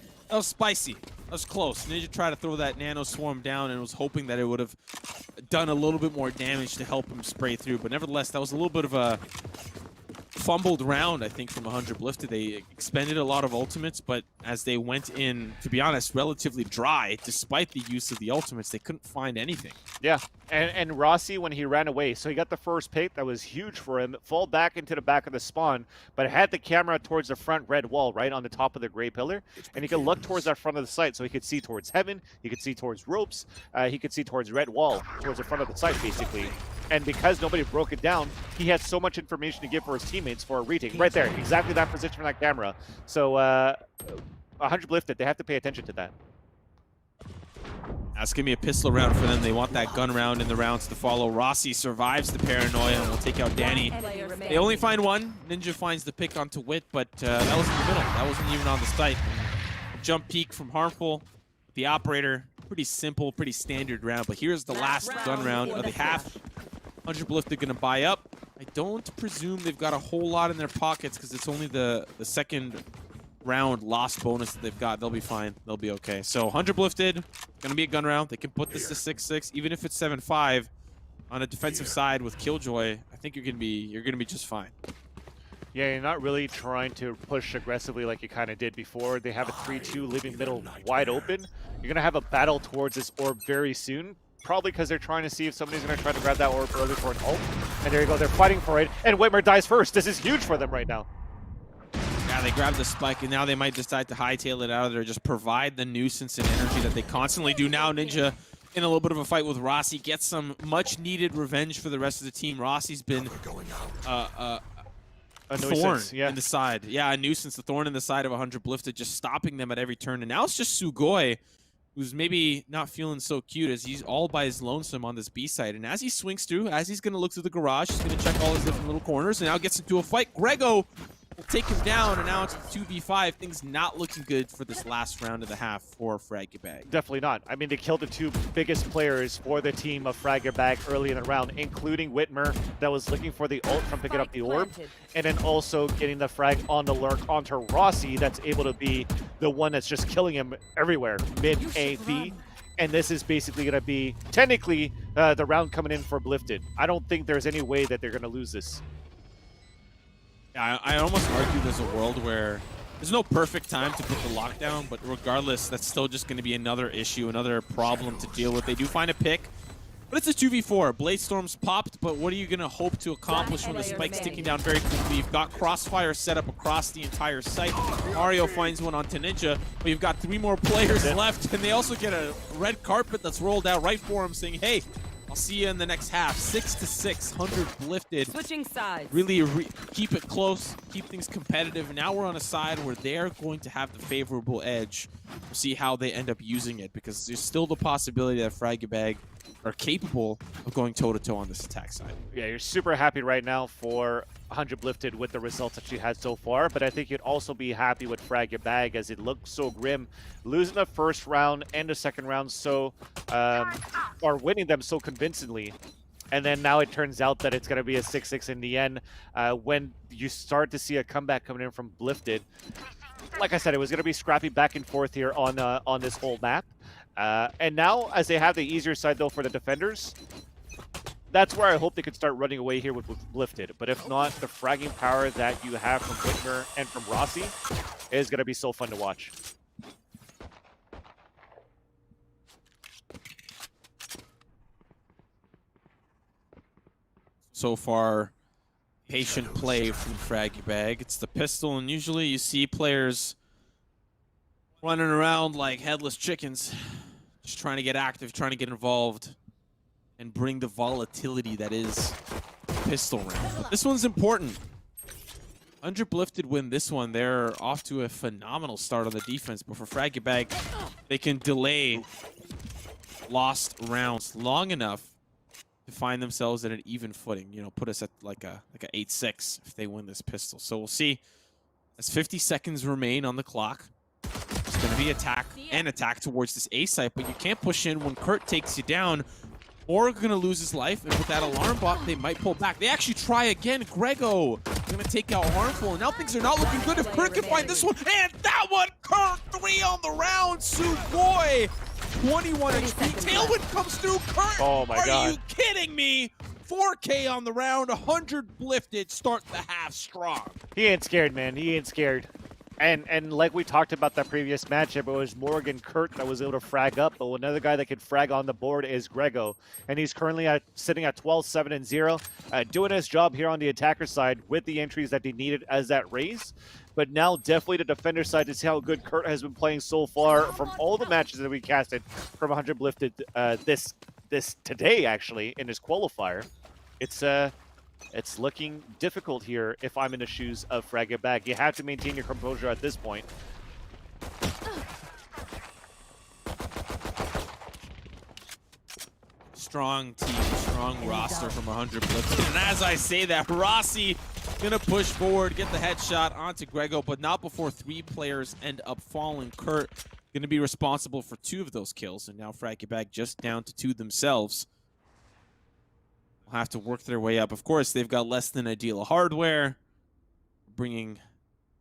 spicy. That's close. Ninja tried to throw that nano swarm down and was hoping that it would have done a little bit more damage to help him spray through. But nevertheless, that was a little bit of a fumbled round, I think, from 100 Lifted. They expended a lot of ultimates, but as they went in, to be honest, relatively dry, despite the use of the ultimates, they couldn't find anything. Yeah, and Rossi, when he ran away, so he got the first pick. That was huge for him. Fall back into the back of the spawn, but it had the camera towards the front red wall, right on the top of the gray pillar, and he could look towards that front of the site, so he could see towards heaven, he could see towards ropes, he could see towards red wall, towards the front of the site, basically. And because nobody broke it down, he had so much information to give for his teammates for a retake. Right there, exactly that position from that camera. So 100 Lifted, they have to pay attention to that. That's going to be a pistol round for them. They want that gun round in the rounds to follow. Rossi survives the paranoia and will take out Danny. They only find one. Ninja finds the pick onto Wit, but that was in the middle. That wasn't even on the site. Jump peek from Harmful. The operator, pretty simple, pretty standard round. But here's the last gun round of the half. 100 Lifted going to buy up. I don't presume they've got a whole lot in their pockets because it's only the second round lost bonus that they've got. They'll be fine. They'll be okay. So 100 Lifted, going to be a gun round. They can put this to 6-6, even if it's 7-5 on a defensive side with Killjoy. I think you're gonna be just fine. Yeah, you're not really trying to push aggressively like you kind of did before. They have a 3-2 leaving middle wide open. You're gonna have a battle towards this orb very soon. Probably because they're trying to see if somebody's going to try to grab that orb early for an ult. And there you go, they're fighting for it. And Whitmer dies first. This is huge for them right now. Yeah, they grab the spike, and now they might decide to hightail it out of there, just provide the nuisance and energy that they constantly do now. Ninja in a little bit of a fight with Rossi, gets some much-needed revenge for the rest of the team. Rossi's been a thorn in the side. Yeah, a nuisance, a thorn in the side of 100 Lifted, just stopping them at every turn. And now it's just Sugoi, who's maybe not feeling so cute as he's all by his lonesome on this B side. And as he swings through, as he's going to look through the garage, he's going to check all his different little corners, and now gets into a fight. Grego will take him down, and now it's 2v5. Things not looking good for this last round of the half for Fraggerbag. Definitely not. I mean, they killed the two biggest players for the team of Fraggerbag early in the round, including Whitmer, that was looking for the ult from picking up the orb, and then also getting the frag on the lurk onto Rossi, that's able to be the one that's just killing him everywhere, mid A, B. And this is basically going to be, technically, the round coming in for Blifted. I don't think there's any way that they're going to lose this. I almost argue there's a world where there's no perfect time to put the lockdown, but regardless, that's still just going to be another issue, another problem to deal with. They do find a pick, but it's a 2v4. Blade Storm's popped, but what are you going to hope to accomplish when the spike's ticking down very quickly? You've got Crossfire set up across the entire site. Mario finds one onto Ninja, but you've got 3 more players left, and they also get a red carpet that's rolled out right for him, saying, hey, I'll see you in the next half. 6-6, 100 Lifted. Switching sides. Really keep it close, keep things competitive. Now we're on a side where they're going to have the favorable edge. We'll see how they end up using it, because there's still the possibility that Fraggerbag are capable of going toe-to-toe on this attack side. Yeah, you're super happy right now for 100 Lifted with the results that she had so far, but I think you'd also be happy with Fraggerbag as it looked so grim. Losing the first round and the second round or winning them so convincingly. And then now it turns out that it's going to be a 6-6 in the end when you start to see a comeback coming in from Blifted. Like I said, it was going to be scrappy back and forth here on this whole map. And now, as they have the easier side, though, for the defenders, that's where I hope they could start running away here with Lifted. But if not, the fragging power that you have from Whitmer and from Rossi is going to be so fun to watch. So far, patient play from Fraggerbag. It's the pistol, and usually you see players running around like headless chickens, just trying to get active, trying to get involved, and bring the volatility that is pistol round. But this one's important. 100 Lifted win this one. They're off to a phenomenal start on the defense, but for Fraggerbag, they can delay lost rounds long enough to find themselves at an even footing. You know, put us at like a 8-6 if they win this pistol. So we'll see. As 50 seconds remain on the clock, it's going to be attack towards this A site, but you can't push in when Kurt takes you down, or going to lose his life. And with that alarm bot, they might pull back. They actually try again. Grego Gonna take out Harmful, and now things are not looking good if Kurt can find this one. And that one, Kurt, 3 on the round. Sugoi, 21 HP. Tailwind comes through. Kurt, Oh my God. Are you kidding me? 4K on the round, 100 lifted, start the half strong. He ain't scared, man. He ain't scared. And like we talked about that previous matchup, it was Morgan Kurt that was able to frag up, but another guy that could frag on the board is Grego. And he's currently sitting at 12-7-0, doing his job here on the attacker side with the entries that he needed as that raise. But now definitely the defender side to see how good Kurt has been playing so far from all the matches that we casted from 100 lifted this today, actually, in his qualifier. It's looking difficult here if I'm in the shoes of Fragabag. You have to maintain your composure at this point. Strong team, strong roster from 100 Blitz. And as I say that, Rossi gonna push forward, get the headshot onto Grego, but not before 3 players end up falling. Kurt gonna be responsible for 2 of those kills, and now Fragabag just down to 2 themselves. Have to work their way up. Of course, they've got less than ideal hardware. Bringing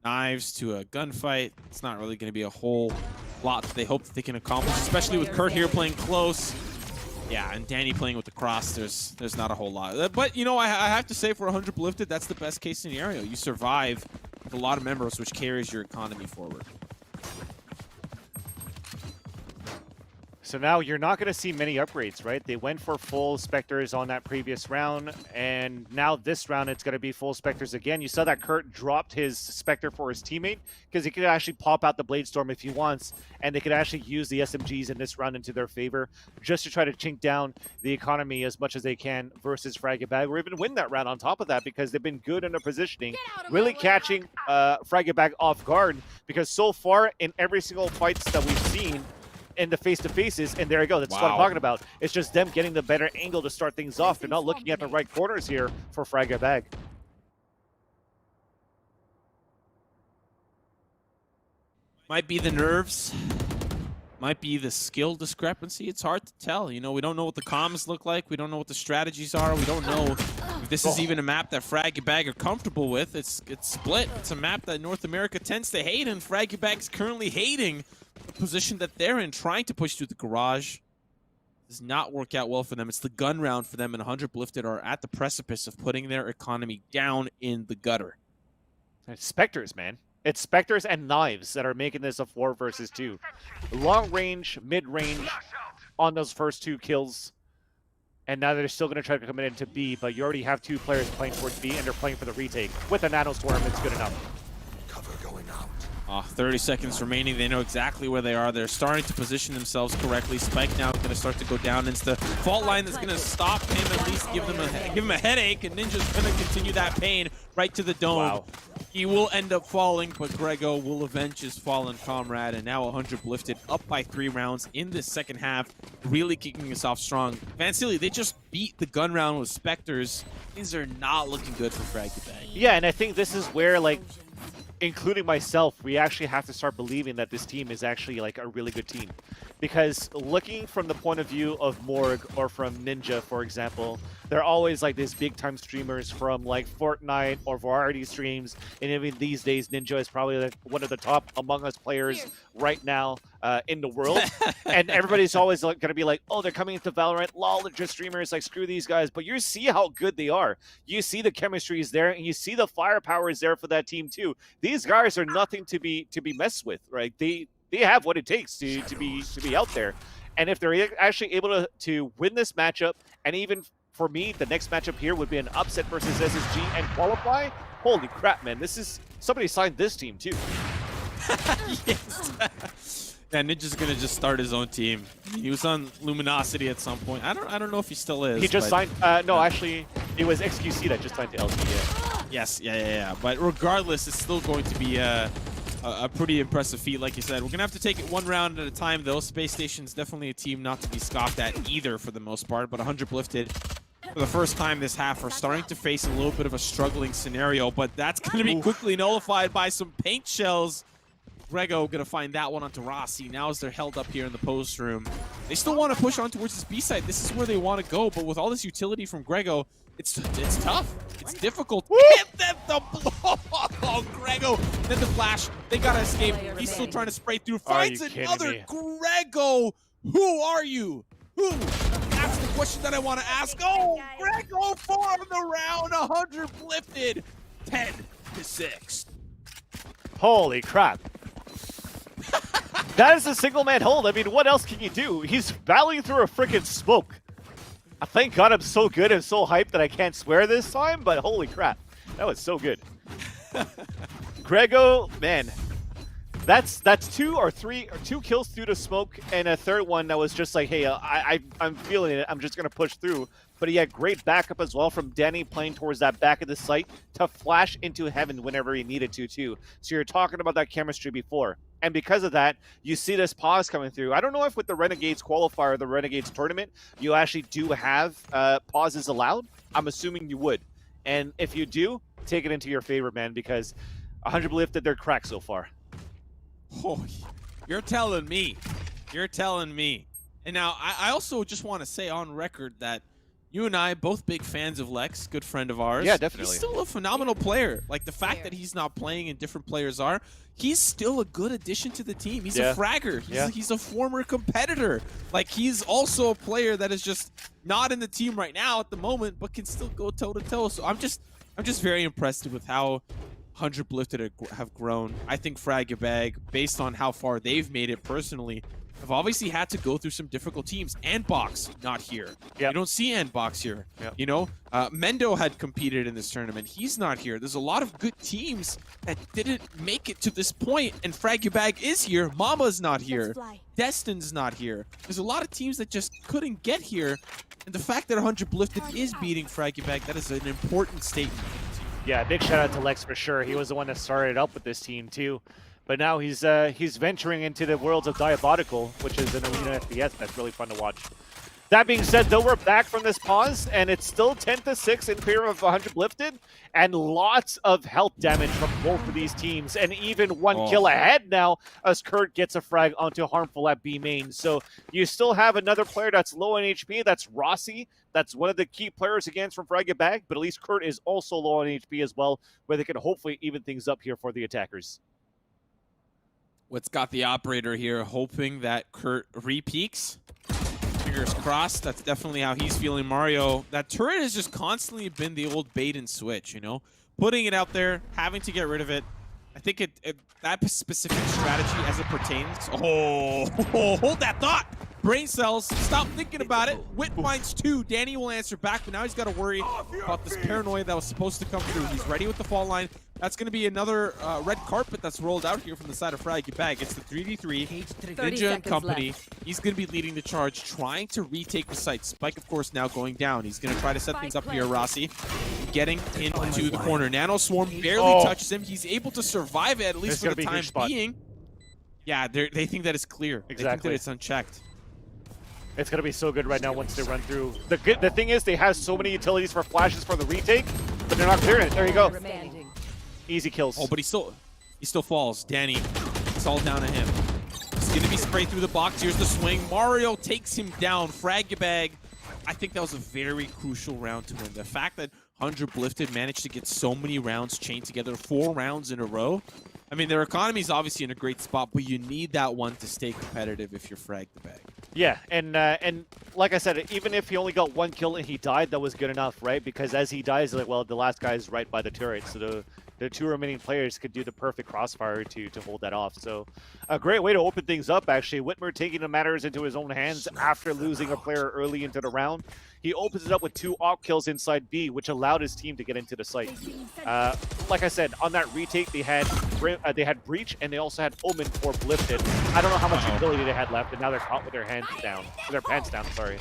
knives to a gunfight, it's not really going to be a whole lot that they hope that they can accomplish, especially with Kurt here playing close. Yeah, and Danny playing with the cross, there's not a whole lot. But, you know, I have to say for 100 lifted, that's the best case scenario. You survive with a lot of members, which carries your economy forward. So now you're not going to see many upgrades, right? They went for full Spectres on that previous round, and now this round it's going to be full Spectres again. You saw that Kurt dropped his Spectre for his teammate because he could actually pop out the Bladestorm if he wants, and they could actually use the SMGs in this round into their favor just to try to chink down the economy as much as they can versus Fragabag, or even win that round on top of that because they've been good in their positioning, really catching Fragabag off guard because so far in every single fights that we've seen, in the face-to-faces, and there you go. That's what I'm talking about. It's just them getting the better angle to start things off. They're not looking at the right corners here for Fragabag. Might be the nerves. Might be the skill discrepancy. It's hard to tell. You know, we don't know what the comms look like. We don't know what the strategies are. We don't know if this is even a map that Fragabag are comfortable with. It's split. It's a map that North America tends to hate, and Fragabag's currently hating the position that they're in, trying to push through the garage. Does not work out well for them. It's the gun round for them, and 100 Lifted are at the precipice of putting their economy down in the gutter. It's Spectres, man. It's Spectres and Knives that are making this a 4 versus 2. Long range, mid range on those first 2 kills. And now they're still going to try to come into B, but you already have 2 players playing towards B, and they're playing for the retake. With a Nanostorm, it's good enough. Cover going out. 30 seconds remaining. They know exactly where they are. They're starting to position themselves correctly. Spike now going to start to go down into the fault line. That's going to stop him, at least give him a headache, and Ninja's going to continue that pain right to the dome. Wow. He will end up falling, but Grego will avenge his fallen comrade, and now 100 lifted up by 3 rounds in this second half, really kicking us off strong. Vansili, they just beat the gun round with Spectres. Things are not looking good for Fragabag. Yeah, and I think this is where, like, including myself, we actually have to start believing that this team is actually like a really good team. Because looking from the point of view of Morg or from Ninja, for example, they're always like these big time streamers from like Fortnite or variety streams, and even these days Ninja is probably like one of the top Among Us players right now in the world. And everybody's always like, going to be like, oh, they're coming into Valorant, lol, they're just streamers, like screw these guys. But you see how good they are. You see the chemistry is there, and you see the firepower is there for that team too. These guys are nothing to be messed with, right? They have what it takes to be out there. And if they're actually able to win this matchup, and even for me, the next matchup here would be an upset versus SSG and qualify. Holy crap, man. This is... Somebody signed this team, too. Yes. Yeah, Ninja's going to just start his own team. He was on Luminosity at some point. I don't know if he still is. He just signed... no, actually, it was XQC that just signed to LG, yeah. Yes, yeah. But regardless, it's still going to be a pretty impressive feat, like you said. We're going to have to take it 1 round at a time, though. Space Station's definitely a team not to be scoffed at either for the most part, but 100 lifted for the first time this half are starting to face a little bit of a struggling scenario, but that's going to be quickly nullified by some paint shells Grego gonna find that one onto Rossi. Now as they're held up here in the post room, they still want to push on towards this B side. This is where they want to go, but with all this utility from Grego, it's tough. It's difficult. Hit them the blow. Oh, Grego. Then the flash. They gotta escape. He's still trying to spray through. Finds another Grego. Who are you? Who? That's the question that I want to ask. Oh, Grego 4 on the round. 100 lifted. 10-6. Holy crap. That is a single man hold. I mean, what else can you do? He's battling through a freaking smoke. Thank God I'm so good and so hyped that I can't swear this time, but holy crap. That was so good. Grego, man. That's 2 or 3 or 2 kills through the smoke, and a third one that was just like, hey, I'm feeling it. I'm just gonna push through. But he had great backup as well from Danny playing towards that back of the site to flash into heaven whenever he needed to too. So you're talking about that chemistry before. And because of that, you see this pause coming through. I don't know if with the Renegades qualifier or the Renegades tournament, you actually do have pauses allowed. I'm assuming you would. And if you do, take it into your favor, man, because 100 lifted their crack so far. Oh, you're telling me. You're telling me. And now, I also just want to say on record that you and I, both big fans of Lex, good friend of ours. Yeah, definitely. He's still a phenomenal player. Like, the fact that he's not playing and different players are, he's still a good addition to the team. He's a fragger. He's a former competitor. Like, he's also a player that is just not in the team right now at the moment, but can still go toe-to-toe. So I'm just very impressed with how 100 lifted have grown. I think Fragabag, based on how far they've made it personally, have obviously had to go through some difficult teams. Andbox, not here. You don't see Andbox here. You know, Mendo had competed in this tournament. He's not here. There's a lot of good teams that didn't make it to this point, and Fragabag is here. Mama's not here. Destin's not here. There's a lot of teams that just couldn't get here, and the fact that 100 lifted is beating Fragabag, that is an important statement. Yeah, big shout out to Lex for sure. He was the one that started up with this team too. But now he's venturing into the worlds of Diabolical, which is an arena FPS that's really fun to watch. That being said, though, we're back from this pause, and it's still 10-6 in favor of 100 lifted, and lots of health damage from both of these teams, and even one kill ahead now as Kurt gets a frag onto Harmful at B main. So you still have another player that's low on HP, that's Rossi. That's one of the key players against from Fragabag, but at least Kurt is also low on HP as well, where they can hopefully even things up here for the attackers. What's got the operator here hoping that Kurt re-peaks? Fingers crossed. That's definitely how he's feeling. Mario, that turret has just constantly been the old bait and switch, you know? Putting it out there, having to get rid of it. I think that specific strategy as it pertains. Oh, hold that thought. Brain cells, stop thinking about it. Wit finds 2. Danny will answer back, but now he's got to worry about this paranoia that was supposed to come through. He's ready with the fall line. That's going to be another red carpet that's rolled out here from the side of Fragabag. It's the 3v3. Ninja and company. He's going to be leading the charge, trying to retake the site. Spike, of course, now going down. He's going to try to set things up here, Rossi. Getting into the corner. Nano Swarm barely touches him. He's able to survive it, at least for the time being. Yeah, they think that it's clear. They think that it's unchecked. It's going to be so good right now once they run through. The thing is, they have so many utilities for flashes for the retake, but they're not clearing it. There you go. Easy kills. Oh, but he still falls. Danny, it's all down to him. He's going to be sprayed through the box. Here's the swing. Mario takes him down. Fragabag, I think that was a very crucial round to win. The fact that 100 lifted managed to get so many rounds chained together, 4 rounds in a row. I mean, their economy is obviously in a great spot, but you need that one to stay competitive if you're Fragabag. Yeah, and like I said, even if he only got 1 kill and he died, that was good enough, right? Because as he dies, like, well, the last guy is right by the turret, so the 2 remaining players could do the perfect crossfire to hold that off. So a great way to open things up, actually. Whitmer taking the matters into his own hands after losing a player early into the round. He opens it up with 2 op kills inside B, which allowed his team to get into the site. Like I said, on that retake, they had Breach, and they also had Omen for Lifted. I don't know how much ability they had left, and now they're caught with their hands down. With their pants down, sorry.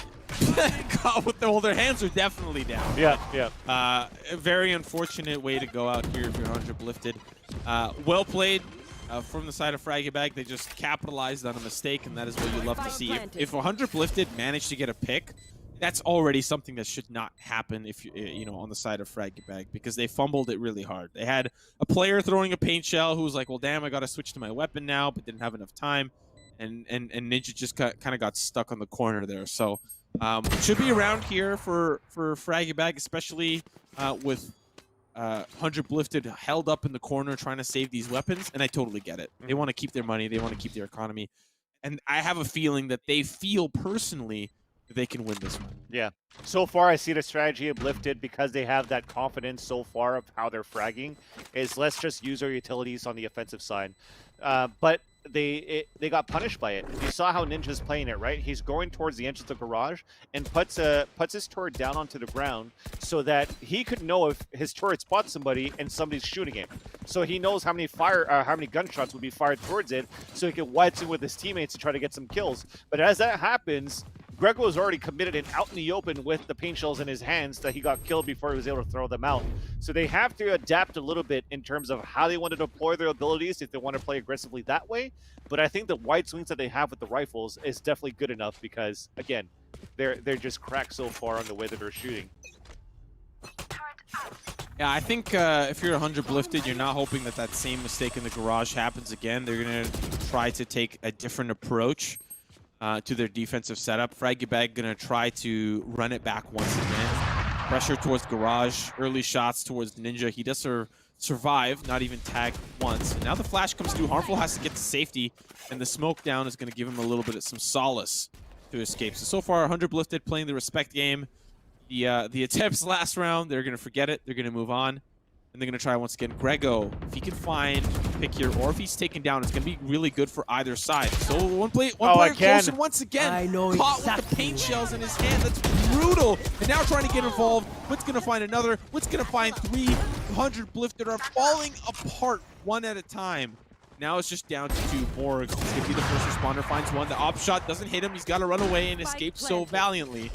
Caught with their hands are definitely down. Yeah. A very unfortunate way to go out here if you're 100 lifted. Well played from the side of Fragabag. They just capitalized on a mistake, and that is what you love to see. If 100 lifted managed to get a pick, that's already something that should not happen if you know, on the side of Fragibag, because they fumbled it really hard. They had a player throwing a paint shell who was like, well, damn, I got to switch to my weapon now, but didn't have enough time. And Ninja just kind of got stuck on the corner there. So should be around here for Fragibag, especially with 100 Blifted held up in the corner trying to save these weapons. And I totally get it. They want to keep their money. They want to keep their economy. And I have a feeling that they feel personally that they can win this one. Yeah. So far, I see the strategy of Lifted, because they have that confidence so far of how they're fragging, is let's just use our utilities on the offensive side. But they got punished by it. You saw how Ninja's playing it, right? He's going towards the entrance of the garage and puts his turret down onto the ground so that he could know if his turret spots somebody and somebody's shooting him. So he knows how many gunshots would be fired towards it, so he can waltz in with his teammates to try to get some kills. But as that happens, Greg was already committed and out in the open with the paint shells in his hands that he got killed before he was able to throw them out. So they have to adapt a little bit in terms of how they want to deploy their abilities if they want to play aggressively that way. But I think the wide swings that they have with the rifles is definitely good enough because, again, they're just cracked so far on the way that they're shooting. Yeah, I think if you're 100 Blifted, you're not hoping that that same mistake in the garage happens again. They're going to try to take a different approach to their defensive setup. Fragibag going to try to run it back once again. Pressure towards garage, early shots towards Ninja. He does survive, not even tagged once. And now the flash comes through. Harmful has to get to safety, and the smoke down is going to give him a little bit of some solace to escape. So far, 100 Blifted playing the respect game. The attempts last round, they're going to forget it. They're going to move on. And they're going to try once again. Grego, if he can find a pick here, or if he's taken down, it's going to be really good for either side. So one player close, and once again, caught with the paint shells in his hand. That's brutal. And now trying to get involved. What's going to find another? What's going to find 300 Blifted are falling apart one at a time. Now it's just down to 2 more. He's going to be the first responder, finds one. The op shot doesn't hit him. He's got to run away and escape so valiantly.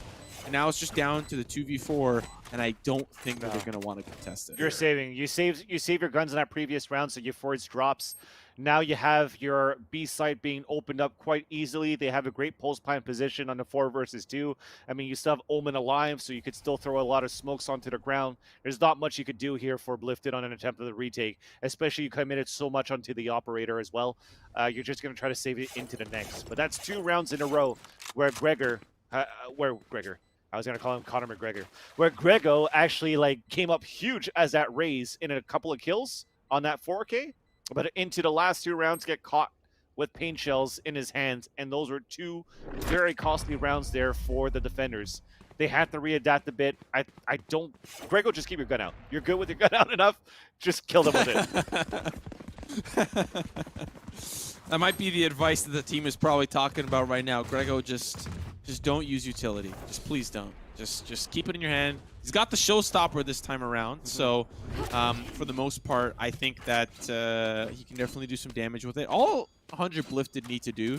And now it's just down to the 2v4, and I don't think that they're going to want to contest it. You're saving. You save your guns in that previous round, so you force drops. Now you have your B site being opened up quite easily. They have a great post plant position on the 4 versus 2. I mean, you still have Omen alive, so you could still throw a lot of smokes onto the ground. There's not much you could do here for Blifted on an attempt at the retake, especially you committed so much onto the operator as well. You're just going to try to save it into the next. But that's 2 rounds in a row where I was going to call him Conor McGregor, where Grego actually came up huge as that raise in a couple of kills on that 4K, but into the last 2 rounds get caught with paint shells in his hands, and those were 2 very costly rounds there for the defenders. They had to readapt a bit. Grego, just keep your gun out. You're good with your gun out enough. Just kill them with it. That might be the advice that the team is probably talking about right now. Grego, just don't use utility. Just please don't. Just keep it in your hand. He's got the showstopper this time around, so for the most part, I think that he can definitely do some damage with it. All 100 Blifted need to do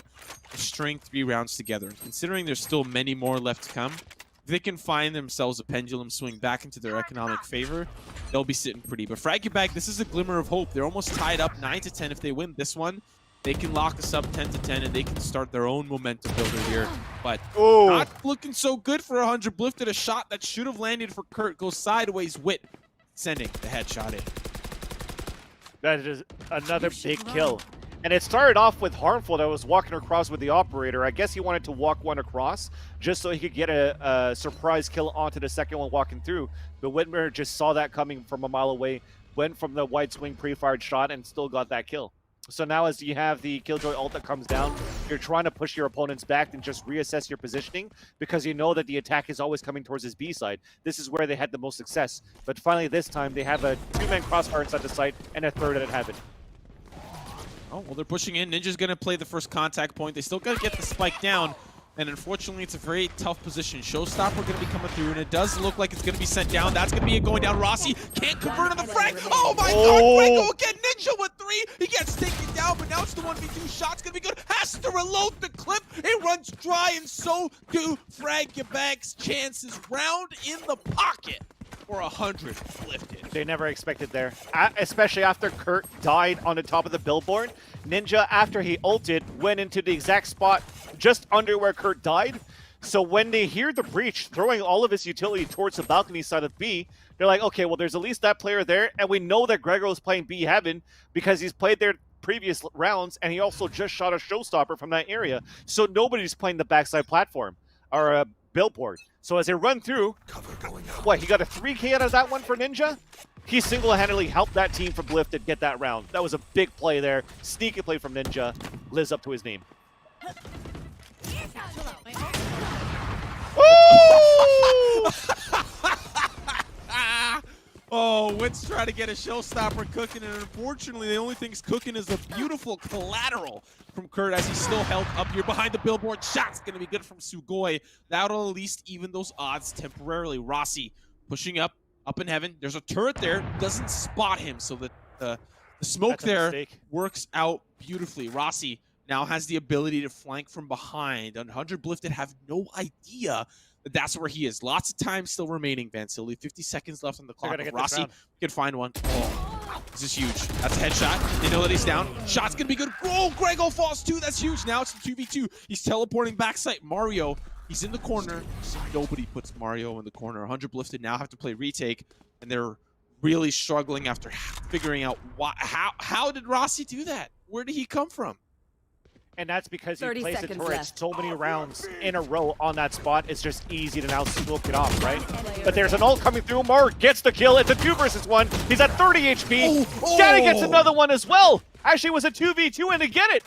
is string 3 rounds together. Considering there's still many more left to come, if they can find themselves a pendulum swing back into their economic favor, they'll be sitting pretty. But Fragibag, this is a glimmer of hope. They're almost tied up 9-10. If they win this one, they can lock us up 10-10, and they can start their own momentum builder here. But not looking so good for 100 Blifted. A shot that should have landed for Kurt goes sideways. Wit sending the headshot in. That is another big kill. And it started off with Harmful that was walking across with the operator. I guess he wanted to walk one across just so he could get a surprise kill onto the second one walking through. But Whitmer just saw that coming from a mile away, went from the wide swing pre-fired shot, and still got that kill. So now as you have the Killjoy ult that comes down, you're trying to push your opponents back and just reassess your positioning because you know that the attack is always coming towards his B side. This is where they had the most success. But finally this time they have a 2-man crossfire inside the site and a 3rd at heaven. Oh, well, they're pushing in. Ninja's going to play the first contact point. They still got to get the spike down. And unfortunately, it's a very tough position. Showstopper going to be coming through, and it does look like it's going to be sent down. That's going to be it going down. Rossi can't convert on the frag. Oh my God! Grego again. Ninja with 3. He gets taken down, but now it's the 1v2 shot's going to be good. Has to reload the clip. It runs dry, and so do Fragibag's chances. Round in the pocket for 100 Blifted. They never expected there, especially after Kurt died on the top of the billboard. Ninja, after he ulted, went into the exact spot just under where Kurt died. So when they hear the breach throwing all of his utility towards the balcony side of B, they're like, okay, well, there's at least that player there, and we know that Grego is playing B Heaven because he's played there previous rounds, and he also just shot a showstopper from that area. So nobody's playing the backside platform or a billboard. So as they run through, Cover going out. what, he got a 3K out of that one for Ninja? He single-handedly helped that team from Lifted get that round. That was a big play there. Sneaky play from Ninja. Lives up to his name. Woo! Oh, Wit's trying to get a showstopper cooking, and unfortunately, the only thing's cooking is a beautiful collateral from Kurt as he's still held up here behind the billboard. Shot's going to be good from Sugoi. That'll at least even those odds temporarily. Rossi pushing up in heaven. There's a turret there. Doesn't spot him, so the smoke there works out beautifully. Rossi now has the ability to flank from behind. 100 Blifted have no idea that that's where he is. Lots of time still remaining, Vansili. 50 seconds left on the clock. Rossi can find one. Oh, this is huge. That's a headshot. They know that he's down. Shot's going to be good. Oh, Grego falls too. That's huge. Now it's a 2v2. He's teleporting backside. Mario, he's in the corner. Nobody puts Mario in the corner. 100 Blifted now have to play retake, and they're really struggling after figuring out how did Rossi do that? Where did he come from? And that's because he 30 plays the seconds turret left. so many rounds in a row on that spot. It's just easy to now smoke it off, right? But there's an ult coming through. Mar gets the kill. It's a 2 versus 1. He's at 30 HP. Danny gets another one as well. Actually, it was a 2v2 and to get it.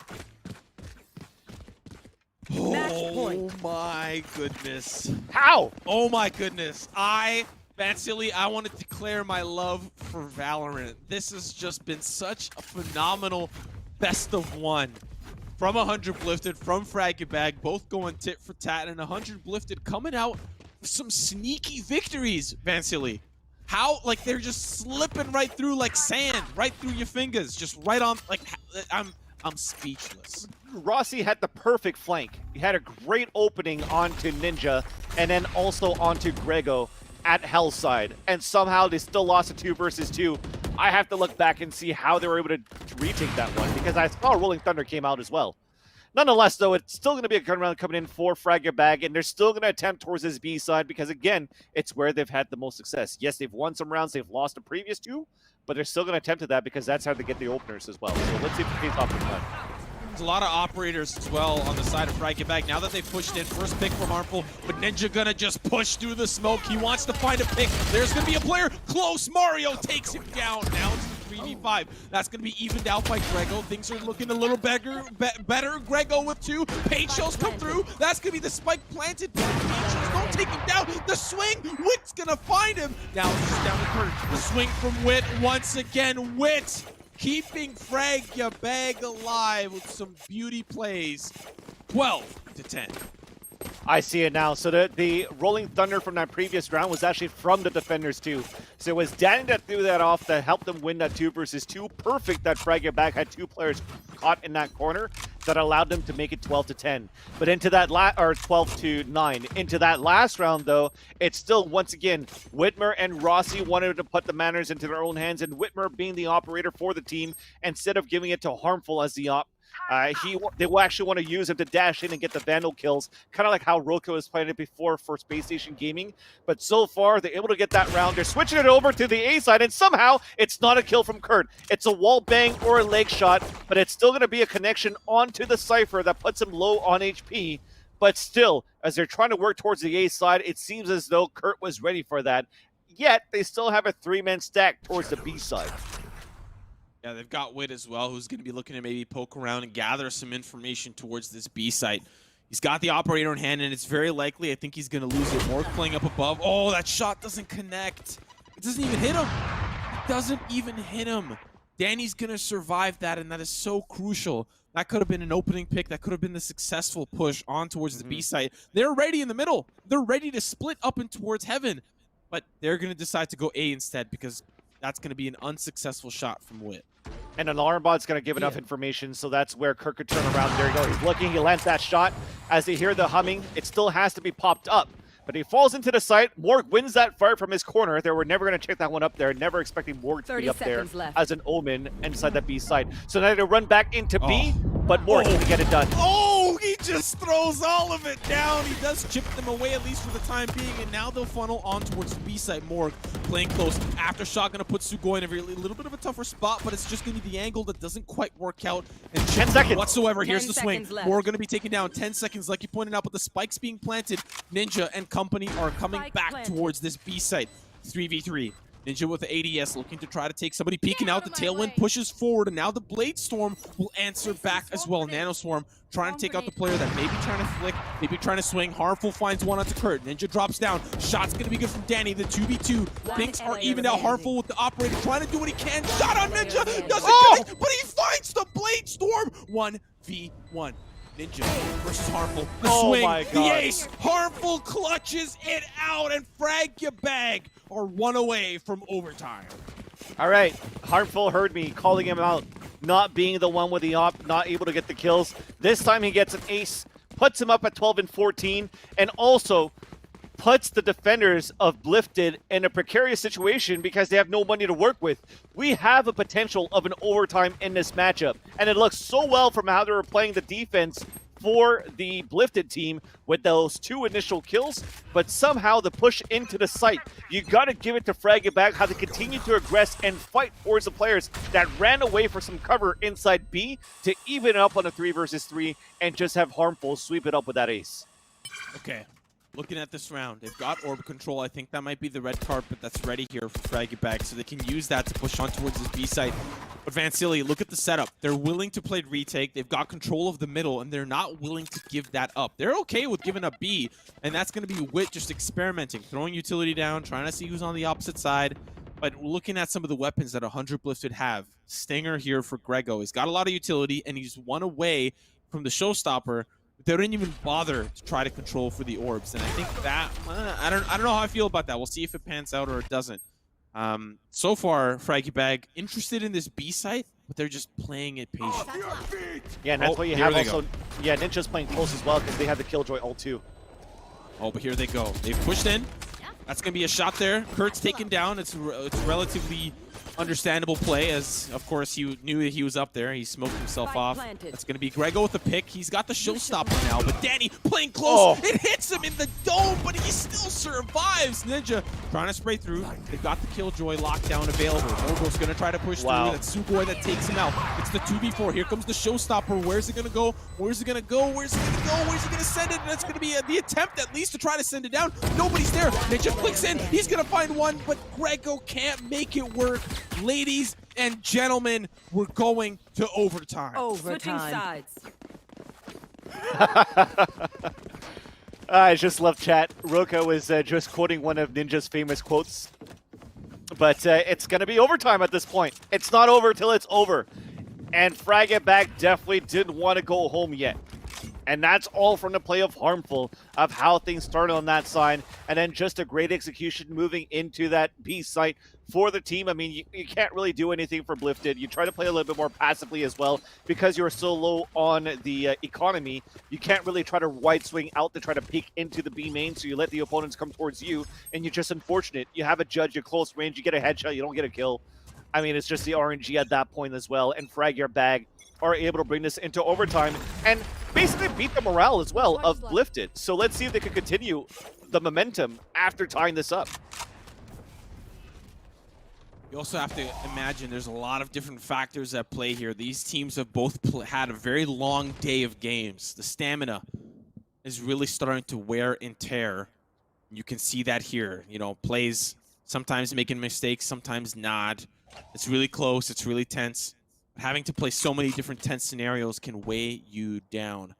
Oh my goodness. How? Oh my goodness. Vansili, I want to declare my love for Valorant. This has just been such a phenomenal best of one. From 100 Blifted, from Fragabag, both going tit for tat, and 100 Blifted coming out with some sneaky victories, Vansili. How, like, they're just slipping right through like sand, right through your fingers, just right on, like, I'm speechless. Rossi had the perfect flank. He had a great opening onto Ninja, and then also onto Grego at Hellside, and somehow they still lost a 2 versus 2. I have to look back and see how they were able to retake that one, because I saw Rolling Thunder came out as well. Nonetheless, though, it's still going to be a gun round coming in for Fragabag, and they're still going to attempt towards this B side, because again, it's where they've had the most success. Yes, they've won some rounds, they've lost the previous 2, but they're still going to attempt at that because that's how they get the openers as well. So let's see if it pays off this one. There's a lot of operators as well on the side of Fragabag. Now that they've pushed in, first pick for Harmful, but Ninja gonna just push through the smoke. He wants to find a pick. There's gonna be a player close. Mario takes him down. Now it's 3v5. That's gonna be evened out by Grego. Things are looking a little better. Grego with 2. Paint shells come through. That's gonna be the spike planted. Paint shells don't take him down. The swing. Wit's gonna find him. Now it's just down to Kurt. The swing from Wit once again. Wit keeping Fragabag alive with some beauty plays. 12-10. I see it now. So the Rolling Thunder from that previous round was actually from the defenders too. So it was Danny that threw that off that helped them win that 2 versus 2. Perfect that Fragabag had 2 players caught in that corner that allowed them to make it 12-10. But into that or 12-9. Into that last round though, it's still once again Whitmer and Rossi wanted to put the manners into their own hands, and Whitmer being the operator for the team instead of giving it to Harmful as the op. They will actually want to use him to dash in and get the Vandal kills, kind of like how Roko has played it before for Space Station Gaming. But so far, they're able to get that round. They're switching it over to the A side, and somehow it's not a kill from Kurt. It's a wall bang or a leg shot, but it's still going to be a connection onto the Cypher that puts him low on HP. But still, as they're trying to work towards the A side, it seems as though Kurt was ready for that. Yet, they still have a 3-man stack towards the B side. Yeah, they've got Wit as well, who's going to be looking to maybe poke around and gather some information towards this B site. He's got the operator in hand, and it's very likely, I think he's going to lose it. Morg playing up above. Oh, that shot doesn't connect. It doesn't even hit him. It doesn't even hit him. Danny's going to survive that, and that is so crucial. That could have been an opening pick. That could have been the successful push on towards the B site. They're ready in the middle. They're ready to split up and towards heaven. But they're going to decide to go A instead because that's going to be an unsuccessful shot from Wit. And an alarm bot's going to give enough information, so that's where Kirk could turn around. There you go. He's looking. He lands that shot. As they hear the humming, it still has to be popped up. But he falls into the site. Morg wins that fire from his corner. They were never going to check that one up there. Never expecting Morg to be up there as an omen inside that B side. So now they run back into B, but Morg can get it done. Oh, he just throws all of it down. He does chip them away, at least for the time being, and now they'll funnel on towards the B site. Morg playing close. Aftershock gonna put Sugoi in a little bit of a tougher spot, but it's just gonna be the angle that doesn't quite work out. And 10 seconds whatsoever. 10 Here's the swing. seconds left. Morg gonna be taken down. 10 seconds, like you pointed out, but the spikes being planted. Ninja and company are coming Spike back planted. towards this B site. 3v3. Ninja with the ADS looking to try to take somebody peeking out. The Tailwind pushes forward, and now the Blade Storm will answer back as well. Nanoswarm trying to take out the player that may be trying to flick, maybe trying to swing. Harmful finds one onto Kurt. Ninja drops down. Shot's going to be good from Danny. The 2v2. Things are evened out. Harmful with the operator trying to do what he can. Shot on Ninja. Doesn't connect, but he finds the Blade Storm. 1v1. Ninja versus Harmful. The swing, my the God. ace. Harmful clutches it out, and Frag Ya Bag are one away from overtime. All right, Harmful heard me calling him out, not being the one with the op, not able to get the kills. This time he gets an ace, puts him up at 12 and 14, and also puts the defenders of Blifted in a precarious situation because they have no money to work with. We have a potential of an overtime in this matchup, and it looks so well from how they were playing the defense for the Blifted team with those 2 initial kills, but somehow the push into the site. You got to give it to Frag Ya Bag how they continue to aggress and fight towards the players that ran away for some cover inside B to even it up on a 3 versus 3 and just have Harmful sweep it up with that ace. Okay, looking at this round, they've got orb control. I think that might be the red carpet that's ready here for Frag Ya Bag, so they can use that to push on towards this B site. But Vansili, look at the setup. They're willing to play retake. They've got control of the middle, and they're not willing to give that up. They're okay with giving up B, and that's going to be Wit just experimenting, throwing utility down, trying to see who's on the opposite side. But looking at some of the weapons that 100 Blifted have, Stinger here for Grego. He's got a lot of utility, and he's one away from the showstopper. They didn't even bother to try to control for the orbs, and I think that I don't know how I feel about that. We'll see if it pans out or it doesn't. So far, Frag Ya Bag interested in this B site, but they're just playing it patient. Yeah, and that's Oh, what you here have they also. Yeah, Ninja's playing close as well because they have the Killjoy ult too. Oh, but here they go. They've pushed in. That's gonna be a shot there. Kurt's taken down. It's relatively understandable play, as of course he knew that he was up there. He smoked himself Spike off. planted. That's gonna be Grego with the pick. He's got the showstopper now, but Danny playing close. It hits him in the dome, but he still survives. Ninja trying to spray through. They've got the Killjoy lockdown available. Morgo's gonna try to push through. That's Sugoi that takes him out. It's the 2v4. Here comes the showstopper. Where's it gonna go? Where's it gonna go? Where's it gonna go? Where's he gonna send it? And it's gonna be the attempt at least to try to send it down. Nobody's there. Ninja clicks in. He's gonna find one, but Grego can't make it work. Ladies and gentlemen, we're going to overtime. Switching sides. I just love chat. Roka was just quoting one of Ninja's famous quotes. But it's going to be overtime at this point. It's not over till it's over. And Frag Ya Bag definitely didn't want to go home yet. And that's all from the play of Harmful, of how things started on that side. And then just a great execution moving into that B site for the team. I mean, you can't really do anything for Blifted. You try to play a little bit more passively as well because you're so low on the economy. You can't really try to wide swing out to try to peek into the B main, so you let the opponents come towards you, and you're just unfortunate. You have a judge, you're close range, you get a headshot, you don't get a kill. I mean, it's just the RNG at that point as well, and Frag Ya Bag are able to bring this into overtime and basically beat the morale as well of Blifted. So let's see if they can continue the momentum after tying this up. You also have to imagine there's a lot of different factors at play here. These teams have both had a very long day of games. The stamina is really starting to wear and tear. You can see that here. You know, plays sometimes making mistakes, sometimes not. It's really close. It's really tense. Having to play so many different tense scenarios can weigh you down.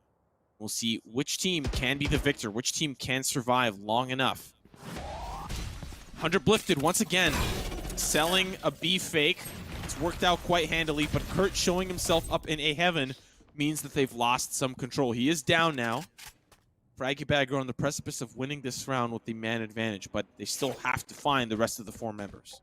We'll see which team can be the victor, which team can survive long enough. 100 Blifted once again, selling a B fake. It's worked out quite handily, but Kurt showing himself up in A heaven means that they've lost some control. He is down now. Frag Ya Bag are on the precipice of winning this round with the man advantage, but they still have to find the rest of the 4 members.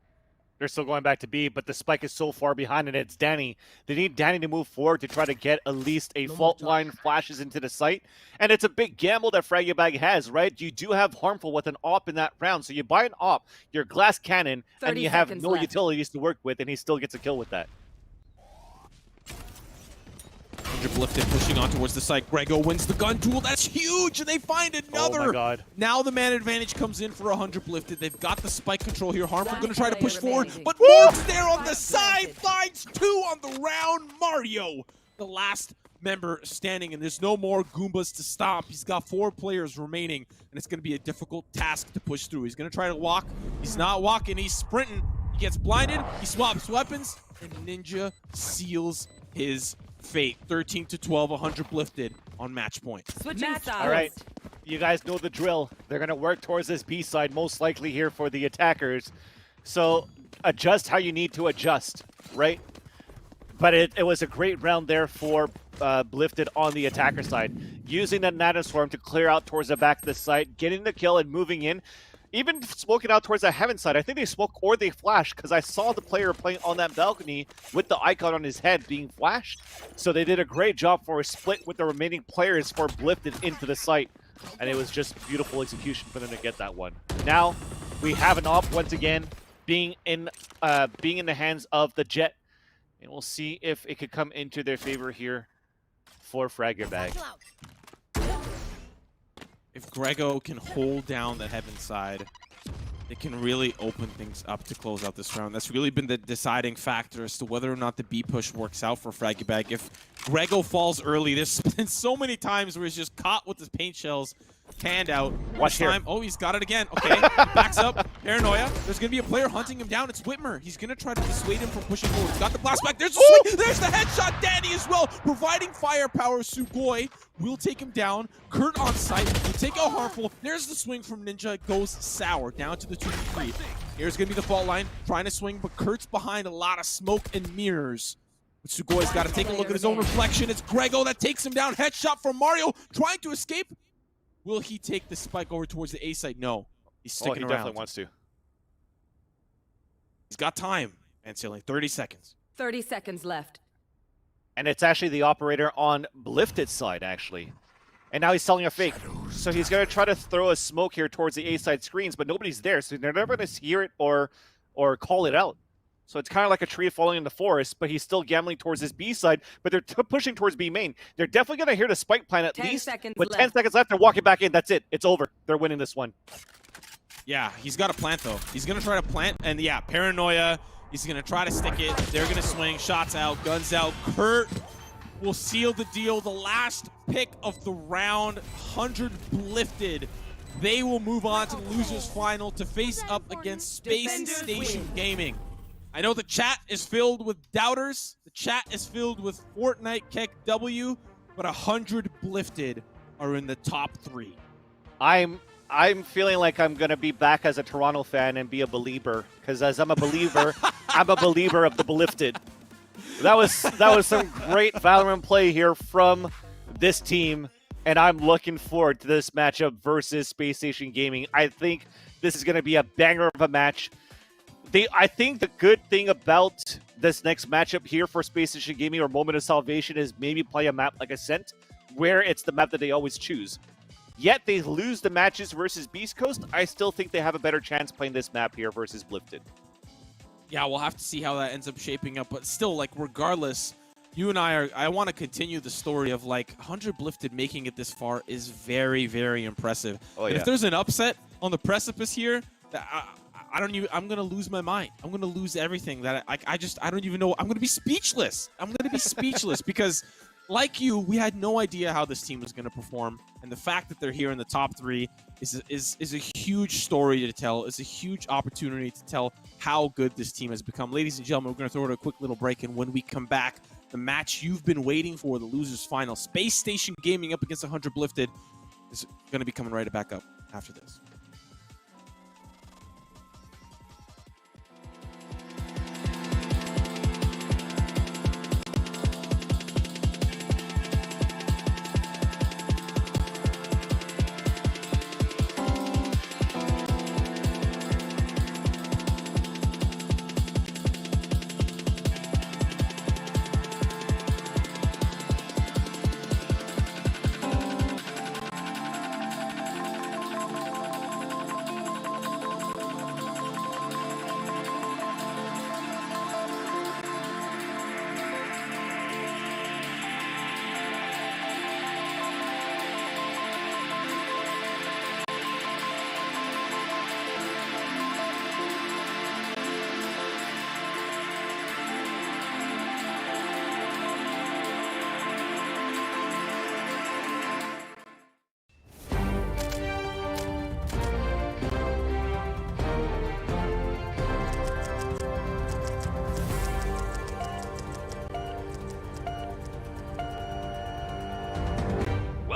They're still going back to B, but the spike is so far behind, and it's Danny. They need Danny to move forward to try to get at least a fault line flashes into the site. And it's a big gamble that Frag Ya Bag has, right? You do have Harmful with an AWP in that round. So you buy an AWP, your glass cannon, and you have no utilities to work with, and he still gets a kill with that. 100 lifted, pushing on towards the site. Grego wins the gun duel. That's huge, and they find another. Oh my god. Now the man advantage comes in for 100 lifted. They've got the spike control here. Harmful going to try to push forward, but Morg's there on the sidelines. 2 on the round. Mario, the last member standing, and there's no more Goombas to stop. He's got 4 players remaining, and it's going to be a difficult task to push through. He's going to try to walk. He's not walking. He's sprinting. He gets blinded. He swaps weapons, and Ninja seals his fate. 13-12, 100 lifted on match point. Switching sides. All right, you guys know the drill. They're going to work towards this B side, most likely here for the attackers. So adjust how you need to adjust, right? But it was a great round there for Blifted on the attacker side. Using that Nanoswarm to clear out towards the back of the site, getting the kill and moving in. Even smoking out towards the Heaven side. I think they smoke or they flash because I saw the player playing on that balcony with the icon on his head being flashed. So they did a great job for a split with the remaining players for Blifted into the site. And it was just beautiful execution for them to get that one. Now we have an op once again being in the hands of the Jet. And we'll see if it could come into their favor here for Fragger Bag. If Grego can hold down the Heaven side, it can really open things up to close out this round. That's really been the deciding factor as to whether or not the B push works out for Fraggy Bag. If Grego falls early, there's been so many times where he's just caught with the paint shells, hand out. Watch here. Oh, he's got it again. Okay, backs up. Paranoia. There's going to be a player hunting him down. It's Whitmer. He's going to try to dissuade him from pushing forward. He's got the blast back. There's the swing. There's the headshot. Danny as well, providing firepower. Sugoi will take him down. Kurt on site. Will take out Harmful. There's the swing from Ninja. Goes sour. Down to the 2v3. Here's going to be the fault line. Trying to swing, but Kurt's behind a lot of smoke and mirrors. But Sugoi's got to take a look at his own reflection. It's Grego that takes him down. Headshot from Mario. Trying to escape. Will he take the spike over towards the A side? No. He's sticking he around. definitely wants to. He's got time, and ceiling 30 seconds. 30 seconds left. And it's actually the operator on Blifted's side, actually. And now he's selling a fake. So he's going to try to throw a smoke here towards the A-side screens, but nobody's there, so they're never going to hear it or call it out. So it's kind of like a tree falling in the forest, but he's still gambling towards his B side, but they're pushing towards B main. They're definitely going to hear the spike plan at 10 least. seconds With left. 10 seconds left, they're walking back in. That's it. It's over. They're winning this one. Yeah, he's got a plant, though. He's going to try to plant, and yeah, Paranoia. He's going to try to stick it. They're going to swing. Shots out. Guns out. Kurt will seal the deal. The last pick of the round. 100 lifted. They will move on to the losers final to face up against Space Station Gaming. I know the chat is filled with doubters. The chat is filled with Fortnite Keck W, but 100 lifted are in the top 3. I'm feeling like I'm going to be back as a Toronto fan and be a believer, because as I'm a believer, I'm a believer of the Blifted. That was some great Valorant play here from this team, and I'm looking forward to this matchup versus Space Station Gaming. I think this is going to be a banger of a match. I think the good thing about this next matchup here for Space Station Gaming or Moment of Salvation is maybe play a map like Ascent, where it's the map that they always choose. Yet they lose the matches versus Beast Coast. I still think they have a better chance playing this map here versus Blifted. Yeah, we'll have to see how that ends up shaping up, but still, like, regardless, you and I want to continue the story of, like, 100 Blifted making it this far is very, very impressive. Oh, And yeah. if there's an upset on the precipice here, I'm gonna lose my mind. I'm gonna lose everything. That I don't even know. I'm gonna be speechless. I'm gonna be speechless because, like you, we had no idea how this team was gonna perform, and the fact that they're here in the top 3 is a huge story to tell. It's a huge opportunity to tell how good this team has become. Ladies and gentlemen, we're gonna throw it a quick little break, and when we come back, the match you've been waiting for, the losers final, Space Station Gaming up against 100 Blifted, is gonna be coming right back up after this.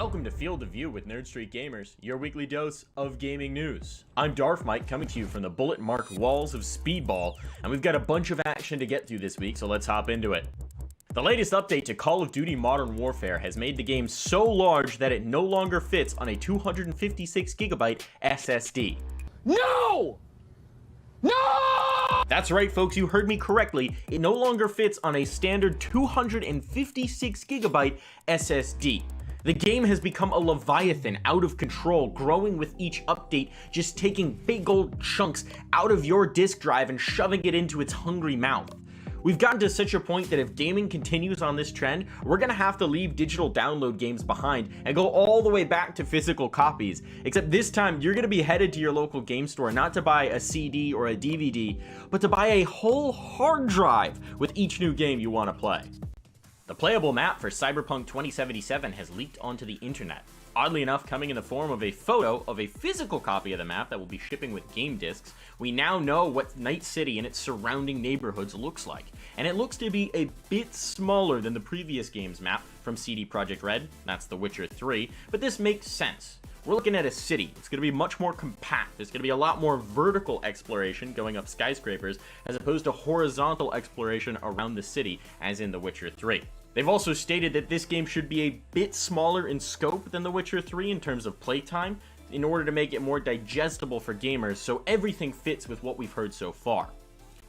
Welcome to Field of View with Nerd Street Gamers, your weekly dose of gaming news. I'm Darth Mike, coming to you from the bullet-marked walls of Speedball, and we've got a bunch of action to get through this week, so let's hop into it. The latest update to Call of Duty Modern Warfare has made the game so large that it no longer fits on a 256GB SSD. No! No! That's right, folks, you heard me correctly. It no longer fits on a standard 256GB SSD. The game has become a leviathan, out of control, growing with each update, just taking big old chunks out of your disk drive and shoving it into its hungry mouth. We've gotten to such a point that if gaming continues on this trend, we're gonna have to leave digital download games behind and go all the way back to physical copies. Except this time, you're gonna be headed to your local game store not to buy a CD or a DVD, but to buy a whole hard drive with each new game you wanna play. The playable map for Cyberpunk 2077 has leaked onto the internet. Oddly enough, coming in the form of a photo of a physical copy of the map that will be shipping with game discs, we now know what Night City and its surrounding neighborhoods looks like. And it looks to be a bit smaller than the previous game's map from CD Projekt Red, that's The Witcher 3, but this makes sense. We're looking at a city. It's going to be much more compact. There's going to be a lot more vertical exploration going up skyscrapers as opposed to horizontal exploration around the city as in The Witcher 3. They've also stated that this game should be a bit smaller in scope than The Witcher 3 in terms of playtime in order to make it more digestible for gamers, so everything fits with what we've heard so far.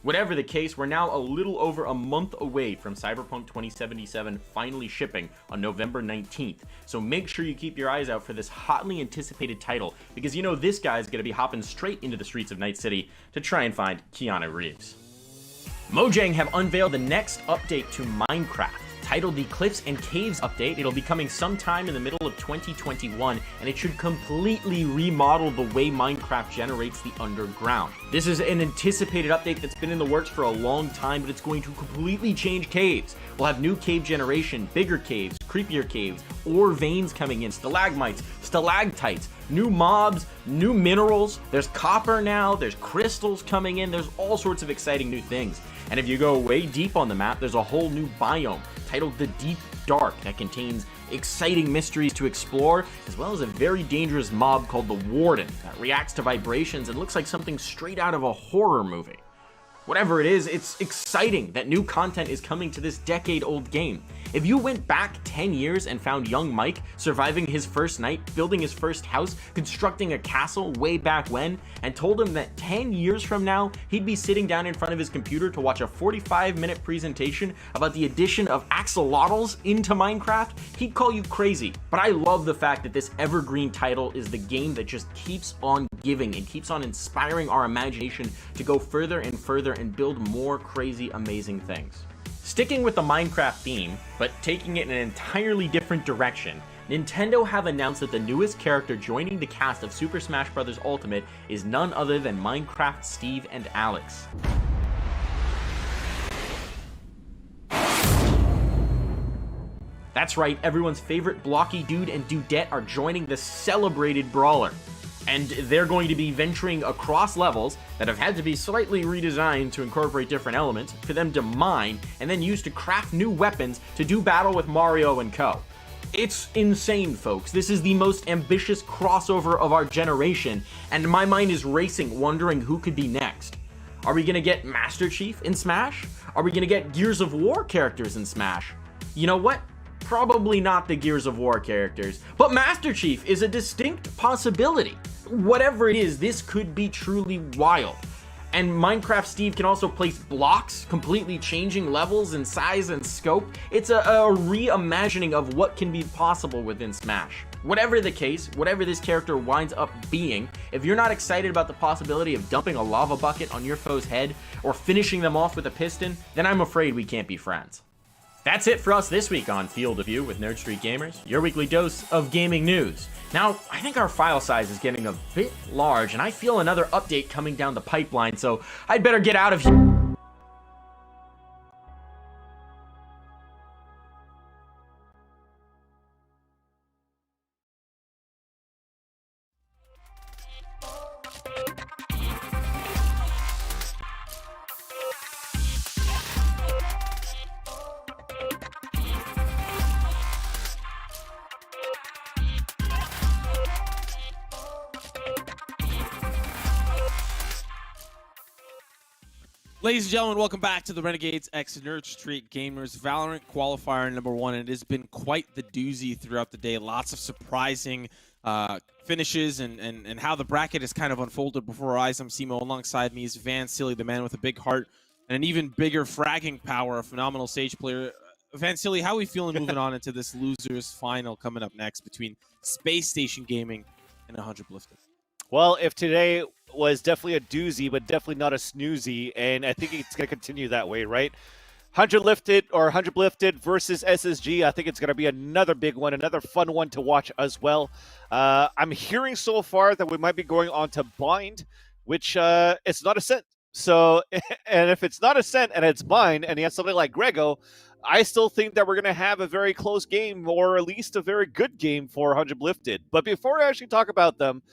Whatever the case, we're now a little over a month away from Cyberpunk 2077 finally shipping on November 19th, so make sure you keep your eyes out for this hotly anticipated title, because you know this guy's gonna be hopping straight into the streets of Night City to try and find Keanu Reeves. Mojang have unveiled the next update to Minecraft. Titled the Cliffs and Caves update, it'll be coming sometime in the middle of 2021, and it should completely remodel the way Minecraft generates the underground. This is an anticipated update that's been in the works for a long time, but it's going to completely change caves. We'll have new cave generation, bigger caves, creepier caves, ore veins coming in, stalagmites, stalactites, new mobs, new minerals, there's copper now, there's crystals coming in, there's all sorts of exciting new things. And if you go way deep on the map, there's a whole new biome titled the Deep Dark that contains exciting mysteries to explore, as well as a very dangerous mob called the Warden that reacts to vibrations and looks like something straight out of a horror movie. Whatever it is, it's exciting that new content is coming to this decade-old game. If you went back 10 years and found young Mike surviving his first night, building his first house, constructing a castle way back when, and told him that 10 years from now, he'd be sitting down in front of his computer to watch a 45-minute presentation about the addition of axolotls into Minecraft, he'd call you crazy. But I love the fact that this evergreen title is the game that just keeps on giving and keeps on inspiring our imagination to go further and further and build more crazy, amazing things. Sticking with the Minecraft theme, but taking it in an entirely different direction, Nintendo have announced that the newest character joining the cast of Super Smash Bros. Ultimate is none other than Minecraft Steve and Alex. That's right, everyone's favorite blocky dude and dudette are joining the celebrated brawler. And they're going to be venturing across levels that have had to be slightly redesigned to incorporate different elements for them to mine and then use to craft new weapons to do battle with Mario and co. It's insane, folks. This is the most ambitious crossover of our generation, and my mind is racing, wondering who could be next. Are we gonna get Master Chief in Smash? Are we gonna get Gears of War characters in Smash? You know what? Probably not the Gears of War characters, but Master Chief is a distinct possibility. Whatever it is, this could be truly wild. And Minecraft Steve can also place blocks, completely changing levels in size and scope. It's a reimagining of what can be possible within Smash. Whatever the case, whatever this character winds up being, if you're not excited about the possibility of dumping a lava bucket on your foe's head or finishing them off with a piston, then I'm afraid we can't be friends. That's it for us this week on Field of View with Nerd Street Gamers, your weekly dose of gaming news. Now, I think our file size is getting a bit large, and I feel another update coming down the pipeline, so I'd better get out of here. Ladies and gentlemen, welcome back to the Renegades x Nerd Street Gamers Valorant Qualifier #1. And it has been quite the doozy throughout the day. Lots of surprising finishes and how the bracket has kind of unfolded before our eyes. I'm Simo. Alongside me is Vansili, the man with a big heart and an even bigger fragging power, a phenomenal Sage player. Vansili, how are we feeling moving on into this losers final coming up next between Space Station Gaming and 100 Lifted? Well, if today was definitely a doozy, but definitely not a snoozy, and I think it's going to continue that way, right? 100 Lifted or 100 Lifted versus SSG. I think it's going to be another big one, another fun one to watch as well. I'm hearing so far that we might be going on to Bind, which it's not a scent. So, and if it's not a scent and it's Bind, and he has something like Grego, I still think that we're going to have a very close game, or at least a very good game for 100 Lifted. But before I actually talk about them,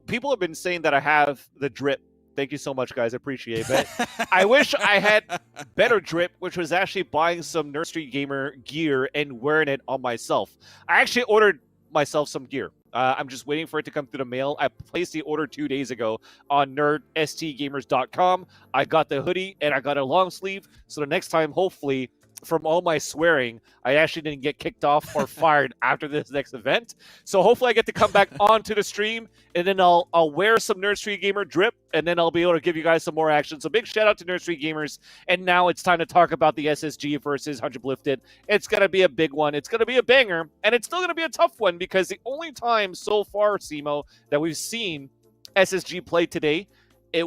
people have been saying that I have the drip. Thank you so much, guys. I appreciate it. I wish I had better drip, which was actually buying some Nerd Street Gamer gear and wearing it on myself. I actually ordered myself some gear. I'm just waiting for it to come through the mail. I placed the order 2 days ago on nerdstgamers.com. I got the hoodie and I got a long sleeve. So the next time, hopefully, from all my swearing, I actually didn't get kicked off or fired after this next event. So hopefully I get to come back onto the stream, and then I'll wear some Nerd Street Gamer drip, and then I'll be able to give you guys some more action. So big shout out to Nerd Street Gamers. And now it's time to talk about the SSG versus 100 Lifted. It's going to be a big one. It's going to be a banger, and it's still going to be a tough one, because the only time so far, Simo, that we've seen SSG play today, it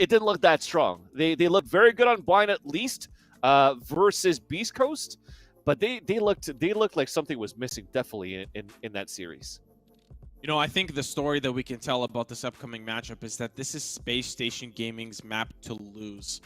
didn't look that strong. They looked very good on Blind, at least, versus Beast Coast, but they looked like something was missing definitely in that series. You know, I think the story that we can tell about this upcoming matchup is that this is Space Station Gaming's map to lose.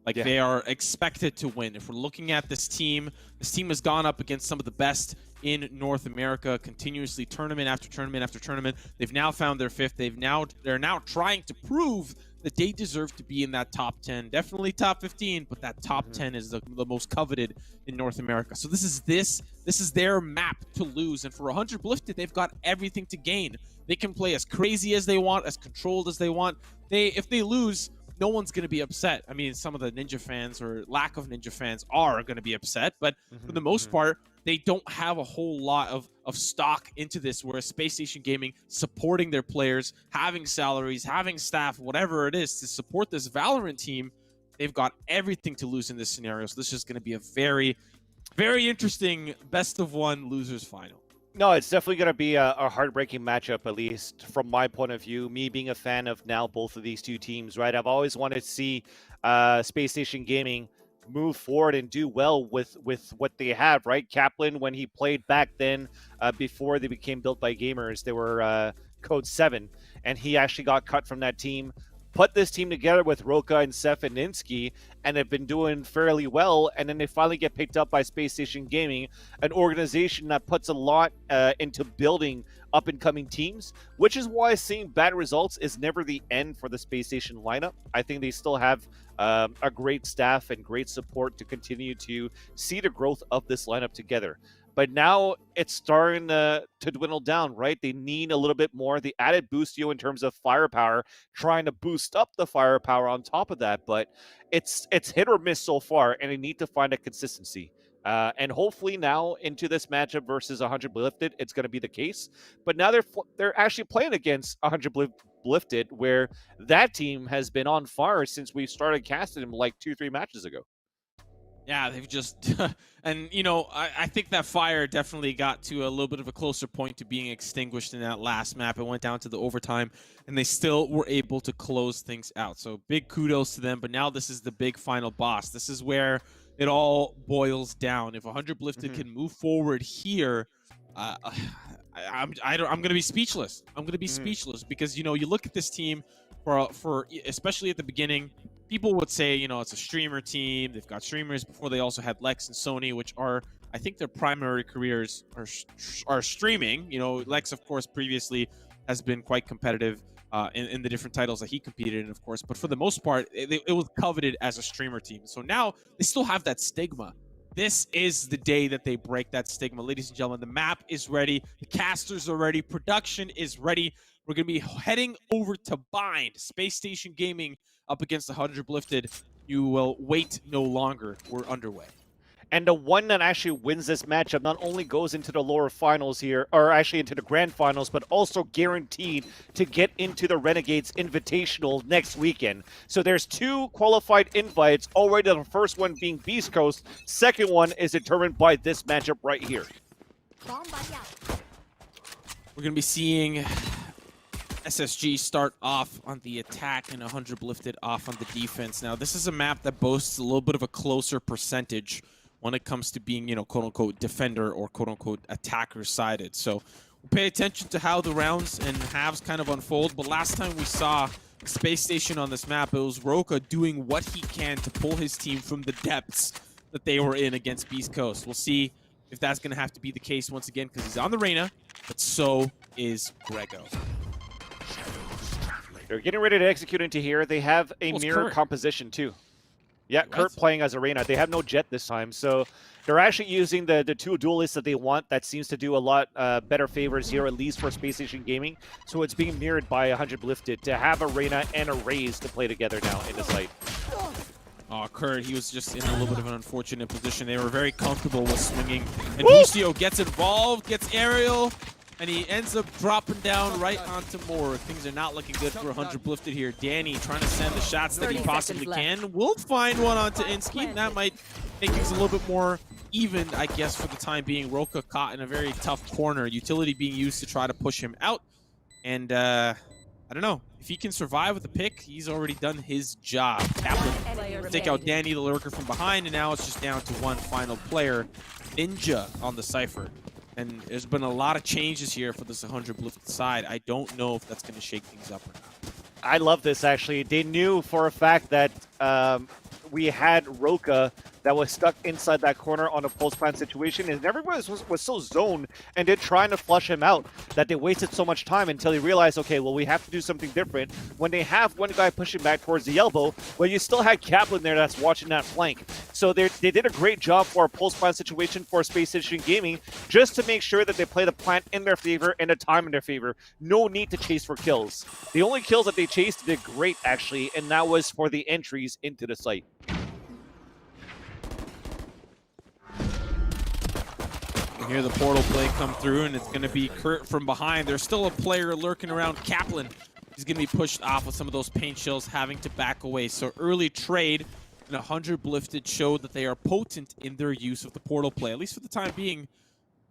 Like, they are expected to win. If we're looking at this team has gone up against some of the best in North America continuously, tournament after tournament after tournament. They've now found their fifth. They're now trying to prove that they deserve to be in that top 10, definitely top 15, but that top 10 is the most coveted in North America. So this is their map to lose, and for 100 Lifted, they've got everything to gain. They can play as crazy as they want, as controlled as they want. If they lose, no one's going to be upset. I mean, some of the Ninja fans or lack of Ninja fans are going to be upset, but for the most part, they don't have a whole lot of stock into this, whereas Space Station Gaming supporting their players, having salaries, having staff, whatever it is, to support this Valorant team, they've got everything to lose in this scenario. So this is going to be a very, very interesting best-of-1 losers final. No, it's definitely going to be a heartbreaking matchup, at least from my point of view. Me being a fan of now both of these two teams, right? I've always wanted to see Space Station Gaming move forward and do well with what they have, right? Kaplan, when he played back then, before they became Built by Gamers, they were Code 7, and he actually got cut from that team. Put this team together with Roka and Seth and Ninsky, and have been doing fairly well, and then they finally get picked up by Space Station Gaming, an organization that puts a lot into building up-and-coming teams, which is why seeing bad results is never the end for the Space Station lineup. I think they still have a great staff and great support to continue to see the growth of this lineup together. But now it's starting to dwindle down, right? They need a little bit more. The added boostio in terms of firepower, trying to boost up the firepower on top of that. But it's hit or miss so far, and they need to find a consistency. And hopefully now into this matchup versus 100 Lifted, it's going to be the case. But now they're actually playing against 100 Lifted, where that team has been on fire since we started casting them like 2-3 matches ago. Yeah, they've just, and you know, I think that fire definitely got to a little bit of a closer point to being extinguished in that last map. It went down to the overtime, and they still were able to close things out. So big kudos to them, but now this is the big final boss. This is where it all boils down. If 100 Lifted can move forward here, I'm going to be speechless. I'm going to be speechless because, you know, you look at this team for especially at the beginning, people would say, you know, it's a streamer team. They've got streamers before. They also had Lex and Sony, which are, I think, their primary careers are streaming. You know, Lex, of course, previously has been quite competitive in the different titles that he competed in, of course. But for the most part, it was coveted as a streamer team. So now they still have that stigma. This is the day that they break that stigma. Ladies and gentlemen, the map is ready. The casters are ready. Production is ready. We're going to be heading over to Bind. Space Station Gaming up against 100 Lifted. you will wait no longer. We're underway. And the one that actually wins this matchup not only goes into the lower finals here, or actually into the grand finals, but also guaranteed to get into the Renegades Invitational next weekend. So there's 2 qualified invites already, the first one being Beast Coast. Second one is determined by this matchup right here. We're going to be seeing SSG start off on the attack and 100 lifted off on the defense. Now, this is a map that boasts a little bit of a closer percentage when it comes to being, you know, quote-unquote defender or quote-unquote attacker-sided. So we'll pay attention to how the rounds and halves kind of unfold. But last time we saw Space Station on this map, it was Roka doing what he can to pull his team from the depths that they were in against Beast Coast. We'll see if that's going to have to be the case once again, because he's on the Reyna, but so is Grego. They're getting ready to execute into here. They have a mirror Kurt composition too. Yeah, What? Kurt playing as Arena. They have no Jet this time, so they're actually using the 2 duelists that they want. That seems to do a lot better favors here, at least for Space Station Gaming. So it's being mirrored by 100 Lifted to have Arena and a Raze to play together now in the site. Oh, Kurt, he was just in a little bit of an unfortunate position. They were very comfortable with swinging. And Lucio gets involved, gets aerial, and he ends up dropping down right onto Moore. Things are not looking good for 100 lifted here. Danny trying to send the shots that he possibly can. Will find one onto Inskeep, and that might make things a little bit more even, I guess, for the time being. Roka caught in a very tough corner. Utility being used to try to push him out. And, I don't know. If he can survive with the pick, he's already done his job. Kaplan take out Danny, the lurker, from behind, and now it's just down to one final player, Ninja, on the Cypher. And there's been a lot of changes here for this 100 lifted side. I don't know if that's going to shake things up or not. I love this, actually. They knew for a fact that we had Roka that was stuck inside that corner on a post-plant situation, and everybody was so zoned and they're trying to flush him out that they wasted so much time until they realized, okay, well, we have to do something different. When they have one guy pushing back towards the elbow, well, you still had Kaplan there that's watching that flank. So they did a great job for a post-plant situation for Space Station Gaming, just to make sure that they play the plant in their favor and the time in their favor. No need to chase for kills. The only kills that they chased did great, actually, and that was for the entries into the site. You hear the portal play come through, and it's going to be Kurt from behind. There's still a player lurking around Kaplan. He's going to be pushed off with some of those paint shells, having to back away. So early trade and 100 lifted showed that they are potent in their use of the portal play, at least for the time being.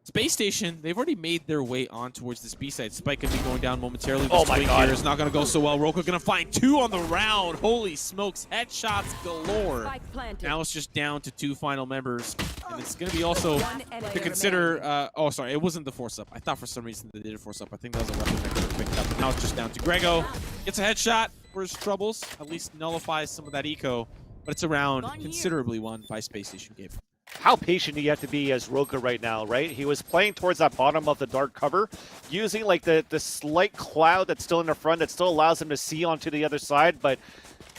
Space Station, they've already made their way on towards this B-side. Spike going to be going down momentarily. Oh my God. Here is not going to go so well. Roka going to find 2 on the round. Holy smokes, headshots galore. Now it's just down to 2 final members. And it's going to be also to consider, oh, sorry, it wasn't the force-up. I thought for some reason they did a force-up. I think that was a weapon that could have picked up. Now it's just down to Grego. Gets a headshot for his troubles. At least nullifies some of that eco. But it's a round considerably won by Space Station Gaming. How patient do you have to be as Roka right now, right? He was playing towards that bottom of the dark cover, using like the slight cloud that's still in the front that still allows him to see onto the other side, but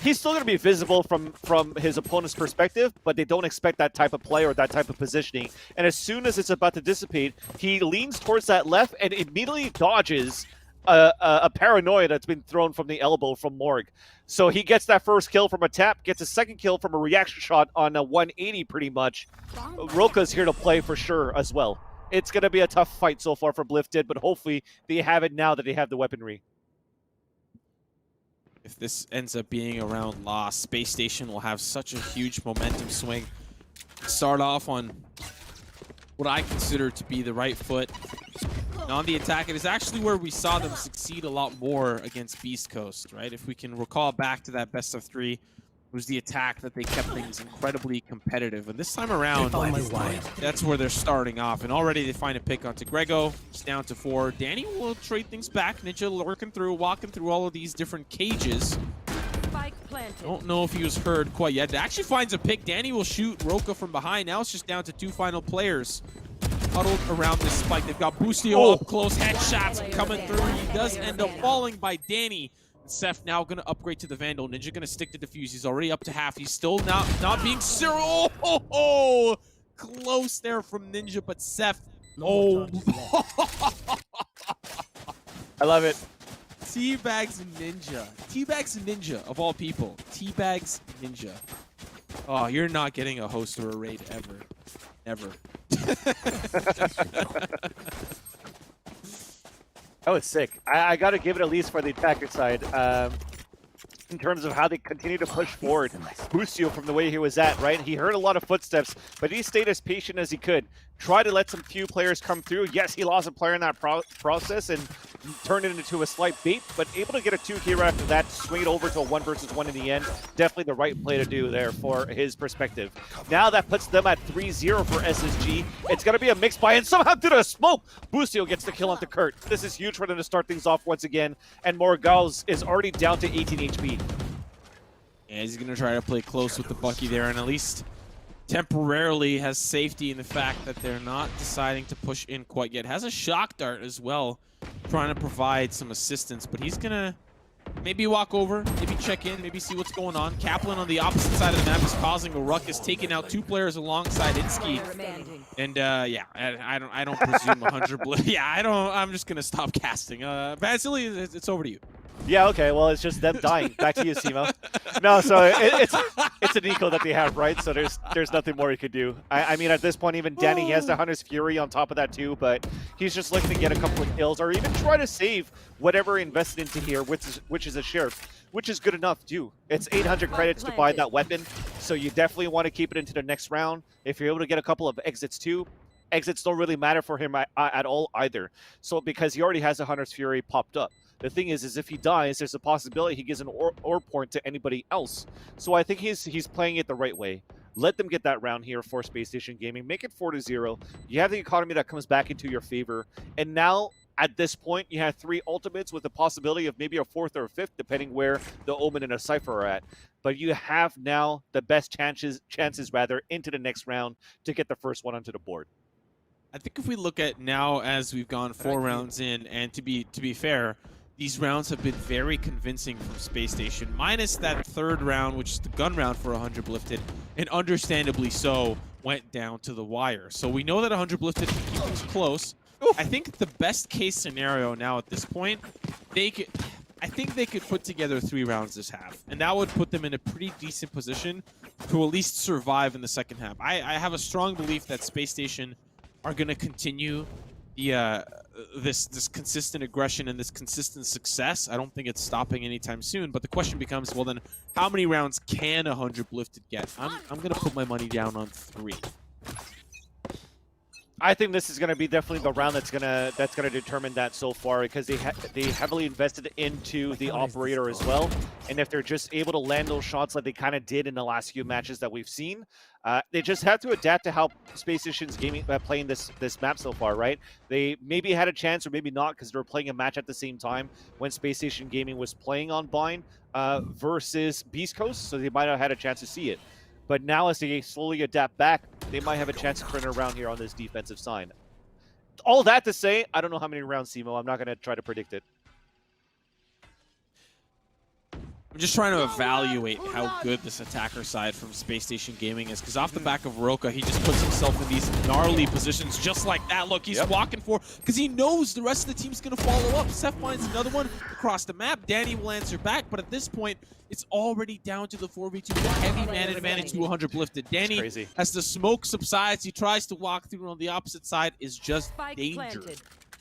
he's still going to be visible from his opponent's perspective, but they don't expect that type of play or that type of positioning. And as soon as it's about to dissipate, he leans towards that left and immediately dodges a paranoia that's been thrown from the elbow from Morg. So he gets that first kill from a tap, gets a second kill from a reaction shot on a 180 pretty much. Roka's here to play for sure as well. It's going to be a tough fight so far for Blifted, but hopefully they have it now that they have the weaponry. If this ends up being a round loss, Space Station will have such a huge momentum swing. Start off on what I consider to be the right foot. And on the attack, it is actually where we saw them succeed a lot more against Beast Coast, right? If we can recall back to that best of 3, it was the attack that they kept things incredibly competitive. And this time around, that's where they're starting off. And already they find a pick onto Grego. It's down to 4. Danny will trade things back. Ninja working through, walking through all of these different cages. Don't know if he was heard quite yet. It actually finds a pick. Danny will shoot Roka from behind. Now it's just down to 2 final players huddled around this spike. They've got Bustio up close. Headshots coming through. He does end up falling by Danny. Seth now going to upgrade to the Vandal. Ninja going to stick to defuse. He's already up to half. He's still not being Cyril. Oh, close there from Ninja, but Seth. Oh. I love it. Teabags Ninja. Teabags Ninja, of all people. Teabags Ninja. Oh, you're not getting a host or a raid ever. Ever. That was sick. I got to give it at least for the attacker side. In terms of how they continue to push forward. Busio from the way he was at, right? He heard a lot of footsteps, but he stayed as patient as he could. Try to let some few players come through. Yes, he lost a player in that process and turned it into a slight bait, but able to get a 2K right after that, swing it over to a 1 versus 1 in the end. Definitely the right play to do there for his perspective. Now that puts them at 3-0 for SSG. It's going to be a mixed buy, and somehow through the smoke, Busio gets the kill onto Kurt. This is huge for them to start things off once again, and Morgals is already down to 18 HP. Yeah, he's going to try to play close with the Bucky there, and at least temporarily has safety in the fact that they're not deciding to push in quite yet. Has a shock dart as well, trying to provide some assistance, but he's going to maybe walk over, maybe check in, maybe see what's going on. Kaplan on the opposite side of the map is causing a ruckus, taking out 2 players alongside Insky. And yeah, I don't presume 100 yeah, I'm just going to stop casting. Vasily, it's over to you. Yeah, okay, well, it's just them dying. Back to you, Simo. No, so it's an eco that they have, right? So there's nothing more he could do. I mean, at this point, even Danny, he has the Hunter's Fury on top of that too, but he's just looking to get a couple of kills or even try to save whatever he invested into here, which is a sheriff, which is good enough too. It's 800 credits to buy that weapon, so you definitely want to keep it into the next round. If you're able to get a couple of exits too, exits don't really matter for him at all either. So because he already has the Hunter's Fury popped up. The thing is if he dies, there's a possibility he gives an orb point to anybody else. So I think he's playing it the right way. Let them get that round here for Space Station Gaming. Make it 4-0. You have the economy that comes back into your favor. And now, at this point, you have 3 ultimates with the possibility of maybe a 4th or a 5th, depending where the Omen and a Cypher are at. But you have now the best chances into the next round to get the first one onto the board. I think if we look at now as we've gone 4 rounds in, and to be fair, these rounds have been very convincing from Space Station, minus that 3rd round, which is the gun round for 100 Lifted, and understandably so, went down to the wire. So we know that 100 Lifted can keep things close. I think the best case scenario now at this point, I think they could put together 3 rounds this half, and that would put them in a pretty decent position to at least survive in the second half. I have a strong belief that Space Station are going to continue the this consistent aggression and this consistent success. I don't think it's stopping anytime soon, but the question becomes, well then, how many rounds can 100 Lifted get? I'm going to put my money down on 3. I think this is going to be definitely the round that's gonna determine that so far, because they heavily invested into the operator as well, and if they're just able to land those shots like they kind of did in the last few matches that we've seen, they just have to adapt to how Space Station's gaming playing this map so far, right? They maybe had a chance or maybe not because they were playing a match at the same time when Space Station Gaming was playing on Bind versus Beast Coast, so they might have had a chance to see it. But now as they slowly adapt back, they might have a chance to turn it around here on this defensive side. All that to say, I don't know how many rounds, Simo. I'm not going to try to predict it. I'm just trying to evaluate how good this attacker side from Space Station Gaming is, because off the back of Roka, he just puts himself in these gnarly positions just like that. Look, he's walking for, because he knows the rest of the team's going to follow up. Seth finds another one across the map. Danny will answer back, but at this point, it's already down to the 4v2 with a heavy man advantage to 100 Lifted. Danny, as the smoke subsides, he tries to walk through on the opposite side, is just danger.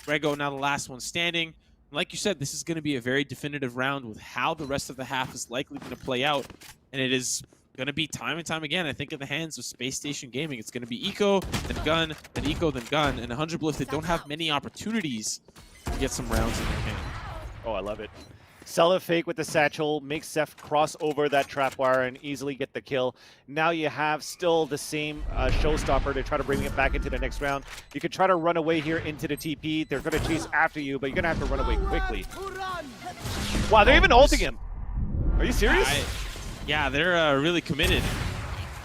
Grego now the last one standing. Like you said, this is going to be a very definitive round with how the rest of the half is likely going to play out. And it is going to be time and time again, I think, in the hands of Space Station Gaming. It's going to be eco, then gun, then eco, then gun. And 100 Lifted don't have many opportunities to get some rounds in their hand. Oh, I love it. Sell a fake with the satchel, make Seth cross over that trap wire and easily get the kill. Now you have still the same showstopper to try to bring it back into the next round. You could try to run away here into the TP. They're going to chase after you, but you're going to have to run away quickly. Wow, they're even ulting him. Are you serious? Yeah, they're really committed.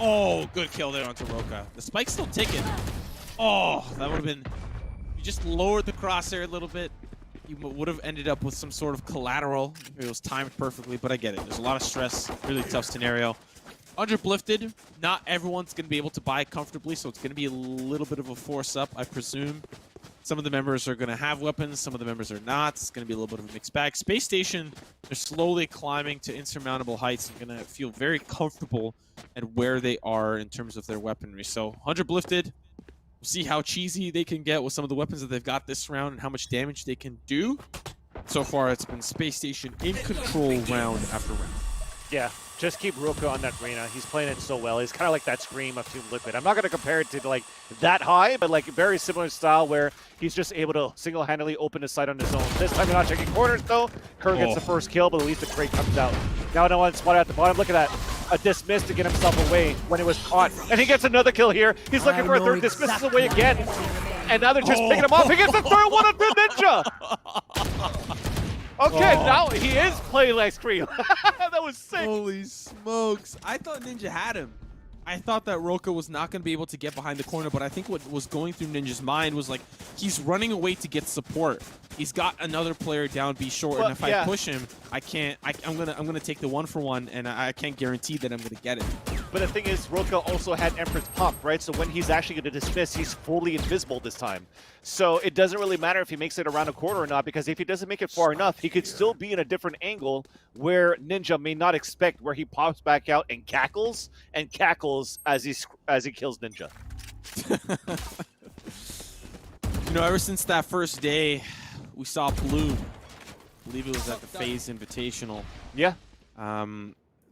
Oh, good kill there onto Roka. The spike's still ticking. Oh, that would have been... You just lowered the crosshair a little bit. You would have ended up with some sort of collateral if it was timed perfectly, but I get it. There's a lot of stress, really tough scenario. 100 Lifted, not everyone's going to be able to buy comfortably, so it's going to be a little bit of a force up, I presume. Some of the members are going to have weapons, some of the members are not. It's going to be a little bit of a mixed bag. Space Station, they're slowly climbing to insurmountable heights and going to feel very comfortable at where they are in terms of their weaponry. So 100 lifted. We'll see how cheesy they can get with some of the weapons that they've got this round and how much damage they can do. So far, it's been Space Station in control round after round. Yeah, just keep Roka on that Reyna. He's playing it so well. He's kind of like that Scream of Team Liquid. I'm not going to compare it to like that high, but like very similar style where he's just able to single-handedly open his sight on his own. This time, you're not checking corners though. Kerr gets the first kill, but at least the crate comes out. Now no one spotted at the bottom. Look at that. A dismiss to get himself away when it was caught. And he gets another kill here. He's looking for a third. Dismisses away again. And now they're just picking him off. He gets the third one of the Ninja. Okay, now he is playing like Scream. That was sick. Holy smokes. I thought Ninja had him. I thought that Roka was not going to be able to get behind the corner, but I think what was going through Ninja's mind was like, he's running away to get support. He's got another player down B short, and if I push him, I can't. I'm gonna take the 1-for-1, and I can't guarantee that I'm gonna get it. But the thing is, Roka also had Empress pump, right? So when he's actually going to dismiss, he's fully invisible this time. So it doesn't really matter if he makes it around a corner or not, because if he doesn't make it far enough, he could still be in a different angle where Ninja may not expect, where he pops back out and cackles as he kills Ninja. You know, ever since that first day, we saw Blue. I believe it was at the FaZe Invitational. Yeah.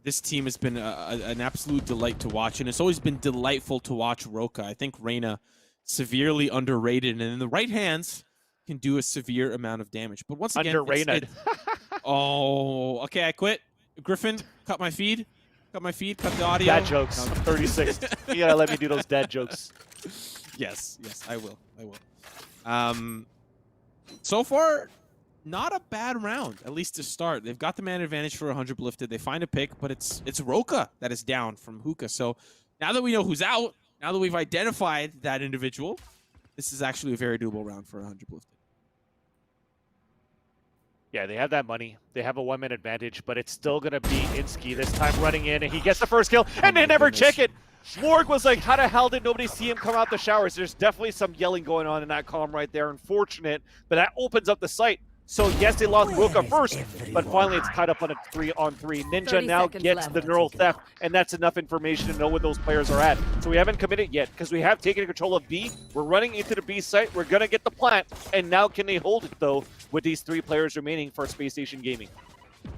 This team has been an absolute delight to watch, and it's always been delightful to watch Roka. I think Reyna, severely underrated, and in the right hands, can do a severe amount of damage. But once again, underrated. Oh, okay, I quit. Griffin, cut my feed. Cut the audio. Dad jokes. I'm 36. You gotta let me do those dad jokes. Yes, I will. So far, not a bad round, at least to start. They've got the man advantage for 100 lifted. They find a pick, but it's Roka that is down from Hookah. So now that we know who's out, now that we've identified that individual, this is actually a very doable round for 100 lifted. Yeah, they have that money. They have a one-man advantage, but it's still going to be Insky this time running in, and he gets the first kill, and they never check it. Morg was like, how the hell did nobody see him come out the showers? There's definitely some yelling going on in that column right there. Unfortunate, but that opens up the site. So yes, they lost Roka first, but finally it's tied up on a 3-on-3. Ninja now gets the neural theft, and that's enough information to know where those players are at. So we haven't committed yet, because we have taken control of B. We're running into the B site. We're going to get the plant, and now can they hold it, though, with these 3 players remaining for Space Station Gaming?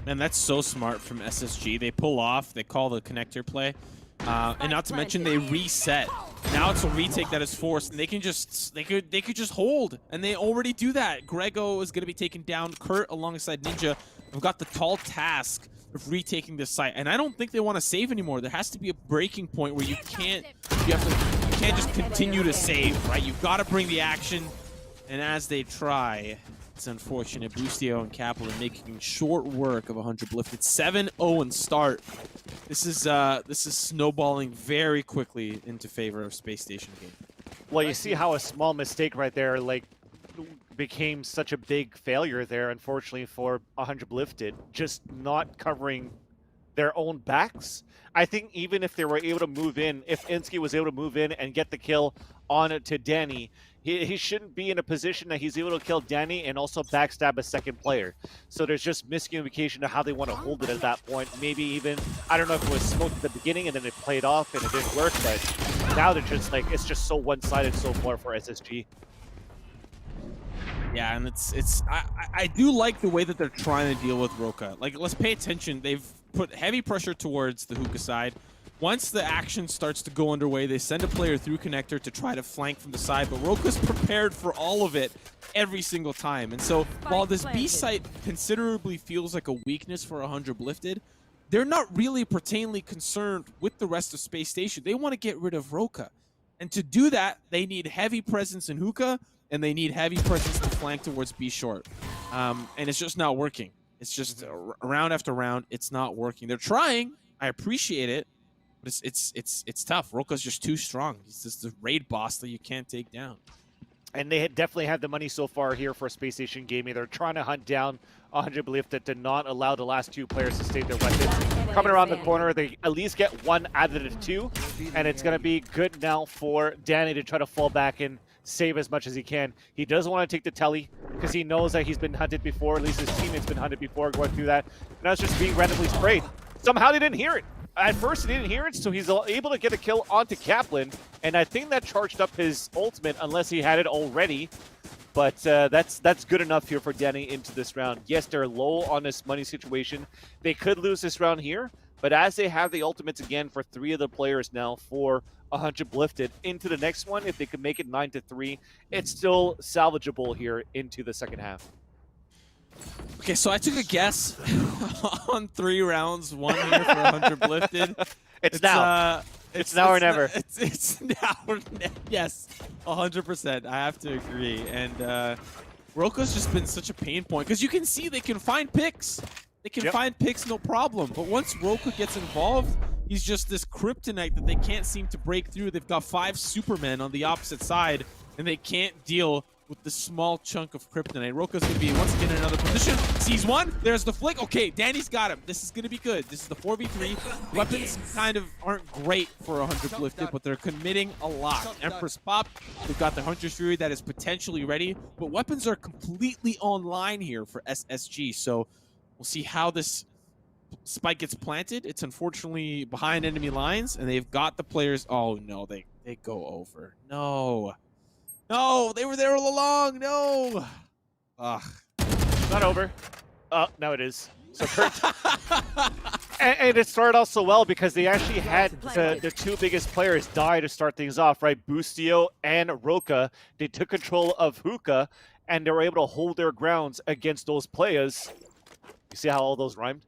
Man, that's so smart from SSG. They pull off, they call the connector play, and not to mention they reset. Now it's a retake that is forced, and they could just hold, and they already do that. Grego is going to be taken down. Kurt alongside Ninja have got the tall task of retaking this site, and I don't think they want to save anymore. There has to be a breaking point where you can't just continue to save, right? You've got to bring the action, and as they try, it's unfortunate. Boostio and Capital are making short work of 100 lifted. 7-0 and start. This is snowballing very quickly into favor of Space Station game. Well, you see how a small mistake right there, like, became such a big failure there, unfortunately, for 100 lifted, just not covering their own backs. I think even if they were able to move in, if Insky was able to move in and get the kill on to Danny, he shouldn't be in a position that he's able to kill Danny and also backstab a second player. So there's just miscommunication of how they want to hold it at that point. Maybe even, I don't know if it was smoked at the beginning and then it played off and it didn't work, but now they're just like, it's just so one-sided so far for SSG. Yeah, and I do like the way that they're trying to deal with Roka. Like, let's pay attention. They've put heavy pressure towards the Hookah side. Once the action starts to go underway, they send a player through connector to try to flank from the side, but Roka's prepared for all of it every single time. And so while this B site considerably feels like a weakness for 100 lifted, they're not really pertainingly concerned with the rest of Space Station. They want to get rid of Roka. And to do that, they need heavy presence in Hookah, and they need heavy presence to flank towards B short. And it's just not working. It's just round after round, it's not working. They're trying. I appreciate it. But it's tough. Roka's just too strong. He's just the raid boss that you can't take down. And they definitely have the money so far here for Space Station Gaming. They're trying to hunt down 100 lifted to not allow the last 2 players to save their weapons. Coming around the corner, they at least get 1 out of the 2, and it's going to be good now for Danny to try to fall back in save as much as he can. He doesn't want to take the telly because he knows that he's been hunted before, at least his teammate's been hunted before going through that. And that's just being randomly sprayed. Somehow they didn't hear it. At first he didn't hear it, so he's able to get a kill onto Kaplan, and I think that charged up his ultimate unless he had it already. But that's good enough here for Danny into this round. Yes, they're low on this money situation. They could lose this round here, but as they have the ultimates again for 3 of the players now for 100 lifted into the next one, if they could make it 9-3, it's still salvageable here into the second half. Okay, so I took a guess on 3 rounds, 1 here for 100 lifted. It's now. It's now or never. It's now or never. Yes, 100%. I have to agree. And Roka's just been such a pain point because you can see they can find picks. They can find picks, no problem. But once Roka gets involved, he's just this kryptonite that they can't seem to break through. They've got 5 Supermen on the opposite side, and they can't deal with the small chunk of kryptonite. Roka's going to be once again in another position. Sees one. There's the flick. Okay, Danny's got him. This is going to be good. This is the 4v3. Weapons kind of aren't great for 100 lifted, but they're committing a lot. Empress pop. They've got the Hunter's Fury that is potentially ready, but weapons are completely online here for SSG. So we'll see how this spike gets planted. It's unfortunately behind enemy lines, and they've got the players. Oh, no, they go over. No. No, they were there all along. No. Ugh. Not over. Now it is. So Kurt. and it started off so well because they actually had the 2 biggest players die to start things off, right? Boostio and Roka. They took control of Hookah, and they were able to hold their grounds against those players. You see how all those rhymed?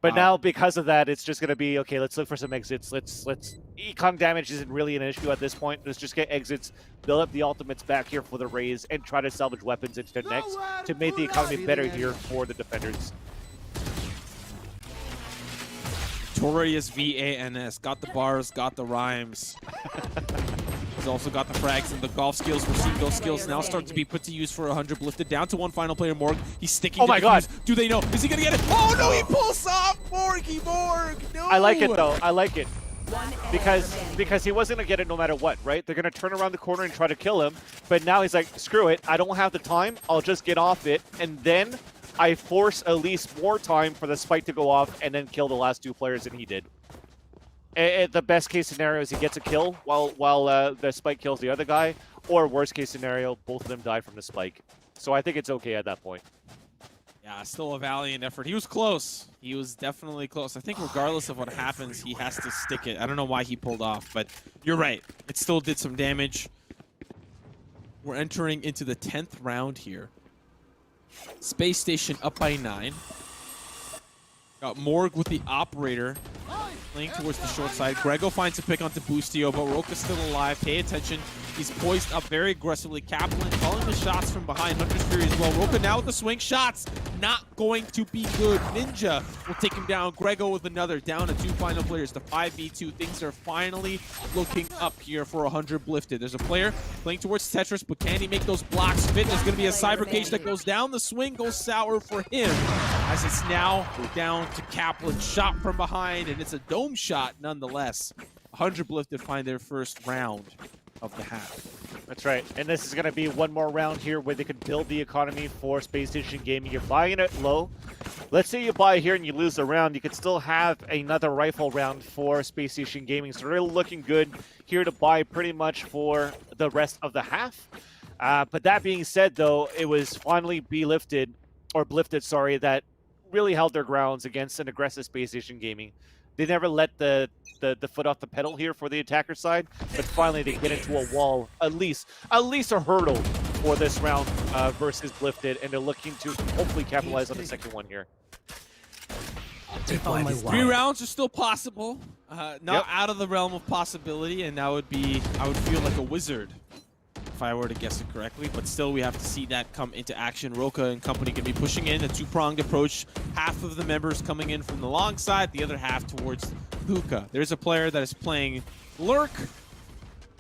But now, because of that, it's just going to be, okay, let's look for some exits. Let's econ damage isn't really an issue at this point. Let's just get exits, build up the ultimates back here for the Rays, and try to salvage weapons into their necks to make the economy better here for the defenders. Victorious VANS. Got the bars, got the rhymes. He's also got the frags and the golf skills. We're seeing those skills now start to be put to use for 100 lifted. Down to 1 final player, Morg. He's sticking to the fuse. Do they know? Is he going to get it? Oh, no, he pulls off Morg. No. I like it, though. I like it. Because he wasn't going to get it no matter what, right? They're going to turn around the corner and try to kill him. But now he's like, screw it. I don't have the time. I'll just get off it. And then I force at least more time for the spike to go off and then kill the last 2 players than he did. The best case scenario is he gets a kill while the spike kills the other guy, or worst case scenario, both of them die from the spike. So I think it's okay at that point. Yeah, still a valiant effort. He was close. He was definitely close. I think regardless of what happens, he has to stick it. I don't know why he pulled off, but you're right. It still did some damage. We're entering into the 10th round here. Space Station up by 9. Got Morg with the operator playing towards the short side. Grego finds a pick onto Boostio, but Roka's still alive. Pay attention. He's poised up very aggressively. Kaplan calling the shots from behind. Hunter's Fury as well. Roka now with the swing shots. Not going to be good. Ninja will take him down. Grego with another. Down to 2 final players. The 5v2. Things are finally looking up here for 100 lifted. There's a player playing towards Tetris, but can he make those blocks fit? There's going to be a cyber cage that goes down. The swing goes sour for him as it's now down to Kaplan. Shot from behind, and it's a dome shot nonetheless. 100 lifted find their first round of the half. That's right. And this is going to be one more round here where they can build the economy for Space Station Gaming. You're buying it low. Let's say you buy here and you lose the round. You could still have another rifle round for Space Station Gaming. So really looking good here to buy pretty much for the rest of the half. But that being said, though, it was finally Blifted, that really held their grounds against an aggressive Space Station Gaming. They never let the foot off the pedal here for the attacker side, but finally they get into a wall, at least a hurdle for this round versus Blifted, and they're looking to hopefully capitalize on the second one here. 3 rounds are still possible, not out of the realm of possibility, and that would be, I would feel like a wizard if I were to guess it correctly, but still we have to see that come into action. Roka and company can be pushing in a 2-pronged approach. Half of the members coming in from the long side, the other half towards Hookah. There's a player that is playing Lurk.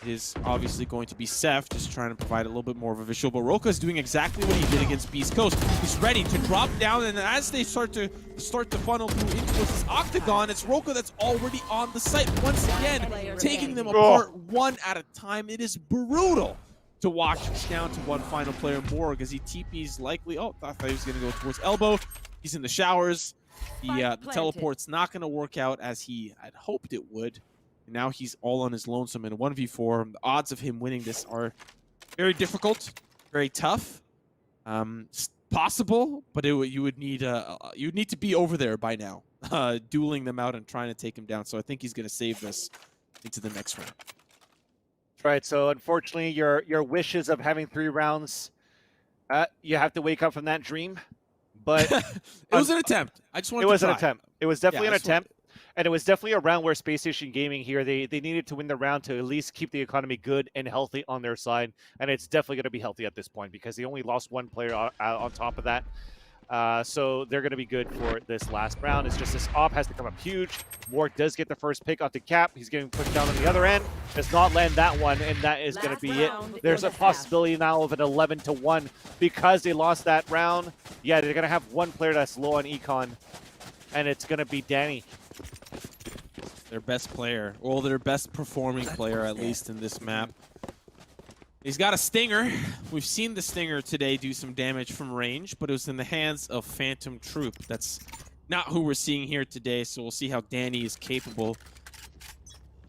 It is obviously going to be Seth, just trying to provide a little bit more of a visual, but Roka is doing exactly what he did against Beast Coast. He's ready to drop down, and as they start to funnel through into this octagon, it's Roka that's already on the site once again, taking them apart one at a time. It is brutal to watch. He's down to one final player more because he TP's likely. Oh, I thought he was going to go towards elbow. He's in the showers. The teleport's not going to work out as he had hoped it would. And now he's all on his lonesome in a 1v4. The odds of him winning this are very difficult, very tough. Possible, but you would need to be over there by now, dueling them out and trying to take him down. So I think he's going to save this into the next round. Right, so unfortunately, your wishes of having 3 rounds, you have to wake up from that dream. But it was an attempt. I just wanted to It was try. an attempt. It was definitely an attempt. And it was definitely a round where Space Station Gaming here, they needed to win the round to at least keep the economy good and healthy on their side. And it's definitely going to be healthy at this point because they only lost 1 player on top of that. So they're going to be good for this last round. It's just this op has to come up huge. Ward does get the first pick off the cap. He's getting pushed down on the other end. Does not land that one, and that is going to be it. There's a possibility now of an 11-1 because they lost that round. Yeah, they're going to have 1 player that's low on econ, and it's going to be Danny. Their best player, well, their best performing player at least in this map. He's got a stinger. We've seen the stinger today do some damage from range, but it was in the hands of Phantom Troop. That's not who we're seeing here today, so we'll see how Danny is capable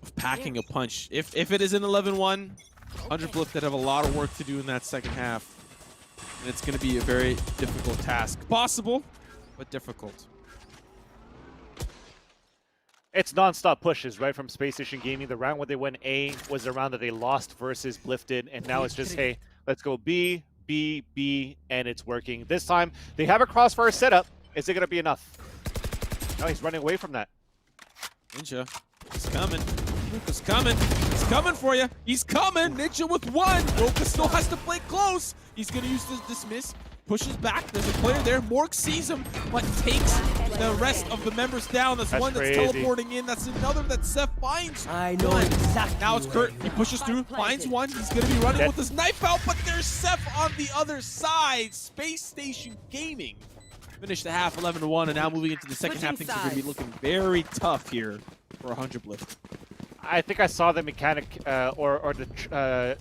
of packing a punch. If it is an 11-1, 100 Blip that have a lot of work to do in that second half. And it's going to be a very difficult task. Possible, but difficult. It's non-stop pushes, right, from Space Station Gaming. The round where they went A was the round that they lost versus Blifted, and now it's just, hey, let's go B, B, B, and it's working. This time, they have a crossfire setup. Is it going to be enough? No, he's running away from that. Ninja, he's coming. Roka's coming. He's coming for you. He's coming. Ninja with 1. Roka still has to play close. He's going to use this dismiss. Pushes back. There's a player there. Morg sees him, but takes the rest of the members down. That's one that's crazy. teleporting in. That's another that Seth finds. I know one. exactly. Now it's Kurt. He pushes through, finds one. He's going to be running with his knife out, but there's Seth on the other side. Space Station Gaming finished the half 11-1, and now moving into the second half, things are going to be looking very tough here for 100 Blip. I think I saw the mechanic or the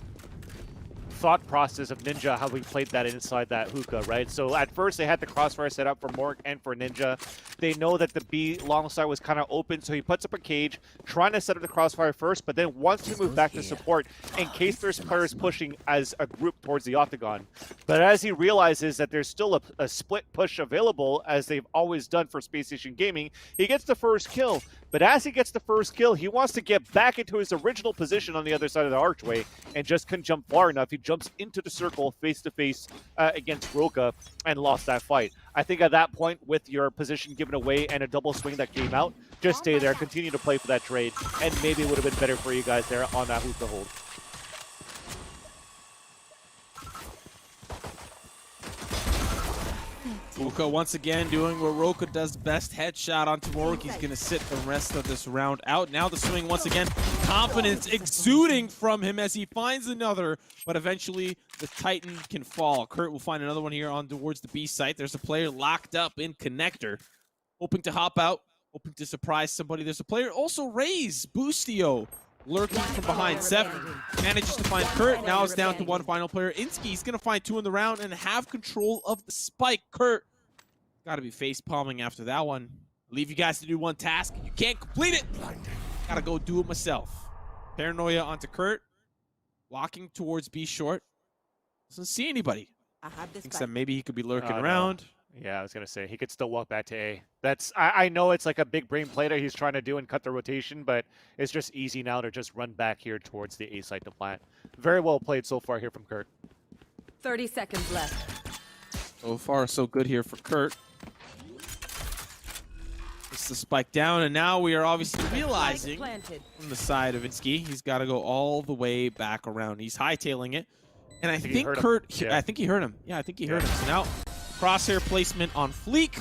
thought process of Ninja, how we played that inside that hookah, right? So at first they had the crossfire set up for Morg and for Ninja. They know that the B long side was kind of open, so he puts up a cage, trying to set up the crossfire first, but then wants to move back to support in case there's players pushing as a group towards the octagon. But as he realizes that there's still a split push available, as they've always done for Space Station Gaming, he gets the first kill. But as he gets the first kill, he wants to get back into his original position on the other side of the archway and just couldn't jump far enough. He jumps into the circle face-to-face against Roka and lost that fight. I think at that point, with your position given away and a double swing that came out, just stay there, continue to play for that trade, and maybe it would have been better for you guys there on that hookah hold. Uka once again doing what Roka does best, headshot onto Morg. He's going to sit the rest of this round out. Now the swing once again, confidence exuding from him as he finds another, but eventually the Titan can fall. Kurt will find another one here on towards the B site. There's a player locked up in connector, hoping to hop out, hoping to surprise somebody. There's a player also Raze, Boostio, lurking from behind. Seth manages to find Kurt. Now it's down to 1 final player. Inski, he's going to find 2 in the round and have control of the spike. Kurt, got to be face palming after that one. Leave you guys to do one task. You can't complete it. Got to go do it myself. Paranoia onto Kurt. Walking towards B short. Doesn't see anybody. Thinks that maybe he could be lurking around. No. Yeah, I was going to say, he could still walk back to A. I know it's like a big brain play that he's trying to do and cut the rotation, but it's just easy now to just run back here towards the A site to plant. Very well played so far here from Kurt. 30 seconds left. So far, so good here for Kurt. It's the spike down, and now we are obviously realizing from the side of Inski, he's got to go all the way back around. He's hightailing it, and I think Kurt, I think he heard him. Yeah, I think he heard him. So now, crosshair placement on Fleek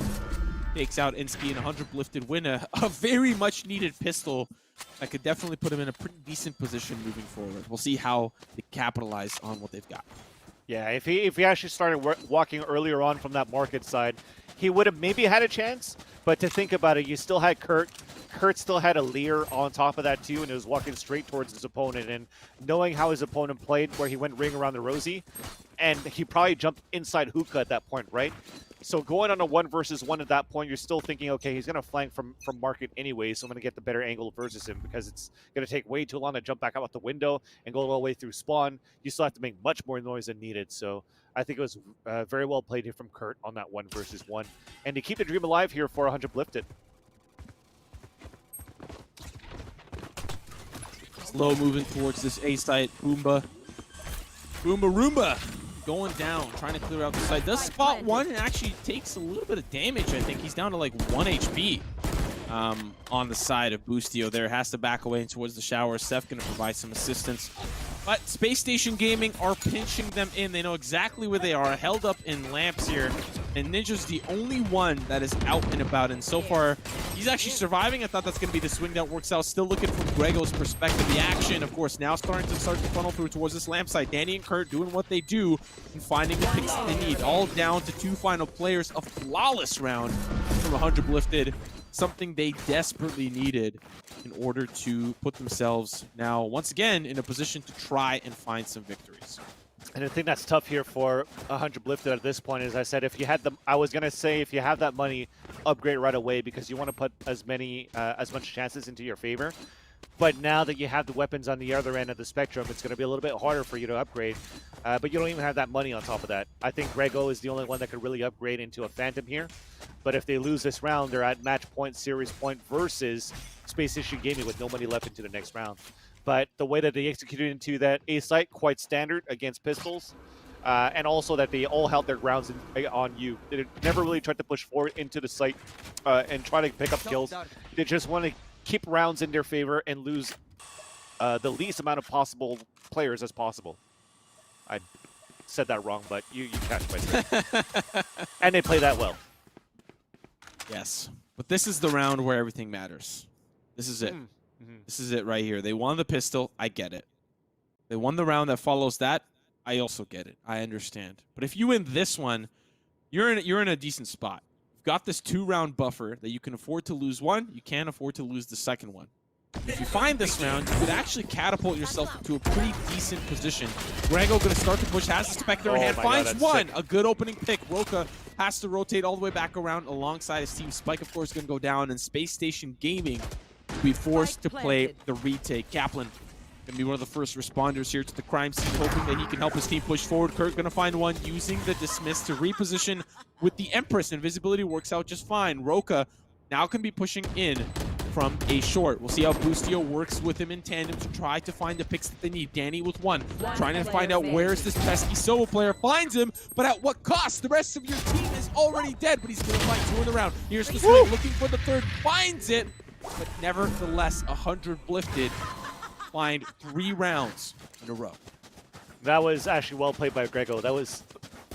takes out Inski, and 100 lifted win. A very much needed pistol that could definitely put him in a pretty decent position moving forward. We'll see how they capitalize on what they've got. Yeah, if he actually started walking earlier on from that market side, he would have maybe had a chance. But to think about it, you still had Kurt. Kurt still had a leer on top of that too, and it was walking straight towards his opponent. And knowing how his opponent played, where he went ring around the rosy, and he probably jumped inside hookah at that point, right? So going on a 1 versus 1 at that point, you're still thinking, okay, he's going to flank from market anyway, so I'm going to get the better angle versus him, because it's going to take way too long to jump back out the window and go all the way through spawn. You still have to make much more noise than needed. So I think it was very well played here from Kurt on that 1 versus 1. And to keep the dream alive here for 100 Lifted. Slow moving towards this A site. Boomba. Boomba Roomba. Going down, trying to clear out the site. Does spot one and actually takes a little bit of damage. I think he's down to like 1 HP on the side of Boostio there. Has to back away towards the shower. Seth going to provide some assistance. But Space Station Gaming are pinching them in. They know exactly where they are. Held up in lamps here. And Ninja's the only one that is out and about. And so far, he's actually surviving. I thought that's going to be the swing that works out. Still looking from Grego's perspective. The action, of course, now starting to funnel through towards this lamp site. Danny and Kurt doing what they do and finding the picks that they need. All down to 2 final players. A flawless round from 100 Lifted. Something they desperately needed in order to put themselves now, once again, in a position to try and find some victories. And I think that's tough here for 100 Lifted at this point. As I said, if you had them, I was gonna say if you have that money, upgrade right away, because you want to put as much chances into your favor. But now that you have the weapons on the other end of the spectrum, it's going to be a little bit harder for you to upgrade. But you don't even have that money on top of that. I think Grego is the only one that could really upgrade into a Phantom here. But if they lose this round, they're at match point, series point versus Space Station Gaming with no money left into the next round. But the way that they executed into that A site, quite standard against pistols. And also that they all held their grounds on you. They never really tried to push forward into the site and try to pick up kills. They just want to keep rounds in their favor and lose the least amount of possible players as possible. I said that wrong, but you catch my drift. And they play that well. Yes, but this is the round where everything matters. This is it. This is it right here. They won the pistol. I get it. They won the round that follows that. I also get it. I understand. But if you win this one, you're in a decent spot. You've got this 2-round buffer that you can afford to lose one. You can't afford to lose the second one. If you find this round, you could actually catapult yourself into a pretty decent position. Grego going to start to push, has the Spectre in hand, finds one. A good opening pick. Roka has to rotate all the way back around alongside his team. Spike, of course, going to go down, and Space Station Gaming will be forced to play the retake. Kaplan going to be one of the first responders here to the crime scene, hoping that he can help his team push forward. Kurt going to find one, using the dismiss to reposition with the Empress. Invisibility works out just fine. Roka now can be pushing in from a short. We'll see how Boostio works with him in tandem to try to find the picks that they need. Danny with one, trying to find out where is this pesky solo player. Finds him, but at what cost? The rest of your team is already dead, but he's going to find 2 in the round. Here's the swing, looking for the third, finds it, but nevertheless, 100 Lifted find 3 rounds in a row. That was actually well played by Grego. That was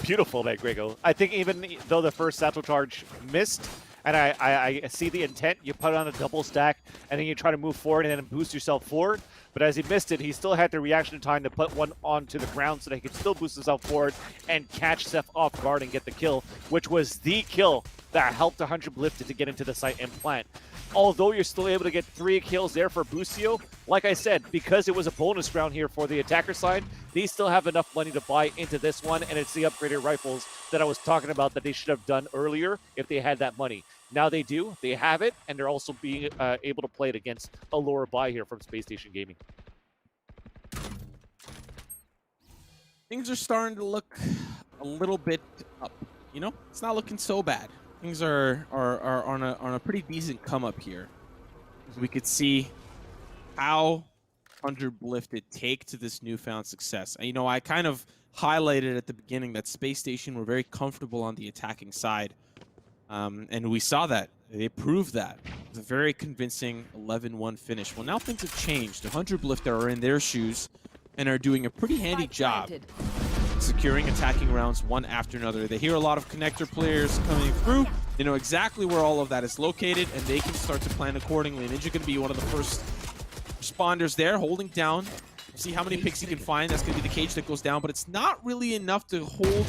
beautiful by Grego. I think even though the first satchel charge missed, and I see the intent, you put it on a double stack, and then you try to move forward and then boost yourself forward. But as he missed it, he still had the reaction time to put one onto the ground so that he could still boost himself forward and catch Seth off guard and get the kill, which was the kill that helped 100 Lifted to get into the site and plant. Although you're still able to get 3 kills there for Boostio, like I said, because it was a bonus round here for the attacker side, they still have enough money to buy into this one, and it's the upgraded rifles that I was talking about that they should have done earlier if they had that money. Now they do, they have it, and they're also being able to play it against a lower buy here from Space Station Gaming. Things are starting to look a little bit up. You know, it's not looking so bad. Things are on a pretty decent come up here. We could see how 100 Lifted take to this newfound success. You know, I kind of highlighted at the beginning that Space Station were very comfortable on the attacking side. And we saw that. They proved that. It was a very convincing 11-1 finish. Well, now things have changed. 100 Lifted are in their shoes and are doing a pretty handy job securing attacking rounds one after another. They hear a lot of connector players coming through. They know exactly where all of that is located, and they can start to plan accordingly. Ninja going to be one of the first responders there, holding down. We'll see how many picks he can find. That's going to be the cage that goes down, but it's not really enough to hold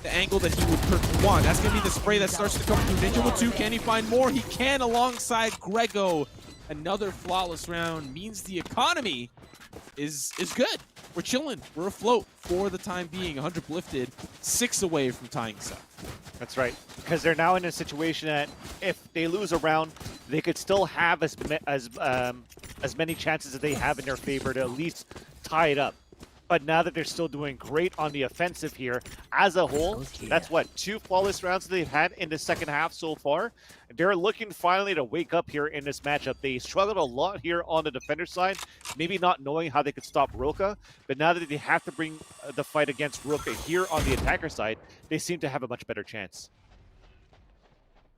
the angle that he would want. That's going to be the spray that starts to come through. Ninja with 2. Can he find more? He can, alongside Grego. another flawless round means the economy is good. We're chilling. We're afloat for the time being. 100 lifted, 6 away from tying Seth. That's right, because they're now in a situation that if they lose a round, they could still have as many chances as they have in their favor to at least tie it up. But now that they're still doing great on the offensive here, as a whole, that's what, 2 flawless rounds they've had in the second half so far. They're looking finally to wake up here in this matchup. They struggled a lot here on the defender side, maybe not knowing how they could stop Roka, but now that they have to bring the fight against Roka here on the attacker side, they seem to have a much better chance.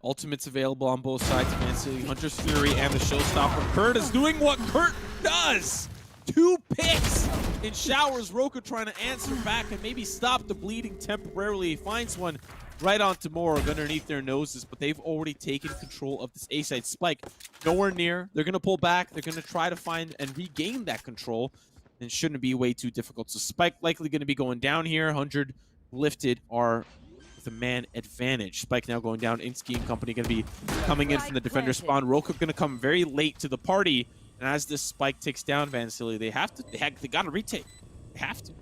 Ultimates available on both sides. Fancy Hunter's Fury and the Showstopper. Kurt is doing what Kurt does! 2 picks in showers. Roka trying to answer back and maybe stop the bleeding temporarily. He finds one right onto Morg underneath their noses, but they've already taken control of this A-side. Spike nowhere near. They're going to pull back. They're going to try to find and regain that control. And shouldn't be way too difficult. So Spike likely going to be going down here. 100 lifted are with a man advantage. Spike now going down. Insky and company going to be coming in from the defender spawn. Roka going to come very late to the party. And as this Spike takes down Vansili, they got to retake. They have to.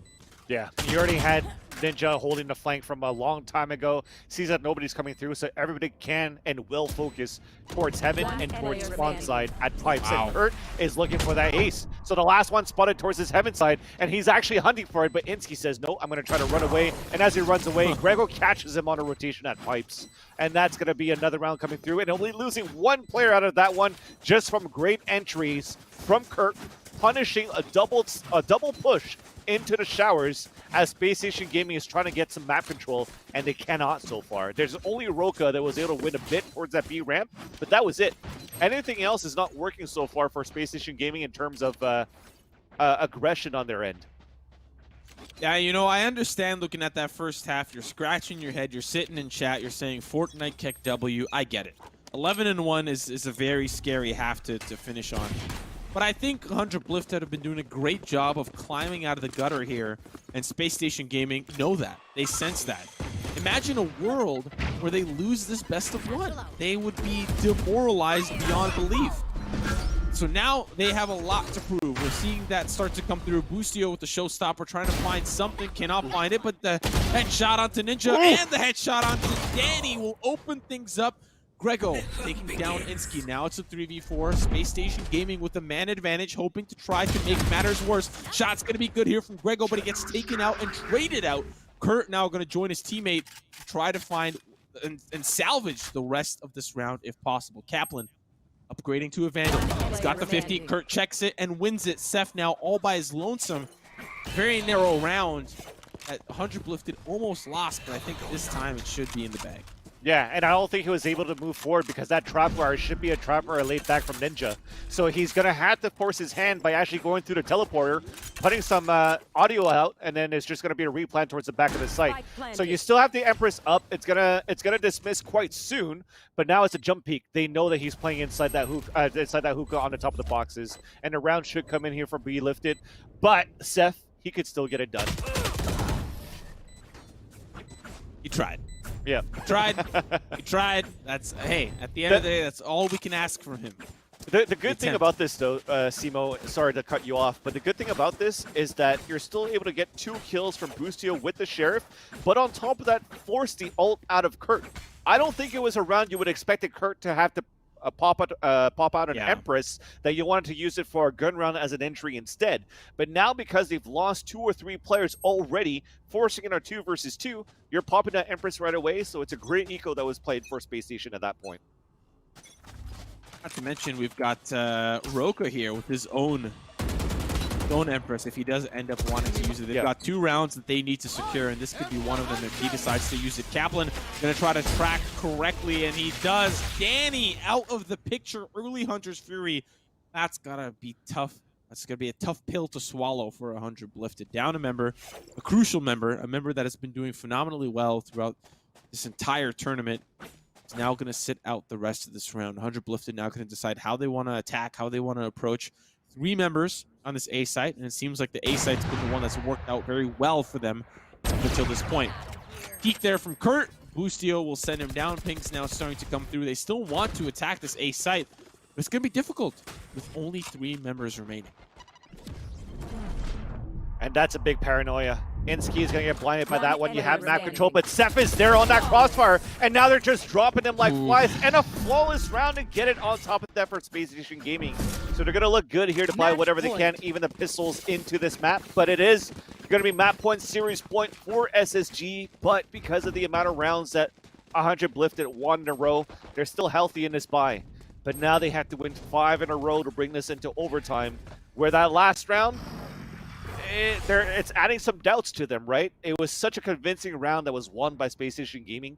Yeah, you already had Ninja holding the flank from a long time ago. Sees that nobody's coming through, so everybody can and will focus towards Heaven and towards spawn side at Pipes. Wow. And Kurt is looking for that ace. So the last one spotted towards his Heaven side, and he's actually hunting for it, but Insky says, no, I'm going to try to run away. And as he runs away, Grego catches him on a rotation at Pipes. And that's going to be another round coming through, and only losing 1 player out of that one just from great entries from Kurt, punishing a double push into the showers as Space Station Gaming is trying to get some map control, and they cannot so far. There's only Roka that was able to win a bit towards that B ramp, but that was it. Anything else is not working so far for Space Station Gaming in terms of aggression on their end. Yeah, you know, I understand looking at that first half. You're scratching your head. You're sitting in chat. You're saying Fortnite kick W. I get it. 11-1 is a very scary half to finish on. But I think 100 Lifted have been doing a great job of climbing out of the gutter here, and Space Station Gaming know that. They sense that. Imagine a world where they lose this best of 1. They would be demoralized beyond belief. So now they have a lot to prove. We're seeing that start to come through. Boostio with the Showstopper trying to find something, cannot find it, but the headshot onto Ninja and the headshot onto Danny will open things up. Grego taking down Insky. Now it's a 3v4. Space Station Gaming with the man advantage, hoping to try to make matters worse. Shot's going to be good here from Grego, but he gets taken out and traded out. Kurt now going to join his teammate to try to find and salvage the rest of this round if possible. Kaplan upgrading to a Vandal. He's got the 50. Kurt checks it and wins it. Seth now all by his lonesome. Very narrow round. At 100 lifted, almost lost, but I think this time it should be in the bag. Yeah, and I don't think he was able to move forward because that trapwire should be a trapwire laid back from Ninja. So he's going to have to force his hand by actually going through the teleporter, putting some audio out, and then it's just going to be a replant towards the back of the site. So you still have the Empress up. It's gonna dismiss quite soon, but now it's a jump peak. They know that he's playing inside that hookah on the top of the boxes, and the round should come in here for B lifted. But Seth, he could still get it done. He tried. Yeah. He tried. That's, hey, at the end of the day, that's all we can ask from him. The good thing about this, though, Simo, sorry to cut you off, but the good thing about this is that you're still able to get 2 kills from Boostio with the Sheriff, but on top of that, force the ult out of Kurt. I don't think it was a round you would expect Kurt to have to pop out an Empress, that you wanted to use it for a gun round as an entry instead. But now, because they've lost 2 or 3 players already, forcing in our 2 versus 2, you're popping that Empress right away, so it's a great eco that was played for Space Station at that point. Not to mention, we've got Roka here with his own Empress if he does end up wanting to use it. They've got 2 rounds that they need to secure, and this could be one of them if he decides to use it. Kaplan going to try to track correctly, and he does. Danny out of the picture. Early Hunter's Fury. That's got to be tough. That's going to be a tough pill to swallow for 100 lifted. Down a member, a crucial member, a member that has been doing phenomenally well throughout this entire tournament. Is now going to sit out the rest of this round. 100 lifted now going to decide how they want to attack, how they want to approach. 3 members on this A site, and it seems like the A site's been the one that's worked out very well for them up until this point. Peek there from Kurt. Boostio will send him down. Pink's now starting to come through. They still want to attack this A site, It's going to be difficult with only 3 members remaining. And that's a big paranoia. NSG is going to get blinded by that one. You have map enemy control, but Seth is there on that crossfire, and now they're just dropping them like Ooh. flies, and a flawless round to get it on top of that for Space Station Gaming. So they're going to look good here to buy whatever they can, even the pistols into this map, but it is going to be map point, series point for SSG, but because of the amount of rounds that 100 lifted 1 in a row, they're still healthy in this buy. But now they have to win 5 in a row to bring this into overtime, where that last round, it's adding some doubts to them, right? It was such a convincing round that was won by Space Station Gaming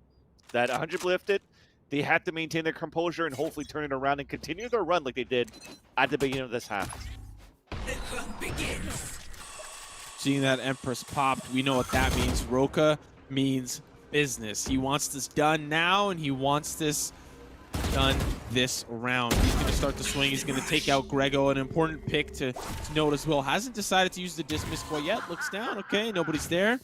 that 100 lifted. They had to maintain their composure and hopefully turn it around and continue their run like they did at the beginning of this half. Seeing that Empress popped, we know what that means. Roka means business. He wants this done now, and he wants this done this round. He's going to start the swing. He's going to take out Grego, an important pick to note as well. Hasn't decided to use the dismiss quite yet. Looks down. Okay, nobody's there.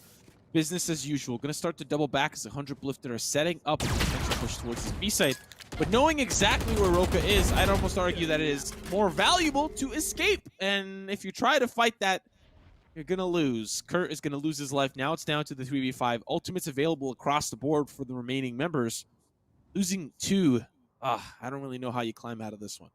Business as usual. Going to start to double back as 100 Blifted are setting up a potential push towards his B site. But knowing exactly where Roka is, I'd almost argue that it is more valuable to escape. And if you try to fight that, you're going to lose. Kurt is going to lose his life. Now it's down to the 3v5. Ultimates available across the board for the remaining members. Losing 2. I don't really know how you climb out of this one.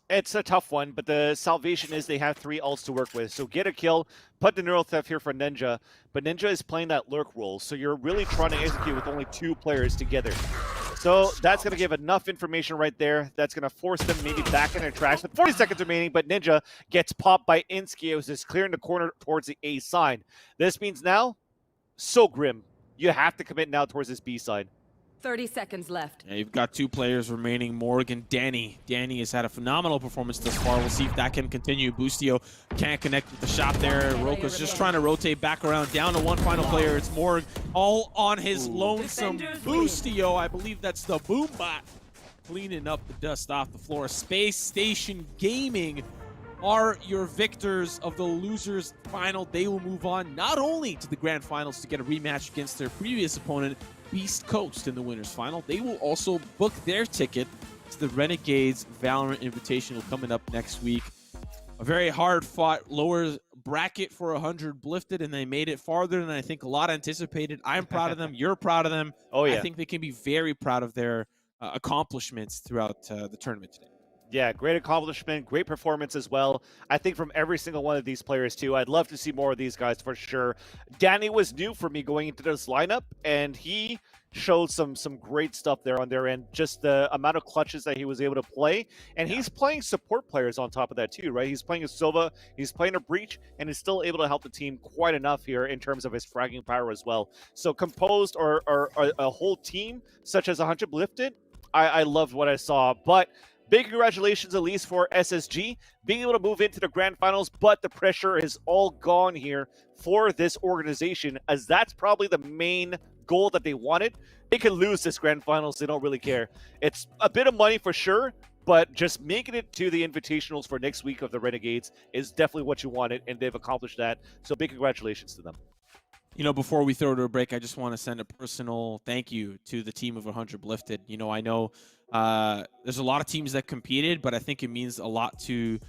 It's a tough one, but the salvation is they have 3 ults to work with. So get a kill, put the Neural Theft here for Ninja, but Ninja is playing that lurk role, so you're really trying to execute with only 2 players together. So that's going to give enough information right there. That's going to force them maybe back in their tracks with 40 seconds remaining, but Ninja gets popped by NSG, who's just clearing the corner towards the A side. This means now, so grim. You have to commit now towards this B side. 30 seconds left. Yeah, you've got 2 players remaining, Morgan, Danny. Danny has had a phenomenal performance thus far. We'll see if that can continue. Boostio can't connect with the shot there. Roka's just trying to rotate back around. Down to 1 final player. It's Morgan all on his lonesome Boostio. I believe that's the Boombot cleaning up the dust off the floor. Space Station Gaming are your victors of the losers final. They will move on not only to the grand finals to get a rematch against their previous opponent, Beast Coast, in the winners final. They will also book their ticket to the Renegades Valorant Invitational coming up next week. A very hard-fought lower bracket for 100 Blifted, and they made it farther than I think a lot anticipated. I'm proud of them. You're proud of them. Oh, yeah. I think they can be very proud of their accomplishments throughout the tournament today. Yeah, great accomplishment, great performance as well. I think from every single one of these players too. I'd love to see more of these guys for sure. Danny was new for me going into this lineup, and he showed some great stuff there on their end. Just the amount of clutches that he was able to play, and he's playing support players on top of that too, right? He's playing a Silva, he's playing a Breach, and he's still able to help the team quite enough here in terms of his fragging power as well. So composed or a whole team such as 100 Lifted, I loved what I saw, but big congratulations, at least for SSG, being able to move into the grand finals, but the pressure is all gone here for this organization, as that's probably the main goal that they wanted. They can lose this grand finals, they don't really care. It's a bit of money for sure, but just making it to the invitationals for next week of the Renegades is definitely what you wanted, and they've accomplished that. So big congratulations to them. You know, before we throw to a break, I just want to send a personal thank you to the team of 100 Lifted. You know, I know there's a lot of teams that competed, but I think it means a lot to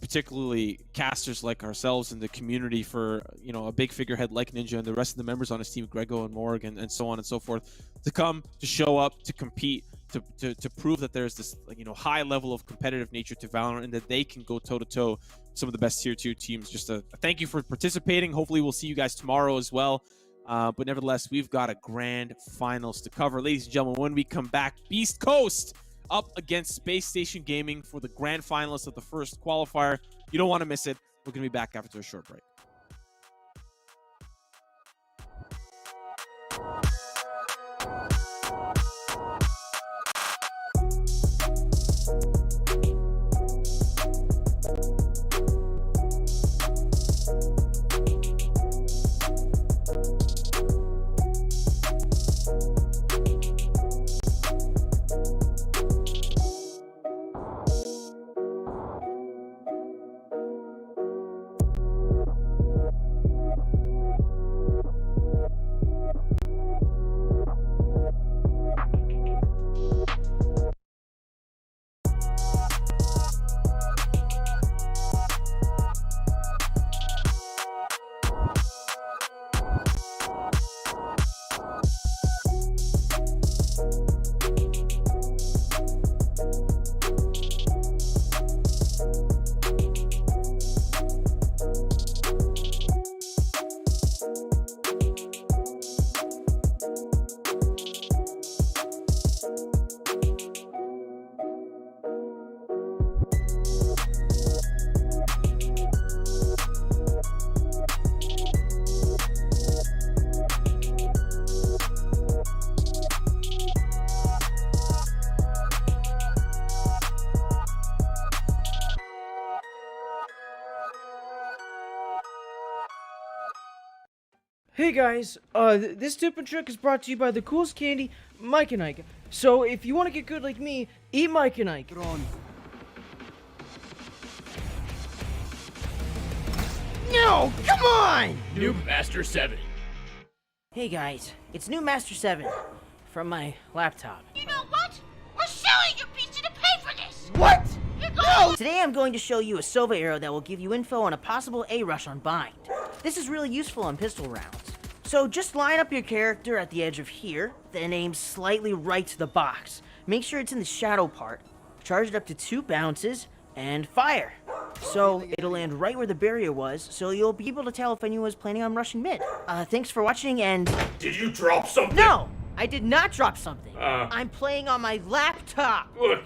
particularly casters like ourselves in the community for, you know, a big figurehead like Ninja and the rest of the members on his team, Grego and Morgan and so on and so forth, to come, to show up, to compete, to prove that there's this, you know, high level of competitive nature to Valorant and that they can go toe-to-toe some of the best tier 2 teams. Just a thank you for participating. Hopefully we'll see you guys tomorrow as well. But nevertheless, we've got a grand finals to cover. Ladies and gentlemen, when we come back, Beast Coast up against Space Station Gaming for the grand finalists of the first qualifier. You don't want to miss it. We're going to be back after a short break. Hey guys, this tip and trick is brought to you by the coolest candy, Mike and Ike. So if you want to get good like me, eat Mike and Ike. No, come on! New Master 7. Hey guys, it's new Master 7 from my laptop. You know what? We're selling your pizza to pay for this! What? No! Today I'm going to show you a Sova arrow that will give you info on a possible A-rush on Bind. This is really useful on pistol rounds. So just line up your character at the edge of here, then aim slightly right to the box. Make sure it's in the shadow part. Charge it up to 2 bounces, and fire. So it'll land right where the barrier was, so you'll be able to tell if anyone was planning on rushing mid. Thanks for watching, and... Did you drop something? No! I did not drop something. I'm playing on my laptop. Look,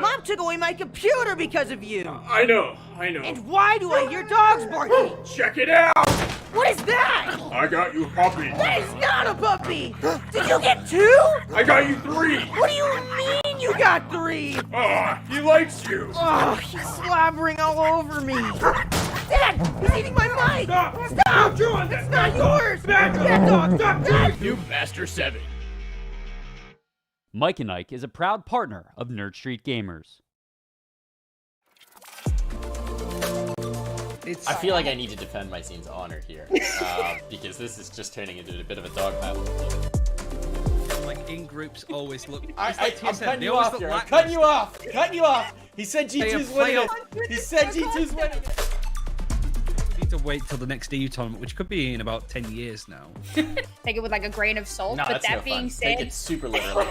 Mom took away my computer because of you. I know. And why do I hear dogs barking? Check it out! What is that? I got you a puppy. That is not a puppy! Did you get 2? I got you 3. What do you mean you got 3? He likes you. Oh, he's slobbering all over me. Dad, he's eating my mic! Stop doing It's not yours! Bad dog, stop! New Master 7. Mike and Ike is a proud partner of Nerd Street Gamers. I feel like I need to defend my scene's honor here, because this is just turning into a bit of a dog battle. Like in groups always look. I'm cutting you off here. I'm cutting you off. Cutting you off. He said G2's winning it. He said G2's winning it. We need to wait till the next EU tournament, which could be in about 10 years now. Take it with like a grain of salt. No, but that's that no being fun. said, Take it super literally.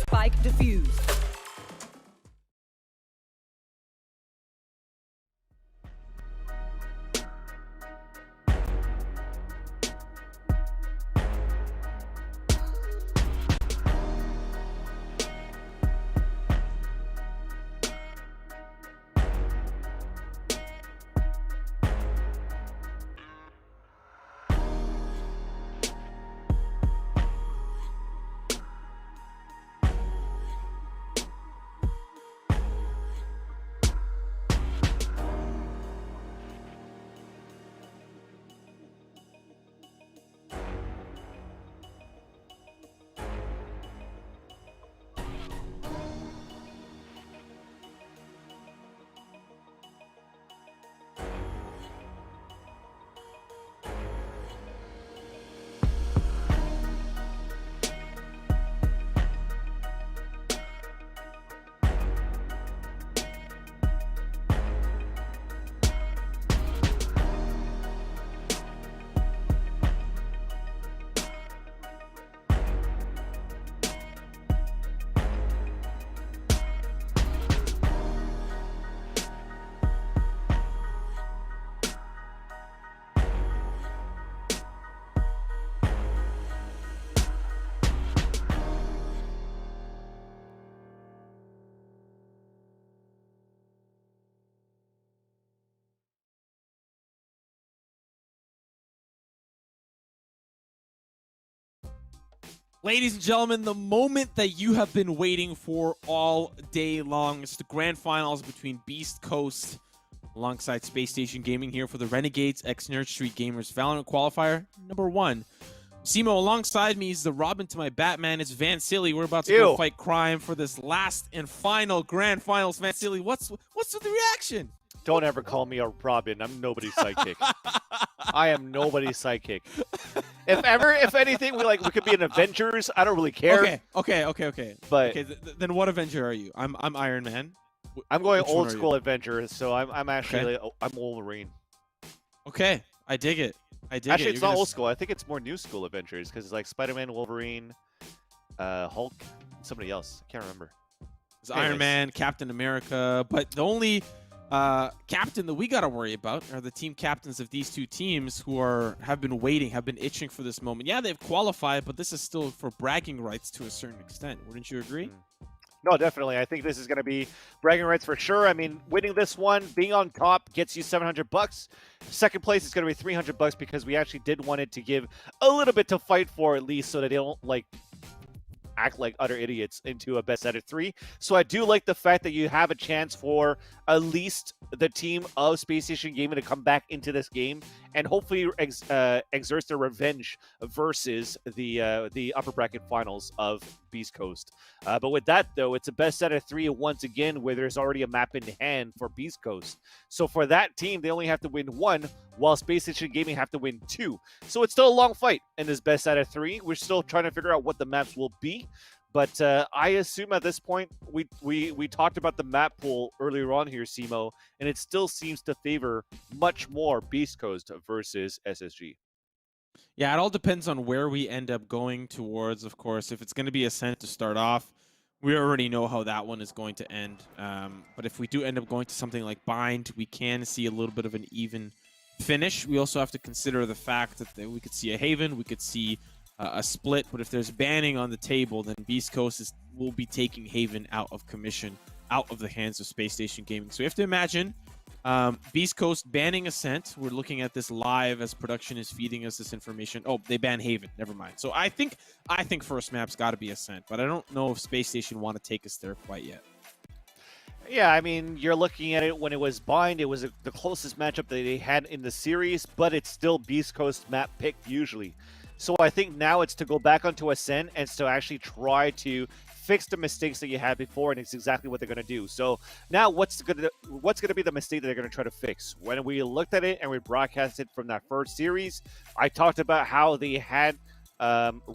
Spike defused. Ladies and gentlemen, the moment that you have been waiting for all day long. It's the grand finals between Beast Coast alongside Space Station Gaming here for the Renegades x Nerd Street Gamers Valorant Qualifier #1. Simo, alongside me is the Robin to my Batman. It's Van Silly. We're about to go fight crime for this last and final grand finals. Van Silly, what's with the reaction? Don't ever call me a Robin. I'm nobody's sidekick. I am nobody's sidekick. If anything, we could be an Avengers. I don't really care. Okay. But okay, then what Avenger are you? I'm Iron Man. I'm going Which old one are you? school Avenger, so I'm actually I'm Wolverine. Okay, I dig it. Actually, it's not old school. I think it's more new school Avengers because it's like Spider-Man, Wolverine, Hulk, somebody else. I can't remember. It's Iron Man, Captain America, but the only captain that we got to worry about are the team captains of these two teams who have been waiting, have been itching for this moment. Yeah, they've qualified, but this is still for bragging rights to a certain extent. Wouldn't you agree? No, definitely. I think this is going to be bragging rights for sure. I mean, winning this one, being on top gets you $700. Second place is going to be $300 because we actually did want it to give a little bit to fight for at least so that they don't act like utter idiots into a best out of 3. So I do like the fact that you have a chance for at least the team of Space Station Gaming to come back into this game and hopefully exerts their revenge versus the upper bracket finals of Beast Coast. But with that, though, it's a best out of 3 once again, where there's already a map in hand for Beast Coast. So for that team, they only have to win 1, while Space Station Gaming have to win 2. So it's still a long fight in this best out of 3. We're still trying to figure out what the maps will be. But I assume at this point, we talked about the map pool earlier on here, Simo, and it still seems to favor much more Beast Coast versus SSG. Yeah, it all depends on where we end up going towards, of course. If it's going to be Ascent to start off, we already know how that one is going to end. But if we do end up going to something like Bind, we can see a little bit of an even finish. We also have to consider the fact that we could see a Haven, we could see a split, but if there's banning on the table, then Beast Coast will be taking Haven out of commission, out of the hands of Space Station Gaming. So you have to imagine Beast Coast banning Ascent. We're looking at this live as production is feeding us this information. Oh, they ban Haven. Never mind. So I think first map's got to be Ascent, but I don't know if Space Station want to take us there quite yet. Yeah, I mean, you're looking at it when it was Bind. It was the closest matchup that they had in the series, but it's still Beast Coast map pick usually. So I think now it's to go back onto Ascent and to actually try to fix the mistakes that you had before, and it's exactly what they're going to do. So now what's going to be the mistake that they're going to try to fix? When we looked at it and we broadcasted from that first series, I talked about how they had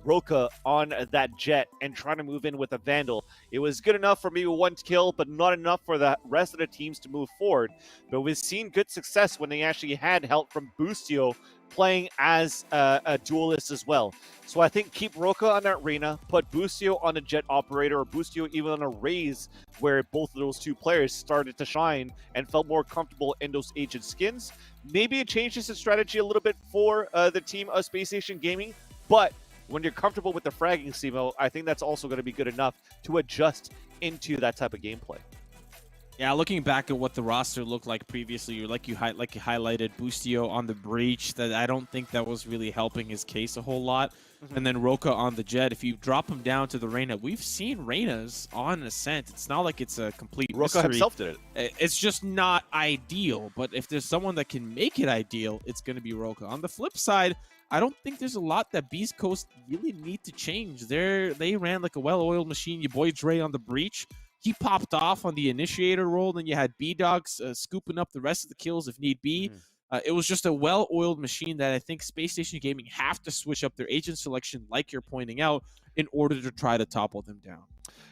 Roka on that jet and trying to move in with a Vandal. It was good enough for maybe 1 kill, but not enough for the rest of the teams to move forward. But we've seen good success when they actually had help from Boostio playing as a duelist as well. So I think keep Roka on that arena, put Boostio on a jet operator, or Boostio even on a Raze, where both of those two players started to shine and felt more comfortable in those agent skins. Maybe it changes the strategy a little bit for the team of Space Station Gaming, but when you're comfortable with the fragging, Simo, I think that's also going to be good enough to adjust into that type of gameplay. Yeah, looking back at what the roster looked like previously, like you highlighted Boostio on the breach, that I don't think that was really helping his case a whole lot. And then Roka on the jet. If you drop him down to the Reyna, we've seen Reynas on Ascent. It's not like it's a complete Roka mystery. himself did it. It's just not ideal. But if there's someone that can make it ideal, it's going to be Roka. On the flip side, I don't think there's a lot that Beast Coast really need to change. They ran like a well-oiled machine. Your boy Dre on the breach. He popped off on the initiator role. Then you had B-Dogs scooping up the rest of the kills if need be. It was just a well-oiled machine that I think Space Station Gaming have to switch up their agent selection, like you're pointing out, in order to try to topple them down.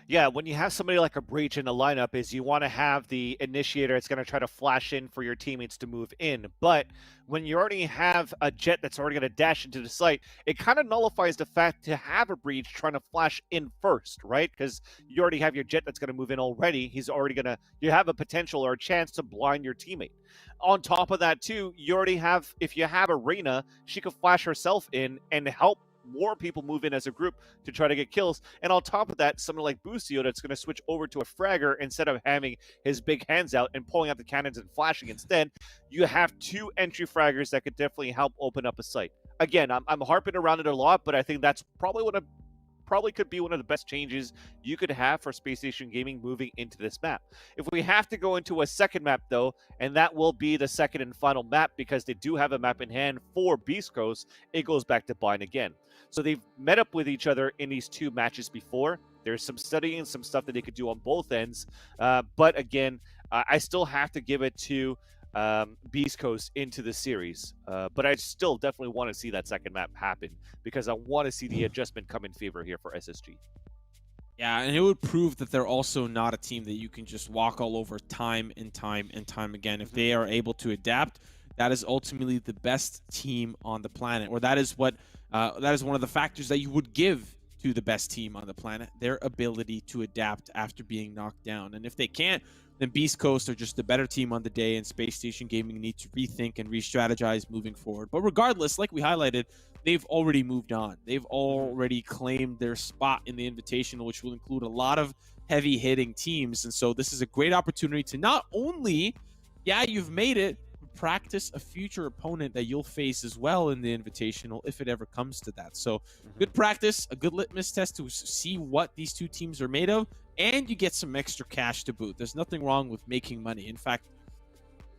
Yeah, when you have somebody like a breach in the lineup, is you want to have the initiator that's going to try to flash in for your teammates to move in. But when you already have a jet that's already going to dash into the site, it kind of nullifies the fact to have a breach trying to flash in first, right? Because you already have your jet that's going to move in already. He's already going to, you have a potential or a chance to blind your teammate. On top of that, too, you already have, if you have a Reyna, she could flash herself in and help more people move in as a group to try to get kills. And on top of that, someone like Boostio that's going to switch over to a fragger instead of having his big hands out and pulling out the cannons and flashing instead. You have 2 entry fraggers that could definitely help open up a site. Again, I'm harping around it a lot, but I think that's probably could be one of the best changes you could have for Space Station Gaming moving into this map. If we have to go into a second map, though, and that will be the second and final map because they do have a map in hand for Beast Coast, it goes back to Bind again. So they've met up with each other in these 2 matches before. There's some studying and some stuff that they could do on both ends. But again, I still have to give it to Beast Coast into the series. But I still definitely want to see that second map happen because I want to see the adjustment come in favor here for SSG. Yeah, and it would prove that they're also not a team that you can just walk all over time and time and time again. If they are able to adapt, that is ultimately the best team on the planet, or that is what that is one of the factors that you would give to the best team on the planet, their ability to adapt after being knocked down. And if they can't, then Beast Coast are just the better team on the day, and Space Station Gaming need to rethink and re-strategize moving forward. But regardless, like we highlighted, they've already moved on. They've already claimed their spot in the Invitational, which will include a lot of heavy-hitting teams. And so this is a great opportunity to not only, yeah, you've made it, practice a future opponent that you'll face as well in the Invitational if it ever comes to that. So good practice, a good litmus test to see what these 2 teams are made of, and you get some extra cash to boot. There's nothing wrong with making money. In fact,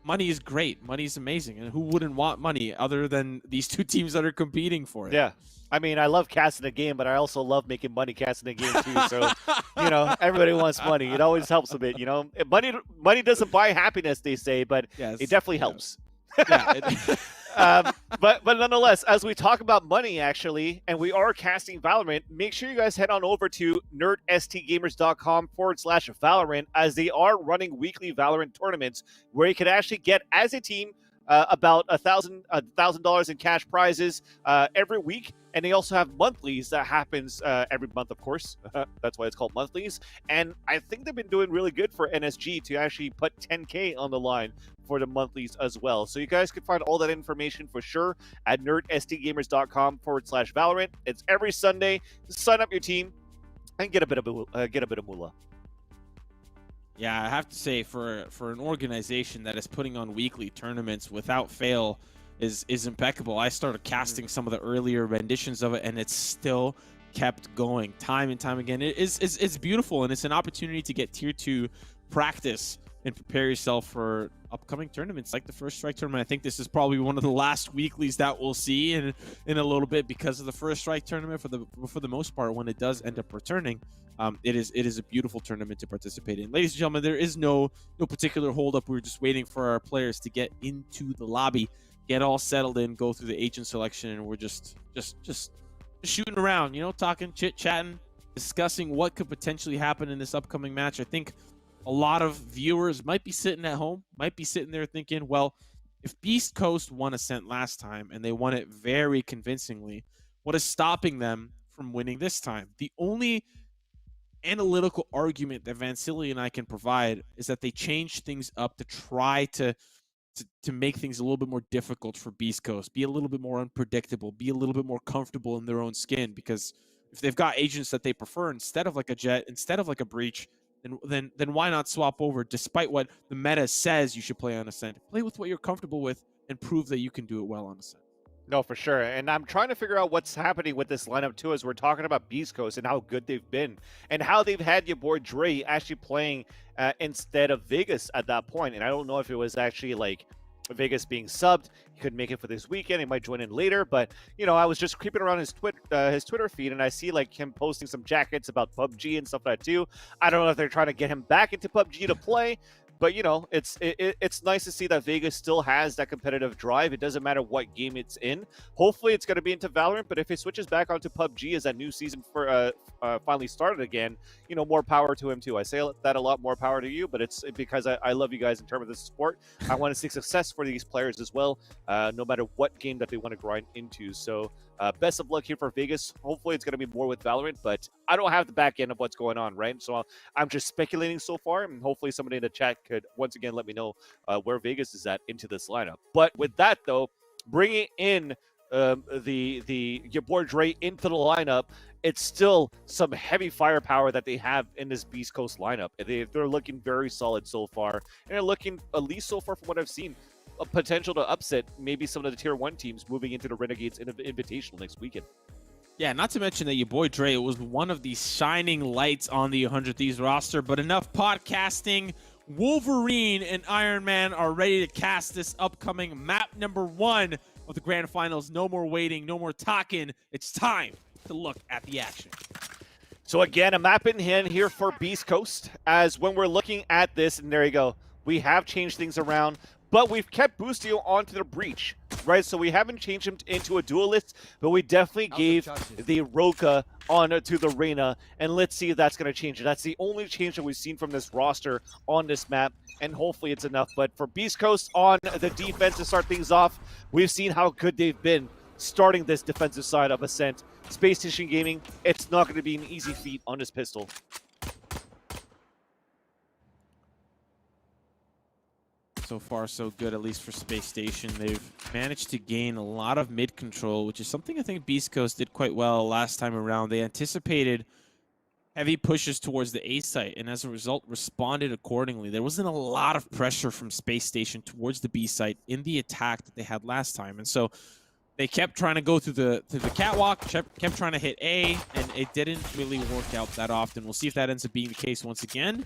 money is great. Money is amazing. And who wouldn't want money other than these two teams that are competing for it? Yeah. I mean, I love casting a game, but I also love making money casting a game too. So, you know, everybody wants money. It always helps a bit, you know. Money doesn't buy happiness, they say, but Yes, it definitely helps. Yeah. But nonetheless, as we talk about money, actually, and we are casting Valorant, make sure you guys head on over to nerdstgamers.com/Valorant, as they are running weekly Valorant tournaments where you can actually get, as a team, about $1,000 in cash prizes every week. And they also have monthlies that happens every month, of course. That's why it's called monthlies. And I think they've been doing really good for NSG to actually put 10K on the line for the monthlies as well. So you guys can find all that information for sure at nerdstgamers.com/Valorant. It's every Sunday. Sign up your team and get a bit of moolah. Yeah, I have to say, for an organization that is putting on weekly tournaments without fail is impeccable. I started casting some of the earlier renditions of it, and it's still kept going time and time again. It's beautiful, and it's an opportunity to get tier 2 practice and prepare yourself for upcoming tournaments like the First Strike tournament. I think this is probably one of the last weeklies that we'll see in a little bit, because of the First Strike tournament. For the most part, when it does end up returning, it is a beautiful tournament to participate in. Ladies and gentlemen, there is no particular holdup. We're just waiting for our players to get into the lobby, get all settled in, go through the agent selection, and we're just shooting around, you know, talking, chit-chatting, discussing what could potentially happen in this upcoming match. I think a lot of viewers might be sitting at home, might be sitting there thinking, well, if Beast Coast won Ascent last time and they won it very convincingly, what is stopping them from winning this time? The only analytical argument that Vansili and I can provide is that they changed things up to try to make things a little bit more difficult for Beast Coast, be a little bit more unpredictable, be a little bit more comfortable in their own skin. Because if they've got agents that they prefer instead of like a Jet, instead of like a Breach, then why not swap over? Despite what the meta says you should play on Ascent, play with what you're comfortable with and prove that you can do it well on Ascent. No, for sure. And I'm trying to figure out what's happening with this lineup too, as we're talking about Beast Coast and how good they've been and how they've had your boy Dre actually playing instead of Vegas at that point. And I don't know if it was actually like Vegas being subbed. He couldn't make it for this weekend. He might join in later. But, you know, I was just creeping around his Twitter feed, and I see like him posting some jackets about PUBG and stuff like that too. I don't know if they're trying to get him back into PUBG to play. But, you know, it's nice to see that Vegas still has that competitive drive. It doesn't matter what game it's in. Hopefully it's going to be into Valorant, but if he switches back onto PUBG as that new season for finally started again, you know, more power to him too. I say that a lot, more power to you, but it's because I love you guys in terms of the sport. I want to see success for these players as well, no matter what game that they want to grind into. So best of luck here for Vegas. Hopefully it's going to be more with Valorant, but I don't have the back end of what's going on, right? So I'm just speculating so far, and hopefully somebody in the chat could once again let me know where Vegas is at into this lineup. But with that though, bringing in your boy Dre into the lineup, it's still some heavy firepower that they have in this Beast Coast lineup. They're looking very solid so far, and they're looking, at least so far from what I've seen, a potential to upset maybe some of the tier 1 teams moving into the Renegades Invitational next weekend. Yeah, not to mention that your boy Dre was one of the shining lights on the 100 Thieves roster. But enough podcasting. Wolverine and Iron Man are ready to cast this upcoming map number 1 of the grand finals. No more waiting, no more talking. It's time to look at the action. So again, a map in hand here for Beast Coast, as when we're looking at this, and there you go, we have changed things around, but we've kept Boostio onto the Breach, right? So we haven't changed him into a duelist, but we definitely gave the Roka onto the Reyna, and let's see if that's going to change it. That's the only change that we've seen from this roster on this map, and hopefully it's enough. But for Beast Coast on the defense to start things off, we've seen how good they've been starting this defensive side of Ascent. Space Station Gaming, it's not going to be an easy feat on this pistol. So far, so good, at least for Space Station. They've managed to gain a lot of mid control, which is something I think Beast Coast did quite well last time around. They anticipated heavy pushes towards the A site, and as a result, responded accordingly. There wasn't a lot of pressure from Space Station towards the B site in the attack that they had last time, and so they kept trying to go through the catwalk, kept trying to hit A, and it didn't really work out that often. We'll see if that ends up being the case once again.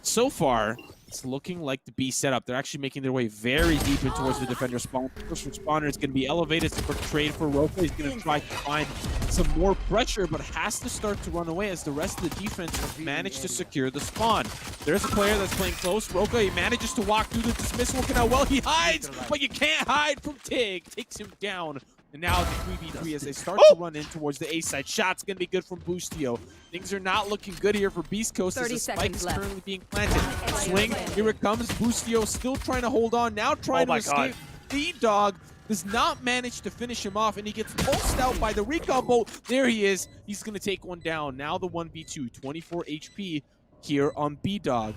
So far, it's looking like the B setup. They're actually making their way very deep in towards the defender spawn. First responder is going to be elevated. It's a quick trade for Roka. He's going to try to find some more pressure, but has to start to run away as the rest of the defense has managed to secure the spawn. There's a player that's playing close. Roka, he manages to walk through the dismissal. Look at how well he hides, but you can't hide from Tig. Takes him down. And now the 3v3 as they start to run in towards the A side. Shot's going to be good from Boostio. Things are not looking good here for Beast Coast as the spike is currently being planted. Swing, here it comes. Boostio still trying to hold on, now trying to escape. B-Dog does not manage to finish him off, and he gets pulsed out by the recon bolt. There he is. He's going to take one down. Now the 1v2, 24 HP here on B-Dog.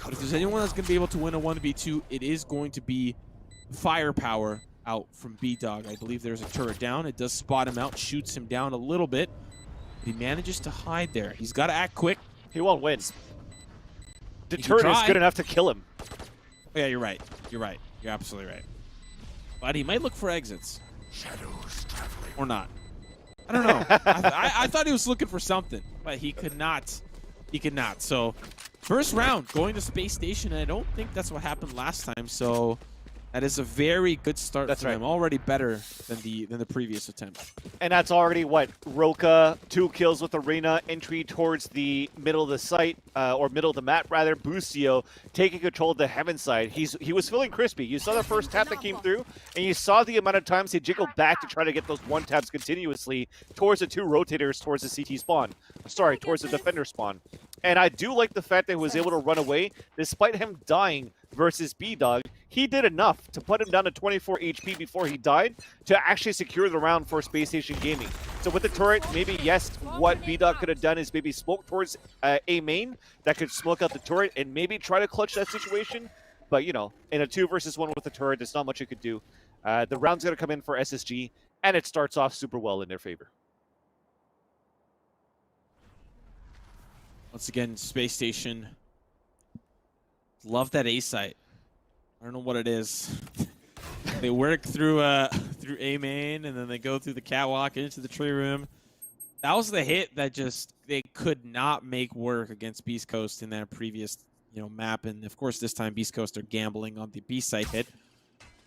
But if there's anyone that's going to be able to win a 1v2, it is going to be Firepower out from B-Dog. I believe there's a turret down. It does spot him out, shoots him down a little bit. He manages to hide there. He's got to act quick. He won't win. The turret is good enough to kill him. Oh, yeah, you're right. You're right. You're absolutely right. But he might look for exits. Shadows traveling. Or not. I don't know. I thought he was looking for something, but he could not. He could not. So, first round, going to Space Station, and I don't think that's what happened last time, so that is a very good start for them. Already better than the previous attempt. And that's already what? Roka, 2 kills with Arena, entry towards the middle of the site, or middle of the map rather. Boostio taking control of the heaven side. He was feeling crispy. You saw the first tap that came through, and you saw the amount of times he jiggled back to try to get those 1 taps continuously towards the 2 rotators towards the CT spawn. Sorry, towards the defender spawn. And I do like the fact that he was able to run away despite him dying versus B-Dog. He did enough to put him down to 24 HP before he died to actually secure the round for Space Station Gaming. So with the turret, maybe yes, what B-Dog could have done is maybe smoke towards A main that could smoke out the turret and maybe try to clutch that situation. But, you know, in a 2 versus 1 with the turret, there's not much you could do. The round's going to come in for SSG, and it starts off super well in their favor. Once again, Space Station. Love that A site. I don't know what it is. They work through through A main, and then they go through the catwalk into the tree room. That was the hit that just they could not make work against Beast Coast in that previous map. And of course, this time Beast Coast are gambling on the B site hit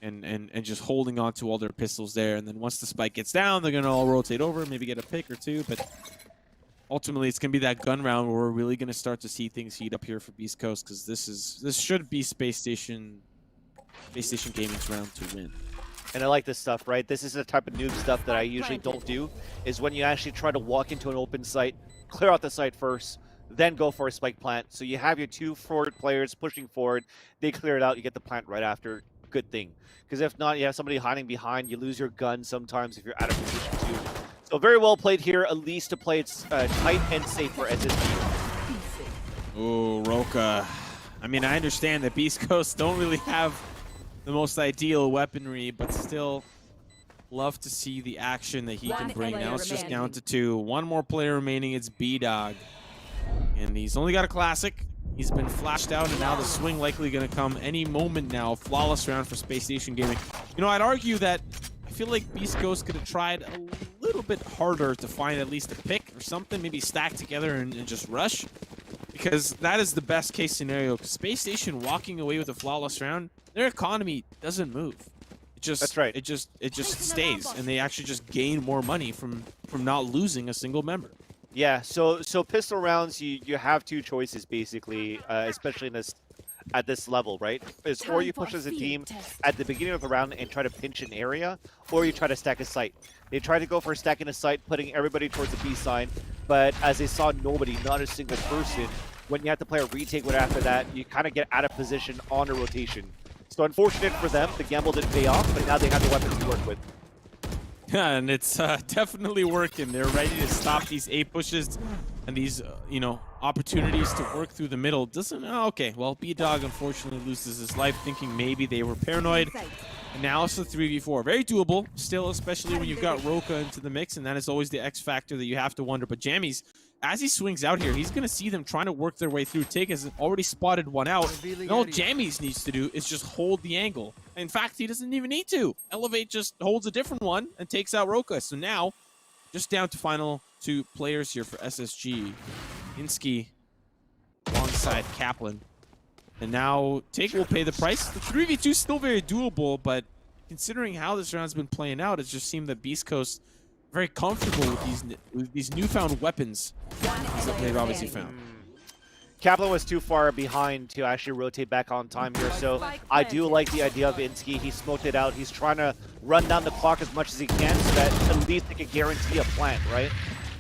and just holding on to all their pistols there. And then once the spike gets down, they're gonna all rotate over, maybe get a pick or two, but ultimately, it's going to be that gun round where we're really going to start to see things heat up here for Beast Coast, because this should be Space Station Gaming's round to win. And I like this stuff, right? This is the type of noob stuff that I usually don't do, is when you actually try to walk into an open site, clear out the site first, then go for a spike plant. So you have your 2 forward players pushing forward, they clear it out, you get the plant right after. Good thing. Because if not, you have somebody hiding behind, you lose your gun sometimes if you're out of position too. So very well played here, at least to play it tight and safe for SSG. Ooh, Roka. I mean, I understand that Beast Coast don't really have the most ideal weaponry, but still love to see the action that he can bring. Now it's just down to 2. 1 more player remaining, it's B-Dog. And he's only got a classic. He's been flashed out, and now the swing likely going to come any moment now. Flawless round for Space Station Gaming. You know, I'd argue that I feel like Beast Coast could have tried a little bit harder to find at least a pick or something, maybe stack together and just rush, because that is the best case scenario. Space Station walking away with a flawless round, their economy doesn't move. It just That's right. It just stays, and they actually just gain more money from not losing a single member. Yeah, so pistol rounds, you have 2 choices basically, especially in this at this level, right? Is or you push as a team at the beginning of the round and try to pinch an area, or you try to stack a site. They tried to go for stacking a site, putting everybody towards the B side, but as they saw nobody, not a single person, when you have to play a retake one after that, you kind of get out of position on a rotation. So unfortunate for them, the gamble didn't pay off, but now they have the weapons to work with. Yeah, and it's definitely working. They're ready to stop these A pushes and these, opportunities to work through the middle. Okay, well, B-Dog unfortunately loses his life, thinking maybe they were paranoid. And now it's a 3v4. Very doable, still, especially when you've got Roka into the mix, and that is always the X factor that you have to wonder. But Jammies, as he swings out here, he's going to see them trying to work their way through. Tig has already spotted one out. And all Jammies needs to do is just hold the angle. In fact, he doesn't even need to. Elevate just holds a different one and takes out Roka. So now, just down to final 2 players here for SSG. Insky alongside Kaplan. And now Take will pay the price. The 3v2 is still very doable, but considering how this round's been playing out, it just seemed that Beast Coast very comfortable with these newfound weapons that they've obviously found. Kaplan was too far behind to actually rotate back on time here, so I do like the idea of Insky. He smoked it out. He's trying to run down the clock as much as he can so that at least they can guarantee a plant, right?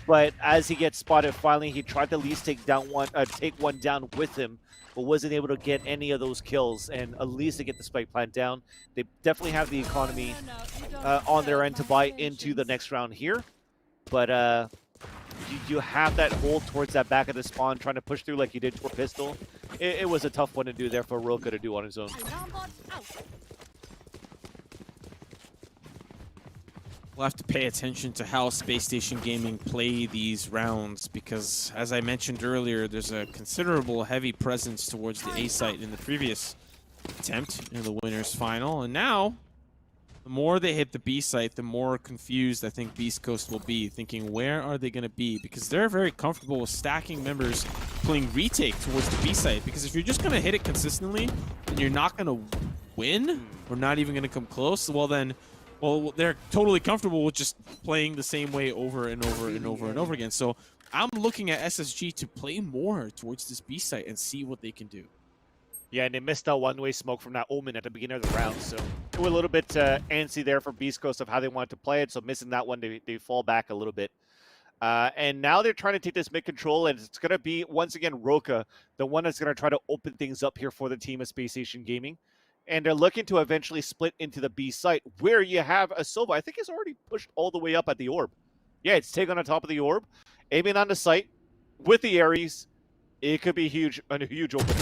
But as he gets spotted finally, he tried to at least take one down with him, but wasn't able to get any of those kills, and at least to get the spike plant down. They definitely have the economy on their end to buy into the next round here, but you have that hold towards that back of the spawn, trying to push through like you did for Pistol. It was a tough one to do there for Roka to do on his own. We'll have to pay attention to how Space Station Gaming play these rounds because, as I mentioned earlier, there's a considerable heavy presence towards the A site in the previous attempt in the winners final, and now the more they hit the B site, the more confused I think Beast Coast will be, thinking where are they going to be, because they're very comfortable with stacking members playing retake towards the B site, because if you're just going to hit it consistently and you're not going to win or not even going to come close, well then, well, they're totally comfortable with just playing the same way over and over and over and over again. So I'm looking at SSG to play more towards this B site and see what they can do. Yeah, and they missed that one-way smoke from that Omen at the beginning of the round, so it was a little bit antsy there for Beast Coast of how they wanted to play it, so missing that one, they fall back a little bit. And now they're trying to take this mid-control, and it's going to be, once again, Roka, the one that's going to try to open things up here for the team of Space Station Gaming. And they're looking to eventually split into the B site, where you have a Silva. I think he's already pushed all the way up at the orb. Yeah, it's taken on top of the orb, aiming on the site with the Ares. It could be huge, a huge opening.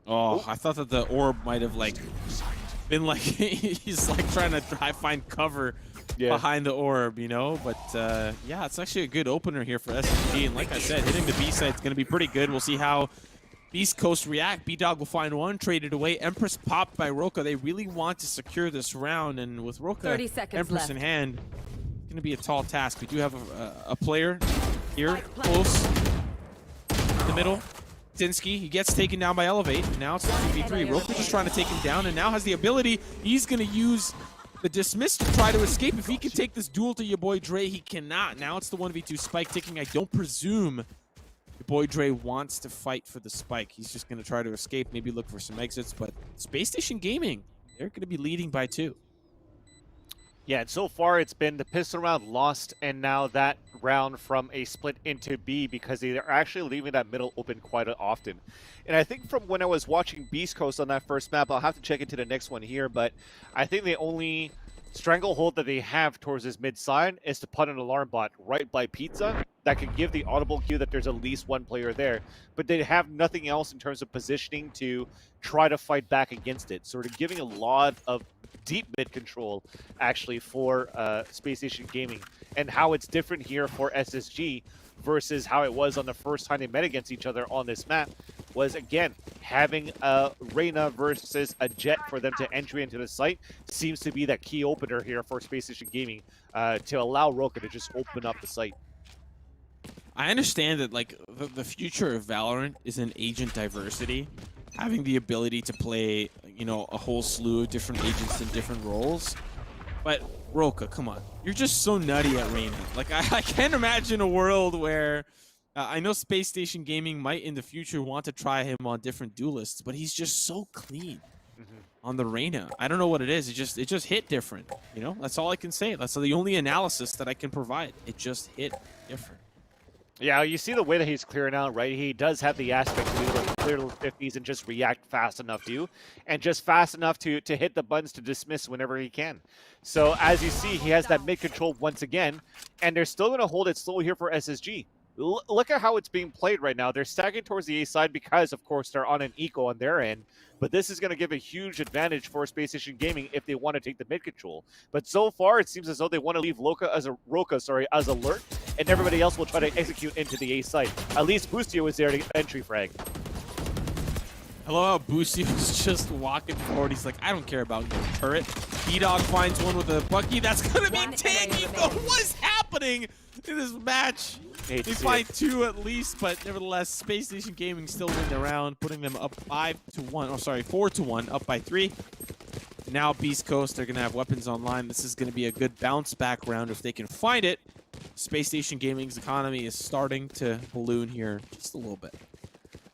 Oh, I thought that the orb might have like been like he's like trying to find cover behind the orb, you know. But yeah, it's actually a good opener here for SSG. And like I said, hitting the B site is going to be pretty good. We'll see how Beast Coast react. B-Dog will find one, traded away. Empress popped by Roka. They really want to secure this round, and with Roka, Empress left in hand, it's going to be a tall task. We do have a player here, close in the middle. Tinsky, he gets taken down by Elevate, and now it's the 2v3. Roka just trying to take him down, and now has the ability. He's going to use the Dismiss to try to escape. If he can take this duel to your boy Dre, he cannot. Now it's the 1v2 spike ticking. I don't presume your boy Dre wants to fight for the spike. He's just going to try to escape, maybe look for some exits, but Space Station Gaming, they're going to be leading by 2. Yeah, and so far it's been the pistol round lost, and now that round from a split into B, because they're actually leaving that middle open quite often. And I think from when I was watching Beast Coast on that first map, I'll have to check into the next one here, but I think the only stranglehold that they have towards this mid side is to put an alarm bot right by Pizza that could give the audible cue that there's at least one player there, but they have nothing else in terms of positioning to try to fight back against it. Sort of giving a lot of deep mid control actually for Space Station Gaming, and how it's different here for SSG versus how it was on the first time they met against each other on this map was, again, having a Reyna versus a Jet for them to entry into the site seems to be that key opener here for Space Station Gaming to allow Roka to just open up the site. I understand that like the future of Valorant is in agent diversity, having the ability to play, you know, a whole slew of different agents in different roles. But Roka, come on, you're just so nutty at Reyna. Like I can't imagine a world where I know Space Station Gaming might in the future want to try him on different duelists, but he's just so clean on the Reyna. I don't know what it is. It just hit different. You know, that's all I can say. That's the only analysis that I can provide. It just hit different. Yeah, you see the way that he's clearing out, right? He does have the aspect to be able to clear those 50s and just react fast enough to, and just fast enough to hit the buttons to dismiss whenever he can. So as you see, he has that mid control once again, and they're still going to hold it slow here for SSG. Look at how it's being played right now. They're stacking towards the A side because, of course, they're on an eco on their end. But this is going to give a huge advantage for Space Station Gaming if they want to take the mid control. But so far, it seems as though they want to leave Roka as alert, and everybody else will try to execute into the A site. At least Boostio is there to entry frag. I love how Boostio was just walking forward. He's like, I don't care about your turret. B-Dog finds one with a Bucky. That's gonna be Tangy. What is happening in this match? They find 2 at least, but nevertheless, Space Station Gaming still win the round, putting them up 5-1. Oh, sorry, 4-1, up by 3. Now Beast Coast, they're gonna have weapons online. This is gonna be a good bounce back round if they can find it. Space Station Gaming's economy is starting to balloon here just a little bit.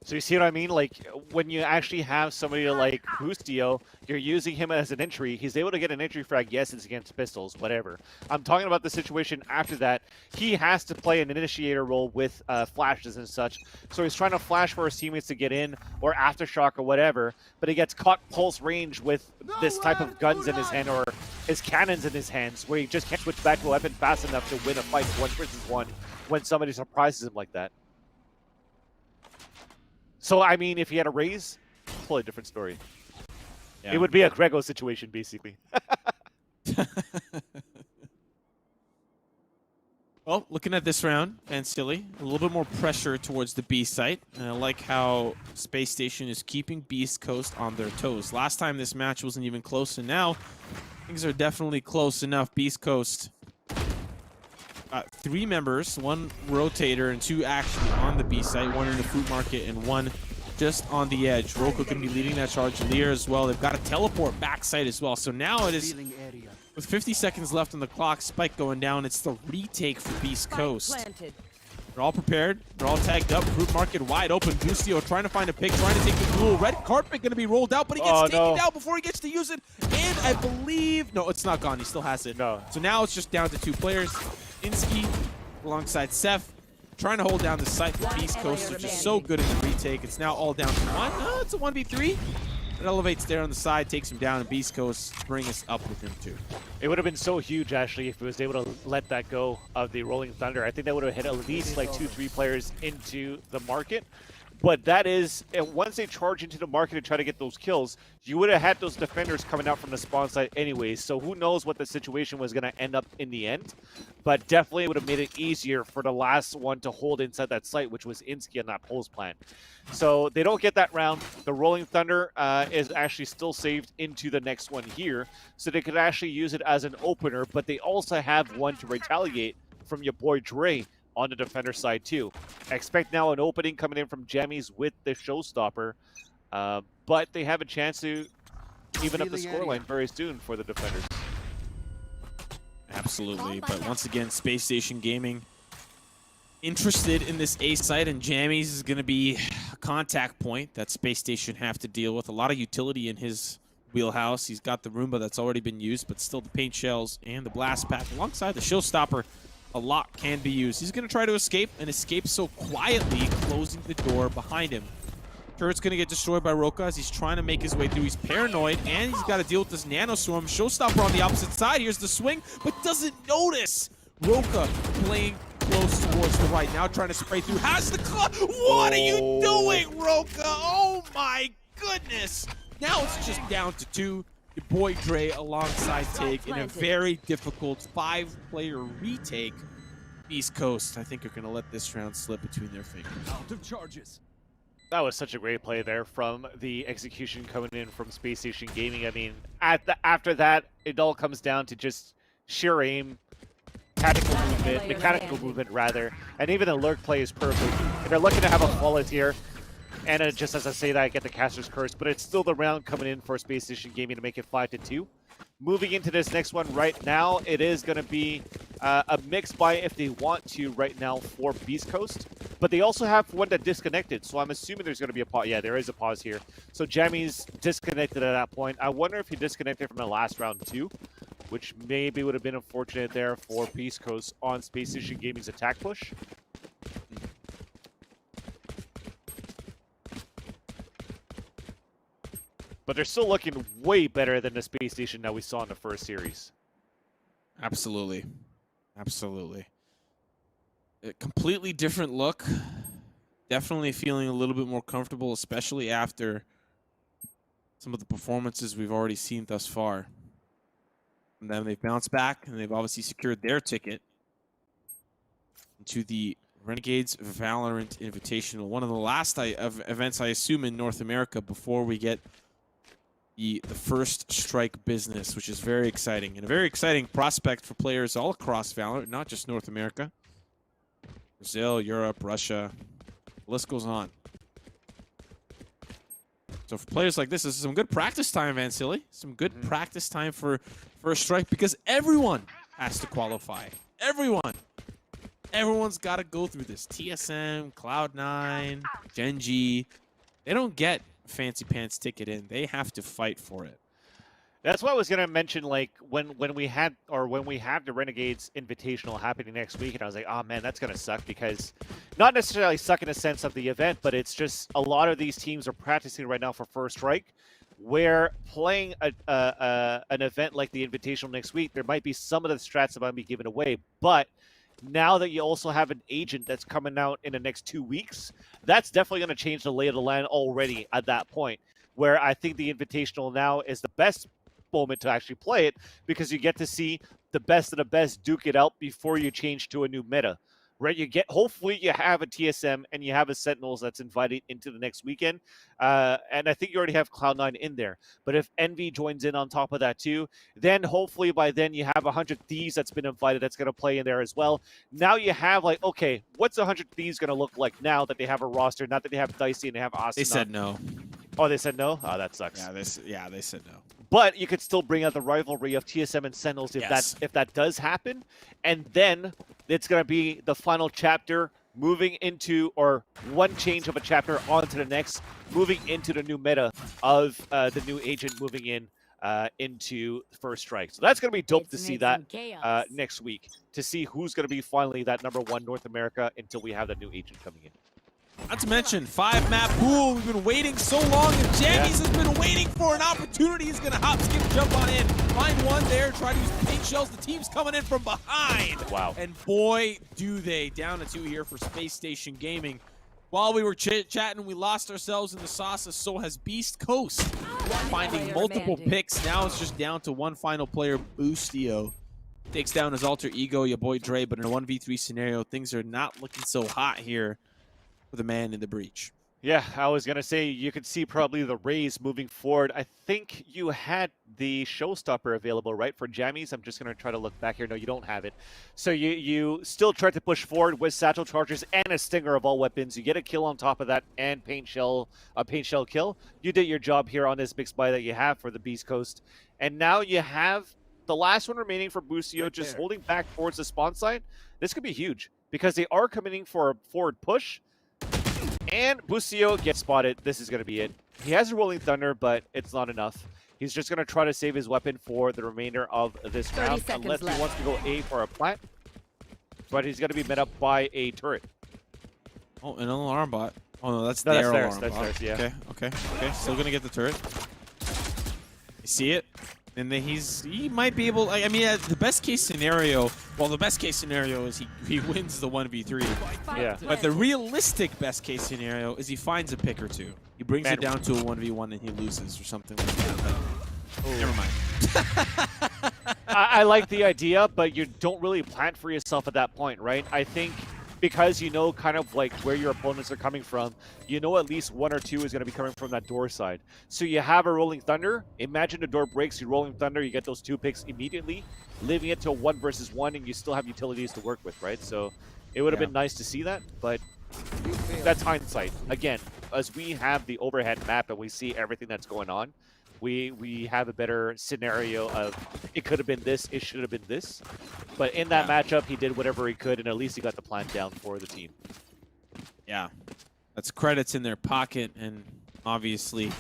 So you see what I mean? Like, when you actually have somebody like Bustio, you're using him as an entry. He's able to get an entry frag. Yes, it's against pistols, whatever. I'm talking about the situation after that. He has to play an initiator role with flashes and such. So he's trying to flash for his teammates to get in, or aftershock or whatever, but he gets caught pulse range with this type of guns in his hand, or his cannons in his hands, where he just can't switch back to a weapon fast enough to win a fight 1 versus 1 when somebody surprises him like that. So, I mean, if he had a raise, totally different story. Yeah. It would be a Grego situation, basically. Well, looking at this round, and Silly, a little bit more pressure towards the B site. And I like how Space Station is keeping Beast Coast on their toes. Last time this match wasn't even close, and now things are definitely close enough. Beast Coast, 3 members, 1 rotator, and 2 actually on the B site, 1 in the food market and 1 just on the edge. Roko going to be leading that charge. Lear as well. They've got a teleport backside as well. So now it is, with 50 seconds left on the clock, Spike going down. It's the retake for Beast Coast. They're all prepared. They're all tagged up. Fruit market wide open. Bustio trying to find a pick, trying to take the duel. Red carpet going to be rolled out, but he gets taken down before he gets to use it. And I believe, no, it's not gone. He still has it. No. So now it's just down to 2 players. Inski alongside Seth, trying to hold down the site for Beast Coast, which is so good in the retake. It's now all down to 1. Oh, it's a 1v3. It elevates there on the side, takes him down, and Beast Coast bring us up with him too. It would have been so huge, actually, if it was able to let that go of the Rolling Thunder. I think that would have hit at least like 2-3 players into the market. But that is, once they charge into the market and try to get those kills, you would have had those defenders coming out from the spawn site anyways. So who knows what the situation was going to end up in the end. But definitely would have made it easier for the last one to hold inside that site, which was Inski on that pulse plan. So they don't get that round. The Rolling Thunder is actually still saved into the next one here. So they could actually use it as an opener, but they also have one to retaliate from your boy Dre on the defender side too. Expect now an opening coming in from Jammies with the showstopper, but they have a chance to even up the scoreline very soon for the defenders. Absolutely, but once again, Space Station Gaming interested in this A site, and Jammies is going to be a contact point that Space Station have to deal with. A lot of utility in his wheelhouse. He's got the Roomba that's already been used, but still the paint shells and the blast pack alongside the showstopper. A lot can be used. He's going to try to escape, and escape so quietly, closing the door behind him. Turret's going to get destroyed by Roka as he's trying to make his way through. He's paranoid, and he's got to deal with this nanoswarm. Showstopper on the opposite side. Here's the swing, but doesn't notice. Roka playing close towards the right. Now trying to spray through. Has the What are you doing, Roka? Oh, my goodness. Now it's just down to 2. Your boy Dre alongside Tig in a very difficult 5-player retake. East Coast, I think, are going to let this round slip between their fingers. Out of charges. That was such a great play there from the execution coming in from Space Station Gaming. I mean, after that, it all comes down to just sheer aim, tactical movement, mechanical movement rather, and even the lurk play is perfect. And they're looking to have a flawless here. And just as I say that, I get the Caster's Curse, but it's still the round coming in for Space Station Gaming to make it 5-2. Moving into this next one right now, it is going to be a mix buy if they want to right now for Beast Coast. But they also have one that disconnected, so I'm assuming there's going to be a pause. Yeah, there is a pause here. So Jammy's disconnected at that point. I wonder if he disconnected from the last round too, which maybe would have been unfortunate there for Beast Coast on Space Station Gaming's attack push. But they're still looking way better than the Space Station that we saw in the first series. Absolutely. Absolutely. A completely different look. Definitely feeling a little bit more comfortable, especially after some of the performances we've already seen thus far. And then they've bounced back, and they've obviously secured their ticket to the Renegades VALORANT Invitational. One of the last events, I assume, in North America before we get the first strike business, which is very exciting and a very exciting prospect for players all across Valorant, not just North America. Brazil, Europe, Russia, the list goes on. So for players like this is some good practice time, Vansili. Some good practice time for first strike because everyone has to qualify. Everyone. Everyone's got to go through this. TSM, Cloud9, Genji. They don't get fancy pants ticket in. They have to fight for it. That's what I was gonna mention. Like when we have the Renegades Invitational happening next week, and I was like, oh man, that's gonna suck because not necessarily suck in a sense of the event, but it's just a lot of these teams are practicing right now for first strike. Where playing an event like the Invitational next week, there might be some of the strats that might be given away, but now that you also have an agent that's coming out in the next 2 weeks, that's definitely going to change the lay of the land already at that point, where I think the Invitational now is the best moment to actually play it because you get to see the best of the best duke it out before you change to a new meta. Right, hopefully you have a TSM and you have a Sentinels that's invited into the next weekend, and I think you already have Cloud9 in there. But if Envy joins in on top of that too, then hopefully by then you have 100 Thieves that's been invited that's going to play in there as well. Now you have like, okay, what's 100 Thieves going to look like now that they have a roster? Not that they have Dicey and they have Asuna. They said no. Oh, they said no? Oh, that sucks. Yeah, they said no. But you could still bring out the rivalry of TSM and Sentinels if that does happen, and then it's going to be the final chapter moving into, or one change of a chapter onto the next, moving into the new meta of the new agent moving in into first strike. So that's going to be dope to see that next week, to see who's going to be finally that #1 North America until we have that new agent coming in. Not to mention, 5-map pool. We've been waiting so long, and Jammies has been waiting for an opportunity. He's going to hop, skip, jump on in. Find one there, try to use the paint shells. The team's coming in from behind. Wow. And boy, do they. Down to 2 here for Space Station Gaming. While we were chit-chatting, we lost ourselves in the sauce, so has Beast Coast. Finding multiple picks. Now it's just down to one final player, Boostio. Takes down his alter ego, your boy Dre, but in a 1v3 scenario, things are not looking so hot here for the man in the breach. Yeah, I was going to say you could see probably the Rays moving forward. I think you had the Showstopper available, right, for Jammies? I'm just going to try to look back here. No, you don't have it. So you still tried to push forward with Satchel Chargers and a Stinger of all weapons. You get a kill on top of that and a paint shell kill. You did your job here on this mixed buy that you have for the Beast Coast. And now you have the last one remaining for Boostio, just holding back towards the spawn side. This could be huge because they are committing for a forward push. And Boostio gets spotted. This is going to be it. He has a Rolling Thunder, but it's not enough. He's just going to try to save his weapon for the remainder of this round, unless he wants to go A for a plant. But he's going to be met up by a turret. Oh, an alarm bot. Oh, no, that's their alarm bot. Theirs, yeah. Okay. Still going to get the turret. You see it? And then he might be able. I mean, the best case scenario. Well, the best case scenario is he wins the 1v3. Yeah. But the realistic best case scenario is he finds a pick or two. He brings it down to a 1v1 and he loses or something like that. But, never mind. I like the idea, but you don't really plant for yourself at that point, right? I think because you know kind of like where your opponents are coming from, you know at least one or two is going to be coming from that door side. So you have a Rolling Thunder. Imagine the door breaks, you Rolling Thunder, you get those 2 picks immediately, leaving it to 1 versus 1, and you still have utilities to work with, right? So it would have been nice to see that, but that's hindsight. Again, as we have the overhead map and we see everything that's going on, we have a better scenario of it could have been this, it should have been this. But in that matchup, he did whatever he could, and at least he got the plan down for the team. Yeah. That's credits in their pocket, and obviously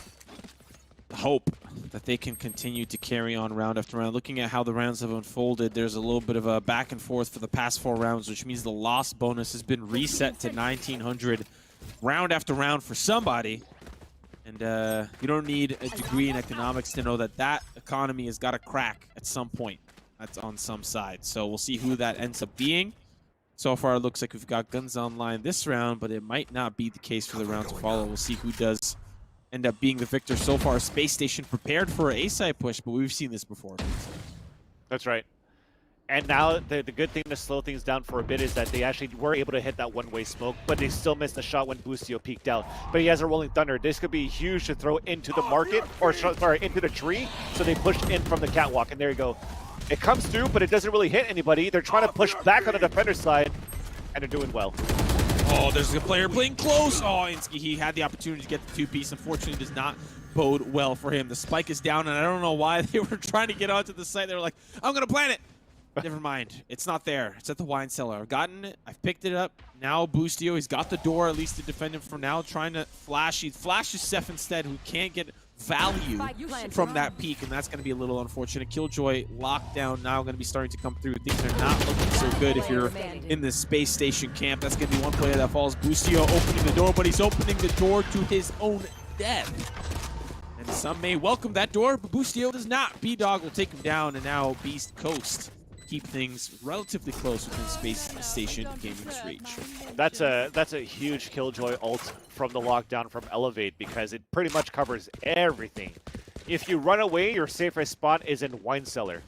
hope that they can continue to carry on round after round. Looking at how the rounds have unfolded, there's a little bit of a back and forth for the past 4 rounds, which means the loss bonus has been reset to 1900 round after round for somebody. And you don't need a degree in economics to know that that economy has got to crack at some point. That's on some side. So we'll see who that ends up being. So far, it looks like we've got guns online this round, but it might not be the case for the round to follow. We'll see who does end up being the victor. So far, Space Station prepared for an A-side push, but we've seen this before. That's right. And now the good thing to slow things down for a bit is that they actually were able to hit that one-way smoke, but they still missed the shot when Boostio peeked out. But he has a rolling thunder. This could be huge to throw into the market, or sorry, into the tree. So they push in from the catwalk, and there you go. It comes through, but it doesn't really hit anybody. They're trying to push back on the defender side, and they're doing well. Oh, there's a player playing close. Oh, Insky, he had the opportunity to get the two-piece. Unfortunately, does not bode well for him. The spike is down, and I don't know why they were trying to get onto the site. They were like, I'm going to plant it. Never mind. It's not there. It's at the wine cellar. I've gotten it. I've picked it up. Now Boostio, he's got the door at least to defend him for now. Trying to flash. He flashes Seth instead, who can't get value from that peak, and that's going to be a little unfortunate. Killjoy lockdown now going to be starting to come through. Things are not looking so good if you're in the space station camp. That's going to be one player that falls. Boostio opening the door, but he's opening the door to his own death. And some may welcome that door, but Boostio does not. B-Dog will take him down, and now Beast Coast keep things relatively close within Space Station Gaming's reach. That's a huge Killjoy ult from the lockdown from Elevate, because it pretty much covers everything. If you run away, your safest spot is in Wine Cellar.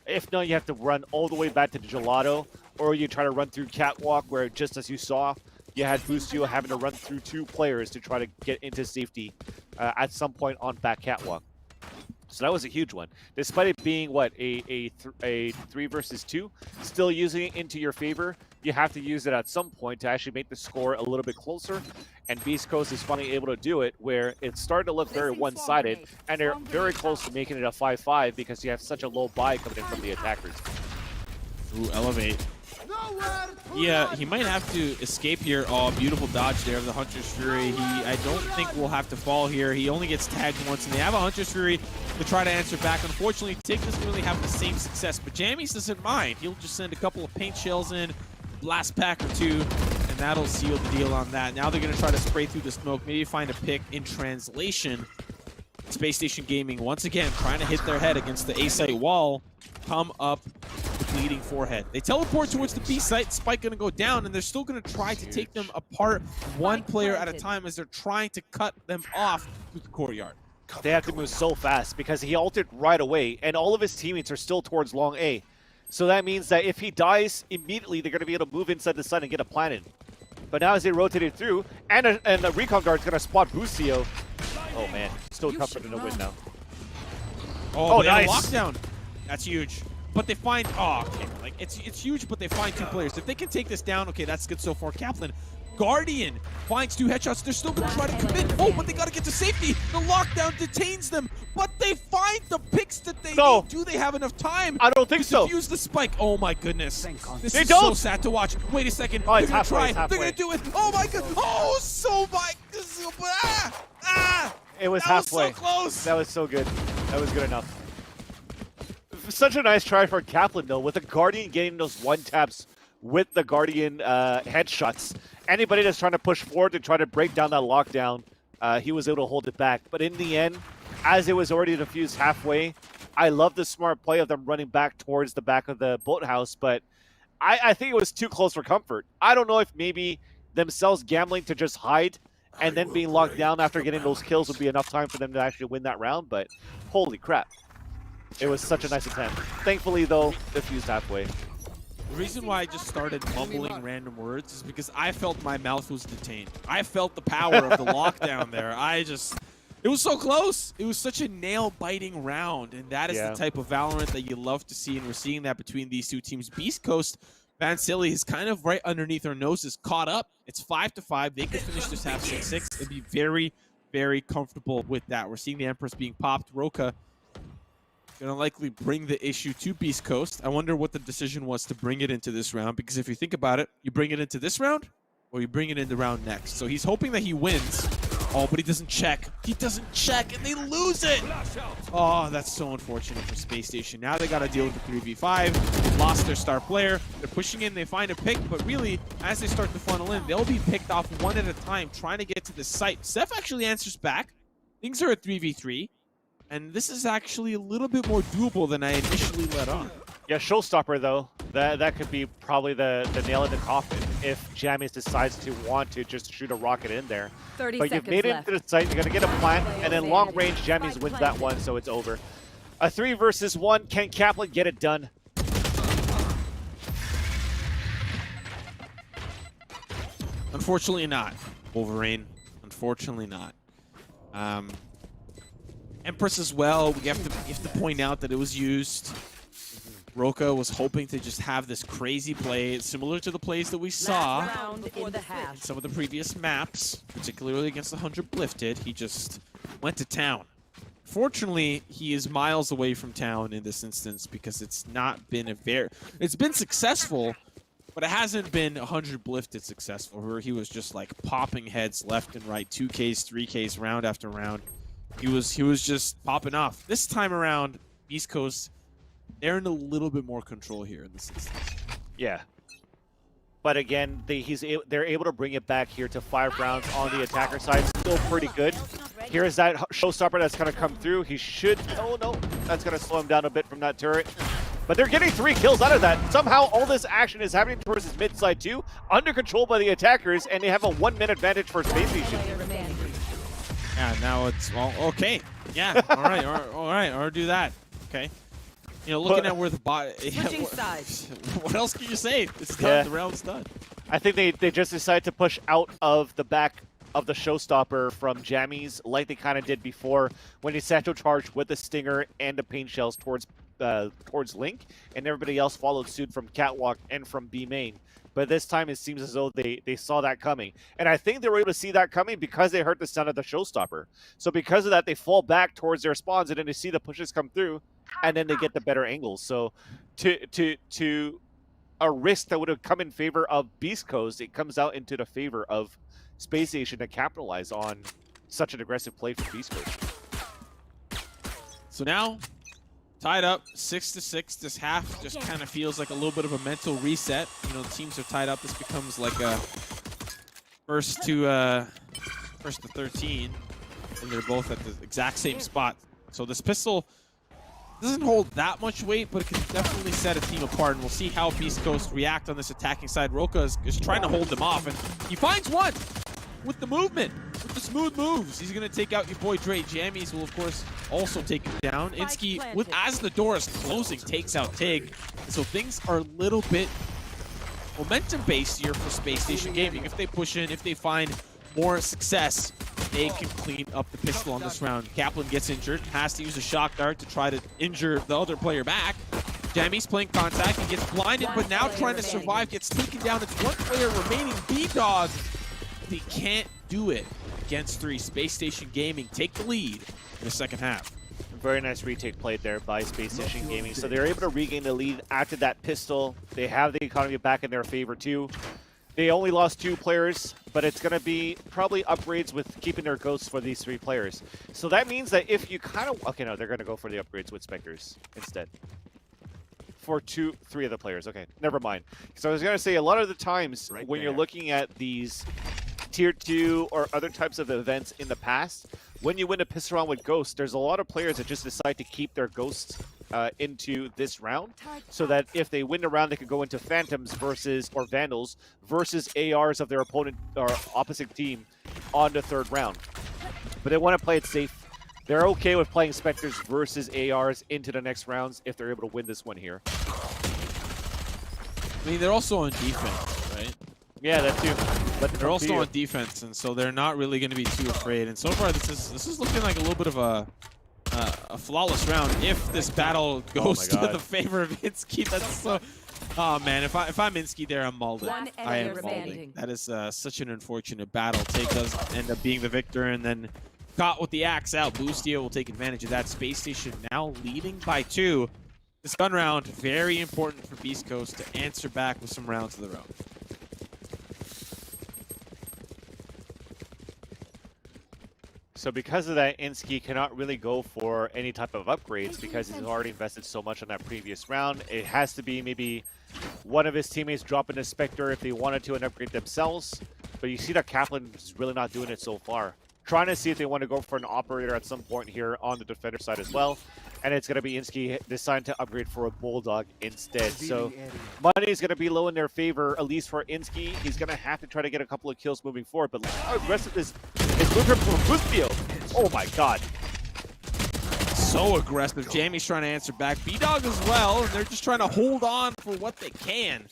If not, you have to run all the way back to the Gelato, or you try to run through Catwalk, where just as you saw, you had Boostio having to run through 2 players to try to get into safety at some point on back Catwalk. So that was a huge one. Despite it being, what, a 3 versus 2, still using it into your favor, you have to use it at some point to actually make the score a little bit closer. And Beast Coast is finally able to do it, where it's starting to look very one-sided, and they're very close to making it a 5-5 because you have such a low buy coming in from the attackers. Ooh, Elevate. Yeah, he might have to escape here. Oh, beautiful dodge there of the Hunter's Fury. I don't think will have to fall here. He only gets tagged once, and they have a Hunter's Fury to try to answer back. Unfortunately, Tick doesn't really have the same success, but Jammies doesn't mind. He'll just send a couple of paint shells in, blast pack or 2, and that'll seal the deal on that. Now they're going to try to spray through the smoke, maybe find a pick. In translation, Space Station Gaming once again trying to hit their head against the A-site wall, come up with bleeding forehead. They teleport towards the B site, Spike gonna go down, and they're still gonna try to take them apart one player at a time as they're trying to cut them off through the courtyard. They have to move so fast because he ulted right away, and all of his teammates are still towards long A. So that means that if he dies, immediately they're gonna be able to move inside the site and get a planted. But now as they rotated through, and the recon guard's gonna spot Boostio. Oh man, still tougher than a win now. Oh, nice. Lockdown. That's huge. But they find, okay, like it's huge, but they find 2 players. If they can take this down, okay, that's good so far. Kaplan, Guardian finds 2 headshots. They're still gonna try to commit. Oh, but they gotta get to safety. The lockdown detains them, but they find the picks that they need. Do they have enough time? I don't think so. To defuse the spike. Oh my goodness. This They is don't. so sad to watch. Wait a second. Oh, They're it's gonna halfway, try. They're gonna do it. Oh my god. Oh, so my. It was that halfway. Was so close. That was so good. That was good enough. Such a nice try for Kaplan, though, with the Guardian getting those 1-taps with the Guardian headshots. Anybody that's trying to push forward to try to break down that lockdown, he was able to hold it back. But in the end, as it was already diffused halfway, I love the smart play of them running back towards the back of the boathouse, but I think it was too close for comfort. I don't know if maybe themselves gambling to just hide and then being locked down after getting those kills would be enough time for them to actually win that round, but holy crap. It was such a nice attempt. Thankfully, though, diffused halfway. The reason why I just started mumbling random words is because I felt my mouth was detained. I felt the power of the lockdown there. It was so close. It was such a nail-biting round, and that is the type of Valorant that you love to see, and we're seeing that between these 2 teams. Beast Coast, Van Silly is kind of right underneath our noses, caught up. It's 5-5. They could finish this half 6-6. It'd be very, very comfortable with that. We're seeing the Empress being popped. Roka gonna likely bring the issue to Beast Coast. I wonder what the decision was to bring it into this round, because if you think about it, you bring it into this round, or you bring it in the round next. So he's hoping that he wins. Oh, but he doesn't check. He doesn't check, and they lose it. Oh, that's so unfortunate for Space Station. Now they got to deal with the 3v5. They lost their star player. They're pushing in. They find a pick, but really, as they start to funnel in, they'll be picked off one at a time, trying to get to the site. Seth actually answers back. Things are a 3v3, and this is actually a little bit more doable than I initially let on. Yeah, showstopper, though. That could be probably the nail in the coffin if Jammies decides to want to just shoot a rocket in there. 30 but you've seconds made it left. into the site, you're going to get a plant, and then long range, Jammies wins that one, so it's over. A 3 versus 1, can Kaplan get it done? Unfortunately not, Wolverine. Unfortunately not. Empress as well, we have to point out that it was used. Roka was hoping to just have this crazy play, similar to the plays that we saw Before the half. in some of the previous maps, particularly against the 100 Blifted. He just went to town. Fortunately, he is miles away from town in this instance because it's not been it's been successful, but it hasn't been 100 Blifted successful, where he was just like popping heads left and right, 2Ks, 3Ks, round after round. He was just popping off. This time around, East Coast, they're in a little bit more control here in this instance. Yeah. But again, they're able to bring it back here to 5 rounds on the attacker side. Still pretty good. Here is that showstopper that's going to come through. He should... Oh, no. That's going to slow him down a bit from that turret. But they're getting 3 kills out of that. Somehow, all this action is happening towards his mid side, too. Under control by the attackers, and they have a 1-minute advantage for Space Station. Yeah, now it's... Well, okay. Yeah, all right, all right, or do that. Okay. You know, looking at where the bot... Switching sides. What else can you say? It's done. Yeah. The round's done. I think they just decided to push out of the back of the showstopper from Jammies like they kind of did before when he Satchel charged with the Stinger and the Pain Shells towards Link, and everybody else followed suit from Catwalk and from B main. But this time it seems as though they saw that coming. And I think they were able to see that coming because they heard the sound of the showstopper. So because of that, they fall back towards their spawns, and then they see the pushes come through, and then they get the better angles. So to a risk that would have come in favor of Beast Coast, it comes out into the favor of Space Station to capitalize on such an aggressive play from Beast Coast. So now, tied up 6-6. This half just kind of feels like a little bit of a mental reset. You know, the teams are tied up. This becomes like a first to 13, and they're both at the exact same spot. So this pistol doesn't hold that much weight, but it can definitely set a team apart, and we'll see how Beast Coast react on this attacking side. Roka is trying to hold them off, and he finds one with the movement, with the smooth moves. He's going to take out your boy Dre. Jammies will, of course, also take him down. Insky, as the door is closing, takes out Tig. So things are a little bit momentum-based here for Space Station Gaming. If they push in, if they find more success, they can clean up the pistol on this round. Kaplan gets injured, has to use a shock dart to try to injure the other player back. Jammies playing contact and gets blinded, but now trying to survive, gets taken down. It's one player remaining, B-Dog. He can't do it against 3. Space Station Gaming take the lead in the second half. Very nice retake played there by Space Station Gaming. So they're able to regain the lead after that pistol. They have the economy back in their favor too. They only lost 2 players, but it's going to be probably upgrades with keeping their ghosts for these 3 players. So that means that if you kind of... Okay, no, they're going to go for the upgrades with Spectres instead. For 3 of the players. Okay, never mind. So I was going to say, a lot of the times when you're looking at these Tier 2 or other types of events in the past, when you win a pistol round with Ghosts, there's a lot of players that just decide to keep their Ghosts into this round, so that if they win the round, they could go into Phantoms or Vandals versus ARs of their opponent or opposite team on the 3rd round. But they want to play it safe. They're okay with playing Spectres versus ARs into the next rounds if they're able to win this one here. I mean, they're also on defense, right? Yeah, that too. But they're also on defense, and so they're not really going to be too afraid. And so far, this is looking like a little bit of a flawless round. If this battle goes to the favor of Insky, that's so... Oh man, if I'm Insky there, I'm mauled. I am mauled. That is such an unfortunate battle. Take does end up being the victor, and then caught with the axe out. Boostio will take advantage of that. Space Station now leading by 2. This gun round, very important for Beast Coast to answer back with some rounds of their own. So because of that, Insky cannot really go for any type of upgrades because he's already invested so much on that previous round. It has to be maybe one of his teammates dropping a Spectre if they wanted to and upgrade themselves. But you see that Kaplan is really not doing it so far. Trying to see if they want to go for an operator at some point here on the defender side as well. And it's going to be Insky deciding to upgrade for a Bulldog instead. So money is going to be low in their favor, at least for Insky. He's going to have to try to get a couple of kills moving forward. But look how aggressive this is moving from Boostio. Oh my god. So aggressive. Jamie's trying to answer back. B-Dog as well, and they're just trying to hold on for what they can.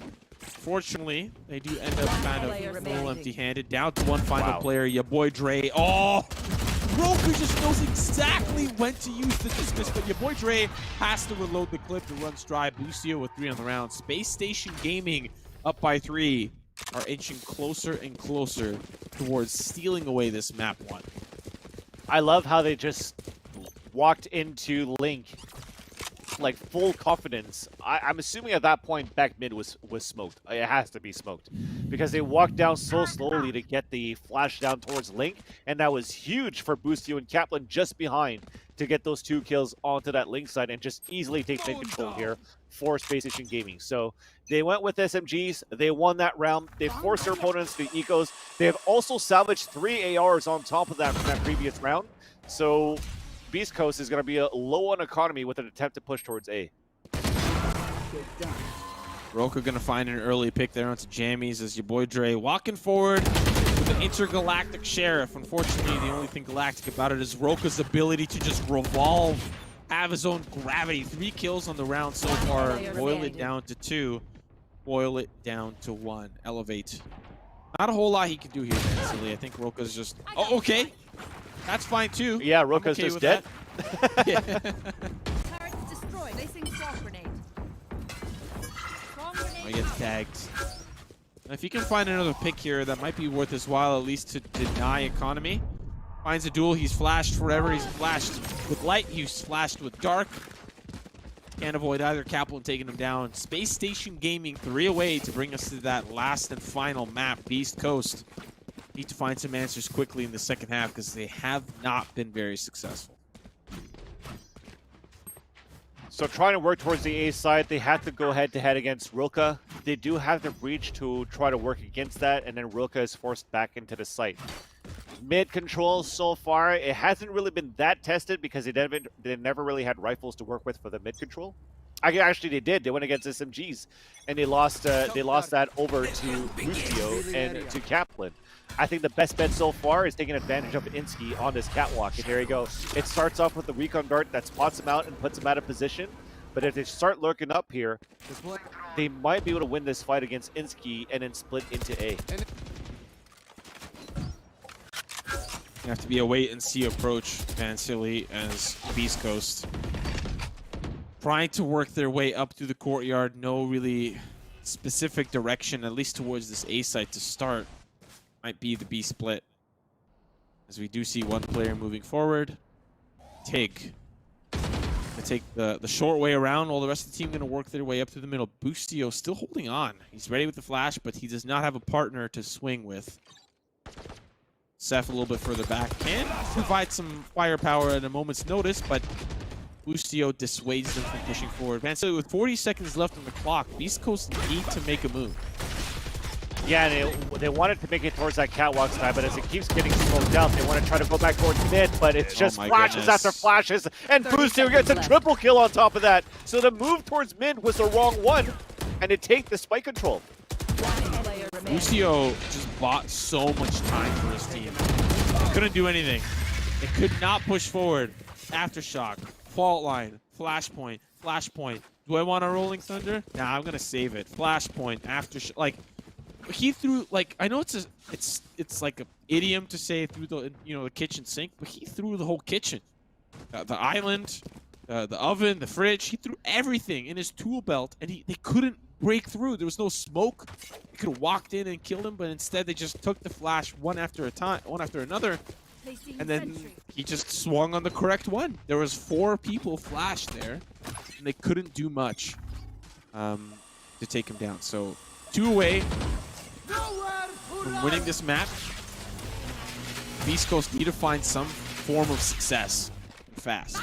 Unfortunately, they do end up kind of Player a little remaining. empty-handed. Down to one final Wow. player, your boy Dre. Oh! Roker just knows exactly when to use the dismiss, but your boy Dre has to reload the clip to run stride. Boostio with 3 on the round. Space Station Gaming up by 3 are inching closer and closer towards stealing away this map 1. I love how they just walked into Link like full confidence. I'm assuming at that point back mid was smoked. It has to be smoked because they walked down so slowly to get the flash down towards Link, and that was huge for Boostio and Kaplan just behind to get those 2 kills onto that Link side and just easily take mid control here for Space Station Gaming. So they went with SMGs. They won that round. They forced their opponents to ecos. They have also salvaged 3 ARs on top of that from that previous round. So Beast Coast is going to be a low on economy with an attempt to push towards A. Roka gonna find an early pick there onto Jammies as your boy Dre walking forward with an intergalactic sheriff. Unfortunately, the only thing galactic about it is Roka's ability to just revolve, have his own gravity. 3 kills on the round so far. Boil it down to 2. Boil it down to 1. Elevate. Not a whole lot he can do here, man. Silly. I think Roka's just... Oh, okay. That's fine, too. Yeah, Roka's okay just dead. yeah. Turret's destroyed. Placing swarm grenade. Swarm grenade. I get tagged. If you can find another pick here, that might be worth his while, at least to deny economy. Finds a duel, he's flashed forever. He's flashed with light, he's flashed with dark. Can't avoid either. Kaplan taking him down. Space Station Gaming 3 away to bring us to that last and final map, Beast Coast. Need to find some answers quickly in the second half because they have not been very successful. So trying to work towards the A side, they have to go head-to-head against Rilka. They do have the breach to try to work against that, and then Rilka is forced back into the site. Mid control so far, it hasn't really been that tested because they never really had rifles to work with for the mid control. Actually, they did. They went against SMGs, and they lost that over to Boostio and to Kaplan. I think the best bet so far is taking advantage of Insky on this catwalk. And there you go. It starts off with the recon dart that spots him out and puts him out of position. But if they start lurking up here, they might be able to win this fight against Insky and then split into A. You have to be a wait-and-see approach, Van Silly, as Beast Coast. Trying to work their way up through the courtyard. No really specific direction, at least towards this A site to start. Might be the B split. As we do see one player moving forward. Tig. Gonna take the short way around while the rest of the team gonna work their way up to the middle. Boostio still holding on. He's ready with the flash, but he does not have a partner to swing with. Seth a little bit further back. Can provide some firepower at a moment's notice, but Boostio dissuades them from pushing forward. Man, so with 40 seconds left on the clock, Beast Coast need to make a move. Yeah, they wanted to make it towards that catwalk side, but as it keeps getting smoked out, they want to try to go back towards mid, but it's just flashes after flashes, and Boostio gets a triple kill on top of that. So the move towards mid was the wrong one, and they take the spike control. Boostio just bought so much time for his team. They couldn't do anything. They could not push forward. Aftershock, fault line, flashpoint, flashpoint. Do I want a rolling thunder? Nah, I'm gonna save it. Flashpoint, aftershock. Like, he threw, like, I know it's like a idiom to say through the the kitchen sink, but he threw the whole kitchen, the island, the oven, the fridge. He threw everything in his tool belt, and they couldn't break through. There was no smoke. They could have walked in and killed him, but instead they just took the flash one after another, and then he just swung on the correct one. There was 4 people flashed there, and they couldn't do much to take him down. So 2 away from winning this map. Beast Coast need to find some form of success fast.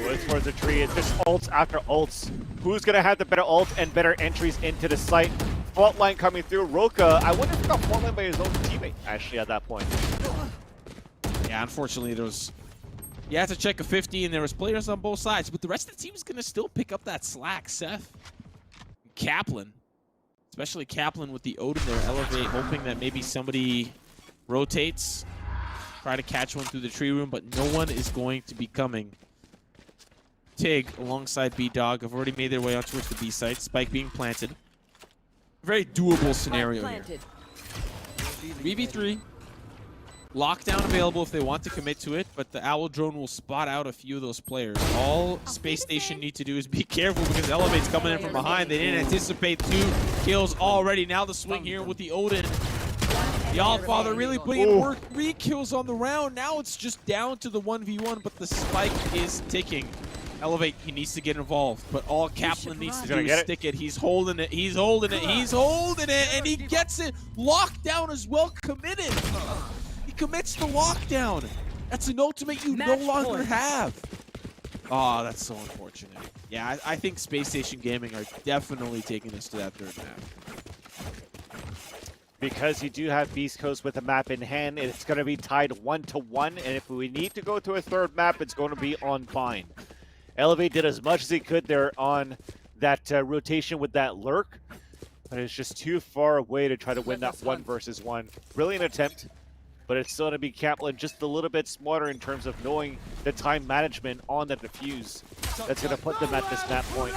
It's towards the tree. It's just ults after ults. Who's going to have the better ult and better entries into the site? Fault line coming through. Roka, I wonder if he got fault line by his own teammate, actually, at that point. Yeah, unfortunately, you had to check a 50, and there was players on both sides, but the rest of the team is going to still pick up that slack. Seth, Kaplan, especially Kaplan with the Odin there, elevate, hoping that maybe somebody rotates, try to catch one through the tree room, but no one is going to be coming. Tig alongside B-Dog have already made their way out towards the B site. Spike being planted. Very doable scenario here. 3v3. Lockdown available if they want to commit to it, but the Owl Drone will spot out a few of those players. All Space Station need to do is be careful because Elevate's coming in from behind. They didn't anticipate 2 kills already. Now the swing here with the Odin. The Allfather really putting in work. 3 kills on the round. Now it's just down to the 1v1, but the spike is ticking. Elevate, he needs to get involved, but all Kaplan needs to do is stick it. He's holding it, he's holding it, he's holding it, and he gets it. Lockdown as well, committed. He commits the lockdown. That's an ultimate you no longer have. Oh, that's so unfortunate. Yeah, I think Space Station Gaming are definitely taking this to that third map. Because you do have Beast Coast with a map in hand, it's going to be tied 1-1, and if we need to go to a third map, it's going to be on Bind. Elevate did as much as he could there on that rotation with that lurk, but it's just too far away to try to win that 1 versus 1. Brilliant attempt, but it's still going to be Kaplan just a little bit smarter in terms of knowing the time management on the defuse. That's going to put them at this map point.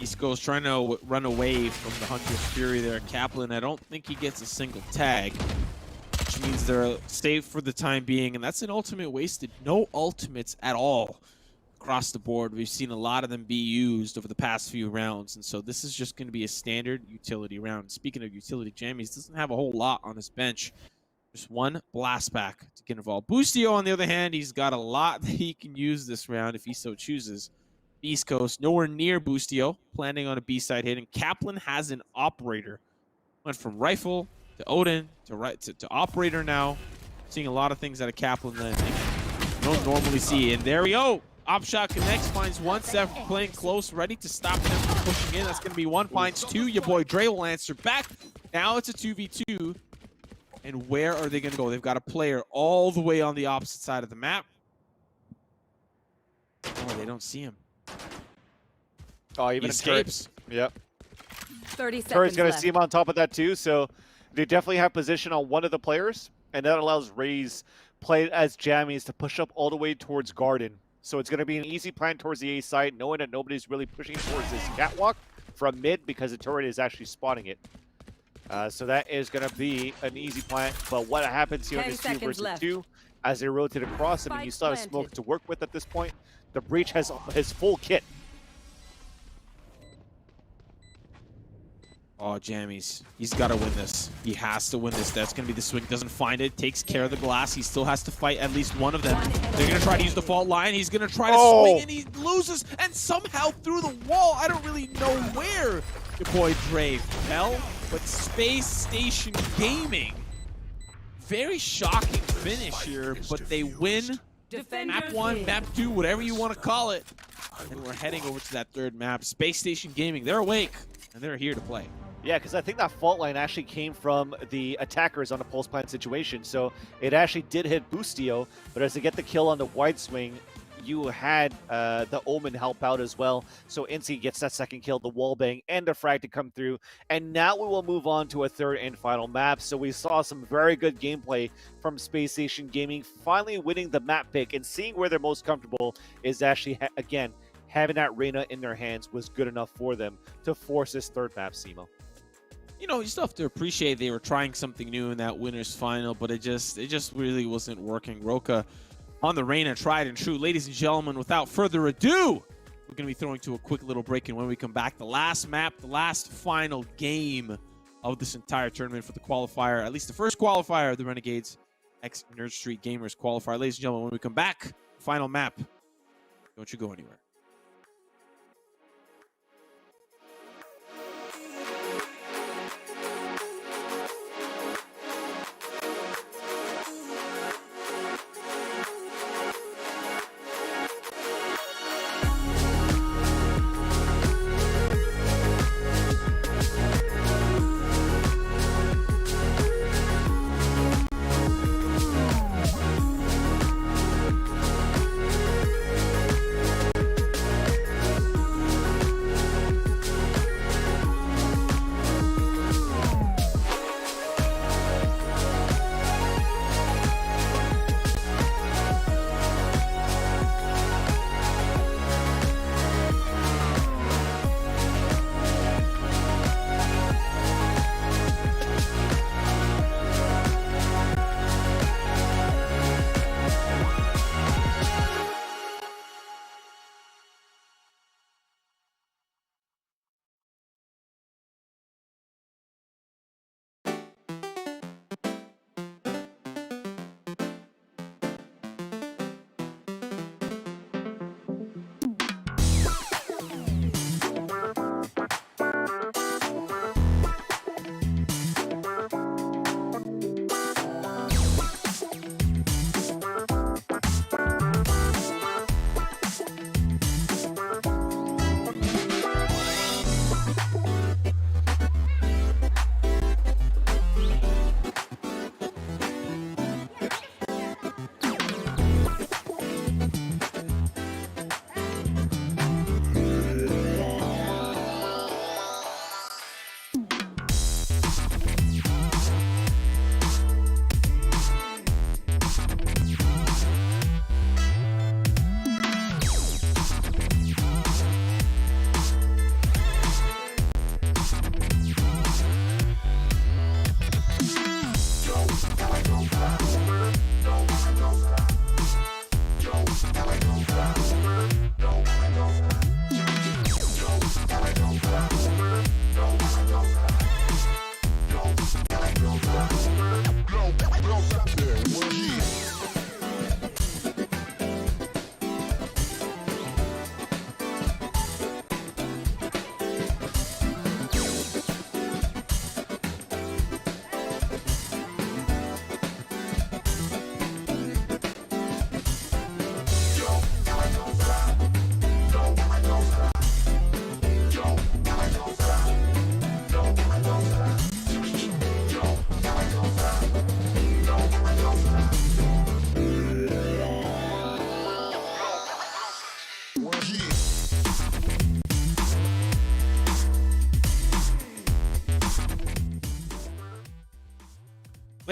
East Coast trying to run away from the Hunter's Fury there. Kaplan, I don't think he gets a single tag, which means they're safe for the time being, and that's an ultimate wasted. No ultimates at all across the board. We've seen a lot of them be used over the past few rounds, and so this is just going to be a standard utility round. Speaking of utility, Jammies doesn't have a whole lot on his bench. Just 1 blast back to get involved. Boostio, on the other hand, he's got a lot that he can use this round if he so chooses. East Coast, nowhere near Boostio, planning on a B-side hit, and Kaplan has an operator. Went from rifle to Odin to operator now. Seeing a lot of things out of Kaplan that you don't normally see. And there we go. Op shot connects, finds 1, Seth playing close, ready to stop them from pushing in. That's going to be 1, finds 2. Your boy Dre will answer back. Now it's a 2v2. And where are they going to go? They've got a player all the way on the opposite side of the map. Oh, they don't see him. Oh, even he escapes. Yep. 30 seconds Turret's going to left. see him on top of that too, so they definitely have position on one of the players, and that allows Raze play as jammies to push up all the way towards Garden. So it's going to be an easy plan towards the A side, knowing that nobody's really pushing towards this catwalk from mid because the turret is actually spotting it. So that is going to be an easy plan. But what happens here in this 2 versus 2 as they rotate across? I mean, you still have smoke to work with at this point. The Breach has his full kit. Oh, Jammies. He's got to win this. He has to win this. That's going to be the swing. Doesn't find it. Takes care of the glass. He still has to fight at least one of them. They're going to try to use the fault line. He's going to try to swing, and he loses. And somehow through the wall, I don't really know where your boy Dre fell, but Space Station Gaming. Very shocking finish here, but they win. Map 1, map 2, whatever you want to call it. And we're heading over to that third map. Space Station Gaming, they're awake, and they're here to play. Yeah, because I think that fault line actually came from the attackers on a pulse plant situation. So it actually did hit Boostio, but as they get the kill on the wide swing, you had the Omen help out as well. So Incy gets that second kill, the wall bang, and the frag to come through. And now we will move on to a third and final map. So we saw some very good gameplay from Space Station Gaming, finally winning the map pick and seeing where they're most comfortable is actually, again, having that Reyna in their hands was good enough for them to force this third map, Simo. You know, you still have to appreciate they were trying something new in that winners final, but it just really wasn't working. Roka on the Reyna, tried and true. Ladies and gentlemen, without further ado, we're going to be throwing to a quick little break, and when we come back, the last map, the last final game of this entire tournament for the qualifier, at least the first qualifier of the Renegades X Nerd Street Gamers qualifier. Ladies and gentlemen, when we come back, final map. Don't you go anywhere.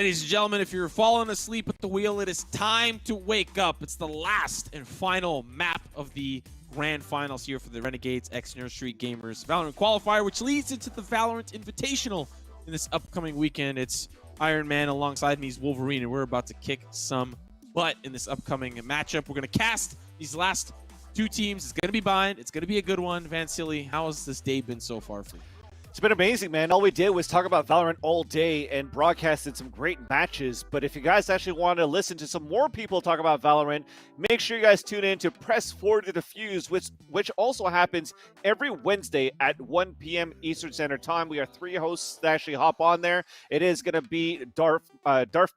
Ladies and gentlemen, if you're falling asleep at the wheel, it is time to wake up. It's the last and final map of the grand finals here for the Renegades x Nerd Street Gamers Valorant Qualifier, which leads into the Valorant Invitational in this upcoming weekend. It's Iron Man alongside me is Wolverine, and we're about to kick some butt in this upcoming matchup. We're going to cast these last two teams. It's going to be bind. It's going to be a good one. Vansili, how has this day been so far for you? It's been amazing, man. All we did was talk about Valorant all day and broadcasted some great matches. But if you guys actually want to listen to some more people talk about Valorant, make sure you guys tune in to Press Forward to the Fuse, which also happens every Wednesday at 1 p.m. Eastern Standard Time. We are 3 hosts that actually hop on there. It is going to be Darth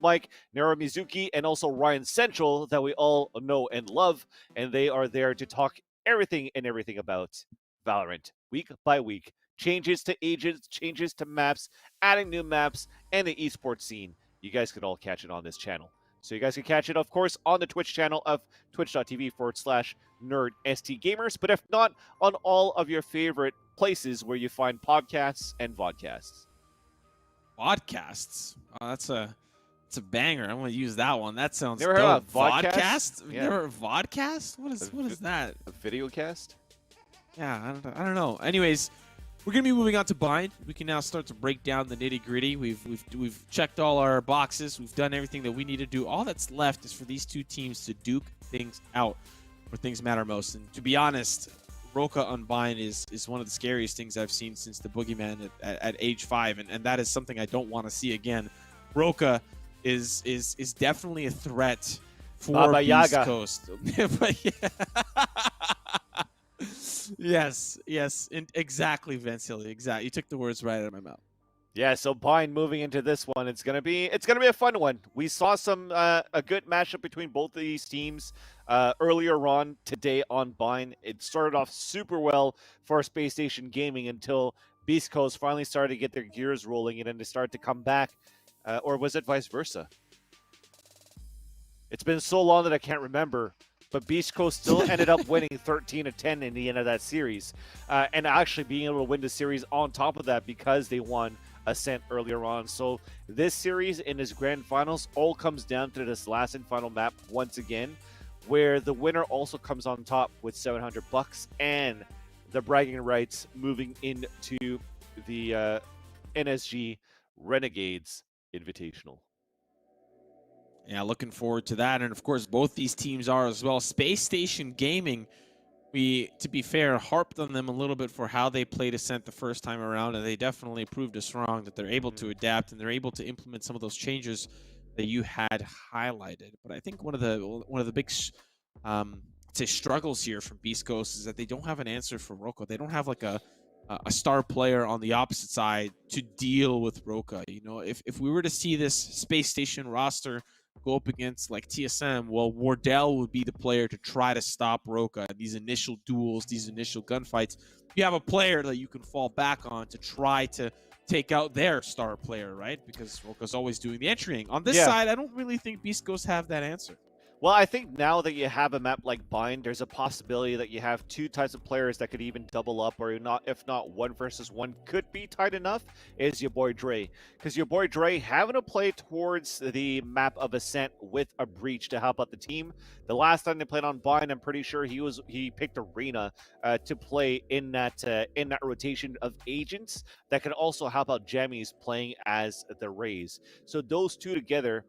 Mike, Nero Mizuki, and also Ryan Central that we all know and love. And they are there to talk everything about Valorant week by week. Changes to agents, changes to maps, adding new maps, and the esports scene. You guys can all catch it on this channel. So you guys can catch it, of course, on the Twitch channel of twitch.tv/NerdSTGamers, but if not, on all of your favorite places where you find podcasts and vodcasts. Podcasts? Oh, that's a banger. I'm going to use that one. That sounds Never dope. heard of Vodcast? Yeah. Never heard of vodcast? What is that? A video cast? Yeah, I don't know. Anyways, we're going to be moving on to bind. We can now start to break down the nitty-gritty. We've checked all our boxes. We've done everything that we need to do. All that's left is for these two teams to duke things out where things matter most. And to be honest, Roka on bind is one of the scariest things I've seen since the Boogeyman at age 5, and that is something I don't want to see again. Roka is definitely a threat for Baba Beast Yaga. Coast. But yeah. Yes, exactly, Vansili. Exactly. You took the words right out of my mouth. Yeah, so bind moving into this one, it's gonna be a fun one. We saw some a good matchup between both of these teams earlier on today on bind. It started off super well for Space Station Gaming until Beast Coast finally started to get their gears rolling and then they started to come back, or was it vice versa? It's been so long that I can't remember. But Beast Coast still ended up winning 13-10 in the end of that series. And actually being able to win the series on top of that because they won Ascent earlier on. So this series in this grand finals all comes down to this last and final map once again, where the winner also comes on top with $700 and the bragging rights moving into the NSG Renegades Invitational. Yeah, looking forward to that. And of course, both these teams are as well. Space Station Gaming, we, to be fair, harped on them a little bit for how they played Ascent the first time around, and they definitely proved us wrong that they're able to adapt and they're able to implement some of those changes that you had highlighted. But I think one of the big say struggles here from Beast Coast is that they don't have an answer for Roka. They don't have like a star player on the opposite side to deal with Roka. You know, if we were to see this Space Station roster go up against like TSM, well, Wardell would be the player to try to stop Roka in these initial duels, these initial gunfights. You have a player that you can fall back on to try to take out their star player, right? Because Roka's always doing the entrying. On this side, I don't really think Beast Coast have that answer. Well, I think now that you have a map like Bind, there's a possibility that you have two types of players that could even double up, or not, if not 1 versus 1 could be tight enough, is your boy Dre. Because your boy Dre having to play towards the map of Ascent with a breach to help out the team. The last time they played on Bind, I'm pretty sure he picked Arena to play in that rotation of agents that can also help out Jammies playing as the Rays. So those two together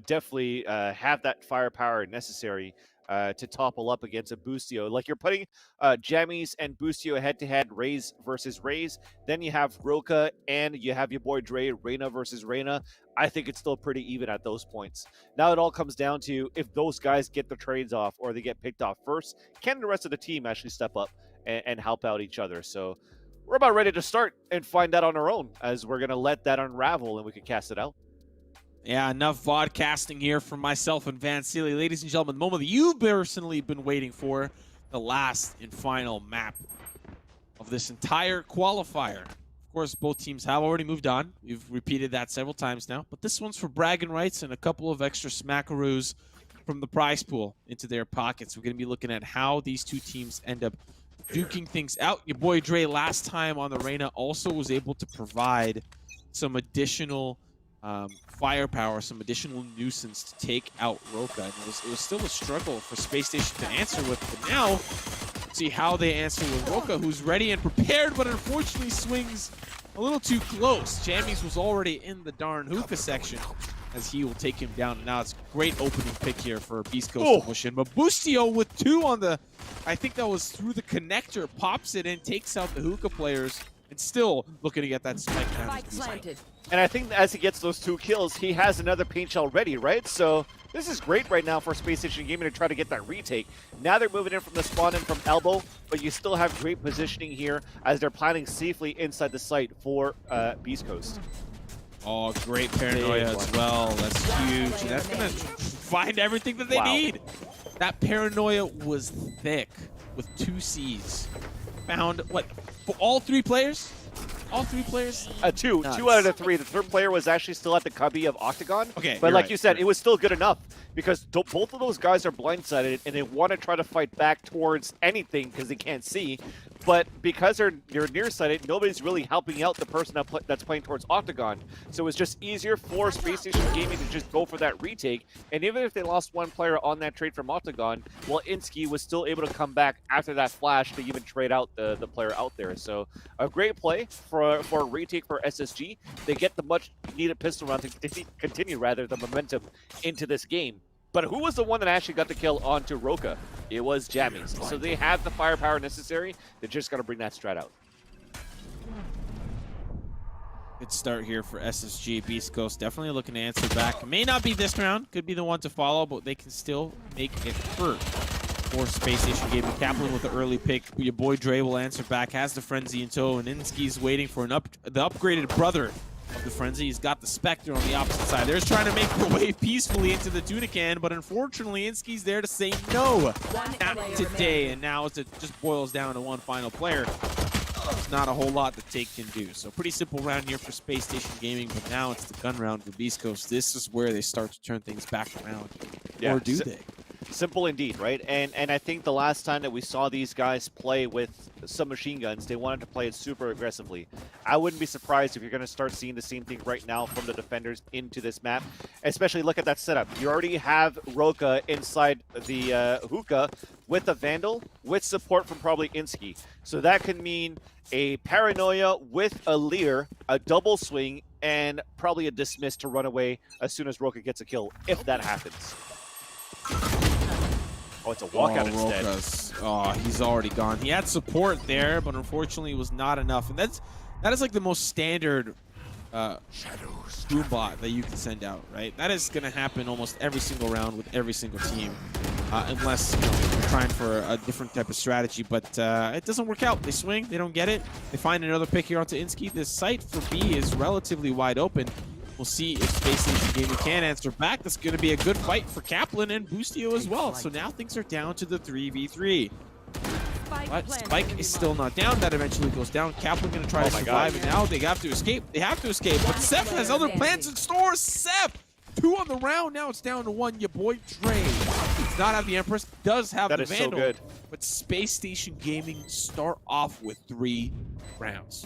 definitely have that firepower necessary to topple up against a Boostio. Like you're putting Jammies and Boostio head-to-head, Rays versus Rays. Then you have Roka and you have your boy Dre, Reyna versus Reyna. I think it's still pretty even at those points. Now it all comes down to if those guys get the trades off or they get picked off first, can the rest of the team actually step up and help out each other? So we're about ready to start and find that on our own, as we're going to let that unravel and we can cast it out. Yeah, enough vodcasting here from myself and Vansili. Ladies and gentlemen, the moment that you've personally been waiting for, the last and final map of this entire qualifier. Of course, both teams have already moved on. We've repeated that several times now. But this one's for bragging rights and a couple of extra smackaroos from the prize pool into their pockets. We're going to be looking at how these two teams end up duking things out. Your boy Dre last time on the Reyna also was able to provide some additional firepower, some additional nuisance to take out Roka. And it was still a struggle for Space Station to answer with, but now see how they answer with Roka, who's ready and prepared, but unfortunately swings a little too close. Jammies was already in the darn hookah section as he will take him down. And now it's a great opening pick here for Beast Coast to push in. But Boostio with 2 on the, I think that was through the connector, pops it in, takes out the hookah players, and still looking to get that spike down. And I think as he gets those 2 kills, he has another paint shell ready, right? So this is great right now for Space Station Gaming to try to get that retake. Now they're moving in from the spawn in from elbow, but you still have great positioning here as they're planning safely inside the site for Beast Coast. Oh, great paranoia as well. That's huge. That's going to find everything that they need. That paranoia was thick with 2 Cs. Found, what, for all 3 players? All 3 players? 2 out of the 3. The 3rd player was actually still at the cubby of Octagon. Okay, but like you said, it was still good enough because both of those guys are blindsided and they want to try to fight back towards anything because they can't see. But because they're nearsighted, nobody's really helping out the person that's playing towards Octagon. So it's just easier for Space Station Gaming to just go for that retake. And even if they lost 1 player on that trade from Octagon, well, Insky was still able to come back after that flash to even trade out the player out there. So a great play for a retake for SSG. They get the much needed pistol round to continue the momentum into this game. But who was the one that actually got the kill onto Roka? It was Jammies. So they have the firepower necessary. They just got to bring that strat out. Good start here for SSG. Beast Coast definitely looking to answer back. May not be this round. Could be the one to follow, but they can still make it hurt for Space Station Gaming. Kaplan with the early pick. Your boy Dre will answer back. Has the Frenzy in tow, and Insky's waiting for the upgraded brother of the Frenzy. He's got the Spectre on the opposite side. They're just trying to make their way peacefully into the tuna can, but unfortunately, Insky's there to say no. Not today, and now it just boils down to 1 final player. There's not a whole lot that Take can do. So pretty simple round here for Space Station Gaming, but now it's the gun round for Beast Coast. This is where they start to turn things back around. Yeah, or do they? Simple indeed, right? And I think the last time that we saw these guys play with some machine guns, they wanted to play it super aggressively. I wouldn't be surprised if you're going to start seeing the same thing right now from the defenders into this map. Especially look at that setup. You already have Roka inside the hookah with a Vandal, with support from probably Insky. So that can mean a Paranoia with a Leer, a double swing, and probably a Dismiss to run away as soon as Roka gets a kill, if that happens. Oh, it's a walkout instead. Roka's, oh, he's already gone. He had support there, but unfortunately it was not enough. And that is like the most standard boombot that you can send out, right? That is going to happen almost every single round with every single team, unless you're trying for a different type of strategy. But it doesn't work out. They swing, they don't get it. They find another pick here onto Insky. This site for B is relatively wide open. We'll see if Space Station Gaming can answer back. That's going to be a good fight for Kaplan and Boostio as well. So now things are down to the 3v3. But Spike is still not down. That eventually goes down. Kaplan going to try to survive, and now they have to escape. They have to escape, but Seth has other plans in store. Seth, 2 on the round. Now it's down to 1. Your boy Dre does not have the Empress, does have the Vandal. So good. But Space Station Gaming start off with 3 rounds.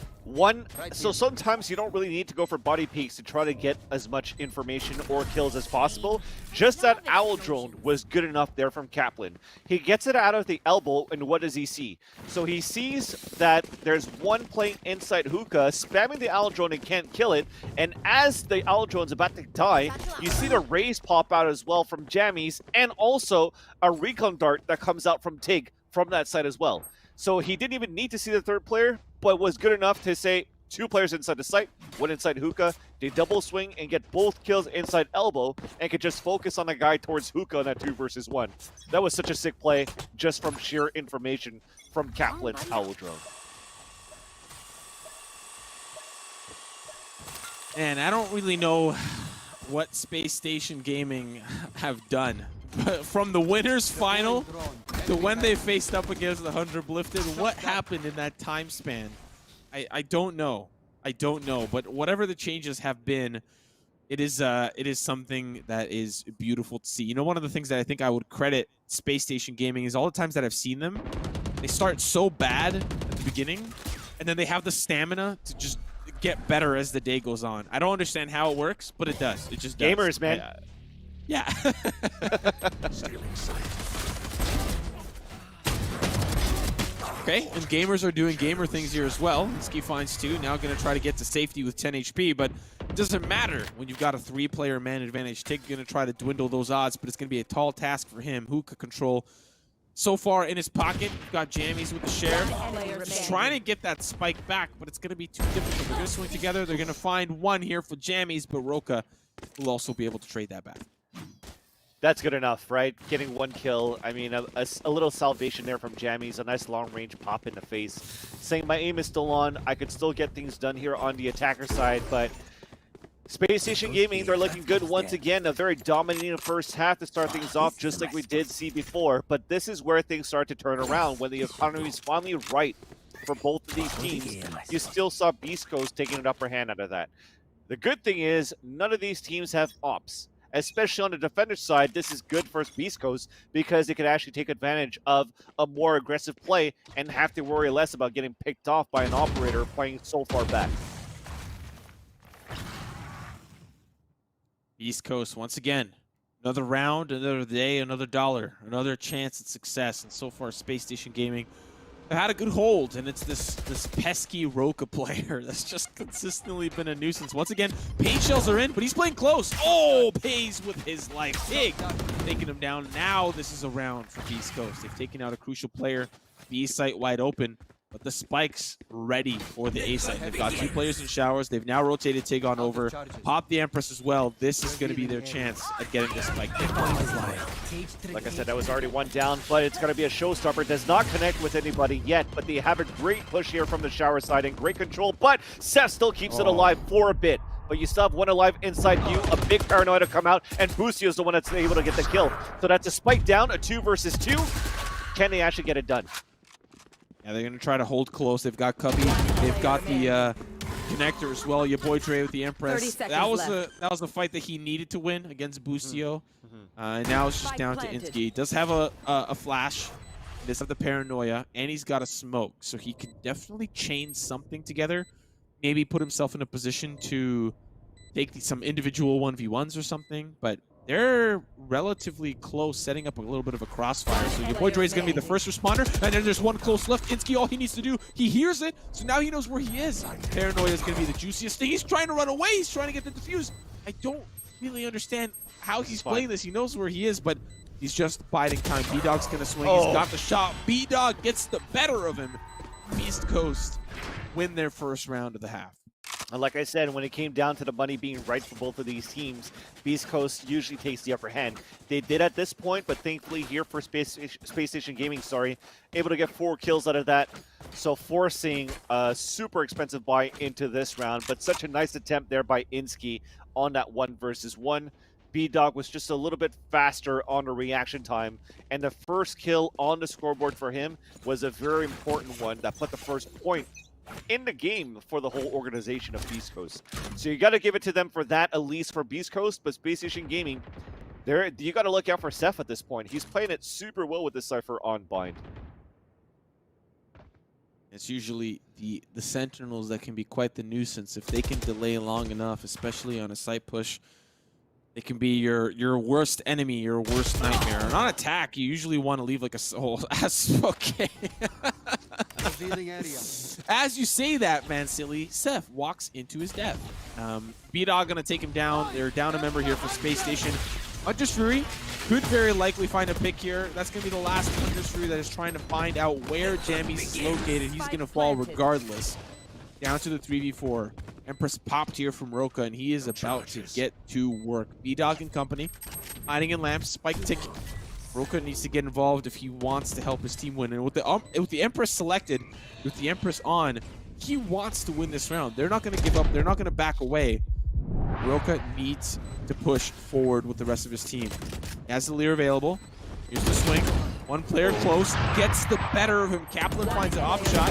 So sometimes you don't really need to go for body peeks to try to get as much information or kills as possible. Just that owl drone was good enough there from Kaplan. He gets it out of the elbow, and what does he see? So he sees that there's 1 playing inside hookah, spamming the owl drone and can't kill it. And as the owl drone's about to die, you see the rays pop out as well from Jammies, and also a recon dart that comes out from Tig from that side as well. So he didn't even need to see the 3rd player, but was good enough to say 2 players inside the site, 1 inside hookah. They double swing and get both kills inside elbow and could just focus on the guy towards hookah on that 2 versus 1. That was such a sick play just from sheer information from Kaplan's owl drone. And I don't really know what Space Station Gaming have done. But from the winners final to when they faced up against the 100 Lifted, what happened in that time span? I don't know. I don't know. But whatever the changes have been, it is something that is beautiful to see. You know, one of the things that I think I would credit Space Station Gaming is all the times that I've seen them, they start so bad at the beginning, and then they have the stamina to just get better as the day goes on. I don't understand how it works, but it does. It just does. Gamers, man. Yeah. Okay, and gamers are doing gamer things here as well. NSG finds 2, now going to try to get to safety with 10 HP, but it doesn't matter when you've got a 3-player man advantage. Tig going to try to dwindle those odds, but it's going to be a tall task for him. Who could control so far in his pocket? We've got Jammies with the share. He's trying to get that spike back, but it's going to be too difficult. They're going to swing together. They're going to find one here for Jammies, but Roka will also be able to trade that back. That's good enough, right? Getting 1 kill. I mean, a little salvation there from Jammies. A nice long-range pop in the face. Saying my aim is still on. I could still get things done here on the attacker side, but Space Station Gaming, they're looking good once again. A very dominating first half to start things off, just like we did see before. But this is where things start to turn around. When the economy is finally right for both of these teams, you still saw Beast Coast taking an upper hand out of that. The good thing is, none of these teams have ops. Especially on the defender side, this is good for Beast Coast because it could actually take advantage of a more aggressive play and have to worry less about getting picked off by an operator playing so far back. East Coast, once again, another round, another day, another dollar, another chance at success. And so far, Space Station Gaming have had a good hold, and it's this pesky Roka player that's just consistently been a nuisance. Once again, paint shells are in, but he's playing close. Oh, pays with his life. Tig taking him down. Now this is a round for Beast Coast. They've taken out a crucial player. B site wide open, but the spike's ready for the A site. They've got 2 players in showers. They've now rotated Tig on over. Pop the Empress as well. This is going to be their chance at getting this spike. Like I said, that was already 1 down, but it's going to be a showstopper. Does not connect with anybody yet, but they have a great push here from the shower side and great control, but Seth still keeps it alive for a bit. But you still have 1 alive inside you, a big paranoia to come out, and Boostio is the one that's able to get the kill. So that's a spike down, a 2 versus 2. Can they actually get it done? Yeah, they're going to try to hold close. They've got Cubby. They've got the connector as well. Your boy Dre with the Empress. That was a fight that he needed to win against Boostio. And now it's just down to NSG. He does have a flash. He does have the paranoia, and he's got a smoke. So he could definitely chain something together. Maybe put himself in a position to take some individual 1v1s or something. But they're relatively close, setting up a little bit of a crossfire. So your boy Dre is going to be the first responder, and then there's 1 close left. NSG, all he needs to do, he hears it, so now he knows where he is. Paranoia is going to be the juiciest thing. He's trying to run away. He's trying to get the defuse. I don't really understand how he's playing this. He knows where he is, but he's just biding time. B-Dog's going to swing. He's got the shot. B-Dog gets the better of him. Beast Coast win their first round of the half. And like I said, when it came down to the money being right for both of these teams, Beast Coast usually takes the upper hand. They did at this point, but thankfully here for Space Station Gaming, able to get 4 kills out of that. So forcing a super expensive buy into this round, but such a nice attempt there by NSG on that 1 versus 1. B-Dog was just a little bit faster on the reaction time, and the first kill on the scoreboard for him was a very important one that put the first point in the game for the whole organization of Beast Coast. So you got to give it to them for that, at least for Beast Coast, but Space Station Gaming, you got to look out for Seth at this point. He's playing it super well with this Cypher on bind. It's usually the Sentinels that can be quite the nuisance if they can delay long enough, especially on a site push. It can be your worst enemy, your worst nightmare. And on attack, you usually want to leave like a soul. Okay. As you say that, man, silly, Seth walks into his death. B-Dog gonna take him down. They're down a member here for Space Station. Hunter's Fury could very likely find a pick here. That's gonna be the last Hunter's Fury that is trying to find out where Jammies is located. He's gonna fall regardless. Down to the 3v4. Empress popped here from Roka, and he is about to get to work. B-Dog and company, hiding in lamps, spike ticking. Roka needs to get involved if he wants to help his team win. And with the Empress selected, with the Empress on, he wants to win this round. They're not going to give up. They're not going to back away. Roka needs to push forward with the rest of his team. He has the Lear available. Here's the swing. 1 player close, gets the better of him. Kaplan finds an off shot.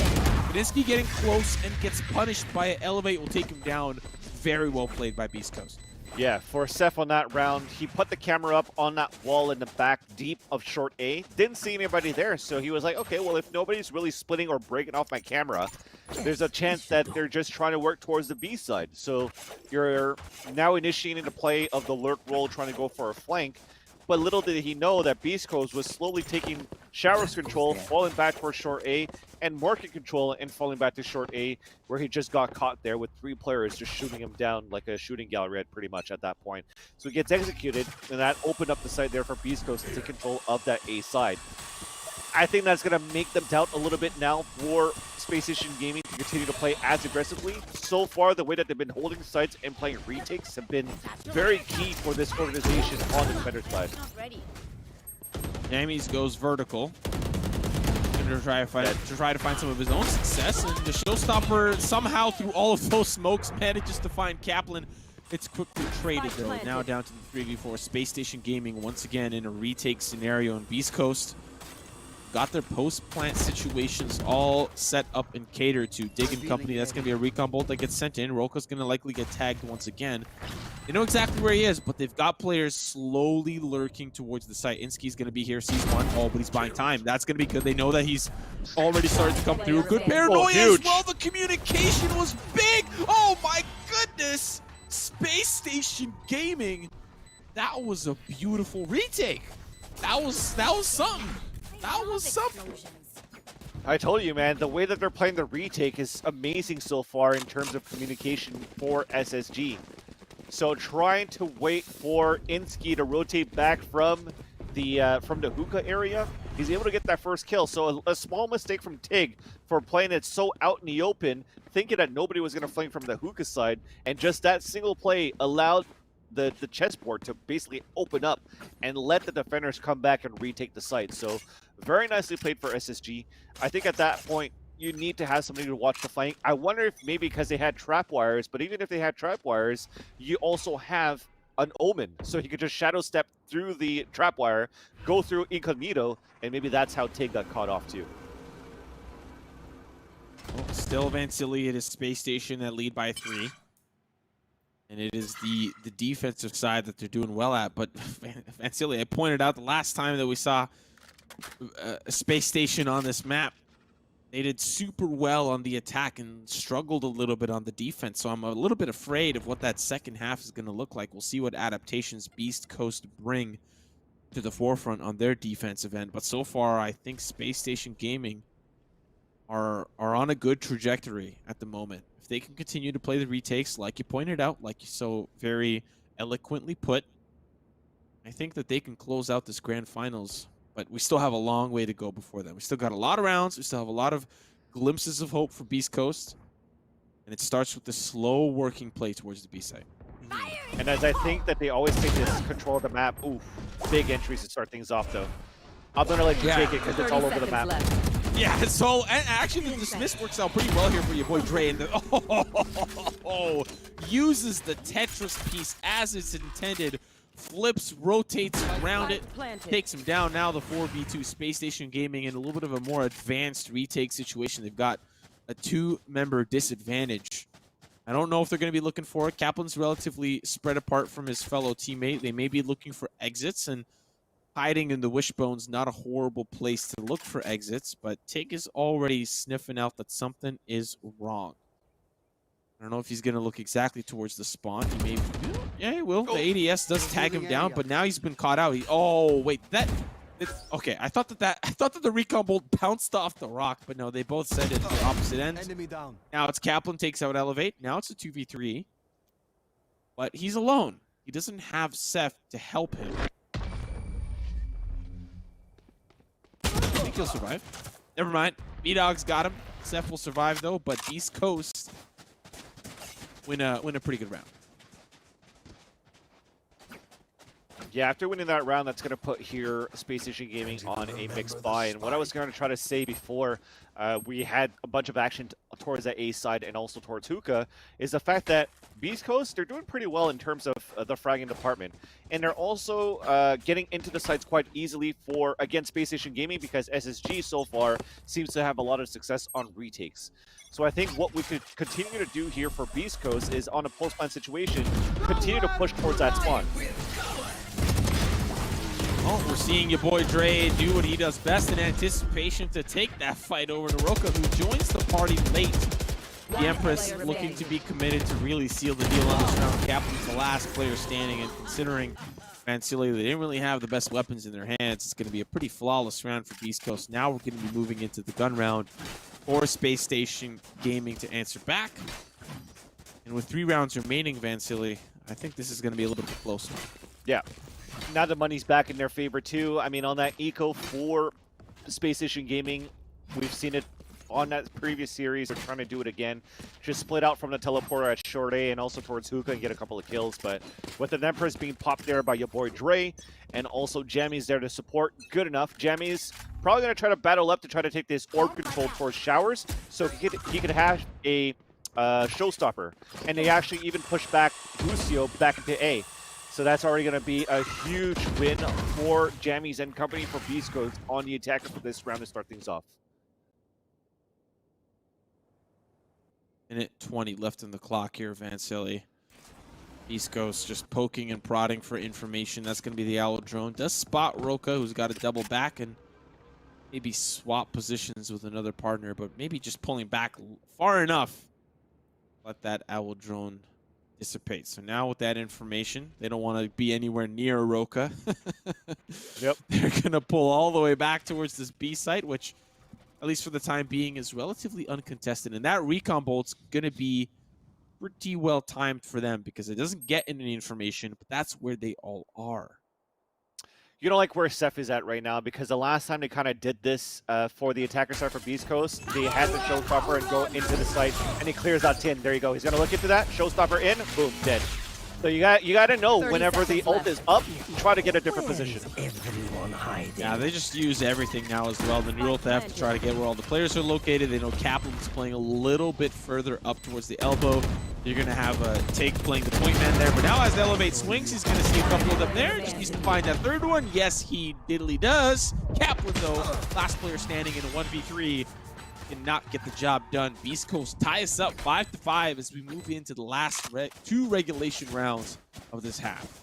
NSG getting close and gets punished by an elevate will take him down. Very well played by Beast Coast. Yeah, for Seth on that round, he put the camera up on that wall in the back deep of short A. Didn't see anybody there, so he was like, okay, well, if nobody's really splitting or breaking off my camera, there's a chance that they're just trying to work towards the B side. So you're now initiating the play of the lurk roll, trying to go for a flank. But little did he know that Beast Coast was slowly taking Shower's control, falling back for short A, and Market control and falling back to short A, where he just got caught there with 3 players just shooting him down like a shooting gallery pretty much at that point. So he gets executed, and that opened up the site there for Beast Coast to take control of that A side. I think that's going to make them doubt a little bit now for Space Station Gaming to continue to play as aggressively. So far, the way that they've been holding sites and playing retakes have been very key for this organization on the defender side. Yamis goes vertical. To try to find some of his own success, and the showstopper somehow through all of those smokes manages to find Kaplan. It's quickly traded though. Now down to the 3v4. Space Station Gaming once again in a retake scenario in Beast Coast. Got their post-plant situations all set up and catered to. Dig and company, that's going to be a recon bolt that gets sent in. Roka's going to likely get tagged once again. They know exactly where he is, but they've got players slowly lurking towards the site. Insky's going to be here, sees one. Oh, but he's buying time. That's going to be good. They know that he's already started to come through. Good paranoia as well. The communication was big. Oh my goodness. Space Station Gaming. That was a beautiful retake. That was something. That was something. I told you, man, the way that they're playing the retake is amazing so far in terms of communication for SSG. So trying to wait for Insky to rotate back from the hookah area, he's able to get that first kill. So a small mistake from Tig for playing it so out in the open, thinking that nobody was going to flank from the hookah side, and just that single play allowed the chessboard to basically open up and let the defenders come back and retake the site. So very nicely played for SSG. I think at that point, you need to have somebody to watch the flank. I wonder if maybe because they had trap wires, but even if they had trap wires, you also have an Omen. So he could just shadow step through the trap wire, go through incognito, and maybe that's how Tig got caught off too. Well, still Vansili at his Space Station that lead by 3. And it is the defensive side that they're doing well at. But Vansili, I pointed out the last time that we saw a Space Station on this map, they did super well on the attack and struggled a little bit on the defense. So I'm a little bit afraid of what that second half is going to look like. We'll see what adaptations Beast Coast bring to the forefront on their defensive end. But so far, I think Space Station Gaming are on a good trajectory at the moment. If they can continue to play the retakes, like you pointed out, like you so very eloquently put, I think that they can close out this grand finals. But we still have a long way to go before that. We still got a lot of rounds. We still have a lot of glimpses of hope for Beast Coast. And it starts with the slow working play towards the B side. And as I think that they always take this control of the map, ooh, big entries to start things off though. I'm gonna let you take it because it's all over the map. Yeah, so and actually the dismiss works out pretty well here for your boy Dre. And uses the Tetris piece as it's intended. Flips, rotates around it, takes him down. Now the 4v2 Space Station Gaming in a little bit of a more advanced retake situation. They've got a 2-member disadvantage. I don't know if they're going to be looking for it. Kaplan's relatively spread apart from his fellow teammate. They may be looking for exits, and hiding in the wishbone's not a horrible place to look for exits, but Tig is already sniffing out that something is wrong. I don't know if he's going to look exactly towards the spawn. He may... Yeah, he will. The ADS does tag him down, but now he's been caught out. Oh, wait, okay, I thought that the recon bolt bounced off the rock, but no, they both sent it to the opposite ends. Enemy down. Now it's Kaplan takes out Elevate. Now it's a 2v3. But he's alone. He doesn't have Seth to help him. I think he'll survive. Never mind. B-Dog's got him. Seth will survive, though, but East Coast win a pretty good round. Yeah, after winning that round, that's going to put here Space Station Gaming on a mixed buy. And what I was going to try to say before we had a bunch of action towards that A side and also towards hookah is the fact that Beast Coast, they're doing pretty well in terms of the fragging department. And they're also getting into the sites quite easily for, again, Space Station Gaming because SSG so far seems to have a lot of success on retakes. So I think what we could continue to do here for Beast Coast is on a post-plan situation, continue to push towards that spawn. Oh, we're seeing your boy Dre do what he does best in anticipation to take that fight over to Roka, who joins the party late. The Empress looking to be committed to really seal the deal on this round. Kaplan's the last player standing, and considering Vancilli, they didn't really have the best weapons in their hands, it's going to be a pretty flawless round for Beast Coast. Now we're going to be moving into the gun round for Space Station Gaming to answer back. And with 3 rounds remaining, Vancilli, I think this is going to be a little bit closer. Yeah. Now the money's back in their favor too. I mean, on that eco for Space Station Gaming, we've seen it on that previous series. They're trying to do it again. Just split out from the teleporter at short A and also towards hookah and get a couple of kills. But with the Empress being popped there by your boy Dre, and also Jammy's there to support, good enough. Jammy's probably going to try to battle up to try to take this orb control towards Showers, so he could have a showstopper. And they actually even push back Lucio back into A. So that's already going to be a huge win for Jammies and company for Beast Coast on the attacker for this round to start things off. Minute 20 left in the clock here, Vancilli. Beast Coast just poking and prodding for information. That's going to be the Owl drone. Does spot Roka, who's got to double back and maybe swap positions with another partner, but maybe just pulling back far enough. Let that Owl drone dissipate. So now with that information, they don't want to be anywhere near Roka. Yep. They're going to pull all the way back towards this B site, which, at least for the time being, is relatively uncontested. And that recon bolt's going to be pretty well timed for them because it doesn't get any information, but that's where they all are. You don't like where Seth is at right now, because the last time they kind of did this for the attacker side for Beast Coast, they had the showstopper and go into the site, and he clears out Tin. There you go. He's going to look into that. Showstopper in. Boom. Dead. So you got to know whenever the ult is up, try to get a different position. Yeah, they just use everything now as well. The neural theft to try to get where all the players are located. They know Kaplan's playing a little bit further up towards the elbow. You're going to have a Take playing the point man there. But now as the elevate swings, he's going to see a couple of them there. Just needs to find that third one. Yes, he diddly does. Kaplan, though, last player standing in a 1v3. Cannot get the job done. Beast Coast tie us up 5-5 as we move into the last 2 regulation rounds of this half.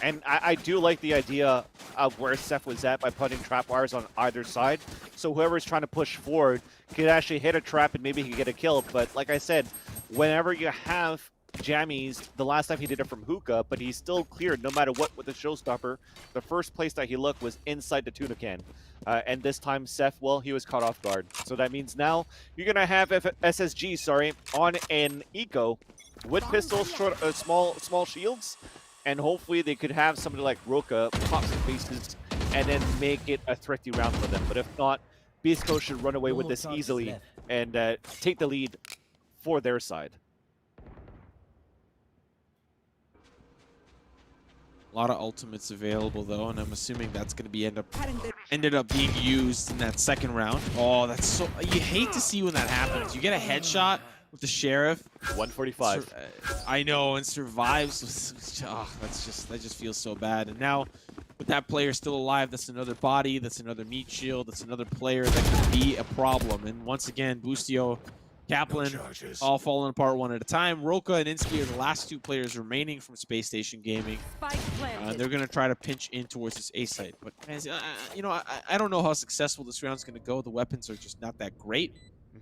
And I do like the idea of where Seth was at by putting trap wires on either side. So whoever's trying to push forward could actually hit a trap and maybe he could get a kill. But like I said, whenever you have Jammies, the last time he did it from hookah, but he's still cleared no matter what with the showstopper. The first place that he looked was inside the tuna can. And this time Seth, well, he was caught off guard. So that means now you're going to have SSG, on an eco with pistols, small shields. And hopefully they could have somebody like Roka pop some faces and then make it a thrifty round for them. But if not, Beast Coast should run away with this easily and take the lead for their side. A lot of ultimates available though, and I'm assuming that's going to be ended up being used in that second round. Oh, that's so, you hate to see when that happens. You get a headshot with the sheriff. 145. I know, and survives. Oh, that just feels so bad. And now with that player still alive, that's another body, that's another meat shield, that's another player that could be a problem. And once again, Boostio, Kaplan, all falling apart one at a time. Roka and Insky are the last 2 players remaining from Space Station Gaming. They're going to try to pinch in towards this A site. But, you know, I don't know how successful this round's going to go. The weapons are just not that great.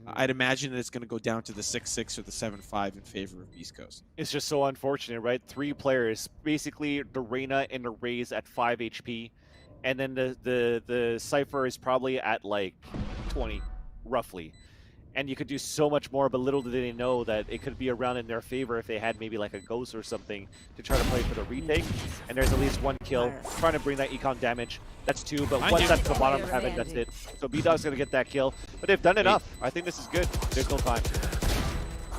I'd imagine that it's going to go down to the 6-6 or the 7-5 in favor of Beast Coast. It's just so unfortunate, right? 3 players, basically the Reyna and the Raze at 5 HP. And then the Cypher is probably at like 20, roughly. And you could do so much more, but little did they know that it could be around in their favor if they had maybe like a Ghost or something to try to play for the retake. And there's at least 1 kill, trying to bring that econ damage. That's 2, but once that's the bottom of heaven, that's it. So B-Dog's going to get that kill. But they've done enough. I think this is good. There's no time.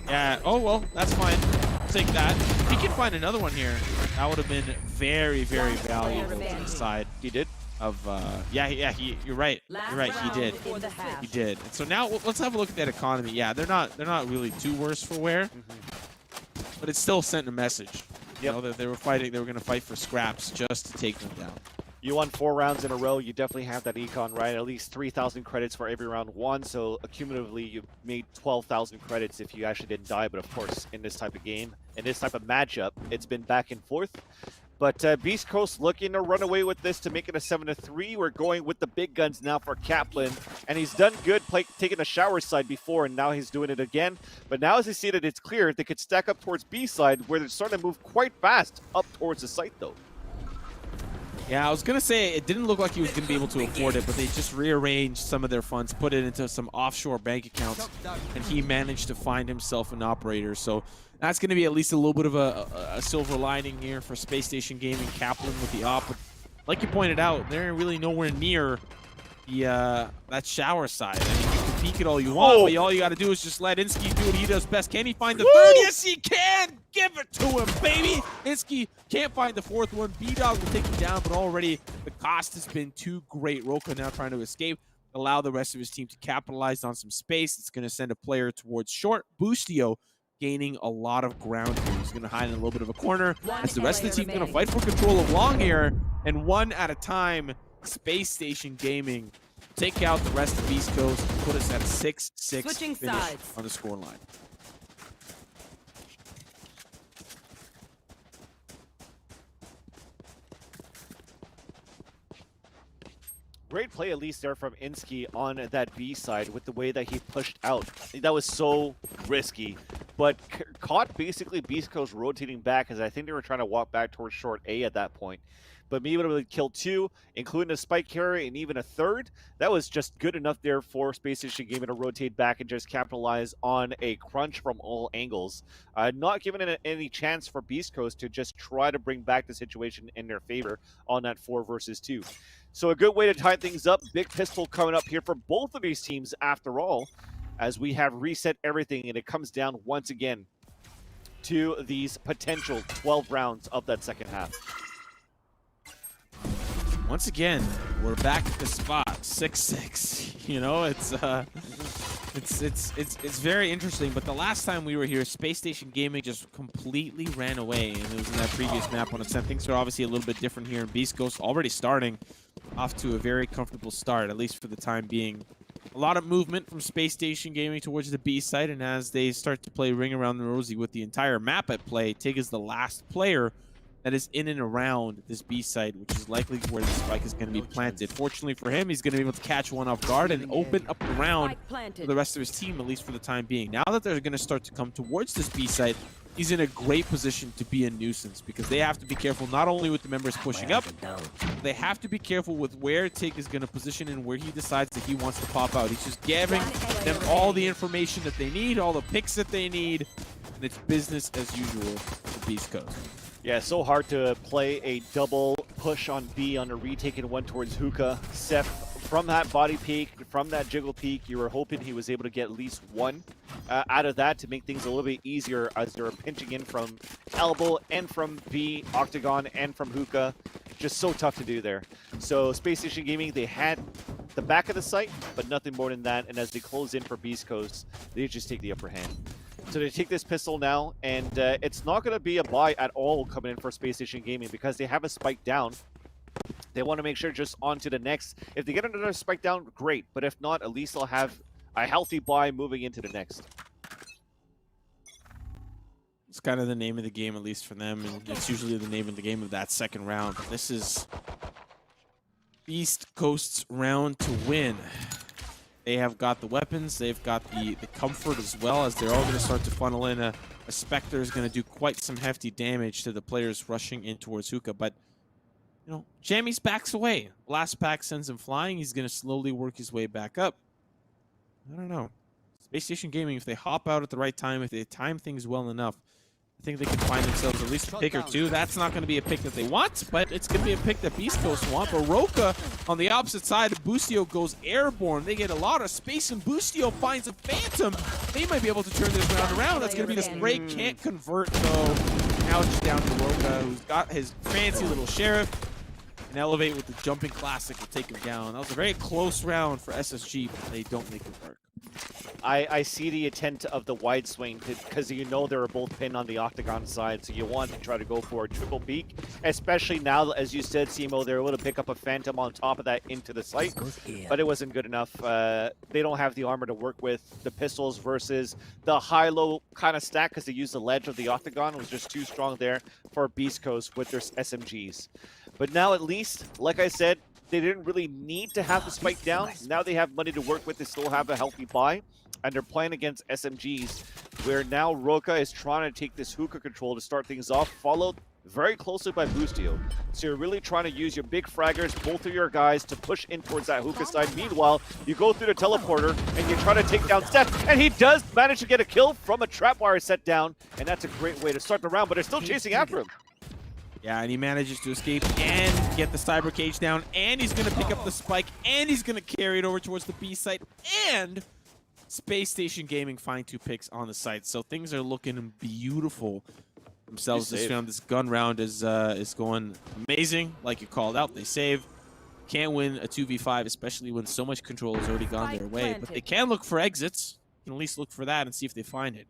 Yeah, oh well, that's fine. I'll take that. If he can find another one here, that would have been very, very valuable to the side. He did? Of you're right. You're right. He did. He did. And so now let's have a look at that economy. Yeah, they're not really too worse for wear, but it's still sent a message. You know, that they were fighting. They were going to fight for scraps just to take them down. You won 4 rounds in a row. You definitely have that econ, right? At least 3,000 credits for every round won. So accumulatively, you made 12,000 credits if you actually didn't die. But of course, in this type of game, in this type of matchup, it's been back and forth. But Beast Coast looking to run away with this to make it a 7-3. We're going with the big guns now for Kaplan. And he's done good taking a shower side before, and now he's doing it again. But now as they see that it's clear, they could stack up towards B side, where they're starting to move quite fast up towards the site, though. Yeah, I was going to say it didn't look like he was going to be able to afford it, but they just rearranged some of their funds, put it into some offshore bank accounts, and he managed to find himself an operator. So that's going to be at least a little bit of a silver lining here for Space Station Gaming. Kaplan with the op. But like you pointed out, they're really nowhere near the that shower side. I mean, you can peek it all you want, but all you got to do is just let Insky do what he does best. Can he find the third? Yes, he can! Give it to him, baby! Insky can't find the fourth one. B-Dog will take him down, but already the cost has been too great. Roka now trying to escape, allow the rest of his team to capitalize on some space. It's going to send a player towards short. Boostio gaining a lot of ground here. He's going to hide in a little bit of a corner as the rest of the team going to fight for control of long here, and one at a time. Space Station Gaming take out the rest of East Coast and put us at a 6-6 finish on the scoreline. Great play, at least there from Insky on that B side with the way that he pushed out. That was so risky, but caught basically Beast Coast rotating back, as I think they were trying to walk back towards short A at that point. But being able to kill two, including a spike carry and even a third, that was just good enough there for Space Station Gaming to rotate back and just capitalize on a crunch from all angles. Not giving it any chance for Beast Coast to just try to bring back the situation in their favor on that 4 versus 2. So a good way to tie things up. Big pistol coming up here for both of these teams after all, as we have reset everything, and it comes down once again to these potential 12 rounds of that second half. Once again, we're back at the spot, 6-6. You know, it's very interesting. But the last time we were here, Space Station Gaming just completely ran away, and it was in that previous map on Ascent. Things are obviously a little bit different here in Beast Coast, already starting off to a very comfortable start, at least for the time being. A lot of movement from Space Station Gaming towards the B side, and as they start to play Ring Around the Rosie with the entire map at play, Tig is the last player that is in and around this B side, which is likely where the spike is going to be planted. Fortunately for him, he's going to be able to catch one off guard and open up the round for the rest of his team, at least for the time being. Now that they're going to start to come towards this B side, he's in a great position to be a nuisance, because they have to be careful not only with the members pushing up, they have to be careful with where Tig is going to position and where he decides that he wants to pop out. He's just giving them all the information that they need, all the picks that they need, and it's business as usual for Beast Coast. Yeah, so hard to play a double push on B on a retake and one towards Hookah. Seth, from that body peek, from that jiggle peek, you were hoping he was able to get at least one out of that to make things a little bit easier as they were pinching in from elbow and from B, Octagon, and from Hookah. Just so tough to do there. So Space Station Gaming, they had the back of the site, but nothing more than that. And as they close in for Beast Coast, they just take the upper hand. So they take this pistol now, and it's not going to be a buy at all coming in for Space Station Gaming, because they have a spike down. They want to make sure just on to the next. If they get another spike down, great. But if not, at least they'll have a healthy buy moving into the next. It's kind of the name of the game, at least for them, and it's usually the name of the game of that second round. This is East Coast's round to win. They have got the weapons, they've got the comfort as well, as they're all going to start to funnel in. A Spectre is going to do quite some hefty damage to the players rushing in towards Hookah, but, you know, Jammies backs away. Last pack sends him flying. He's going to slowly work his way back up. I don't know. Space Station Gaming, if they hop out at the right time, if they time things well enough, I think they can find themselves at least a pick or two. That's not going to be a pick that they want, but it's going to be a pick that Beast Coast want. But Roka on the opposite side, Boostio goes airborne. They get a lot of space, and Boostio finds a Phantom. They might be able to turn this round around. That's going to be the spray. Can't convert, though. Now it's down to Roka, who's got his fancy little Sheriff. And Elevate with the jumping classic will take him down. That was a very close round for SSG, but they don't make it work. I see the intent of the wide swing because you know they were both pinned on the octagon side, so you want to try to go for a triple peek, especially now, as you said, Simo, they're able to pick up a Phantom on top of that into the site, but it wasn't good enough. They don't have the armor to work with. The pistols versus the high-low kind of stack because they used the ledge of the octagon was just too strong there for Beast Coast with their SMGs. But now at least, like I said, they didn't really need to have the spike down. Now they have money to work with. They still have a healthy buy. And they're playing against SMGs, where now Roka is trying to take this hookah control to start things off, followed very closely by Boostio. So you're really trying to use your big fraggers, both of your guys, to push in towards that hookah side. Meanwhile, you go through the teleporter, and you try to take down Steph, and he does manage to get a kill from a trap wire set down, and that's a great way to start the round, but they're still chasing after him. Yeah, and he manages to escape and get the cyber cage down, and he's going to pick up the spike, and he's going to carry it over towards the B site, and Space Station Gaming find 2 picks on the site. So things are looking beautiful themselves this round. This gun round is going amazing. Like you called out, they save. Can't win a 2v5, especially when so much control has already gone their way. But they can look for exits. You can at least look for that and see if they find any.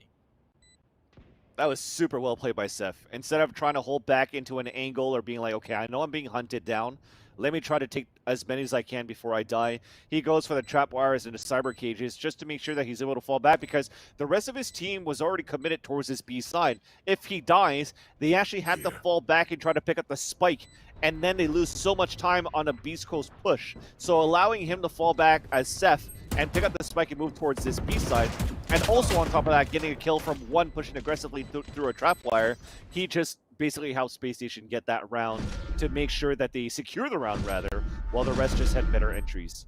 That was super well played by Seth. Instead of trying to hold back into an angle or being like, okay, I know I'm being hunted down. Let me try to take as many as I can before I die. He goes for the trap wires and the cyber cages just to make sure that he's able to fall back because the rest of his team was already committed towards this B side. If he dies, they actually had to fall back and try to pick up the spike, and then they lose so much time on a Beast Coast push. So allowing him to fall back as Seth and pick up the spike and move towards this B side, and also on top of that, getting a kill from one pushing aggressively through a trap wire, he just basically helps Space Station get that round to make sure that they secure the round, rather, while the rest just had better entries.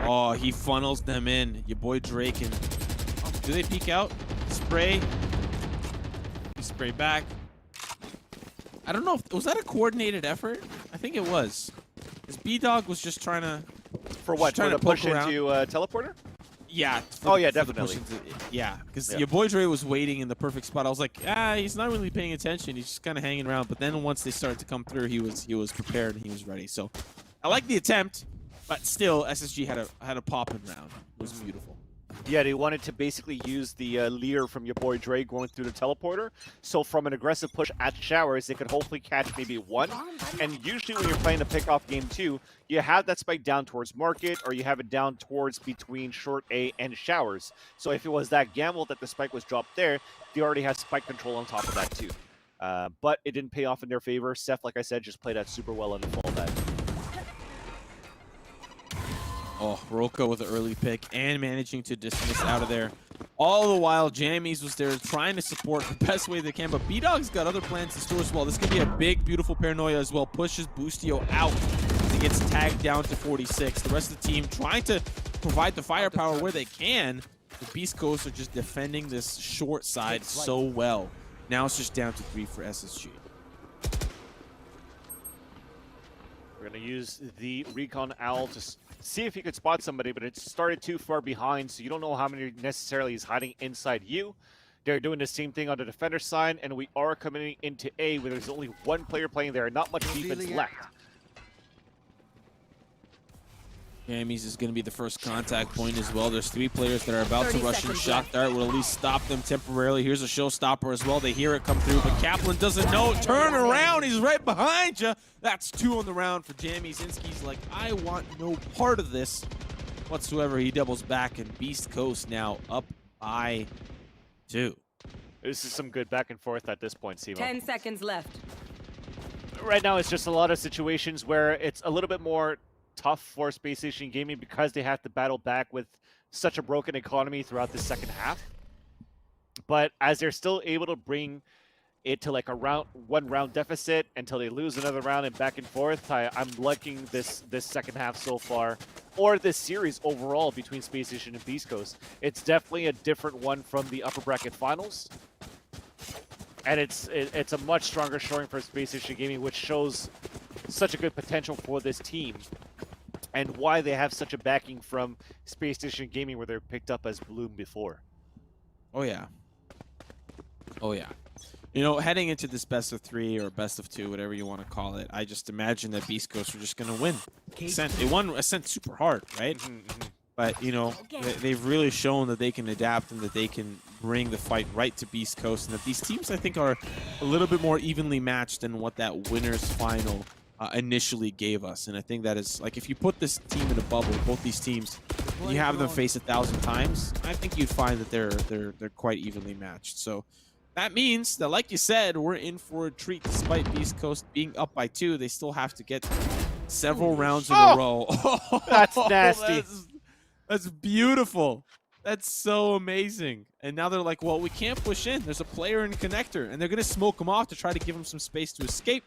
Oh, he funnels them in. Your boy Drake. And do they peek out? Spray. Spray back. I don't know if was that a coordinated effort. I think it was. Because B-Dog was just trying to. For what? Trying to push into teleporter? Yeah. Yeah, definitely. Yeah, because your boy Dre was waiting in the perfect spot. I was like, he's not really paying attention. He's just kind of hanging around. But then once they started to come through, he was prepared and he was ready. So I like the attempt, but still, SSG had a popping round. It was beautiful. Yeah, they wanted to basically use the leer from your boy Dre going through the teleporter. So from an aggressive push at showers, they could hopefully catch maybe one. And usually when you're playing a pick-off game too, you have that spike down towards market, or you have it down towards between short A and showers. So if it was that gamble that the spike was dropped there, they already have spike control on top of that too. But it didn't pay off in their favor. Seth, like I said, just played that super well on the fallback. Oh, Roka with an early pick and managing to dismiss out of there. All the while, Jammies was there trying to support the best way they can, but B-Dog's got other plans in store as well. This could be a big, beautiful paranoia as well. Pushes Boostio out as he gets tagged down to 46. The rest of the team trying to provide the firepower where they can. The Beast Coast are just defending this short side so well. Now it's just down to 3 for SSG. We're going to use the Recon Owl to see if he could spot somebody, but it started too far behind, so you don't know how many necessarily is hiding inside you. They're doing the same thing on the defender side, and we are coming into A where there's only one player playing there, not much defense left. Jammies is going to be the first contact point as well. There's 3 players that are about to rush in. Shot dart will at least stop them temporarily. Here's a showstopper as well. They hear it come through, but Kaplan doesn't know. Turn around. He's right behind you. That's 2 on the round for Jammies. Insky's like, I want no part of this whatsoever. He doubles back, and Beast Coast now up by 2. This is some good back and forth at this point, Simo. 10 seconds left. Right now, it's just a lot of situations where it's a little bit more tough for Space Station Gaming because they have to battle back with such a broken economy throughout the second half. But as they're still able to bring it to like a one round deficit until they lose another round and back and forth, I'm liking this second half so far, or this series overall between Space Station and Beast Coast. It's definitely a different one from the upper bracket finals. And it's a much stronger showing for Space Station Gaming, which shows such a good potential for this team and why they have such a backing from Space Station Gaming, where they're picked up as Bloom before. Oh, yeah. Oh, yeah. You know, heading into this best of 3 or best of 2, whatever you want to call it, I just imagine that Beast Coast are just going to win Ascent. They won Ascent super hard, right? But, you know, they've really shown that they can adapt and that they can bring the fight right to Beast Coast, and that these teams, I think, are a little bit more evenly matched than what that winner's final initially gave us. And I think that is, like, if you put this team in a bubble, both these teams, and you have them face 1,000 times, I think you'd find that they're quite evenly matched. So that means that, like you said, we're in for a treat. Despite Beast Coast being up by 2, they still have to get several rounds in a row. That's nasty. That's beautiful. That's so amazing. And now they're like, well, we can't push in. There's a player in connector, and they're going to smoke him off to try to give him some space to escape.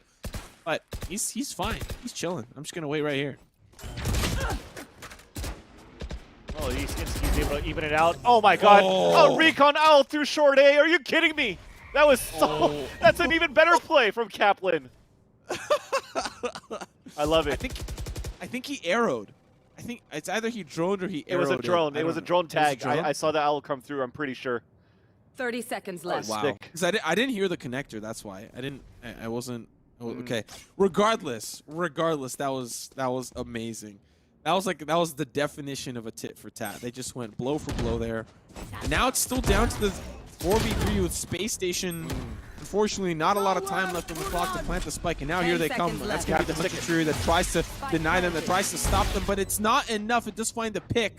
But he's fine. He's chilling. I'm just going to wait right here. Oh, he's able to even it out. Oh my god. Oh, recon out through short A. Are you kidding me? That was so... That's an even better play from Kaplan. I love it. I think he arrowed. I think it's either he droned or he arrowed. It was a drone. It was a drone tag. I saw the owl come through, I'm pretty sure. 30 seconds left. Wow. Because I didn't hear the connector, that's why. I wasn't... Oh, okay. Regardless, that was amazing. That was the definition of a tit for tat. They just went blow for blow there. And now it's still down to the 4v3 with Space Station. Unfortunately, not a lot of time left on the clock to plant the spike, and now here they come. That's going to be the secretary that tries to deny them, that tries to stop them, but it's not enough. It does find the pick,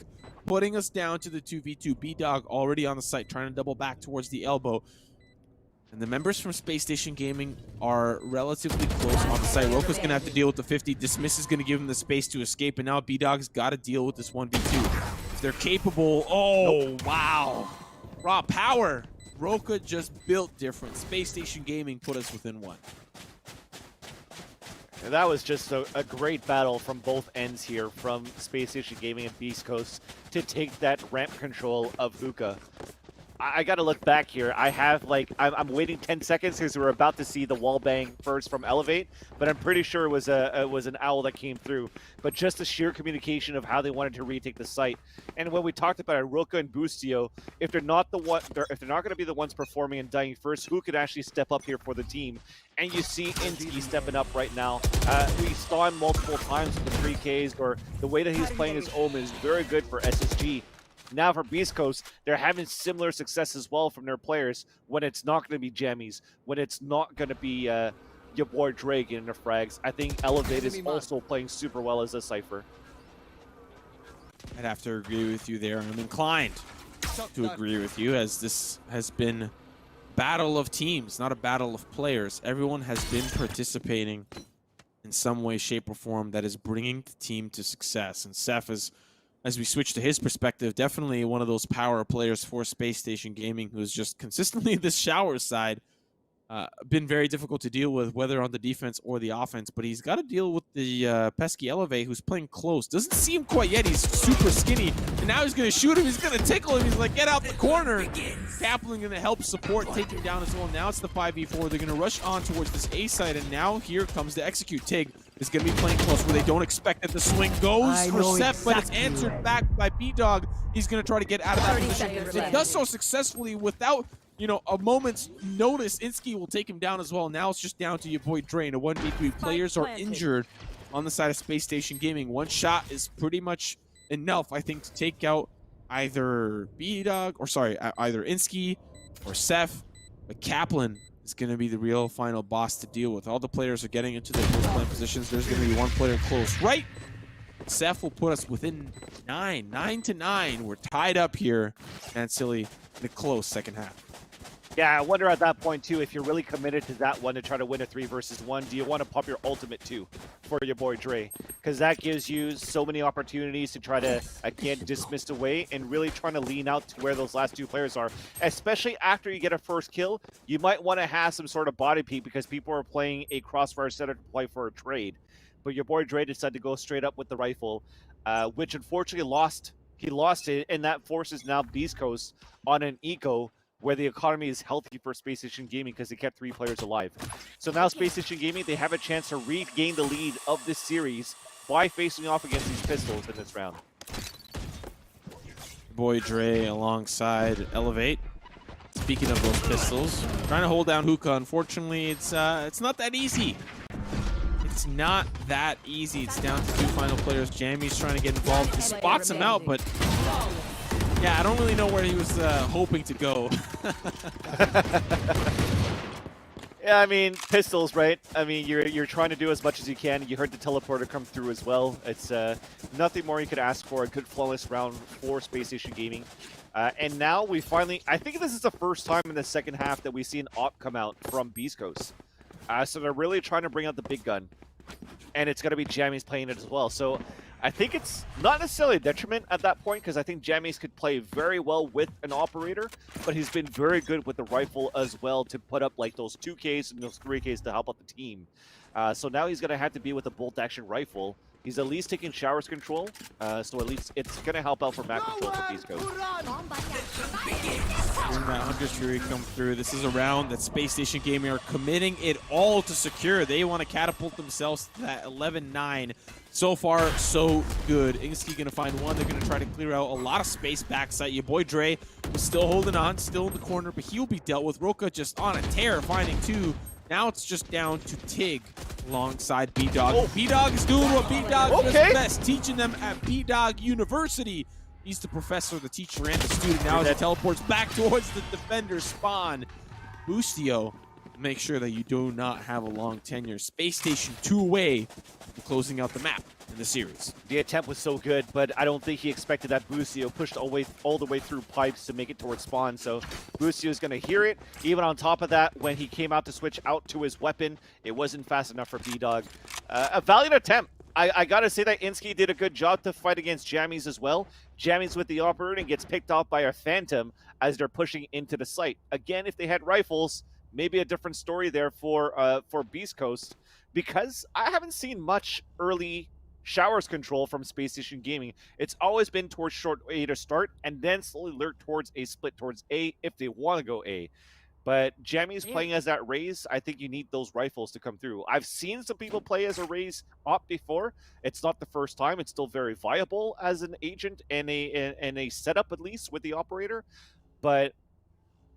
putting us down to the 2v2. B-Dog already on the site, trying to double back towards the elbow. And the members from Space Station Gaming are relatively close on the site. Roka's going to have to deal with the 50. Dismiss is going to give him the space to escape, and now B-Dog's got to deal with this 1v2. If they're capable... Oh, wow. Raw power. Roka just built different. Space Station Gaming put us within 1. And that was just a great battle from both ends here, from Space Station Gaming and Beast Coast, to take that ramp control of Hookah. I got to look back here. I have, like, I'm waiting 10 seconds because we're about to see the wall bang first from Elevate, but I'm pretty sure it was an owl that came through. But just the sheer communication of how they wanted to retake the site. And when we talked about it, Roka and Boostio, if they're not going to be the ones performing and dying first, who could actually step up here for the team? And you see NSG stepping up right now. We saw him multiple times with the 3Ks, or the way that he's playing his Omen is very good for SSG. Now for Beast Coast, they're having similar success as well from their players when it's not going to be Jammies, when it's not going to be your boy Dre getting the frags. I think Elevate is also playing super well as a Cypher. I'd have to agree with you there. I'm inclined to agree with you, as this has been battle of teams, not a battle of players. Everyone has been participating in some way, shape, or form that is bringing the team to success. And Seth is, as we switch to his perspective, definitely one of those power players for Space Station Gaming, who's just consistently this shower side. Been very difficult to deal with, whether on the defense or the offense, but he's got to deal with the pesky Elevate, who's playing close. Doesn't see him quite yet. He's super skinny, and now he's going to shoot him. He's going to tickle him. He's like, get out the corner. Kaplan going to help support, take him down as well. Now it's the 5v4. They're going to rush on towards this A side, and now here comes the execute. Tig is going to be playing close, where they don't expect that the swing goes for Seth, but it's answered back by B-Dog. He's going to try to get out of that position. It does so successfully without, you know, a moment's notice. Inski will take him down as well. Now it's just down to your boy Drain. A 1v3. Players are injured on the side of Space Station Gaming. One shot is pretty much enough, I think, to take out either B-Dog, or sorry, either Inski or Seth. But Kaplan is going to be the real final boss to deal with. All the players are getting into their post-plan positions. There's going to be one player close right. Seth will put us within 9 to 9. We're tied up here, and silly in a close second half. Yeah, I wonder at that point, too, if you're really committed to that one to try to win a 3 versus 1, do you want to pop your ultimate, too, for your boy Dre? Because that gives you so many opportunities to try to, again, dismiss away and really trying to lean out to where those last 2 players are. Especially after you get a first kill, you might want to have some sort of body peek because people are playing a Crossfire setup to play for a trade. But your boy Dre decided to go straight up with the rifle, which unfortunately lost. He lost it, and that forces now Beast Coast on an eco, where the economy is healthy for Space Station Gaming because they kept 3 players alive. So now Space Station Gaming, they have a chance to regain the lead of this series by facing off against these pistols in this round. Boy Dre alongside Elevate. Speaking of those pistols, trying to hold down Hookah. Unfortunately, it's not that easy. it's not that easy. It's down to 2 final players. Jammy's trying to get involved. He spots him out, but yeah, I don't really know where he was hoping to go. Yeah, I mean, pistols, right? I mean, you're trying to do as much as you can. You heard the teleporter come through as well. It's nothing more you could ask for. A good flawless round for Space Station Gaming. And now we finally, I think this is the first time in the second half that we see an op come out from Beast Coast. So they're really trying to bring out the big gun. And it's going to be Jammies playing it as well. So I think it's not necessarily a detriment at that point, because I think Jammies could play very well with an operator, but he's been very good with the rifle as well to put up like those 2Ks and those 3Ks to help out the team. So now he's going to have to be with a bolt action rifle. He's at least taking showers control, so at least it's going to help out for map control for Beast Coast. Seeing that Hunter's Fury come through. This is a round that Space Station Gaming are committing it all to secure. They want to catapult themselves to that 11-9. So far, so good. Ingsky going to find one. They're going to try to clear out a lot of space backside. Your boy Dre was still holding on, still in the corner, but he'll be dealt with. Roka just on a tear, finding 2. Now it's just down to Tig alongside B-Dog. Oh. B-Dog is doing what B-Dog does best, teaching them at B-Dog University. He's the professor, the teacher, and the student. Now as he teleports back towards the defender's spawn. Boostio, make sure that you do not have a long tenure. Space Station 2 away from closing out the map in the series. The attempt was so good, but I don't think he expected that Boostio pushed all the way through pipes to make it towards spawn. So Boostio is going to hear it. Even on top of that, when he came out to switch out to his weapon, it wasn't fast enough for B-Dog. A valiant attempt. I got to say that Insky did a good job to fight against Jammies as well. Jammies with the operator and gets picked off by a Phantom as they're pushing into the site. Again, if they had rifles, maybe a different story there for Beast Coast, because I haven't seen much early showers control from Space Station Gaming. It's always been towards short A to start, and then slowly lurk towards a split towards A if they want to go A. But Jammy's playing as that Raze. I think you need those rifles to come through. I've seen some people play as a Raze op before. It's not the first time. It's still very viable as an agent and a setup, at least, with the operator. But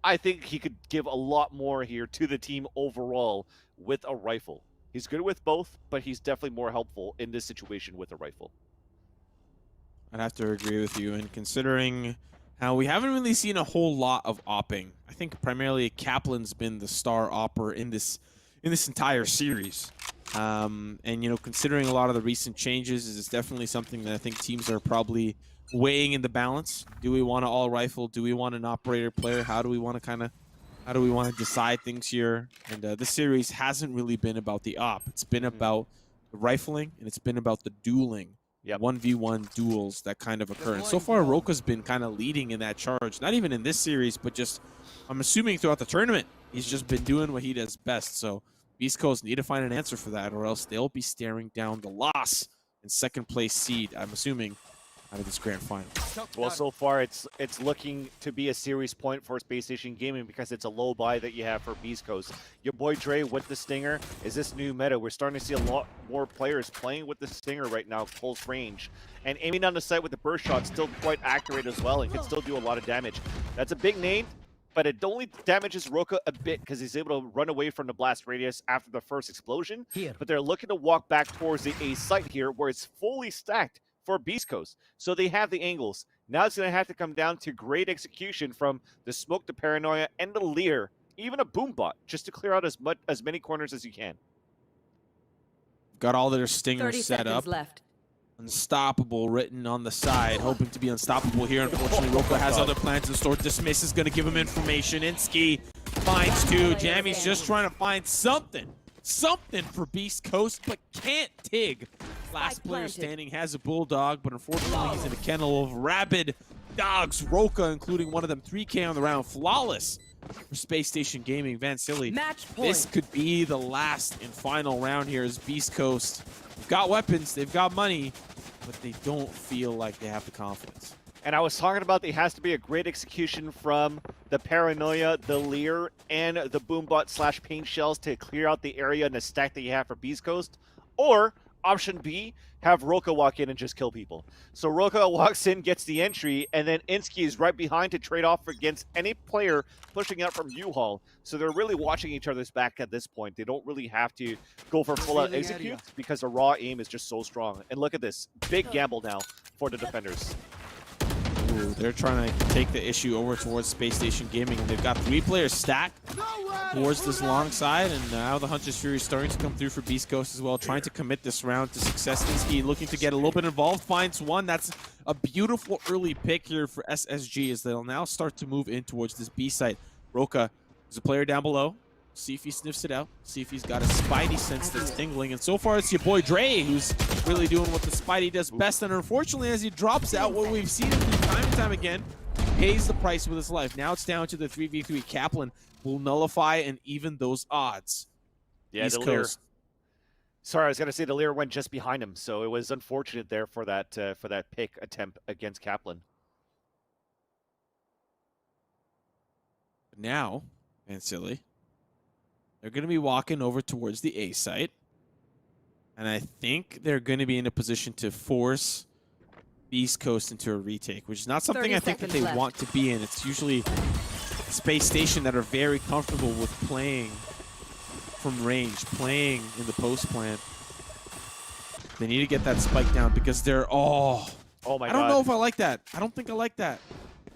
I think he could give a lot more here to the team overall with a rifle. He's good with both, but he's definitely more helpful in this situation with a rifle. I'd have to agree with you. And considering how we haven't really seen a whole lot of opping, I think primarily Kaplan's been the star opper in this entire series. And, you know, considering a lot of the recent changes, it's definitely something that I think teams are probably weighing in the balance. Do we want an all rifle? Do we want an operator player? How do we want to decide things here? And this series hasn't really been about the op. It's been about the rifling, and it's been about the dueling. 1v1 duels that kind of occur. And so far, Roka's been kind of leading in that charge. Not even in this series, but just, I'm assuming throughout the tournament, he's just been doing what he does best. So Beast Coast need to find an answer for that, or else they'll be staring down the loss in second place seed, I'm assuming, out of this grand final. Well, so far it's looking to be a series point for Space Station Gaming because it's a low buy that you have for Beast Coast. Your boy Dre with the Stinger is this new meta. We're starting to see a lot more players playing with the Stinger right now, close range. And aiming down the sight with the burst shot still quite accurate as well and can still do a lot of damage. That's a big nade, but it only damages Roka a bit because he's able to run away from the blast radius after the first explosion. But they're looking to walk back towards the A site here where it's fully stacked for Beast Coast. So they have the angles. Now it's going to have to come down to great execution from the Smoke, the Paranoia, and the Leer, even a Boombot, just to clear out as many corners as you can. Got all their stingers 30 set up. seconds left. Unstoppable written on the side, hoping to be unstoppable here. Unfortunately, Roka has other plans in store. Dismiss is going to give him information. Insky finds 2. Jammy's just trying to find something for Beast Coast, but can't Tig. Last player standing has a Bulldog, but unfortunately he's in a kennel of rabid dogs. Roka, including one of them, 3K on the round. Flawless for Space Station Gaming. Vansili, this could be the last and final round here as Beast Coast. They've got weapons, they've got money, but they don't feel like they have the confidence. And I was talking about it has to be a great execution from the Paranoia, the Leer, and the Boombot / Paint Shells to clear out the area and the stack that you have for Beast Coast. Or option B, have Roka walk in and just kill people. So Roka walks in, gets the entry, and then Insky is right behind to trade off against any player pushing out from U-Haul. So they're really watching each other's back at this point. They don't really have to go for full-out execute because the raw aim is just so strong. And look at this. Big gamble now for the defenders. Ooh, they're trying to take the issue over towards Space Station Gaming, and they've got 3 players stacked towards this long side, and now the Hunter's Fury is starting to come through for Beast Coast as well, trying to commit this round to success. Insky looking to get a little bit involved, finds one. That's a beautiful early pick here for SSG as they'll now start to move in towards this B site. Roka is a player down below. See if he sniffs it out. See if he's got a spidey sense that's tingling. And so far, it's your boy Dre who's really doing what the spidey does best. And unfortunately, as he drops out, what we've seen him do time and time again, pays the price with his life. Now it's down to the 3v3. Kaplan will nullify and even those odds. Yeah, East the Lear. Coast. Sorry, I was going to say the Lear went just behind him. So it was unfortunate there for that pick attempt against Kaplan. Now, and silly. They're going to be walking over towards the A site. And I think they're going to be in a position to force East Coast into a retake, which is not something I think that they want to be in. It's usually Space Station that are very comfortable with playing from range, playing in the post plant. They need to get that spike down because they're, oh my God. I don't know if I like that. I don't think I like that.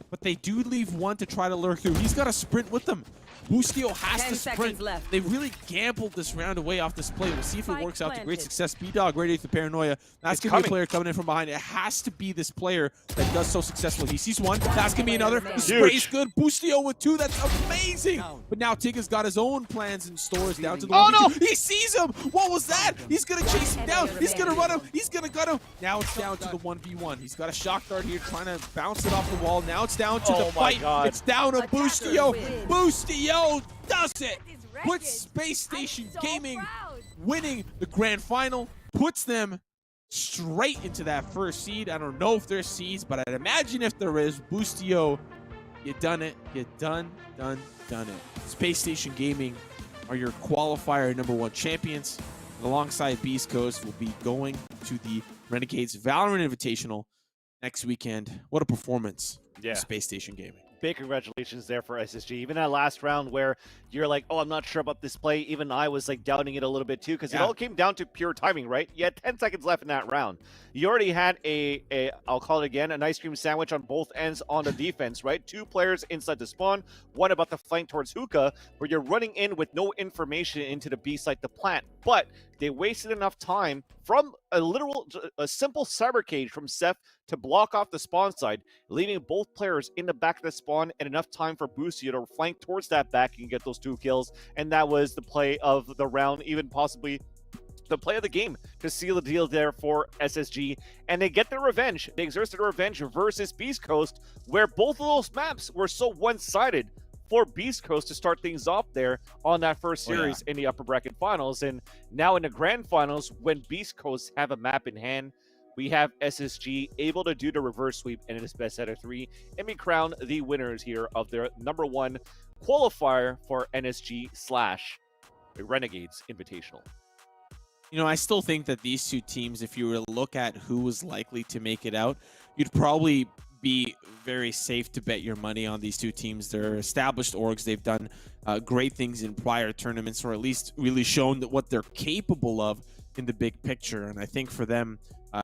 But they do leave one to try to lurk through. He's got to sprint with them. Boostio has to sprint. They really gambled this round away off this play. We'll see if it works out to great success. B-Dog ready for Paranoia. That's going to be a player coming in from behind. It has to be this player that does so successfully. He sees one. That's going to be another. The spray's good. Boostio with 2. That's amazing. But now Tigger's got his own plans and stores down to the 1v2. He sees him. What was that? He's going to chase him down. He's going to run him. He's going to gut him. Now it's down to the 1v1. He's got a shock dart here trying to bounce it off the wall. Now it's down to the fight. It's down to Boostio. Boostio does it. Puts Space Station Gaming winning the grand final. Puts them straight into that first seed. I don't know if there's seeds, but I'd imagine if there is, Boostio, you done it. You done it. Space Station Gaming are your qualifier #1 champions. And alongside Beast Coast will be going to the Renegades Valorant Invitational next weekend. What a performance. Yeah. Space Station Gaming. Big congratulations there for SSG. Even that last round where you're like, oh, I'm not sure about this play. Even I was like doubting it a little bit too because it all came down to pure timing, right? You had 10 seconds left in that round. You already had I'll call it again, an ice cream sandwich on both ends on the defense, right? 2 players inside the spawn, one about to flank towards Hookah, where you're running in with no information into the B site, the plant. But they wasted enough time from a simple cyber cage from Seth to block off the spawn side, leaving both players in the back of the spawn and enough time for Boostio to flank towards that back and get those 2 kills. And that was the play of the round, even possibly the play of the game to seal the deal there for SSG. And they get their revenge. They exert their revenge versus Beast Coast, where both of those maps were so one-sided for Beast Coast to start things off there on that first series in the upper bracket finals. And now in the grand finals, when Beast Coast have a map in hand, we have SSG able to do the reverse sweep and it is best out of 3 and be crowned the winners here of their #1 qualifier for NSG / Renegades Invitational. You know, I still think that these 2 teams, if you were to look at who was likely to make it out, you'd probably be very safe to bet your money on these 2 teams. They're established orgs. They've done great things in prior tournaments, or at least really shown that what they're capable of in the big picture. And I think for them,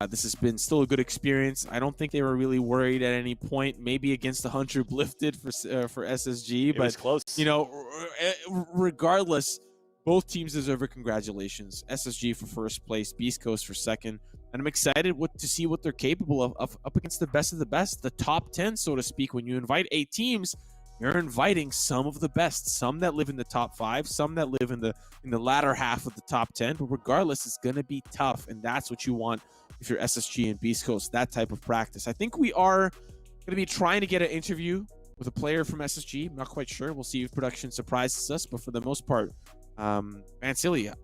this has been still a good experience. I don't think they were really worried at any point, maybe against the Hunter Blifted for SSG. It was close. You know, regardless, both teams deserve a congratulations. SSG for first place, Beast Coast for second. And I'm excited to see what they're capable of up against the best of the best, the top 10, so to speak. When you invite 8 teams, you're inviting some of the best, some that live in the top 5, some that live in the latter half of the top 10. But regardless, it's going to be tough, and that's what you want if you're SSG and Beast Coast, that type of practice. I think we are going to be trying to get an interview with a player from SSG. I'm not quite sure. We'll see if production surprises us, but for the most part, Vansili,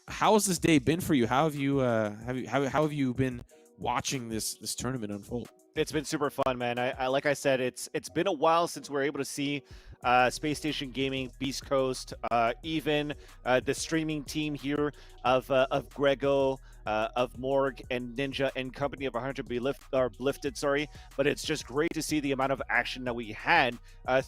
how has this day been for you? How have you been watching this tournament unfold? It's been super fun, man. I like I said, it's been a while since we were able to see Space Station Gaming, Beast Coast, even the streaming team here of Grego, of Morg and Ninja and company of 100 be lifted, sorry. But it's just great to see the amount of action that we had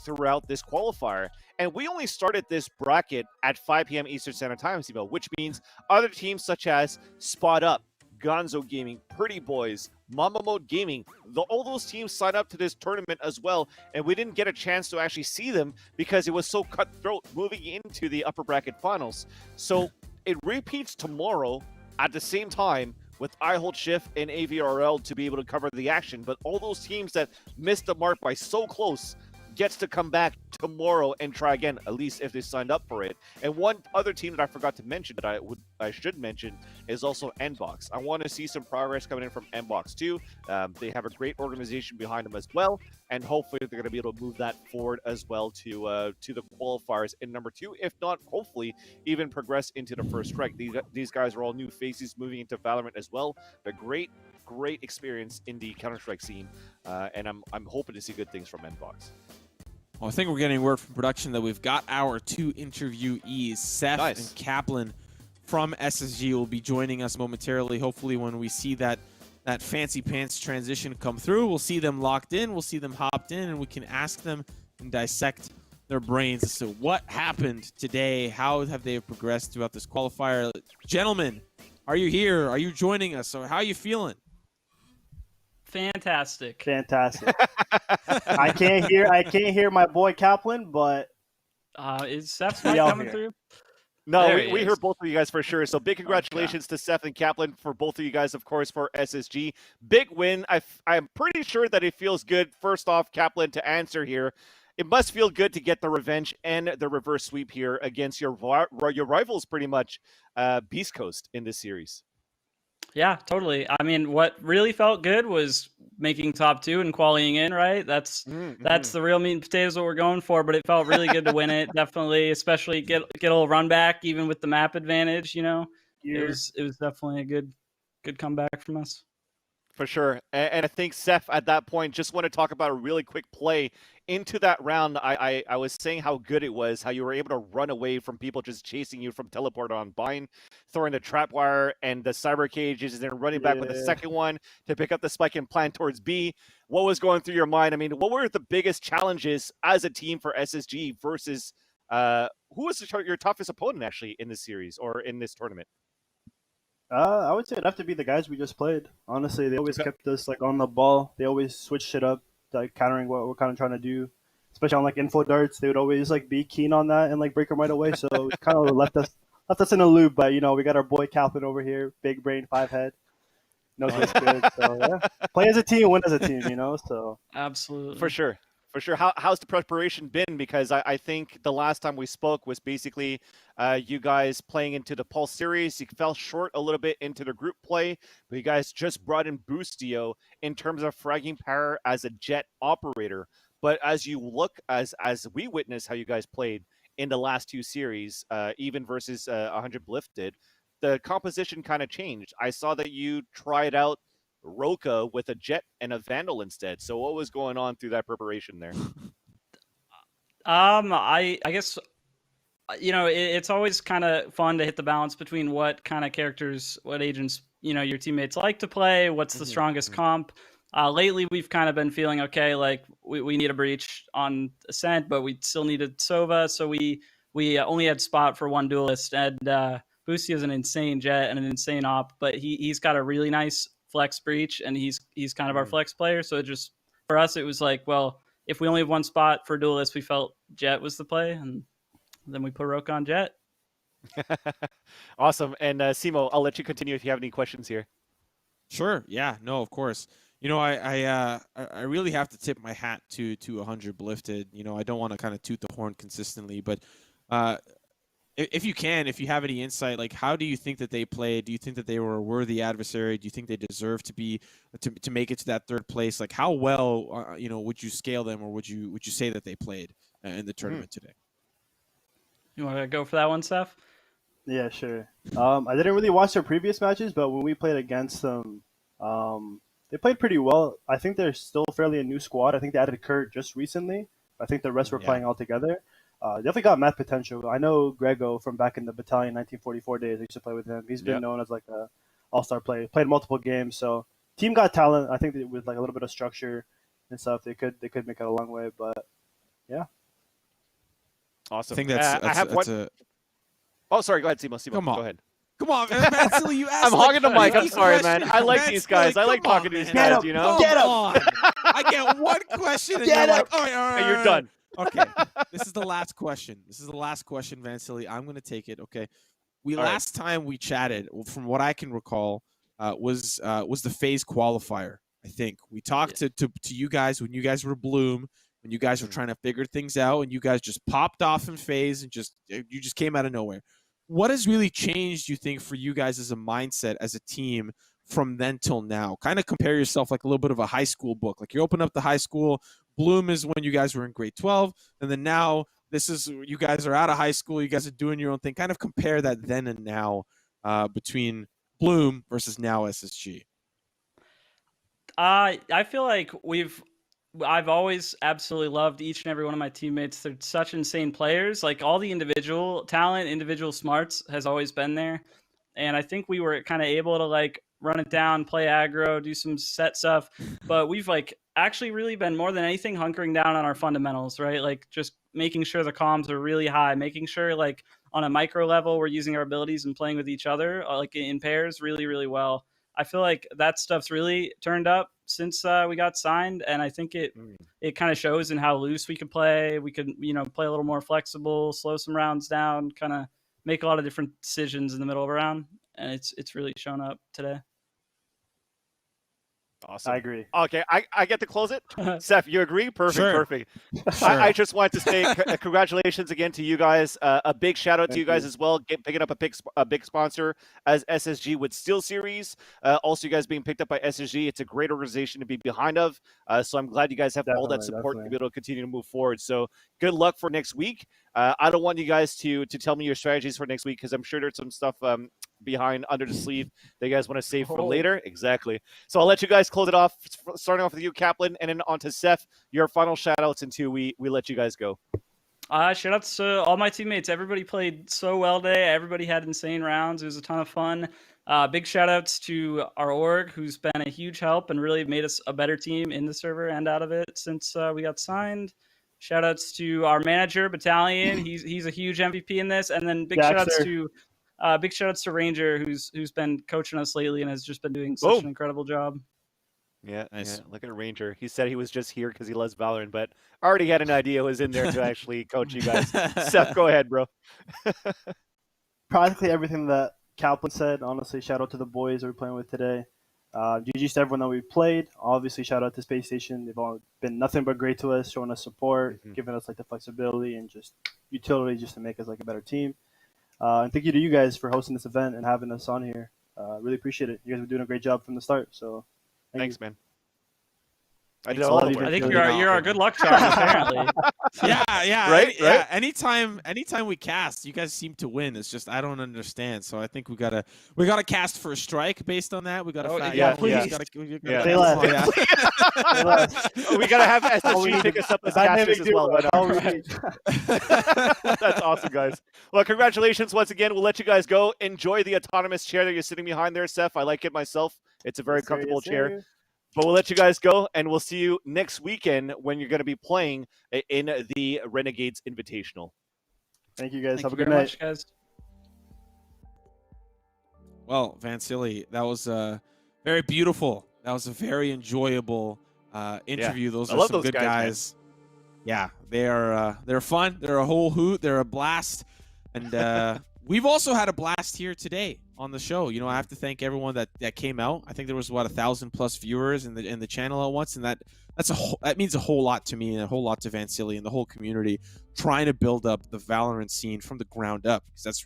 throughout this qualifier. And we only started this bracket at 5 p.m. Eastern Standard Time, Simo, which means other teams such as Spot Up, Gonzo Gaming, Pretty Boys, Mama Mode Gaming, all those teams signed up to this tournament as well, and we didn't get a chance to actually see them because it was so cutthroat moving into the upper bracket finals. So it repeats tomorrow at the same time with I Hold Shift and AVRL to be able to cover the action, but all those teams that missed the mark by so close gets to come back tomorrow and try again, at least if they signed up for it. And one other team that I forgot to mention that I should mention is also Nbox. I want to see some progress coming in from Nbox too. They have a great organization behind them as well, and hopefully they're going to be able to move that forward as well to the qualifiers in number 2, if not hopefully even progress into the first strike. These guys are all new faces moving into Valorant as well, but great experience in the Counter-Strike scene, and I'm hoping to see good things from Nbox. Well, I think we're getting word from production that we've got our 2 interviewees, Seth and Kaplan from SSG, will be joining us momentarily. Hopefully when we see that fancy pants transition come through, we'll see them locked in, we'll see them hopped in, and we can ask them and dissect their brains as to what happened today, how have they progressed throughout this qualifier. Gentlemen, are you here? Are you joining us? Or how are you feeling? Fantastic. I can't hear my boy Kaplan, but is Seth's mic coming through? No, we heard both of you guys for sure. So big congratulations to Seth and Kaplan for both of you guys, of course, for SSG. Big win. I'm pretty sure that it feels good. First off, Kaplan, to answer here, it must feel good to get the revenge and the reverse sweep here against your rivals, pretty much, Beast Coast in this series. Yeah, totally. I mean, what really felt good was making top 2 and qualifying in, right? That's the real meat and potatoes what we're going for, but it felt really good to win it. Definitely, especially get a little run back, even with the map advantage, you know. Yeah. It was definitely a good comeback from us. For sure. And I think, Seth, at that point, just want to talk about a really quick play into that round. I was saying how good it was, how you were able to run away from people just chasing you from teleport on Bind, throwing the trap wire and the cyber cages, and then running back with the second one to pick up the spike and plan towards B. What was going through your mind? I mean, what were the biggest challenges as a team for SSG versus who was your toughest opponent, actually, in this series or in this tournament? I would say it'd have to be the guys we just played. Honestly, they always kept us on the ball. They always switched it up, countering what we're kind of trying to do. Especially on info darts, they would always be keen on that and break them right away. So it kind of left us in a loop. But we got our boy Kaplan over here, big brain, 5 head, knows what's good. So yeah, play as a team, win as a team. So absolutely, for sure. For sure. How's the preparation been? Because I think the last time we spoke was basically you guys playing into the Pulse series. You fell short a little bit into the group play, but you guys just brought in Boostio in terms of fragging power as a jet operator. But as you look, as we witnessed how you guys played in the last 2 series, even versus 100 Lifted, the composition kind of changed. I saw that you tried out Roka with a jet and a Vandal instead. So what was going on through that preparation there? I guess it's always kind of fun to hit the balance between what kind of characters, what agents your teammates like to play, what's the strongest comp. Lately we've kind of been feeling okay, we need a breach on Ascent, but we still needed Sova, so we only had spot for 1 duelist, and Boosty is an insane jet and an insane op, but he's got a really nice flex breach, and he's kind of our flex player. So it just, for us, it was well, if we only have 1 spot for duelist, we felt Jet was the play, and then we put Roka on Jet. Awesome. And Simo, I'll let you continue if you have any questions here. Sure. Yeah. No, of course. I really have to tip my hat to 100 Lifted. I don't want to kind of toot the horn consistently, but if you have any insight, how do you think that they played? Do you think that they were a worthy adversary? Do you think they deserve to make it to that 3rd place? How well, would you scale them, or would you say that they played in the tournament today? You want to go for that one, Seth? Yeah, sure. I didn't really watch their previous matches, but when we played against them, they played pretty well. I think they're still fairly a new squad. I think they added Kurt just recently. I think the rest were playing all together. Definitely got mad potential. I know Grego from back in the Battalion 1944 days. I used to play with him. He's been known as a all-star play. Played multiple games, so team got talent. I think that with like a little bit of structure and stuff, they could make it a long way. But yeah, awesome. I think that's Oh, sorry. Go ahead, Simo. Come on. Go ahead. Come on, man. Vansily, you asked. I'm hogging the mic. I'm sorry, question. man. I like these guys. I like talking to these guys. You know. Come on. I get one question, and you're like, all right, and you're done. Okay. This is the last question. Vansily. I'm going to take it. Okay. Last time we chatted, from what I can recall, was the phase qualifier. I think we talked to you guys when you guys were Bloom, when you guys were trying to figure things out, and you guys just popped off in phase and you just came out of nowhere. What has really changed, you think, for you guys as a mindset, as a team, from then till now? Kind of compare yourself like a little bit of a high school book. Like you open up the high school, Bloom is when you guys were in grade 12, and then now this is you guys are out of high school, you guys are doing your own thing. Kind of compare that then and now between Bloom versus now SSG. I feel like I've always absolutely loved each and every one of my teammates. They're such insane players. Like all the individual talent, individual smarts has always been there. And I think we were kind of able to like run it down, play aggro, do some set stuff. But we've like actually really been more than anything hunkering down on our fundamentals, right? Like just making sure the comms are really high, making sure like on a micro level, we're using our abilities and playing with each other, like in pairs really, really well. I feel like that stuff's really turned up since we got signed, and I think it kind of shows in how loose we could play. We could, play a little more flexible, slow some rounds down, kind of make a lot of different decisions in the middle of a round, and it's really shown up today. Awesome. I agree. Okay, I get to close it. Seth, you agree? Perfect, Sure. perfect. Sure. I just wanted to say congratulations again to you guys. A big shout out to you guys as well. Picking up a big sponsor as SSG with Steel Series. Also, you guys being picked up by SSG. It's a great organization to be behind of. So I'm glad you guys have all that support to be able to continue to move forward. So good luck for next week. I don't want you guys to tell me your strategies for next week because I'm sure there's some stuff behind under the sleeve that you guys want to save for later. Exactly. So I'll let you guys close it off, starting off with you, Kaplan, and then on to Seth. Your final shout outs until we let you guys go. Shout outs to all my teammates. Everybody played so well today. Everybody had insane rounds. It was a ton of fun. Big shout outs to our org, who's been a huge help and really made us a better team in the server and out of it since we got signed. Shout outs to our manager, Battalion. He's a huge MVP in this. And then big shout outs to Ranger, who's been coaching us lately and has just been doing such an incredible job. Yeah, nice. Yeah, look at Ranger. He said he was just here because he loves Valorant, but already had an idea who was in there to actually coach you guys. Seth, go ahead, bro. Practically everything that Kaplan said. Honestly, shout out to the boys that we're playing with today. GG's to everyone that we played. Obviously, shout out to Space Station. They've all been nothing but great to us, showing us support, giving us like the flexibility and just utility just to make us like a better team. And thank you to you guys for hosting this event and having us on here. Really appreciate it. You guys were doing a great job from the start. So thanks, man. I think you're our good luck charm, apparently. Yeah. Right? Yeah. Anytime we cast, you guys seem to win. It's just I don't understand. So I think we gotta cast for a strike based on that. We gotta please. Say less. We gotta have SSG pick us up as casters as well. That's awesome, guys. Well, congratulations once again. We'll let you guys go. Enjoy the autonomous chair that you're sitting behind there, Seth. I like it myself. It's a very comfortable chair. But we'll let you guys go, and we'll see you next weekend when you're going to be playing in the Renegades Invitational. Thank you, guys. Thank Have you a good very night. Much, guys. Well, Vansily, that was very beautiful. That was a very enjoyable interview. Those are some good guys. Yeah, they're fun. They're a whole hoot. They're a blast. And we've also had a blast here today on the show. I have to thank everyone that came out. I think there was 1,000+ viewers in the channel at once, and that means a whole lot to me and a whole lot to Vansily and the whole community trying to build up the Valorant scene from the ground up, because that's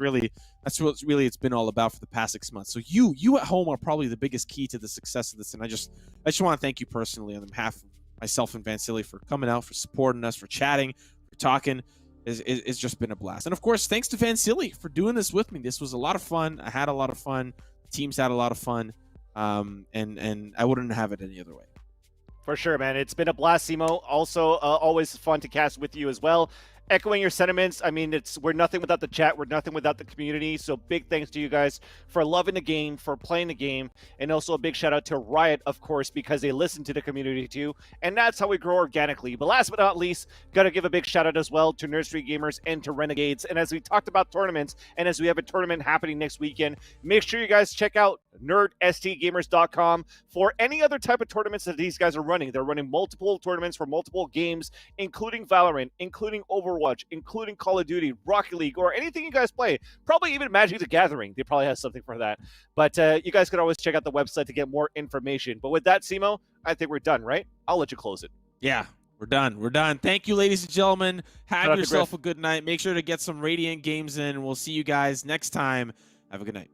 what really it's been all about for the past 6 months. So you at home are probably the biggest key to the success of this, and I just want to thank you personally on behalf of myself and Vansily for coming out, for supporting us, for chatting, for talking. It's just been a blast. And of course, thanks to Vansily for doing this with me. This was a lot of fun. I had a lot of fun. The teams had a lot of fun. And I wouldn't have it any other way. For sure, man. It's been a blast, Simo. Also, always fun to cast with you as well. echoing your sentiments. I mean, we're nothing without the chat. We're nothing without the community. So big thanks to you guys for loving the game, for playing the game, and also a big shout out to Riot, of course, because they listen to the community too, and that's how we grow organically. But last but not least, gotta give a big shout out as well to Nerd Street Gamers and to Renegades. And as we talked about tournaments, and as we have a tournament happening next weekend, make sure you guys check out nerdstgamers.com for any other type of tournaments that these guys are running. They're running multiple tournaments for multiple games, including Valorant, including Overwatch, including Call of Duty, Rocket League, or anything you guys play. Probably even Magic the Gathering. They probably have something for that. But you guys can always check out the website to get more information. But with that, Simo, I think we're done, right? I'll let you close it. Yeah, we're done. We're done. Thank you, ladies and gentlemen. Have yourself a good night. Make sure to get some Radiant games in. We'll see you guys next time. Have a good night.